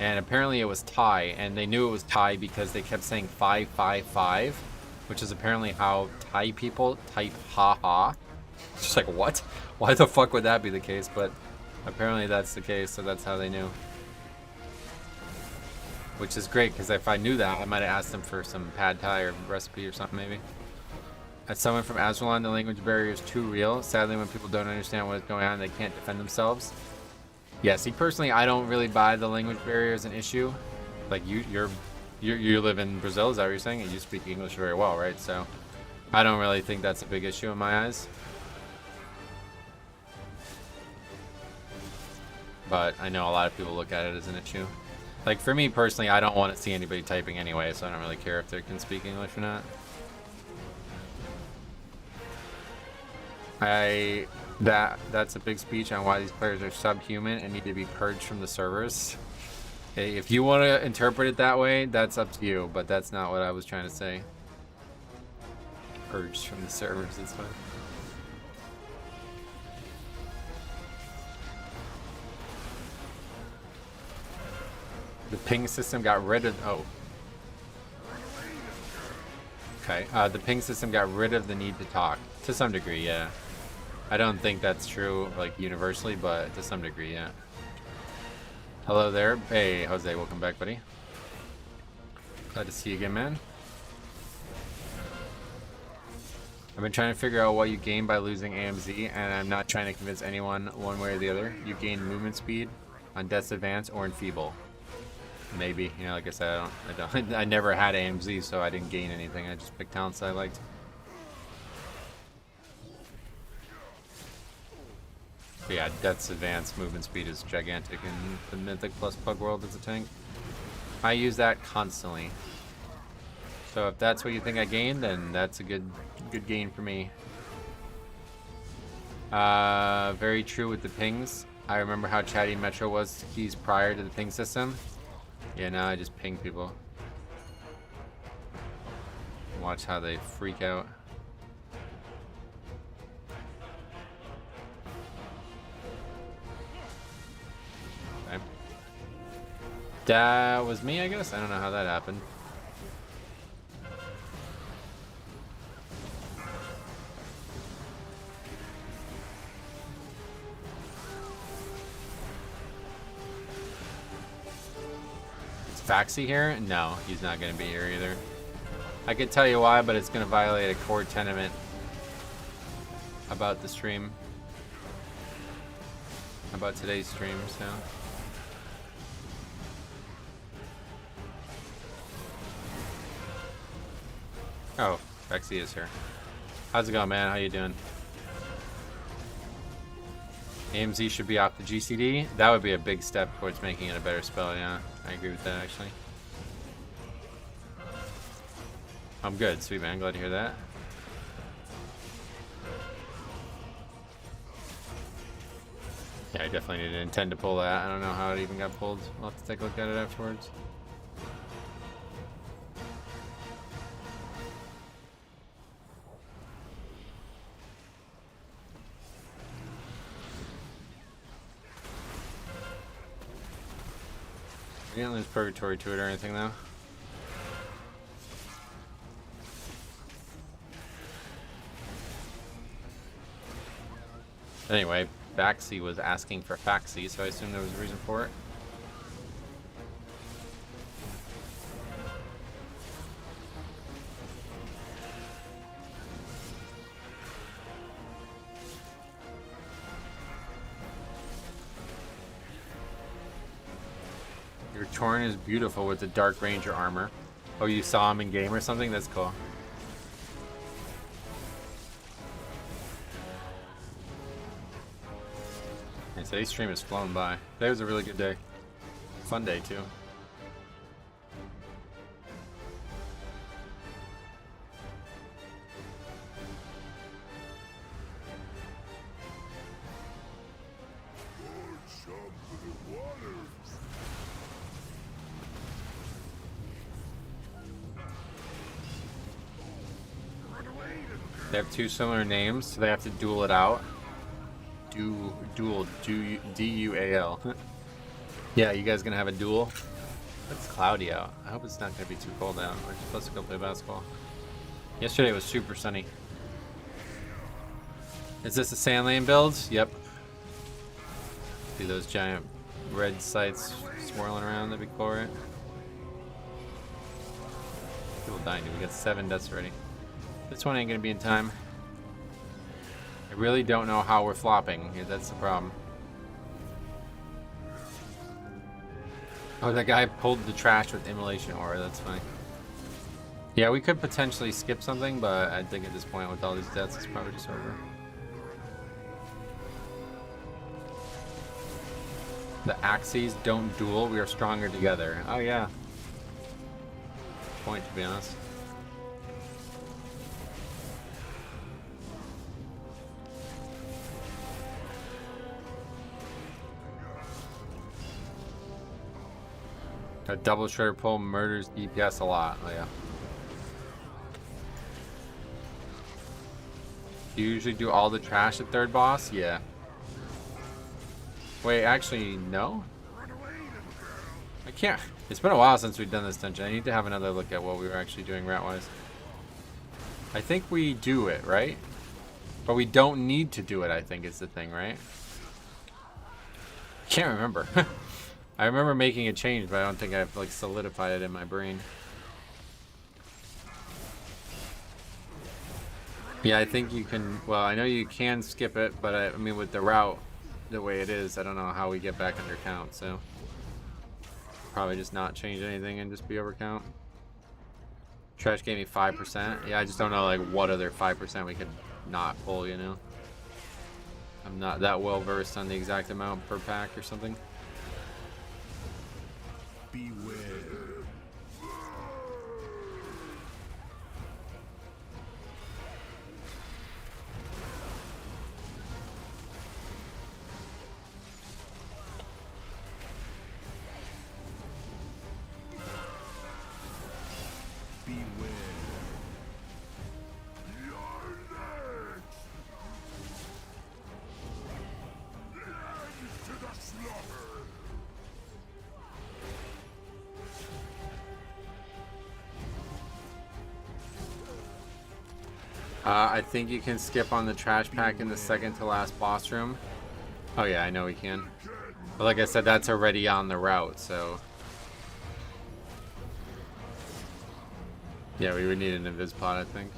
[SPEAKER 1] And apparently it was Thai, and they knew it was Thai because they kept saying 555, which is apparently how Thai people type haha. It's just like, what? Why the fuck would that be the case? But apparently that's the case, so that's how they knew. Which is great, because if I knew that, I might have asked them for some pad thai or recipe or something, maybe. As someone from Azralan, the language barrier is too real. Sadly, when people don't understand what is going on, they can't defend themselves. Yeah, see, personally, I don't really buy the language barrier as an issue. Like, you live in Brazil, is that what you're saying? And you speak English very well, right? So, I don't really think that's a big issue in my eyes. But I know a lot of people look at it as an issue. Like, for me personally, I don't want to see anybody typing anyway, so I don't really care if they can speak English or not. That's a big speech on why these players are subhuman and need to be purged from the servers. Hey, if you want to interpret it that way, that's up to you, but that's not what I was trying to say. Purged from the servers, it's fine. The ping system got rid of... Oh. Okay. The ping system got rid of the need to talk. To some degree, yeah. I don't think that's true, like, universally, but to some degree, yeah. Hello there. Hey, Jose. Welcome back, buddy. Glad to see you again, man. I've been trying to figure out what you gain by losing AMZ, and I'm not trying to convince anyone one way or the other. You gain movement speed on Death's Advance or Enfeeble. Maybe, you know, like I said, I never had AMZ, so I didn't gain anything. I just picked talents I liked. But yeah, Death's Advance movement speed is gigantic in the Mythic plus Pug world as a tank. I use that constantly. So if that's what you think I gained, then that's a good gain for me. Very true with the pings. I remember how chatty Metro was to keys prior to the ping system. Yeah, now I just ping people. Watch how they freak out. Okay. That was me, I guess? I don't know how that happened. Faxi here? No, he's not going to be here either. I could tell you why, but it's going to violate a core tenement about the stream. About today's stream, so. Oh, Faxi is here. How's it going, man? How you doing? AMZ should be off the GCD. That would be a big step towards making it a better spell, yeah. I agree with that, actually. I'm good. Sweet, man. Glad to hear that. Yeah, I definitely didn't intend to pull that. I don't know how it even got pulled. I'll have to take a look at it afterwards. You didn't lose Purgatory to it or anything, though. Anyway, Baxi was asking for Faxi, so I assume there was a reason for it. Your Torn is beautiful with the Dark Ranger armor. Oh, you saw him in game or something? That's cool. And today's stream has flown by. Today was a really good day. Fun day, too. They have two similar names, so they have to duel it out. Duel, D-U-A-L. Yeah, you guys gonna have a duel? It's cloudy out. I hope it's not gonna be too cold out. We're just supposed to go play basketball. Yesterday was super sunny. Is this a sand lane build? Yep. See those giant red sights swirling around? That'd be cool, right? People dying. We got 7 deaths already. This one ain't gonna be in time. I really don't know how we're flopping. Yeah, that's the problem. Oh, that guy pulled the trash with Immolation Aura. That's funny. Yeah, we could potentially skip something, but I think at this point with all these deaths, it's probably just over. The Axes don't duel. We are stronger together. Oh, yeah. Point, to be honest. A double shredder pull murders DPS a lot. Oh, yeah. Do you usually do all the trash at third boss? Yeah. Wait, actually, no? I can't. It's been a while since we've done this dungeon. I need to have another look at what we were actually doing route-wise. I think we do it, right? But we don't need to do it, I think is the thing, right? I can't remember. I remember making a change, but I don't think I've like solidified it in my brain. Yeah, I think you can. Well, I know you can skip it, but I mean, with the route the way it is, I don't know how we get back under count. So probably just not change anything and just be over count. Trash gave me 5%. Yeah, I just don't know like what other 5% we could not pull. You know, I'm not that well versed on the exact amount per pack or something.
[SPEAKER 3] Beware.
[SPEAKER 1] I think you can skip on the trash pack in the second to last boss room. Oh yeah, I know we can. But like I said, that's already on the route, so... Yeah, we would need an invis pot, I think.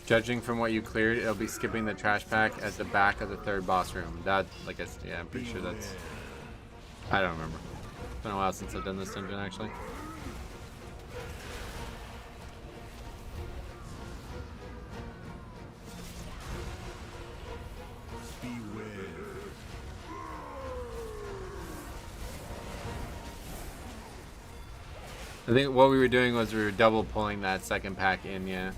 [SPEAKER 1] Judging from what you cleared, it'll be skipping the trash pack at the back of the third boss room. That, like I said, yeah, I'm pretty sure that's... I don't remember. It's been a while since I've done this dungeon, actually. I think what we were doing was we were double pulling that second pack in, yeah.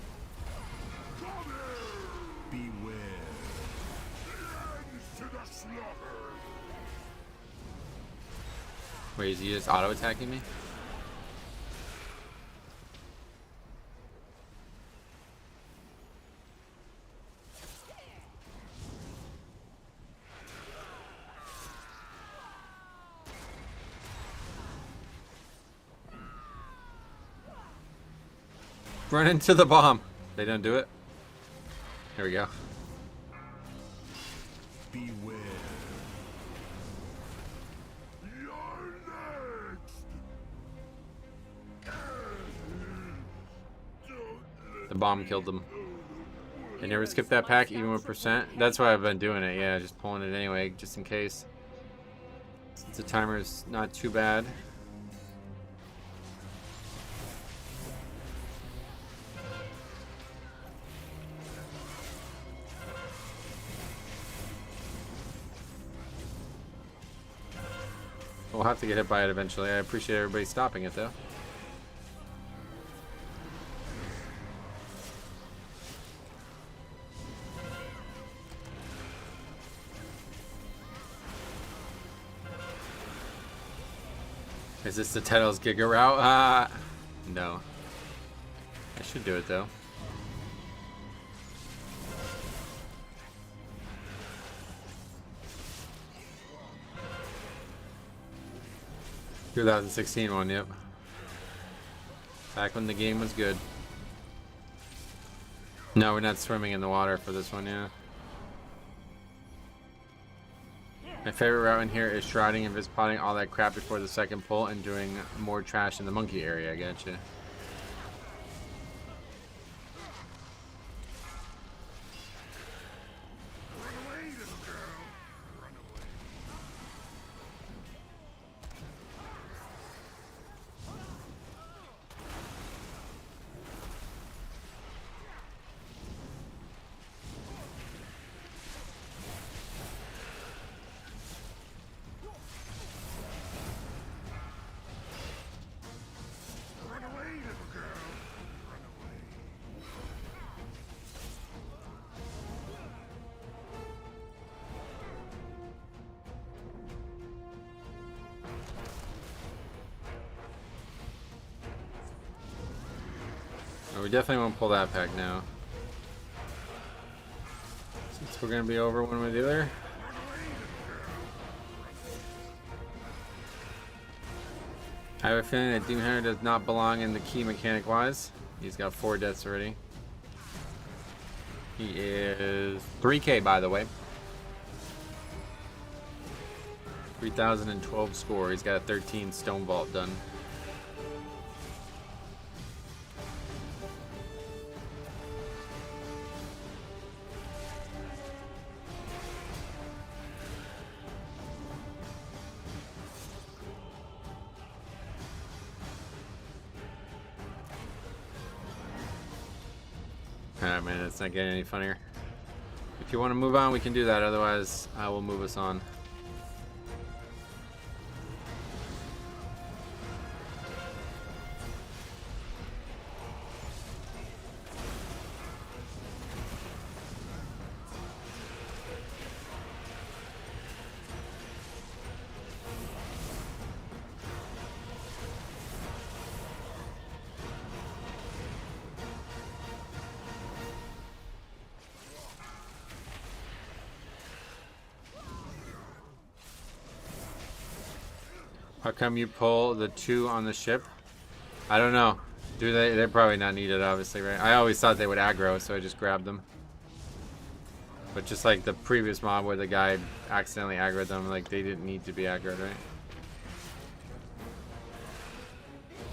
[SPEAKER 1] Wait, is he just auto attacking me? Run into the bomb. They don't do it. Here we go.
[SPEAKER 3] Beware. You're next.
[SPEAKER 1] The bomb killed them. I never skip that pack, even with percent. That's why I've been doing it. Yeah, just pulling it anyway, just in case. Since the timer is not too bad. We'll have to get hit by it eventually. I appreciate everybody stopping it though. Is this the title's Giga route? No. I should do it though. The 2016 one, yep. Back when the game was good. No, we're not swimming in the water for this one, yeah. My favorite route in here is shrouding and vispotting all that crap before the second pull and doing more trash in the monkey area. I gotcha. We definitely won't pull that pack now. Since we're going to be over one way or the other. I have a feeling that Demon Hunter does not belong in the key mechanic wise. He's got 4 deaths already. He is 3K by the way. 3012 score. He's got a 13 Stone Vault done. Alright, man, it's not getting any funnier. If you want to move on, we can do that. Otherwise, I will move us on. How come you pull the 2 on the ship? I don't know. Do they? They're probably not needed, obviously, right? I always thought they would aggro, so I just grabbed them. But just like the previous mob where the guy accidentally aggroed them, like they didn't need to be aggroed, right?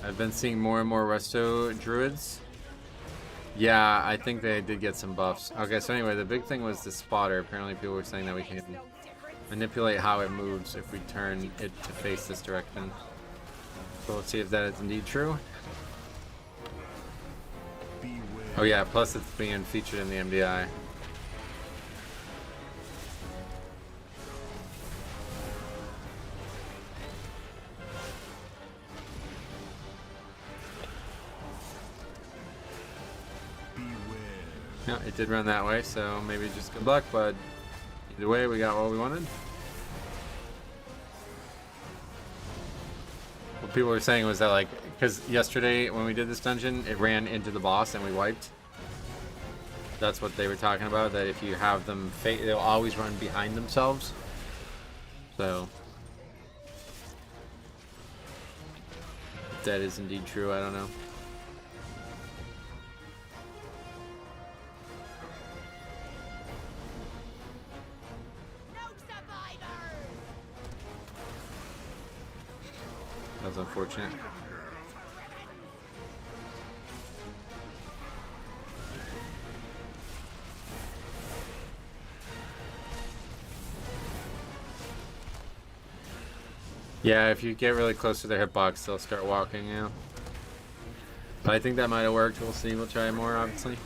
[SPEAKER 1] I've been seeing more and more resto druids. Yeah, I think they did get some buffs. Okay, so anyway, the big thing was the spotter. Apparently people were saying that we can manipulate how it moves if we turn it to face this direction. So let's see if that is indeed true. Oh yeah, plus it's being featured in the MDI. No, it did run that way, so maybe just good luck, but either way, we got what we wanted. What people were saying was that, like, because yesterday when we did this dungeon, it ran into the boss and we wiped. That's what they were talking about, that if you have them, they'll always run behind themselves. So, if that is indeed true, I don't know.
[SPEAKER 2] No
[SPEAKER 1] That was unfortunate. Yeah, if you get really close to their hitbox, they'll start walking, yeah. But I think that might have worked. We'll see. We'll try more, obviously.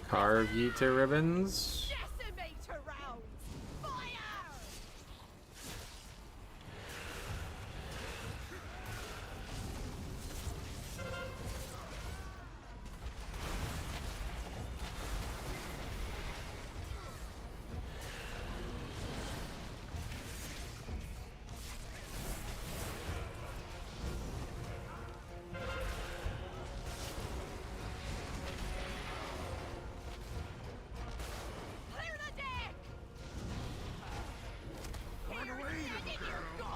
[SPEAKER 1] Carvita ribbons.
[SPEAKER 2] Decimator rounds! Fire! Clear the deck!
[SPEAKER 3] Run away, little girl. Run away, little girl.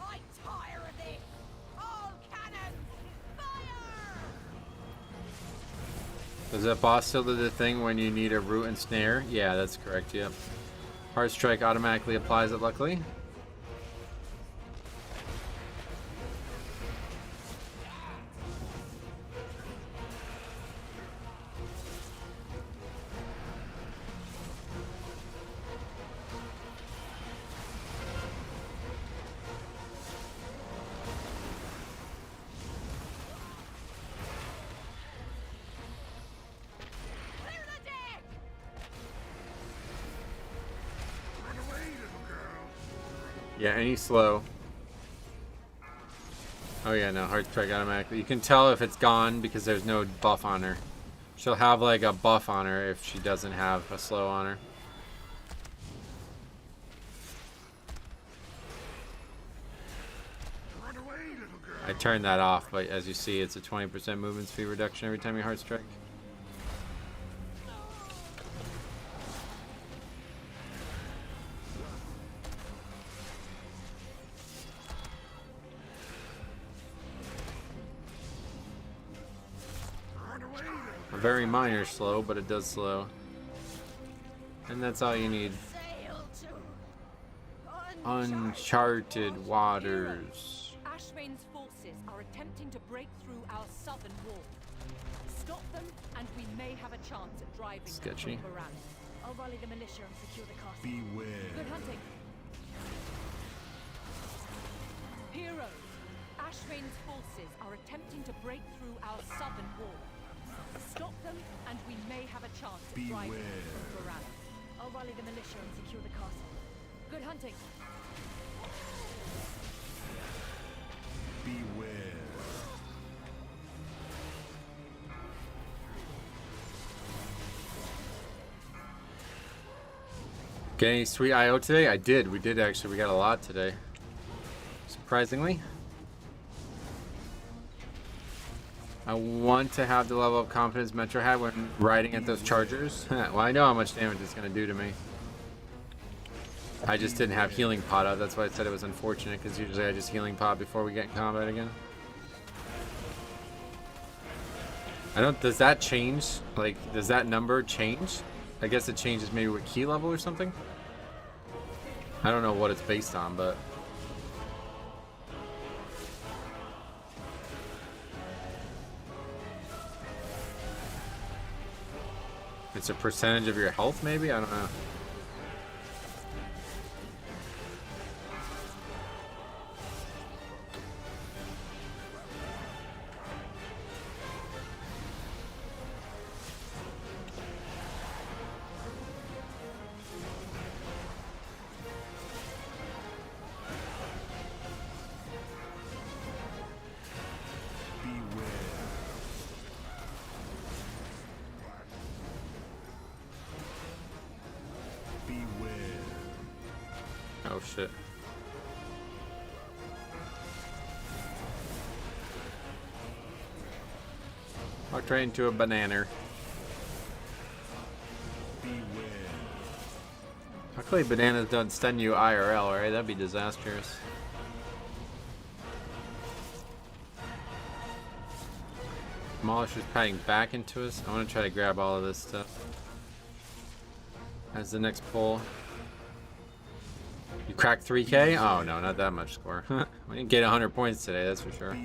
[SPEAKER 2] I'm tired of this! All cannons! Fire!
[SPEAKER 1] Does that boss still do the thing when you need a root and snare? Yeah, that's correct, yep. Heart Strike automatically applies it, luckily.
[SPEAKER 2] Clear the deck!
[SPEAKER 3] Run away, little girl.
[SPEAKER 1] Yeah, any slow. Oh yeah, no, Heart Strike automatically. You can tell if it's gone because there's no buff on her. She'll have like a buff on her if she doesn't have a slow on her.
[SPEAKER 3] Run away, little girl.
[SPEAKER 1] I turned that off, but as you see, it's a 20% movement speed reduction every time you Heart Strike.
[SPEAKER 3] Run away, little
[SPEAKER 1] A very minor slow, but it does slow. And that's all you need.
[SPEAKER 2] Sail to
[SPEAKER 1] Uncharted waters.
[SPEAKER 8] Ashvane's forces are attempting to break through our southern wall. Stop them, and we may have a chance at driving
[SPEAKER 1] Sketchy.
[SPEAKER 8] them from Baran.
[SPEAKER 4] I'll rally the militia and secure the castle.
[SPEAKER 3] Beware.
[SPEAKER 8] Good hunting. Heroes, Ashvane's forces are attempting to break through our southern wall. Stop them, and we may have a chance at driving them from Baran.
[SPEAKER 4] I'll rally the militia and secure the castle.
[SPEAKER 8] Good hunting.
[SPEAKER 3] Beware.
[SPEAKER 1] Get any sweet IO today? I did. We did actually. We got a lot today. Surprisingly. I want to have the level of confidence Metro had when riding at those chargers. Well, I know how much damage it's going to do to me. I just didn't have healing pod out. That's why I said it was unfortunate, because usually I just healing pod before we get in combat again. I don't. Does that change? Like, does that number change? I guess it changes maybe with key level or something. I don't know what it's based on, but it's a percentage of your health, maybe? I don't know. Oh shit. Walked right into a banana. Luckily bananas don't stun you IRL, right? That'd be disastrous. Demolisher's padding back into us. I want to try to grab all of this stuff. As the next pull. You cracked 3K? Oh no, not that much score. We didn't get 100 points today, that's for sure.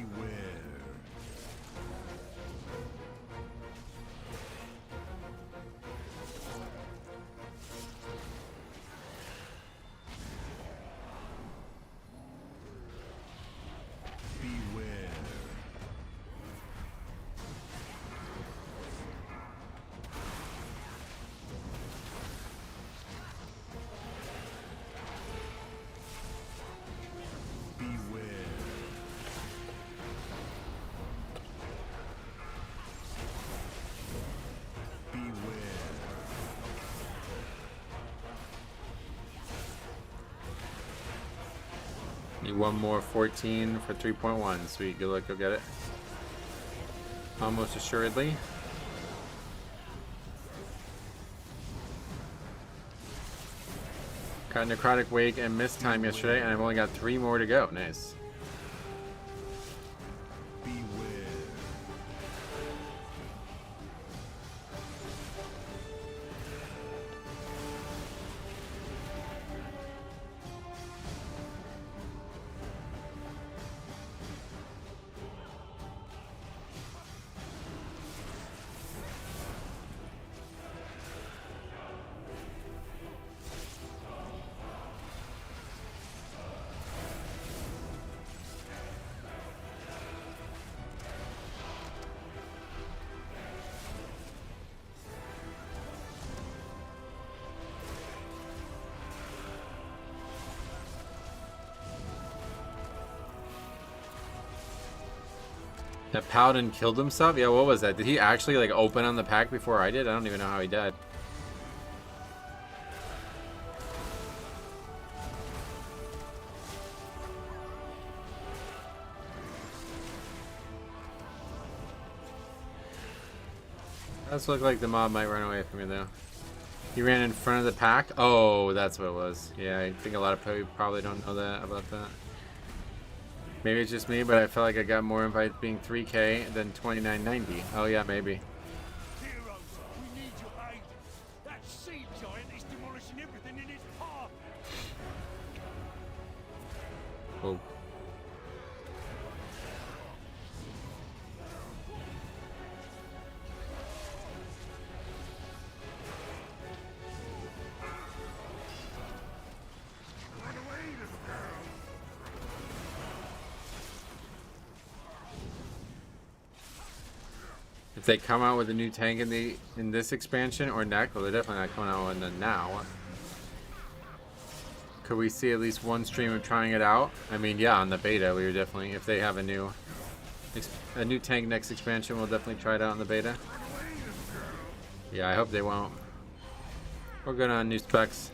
[SPEAKER 1] Need one more 14 for 3.1. Sweet, good luck, go get it. Almost assuredly. Got Necrotic Wake and missed time yesterday, and I've only got 3 more to go. Nice. That Paladin killed himself? Yeah, what was that? Did he actually like open on the pack before I did? I don't even know how he died. Does look like the mob might run away from me though. He ran in front of the pack? Oh, that's what it was. Yeah, I think a lot of people probably don't know that about that. Maybe it's just me, but I felt like I got more invites being 3K than 29.90. Oh yeah, maybe.
[SPEAKER 2] Heroes, we need your aid. That sea giant is demolishing everything in its path.
[SPEAKER 1] Oh. If they come out with a new tank in this expansion or next, well, they're definitely not coming out with it now. Could we see at least one stream of trying it out? I mean, yeah, on the beta, we were definitely, if they have a new tank next expansion, we'll definitely try it out in the beta. Yeah, I hope they won't. We're good on new specs.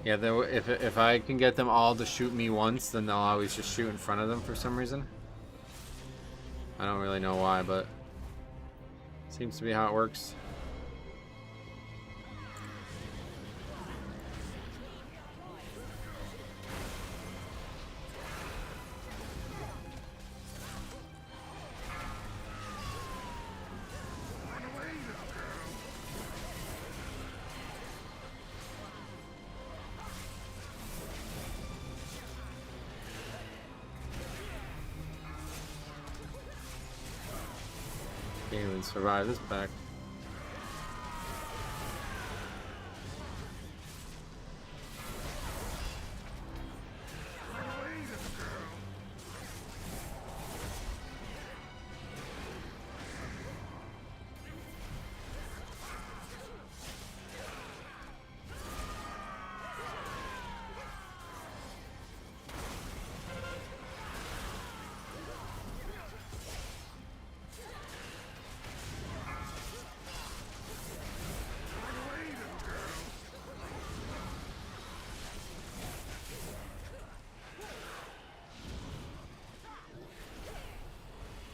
[SPEAKER 1] Yeah, if I can get them all to shoot me once, then they'll always just shoot in front of them for some reason. I don't really know why, but seems to be how it works. Can't even survive this pack.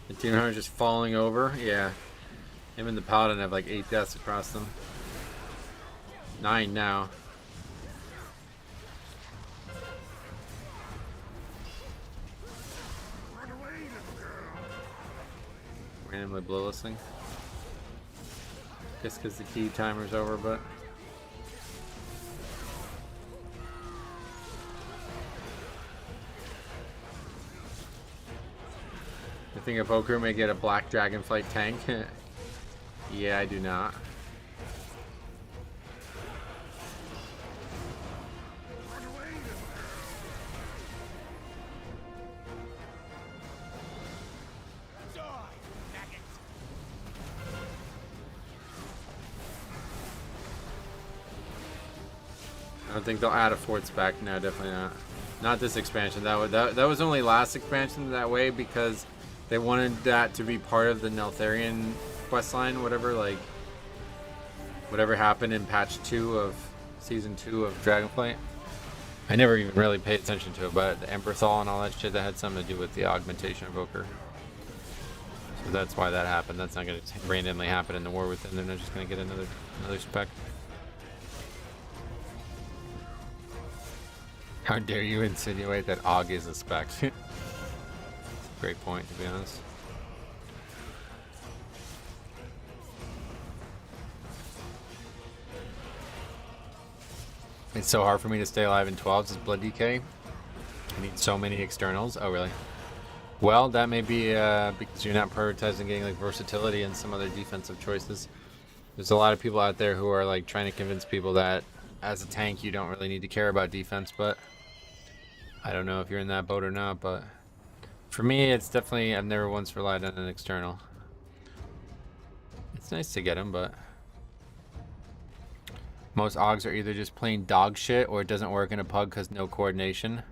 [SPEAKER 1] The Demon Hunter just falling over. Yeah. Him and the Paladin have like 8 deaths across them. 9 now.
[SPEAKER 3] Run away, little girl.
[SPEAKER 1] Randomly blowlessing. Guess because the key timer's over, but. You think a poker may get a black dragonflight tank? Yeah, I do not.
[SPEAKER 3] Run away, little girl.
[SPEAKER 2] Die, maggots!
[SPEAKER 1] I don't think they'll add a fourth spec. No, definitely not. Not this expansion. That was only last expansion that way because they wanted that to be part of the Neltharion questline, whatever, like whatever happened in patch 2 of season 2 of Dragonflight. I never even really paid attention to it, but the Emberthal and all that shit, that had something to do with the augmentation evoker. So that's why that happened. That's not going to randomly happen in the War Within. They're not just going to get another spec. How dare you insinuate that Aug is a spec? Great point, to be honest. It's so hard for me to stay alive in 12s as Blood DK. I need so many externals. Oh, really? Well, that may be because you're not prioritizing getting like versatility and some other defensive choices. There's a lot of people out there who are like trying to convince people that as a tank you don't really need to care about defense, but I don't know if you're in that boat or not, but for me it's definitely, I've never once relied on an external. It's nice to get them, but most Augs are either just plain dog shit or it doesn't work in a pug because no coordination.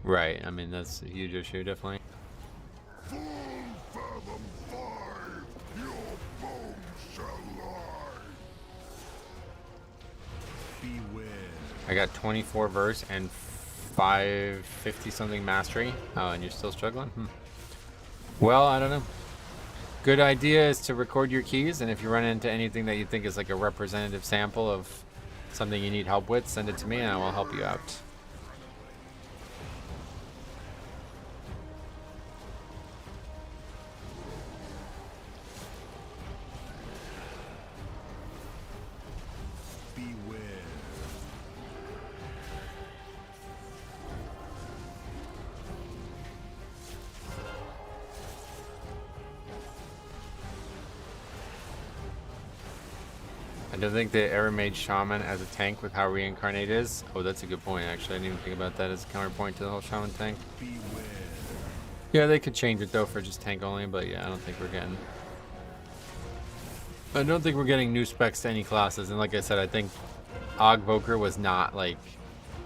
[SPEAKER 1] Right, I mean that's a huge issue, definitely.
[SPEAKER 3] Full fathom 5, your bones shall lie. Beware.
[SPEAKER 1] I got 24 verse and 550 something mastery. Oh, and you're still struggling? Well, I don't know. Good idea is to record your keys, and if you run into anything that you think is like a representative sample of something you need help with, send it to me and I will help you out.
[SPEAKER 3] Beware.
[SPEAKER 1] I don't think they ever made Shaman as a tank with how reincarnate is. Oh, that's a good point, actually. I didn't even think about that as a counterpoint to the whole Shaman tank.
[SPEAKER 3] Beware.
[SPEAKER 1] Yeah, they could change it though for just tank only, but yeah, I don't think we're getting new specs to any classes. And like I said, I think Ogvoker was not like,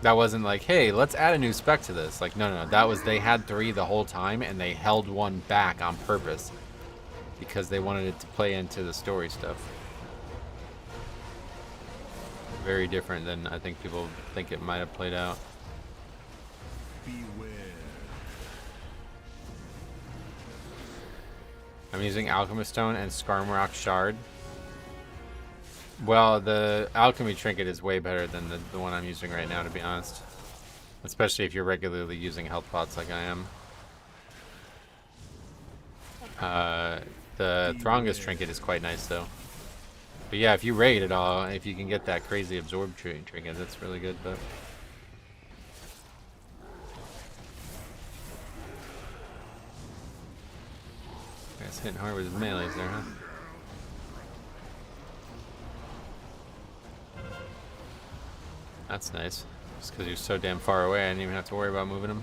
[SPEAKER 1] that wasn't like, hey, let's add a new spec to this. Like, no, that was, they had 3 the whole time and they held one back on purpose because they wanted it to play into the story stuff. Very different than I think people think it might have played out.
[SPEAKER 3] Beware.
[SPEAKER 1] I'm using Alchemist Stone and Skarmrock Shard. Well, the Alchemy Trinket is way better than the one I'm using right now, to be honest. Especially if you're regularly using health pots like I am. The Throngus Trinket is quite nice, though. But yeah, if you raid at all, if you can get that crazy absorb trinket, that's really good. But guy's hitting hard with his melees there, huh? That's nice. Just because you're so damn far away, I didn't even have to worry about moving him.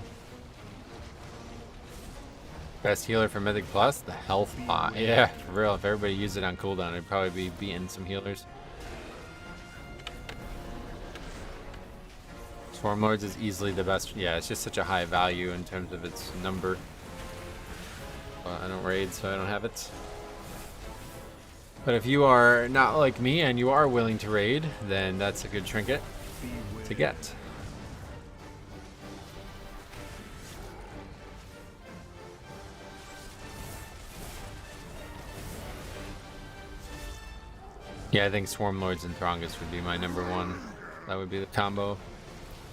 [SPEAKER 1] Best healer for Mythic Plus? The health pot. Yeah, for real. If everybody used it on cooldown, it'd probably be beating some healers. Swarmlords is easily the best. Yeah, it's just such a high value in terms of its number. I don't raid, so I don't have it. But if you are not like me and you are willing to raid, then that's a good trinket to get. Yeah, I think Swarm Lords and Throngus would be my number one. That would be the combo.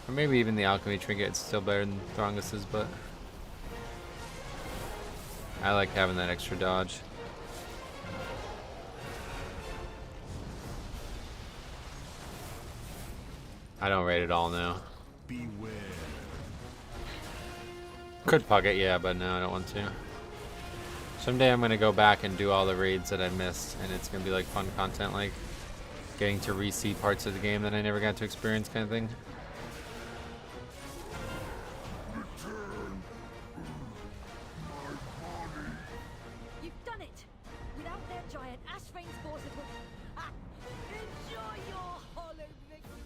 [SPEAKER 1] Or maybe even the Alchemy Trinket. It's still better than Throngus's, but I like having that extra dodge. I don't rate it all now.
[SPEAKER 3] Beware.
[SPEAKER 1] Could pug it, yeah, but no, I don't want to. Someday I'm gonna go back and do all the raids that I missed, and it's gonna be like fun content, like getting to re-see parts of the game that I never got to experience, kind of thing.
[SPEAKER 4] You've done it! Without their giant Ash Rain's force, it will... Ah! Enjoy your hollow victory!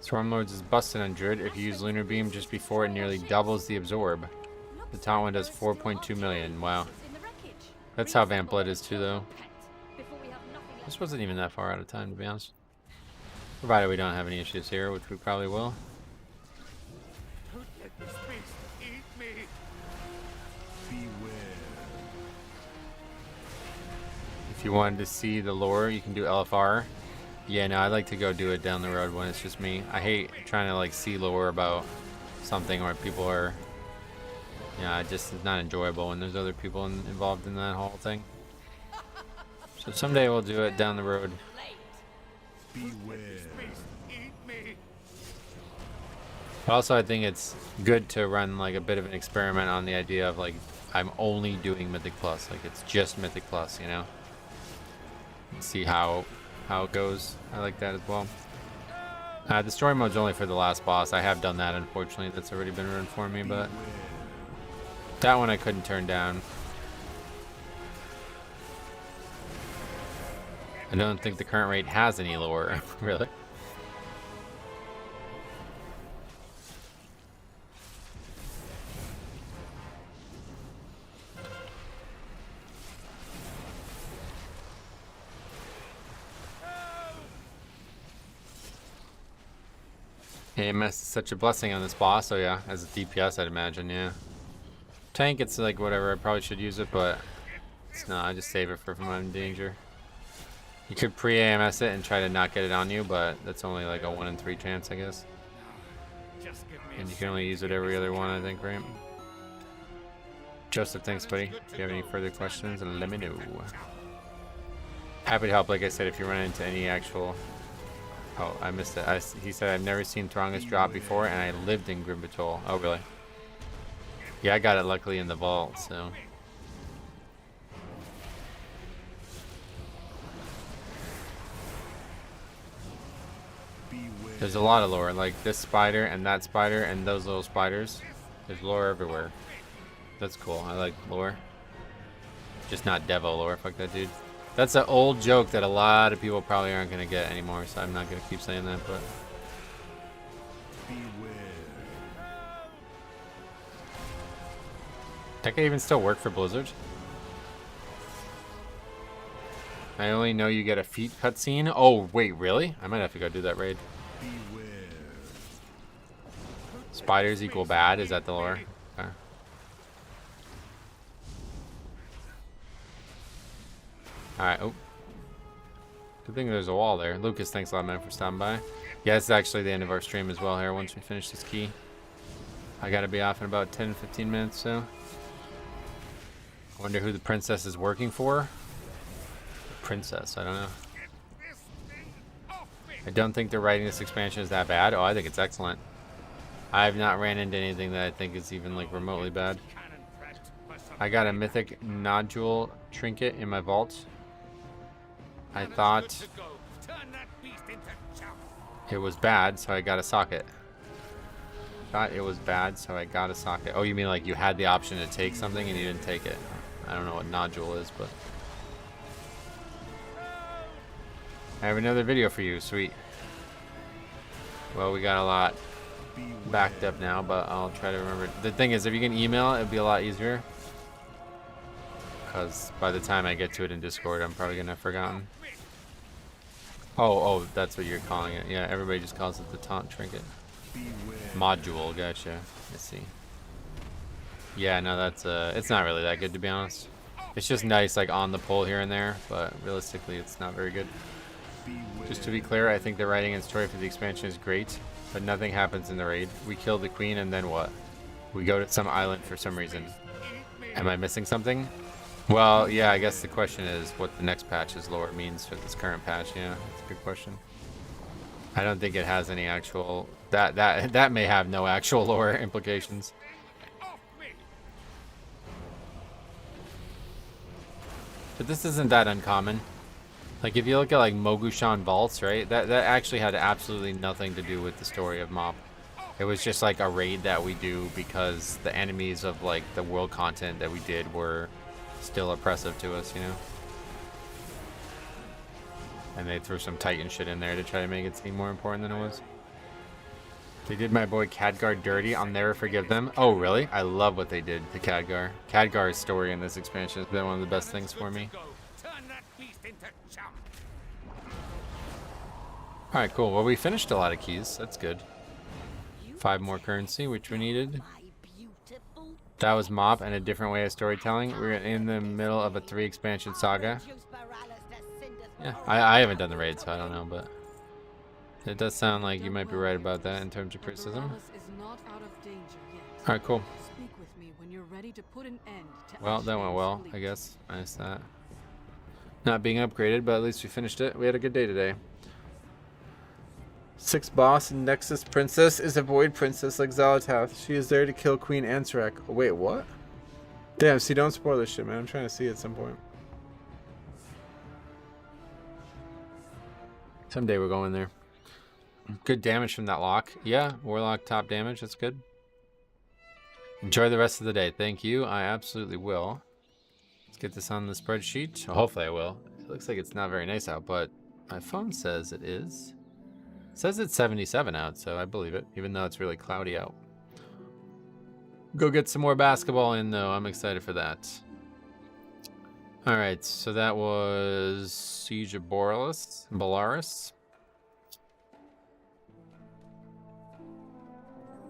[SPEAKER 1] Swarmlords is busted on Druid. If you use Lunar Beam just before, it nearly doubles the absorb. The taunt one does 4.2 million. Wow. That's how Vamp Blood is too, though. This wasn't even that far out of time, to be honest. Provided we don't have any issues here, which we probably will.
[SPEAKER 3] Don't let this beast eat me. Beware.
[SPEAKER 1] If you wanted to see the lore, you can do LFR. Yeah, no, I'd like to go do it down the road when it's just me. I hate trying to like see lore about something where people are... Yeah, it just is not enjoyable when there's other people involved in that whole thing. So someday we'll do it down the road.
[SPEAKER 3] Beware. Eat me.
[SPEAKER 1] But also, I think it's good to run like a bit of an experiment on the idea of like I'm only doing Mythic Plus, like it's just Mythic Plus, you know. And see how it goes. I like that as well. The story mode's only for the last boss. I have done that, unfortunately. That's already been ruined for me, but that one I couldn't turn down. I don't think the current raid has any lore, really. AMS is such a blessing on this boss, so yeah, as a DPS I'd imagine, yeah. Tank, it's like whatever, I probably should use it, but it's not, I just save it for when I'm in danger. You could pre-AMS it and try to not get it on you, but that's only like a 1 in 3 chance, I guess. And you can only use it every other one, I think, right? Joseph, thanks, buddy. If you have any further questions, let me know. Happy to help, like I said, if you run into any actual... Oh, I missed it. He said, I've never seen Throngus drop before, and I lived in Grim Batol. Oh, really? Yeah, I got it luckily in the vault, so... There's a lot of lore, like this spider and that spider and those little spiders. There's lore everywhere. That's cool. I like lore. Just not Devo lore. Fuck that dude. That's an old joke that a lot of people probably aren't going to get anymore, so I'm not going to keep saying that, but... That guy even still work for Blizzard? I only know you get a feat cutscene. Oh, wait, really? I might have to go do that raid. Spiders equal bad? Is that the lore? Okay. Alright, oh. Good thing there's a wall there. Lucas, thanks a lot, man, for stopping by. Yeah, it's actually the end of our stream as well here once we finish this key. I gotta be off in about 10-15 minutes, so. I wonder who the princess is working for. Princess, I don't know. I don't think the writing this expansion is that bad. Oh, I think it's excellent. I have not ran into anything that I think is even like remotely bad. I got a mythic nodule trinket in my vault. I thought it was bad, so I got a socket. Thought it was bad, so I got a socket. Oh, you mean like you had the option to take something and you didn't take it? I don't know what nodule is, but I have another video for you. Sweet. Well, we got a lot backed up now, but I'll try to remember. The thing is, if you can email it, it'd be a lot easier. Because by the time I get to it in Discord, I'm probably gonna have forgotten. Oh, that's what you're calling it. Yeah, everybody just calls it the taunt trinket. Module, gotcha. Let's see. Yeah, no, that's it's not really that good, to be honest. It's just nice, like, on the pull here and there, but realistically, it's not very good. Just to be clear, I think the writing and story for the expansion is great, but nothing happens in the raid. We kill the queen, and then what? We go to some island for some reason. Am I missing something? Well, yeah, I guess the question is what the next patch's lore means for this current patch. Yeah, that's a good question. I don't think it has any actual... That may have no actual lore implications. But this isn't that uncommon. Like, if you look at, like, Mogushan Vaults, right? That actually had absolutely nothing to do with the story of Mop. It was just, like, a raid that we do because the enemies of, like, the world content that we did were still oppressive to us, you know? And they threw some Titan shit in there to try to make it seem more important than it was. They did my boy Khadgar dirty. I'll never forgive them. Oh, really? I love what they did to Khadgar. Khadgar's story in this expansion has been one of the best things for me. Alright, cool. Well, we finished a lot of keys. That's good. 5 more currency, which we needed. That was Mop and a different way of storytelling. We're in the middle of a 3 expansion saga. Yeah, I haven't done the raid, so I don't know, but... It does sound like you might be right about that in terms of criticism. Alright, cool. Well, that went well, I guess. Minus that. Not being upgraded, but at least we finished it. We had a good day today. 6th boss in Nexus Princess is a Void Princess like Xalatath. She is there to kill Queen Ansarek. Oh, wait, what? Damn, see, don't spoil this shit, man. I'm trying to see it at some point. Someday we're going there. Good damage from that lock. Yeah, Warlock top damage. That's good. Enjoy the rest of the day. Thank you. I absolutely will. Let's get this on the spreadsheet. Hopefully I will. It looks like it's not very nice out, but my phone says it is. It says it's 77 out, so I believe it, even though it's really cloudy out. Go get some more basketball in, though. I'm excited for that. Alright, so that was Siege of Belarus.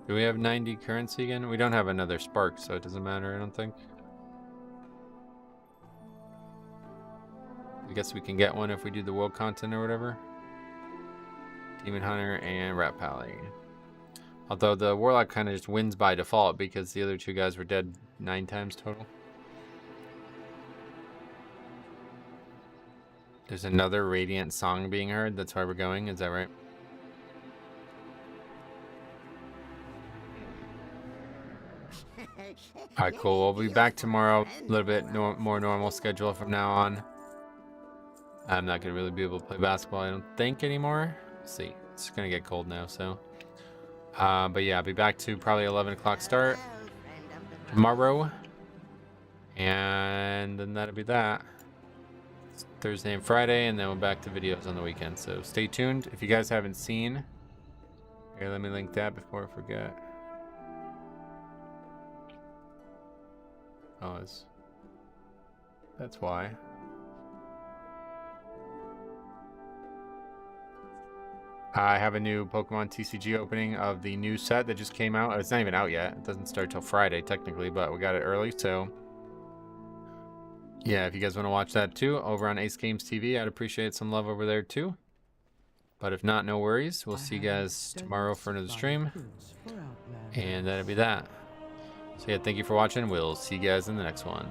[SPEAKER 1] Do we have 90 currency again? We don't have another spark, so it doesn't matter, I don't think. I guess we can get one if we do the world content or whatever. Demon Hunter and Rat Pally. Although the Warlock kind of just wins by default because the other 2 guys were dead 9 times total. There's another Radiant song being heard. That's why we're going. Is that right? Alright, cool. We'll be back tomorrow. A little bit more normal schedule from now on. I'm not going to really be able to play basketball, I don't think, anymore. Let's see. It's going to get cold now, so. But yeah, I'll be back to probably 11 o'clock start tomorrow. And then that'll be that. It's Thursday and Friday, and then we're back to videos on the weekend. So stay tuned. If you guys haven't seen, here, let me link that before I forget. Oh, that's why. I have a new Pokemon TCG opening of the new set that just came out. It's not even out yet. It doesn't start till Friday, technically, but we got it early, so... Yeah, if you guys want to watch that too, over on Ace Games TV, I'd appreciate some love over there too. But if not, no worries. We'll see you guys tomorrow for another stream. And that'll be that. So yeah, thank you for watching. We'll see you guys in the next one.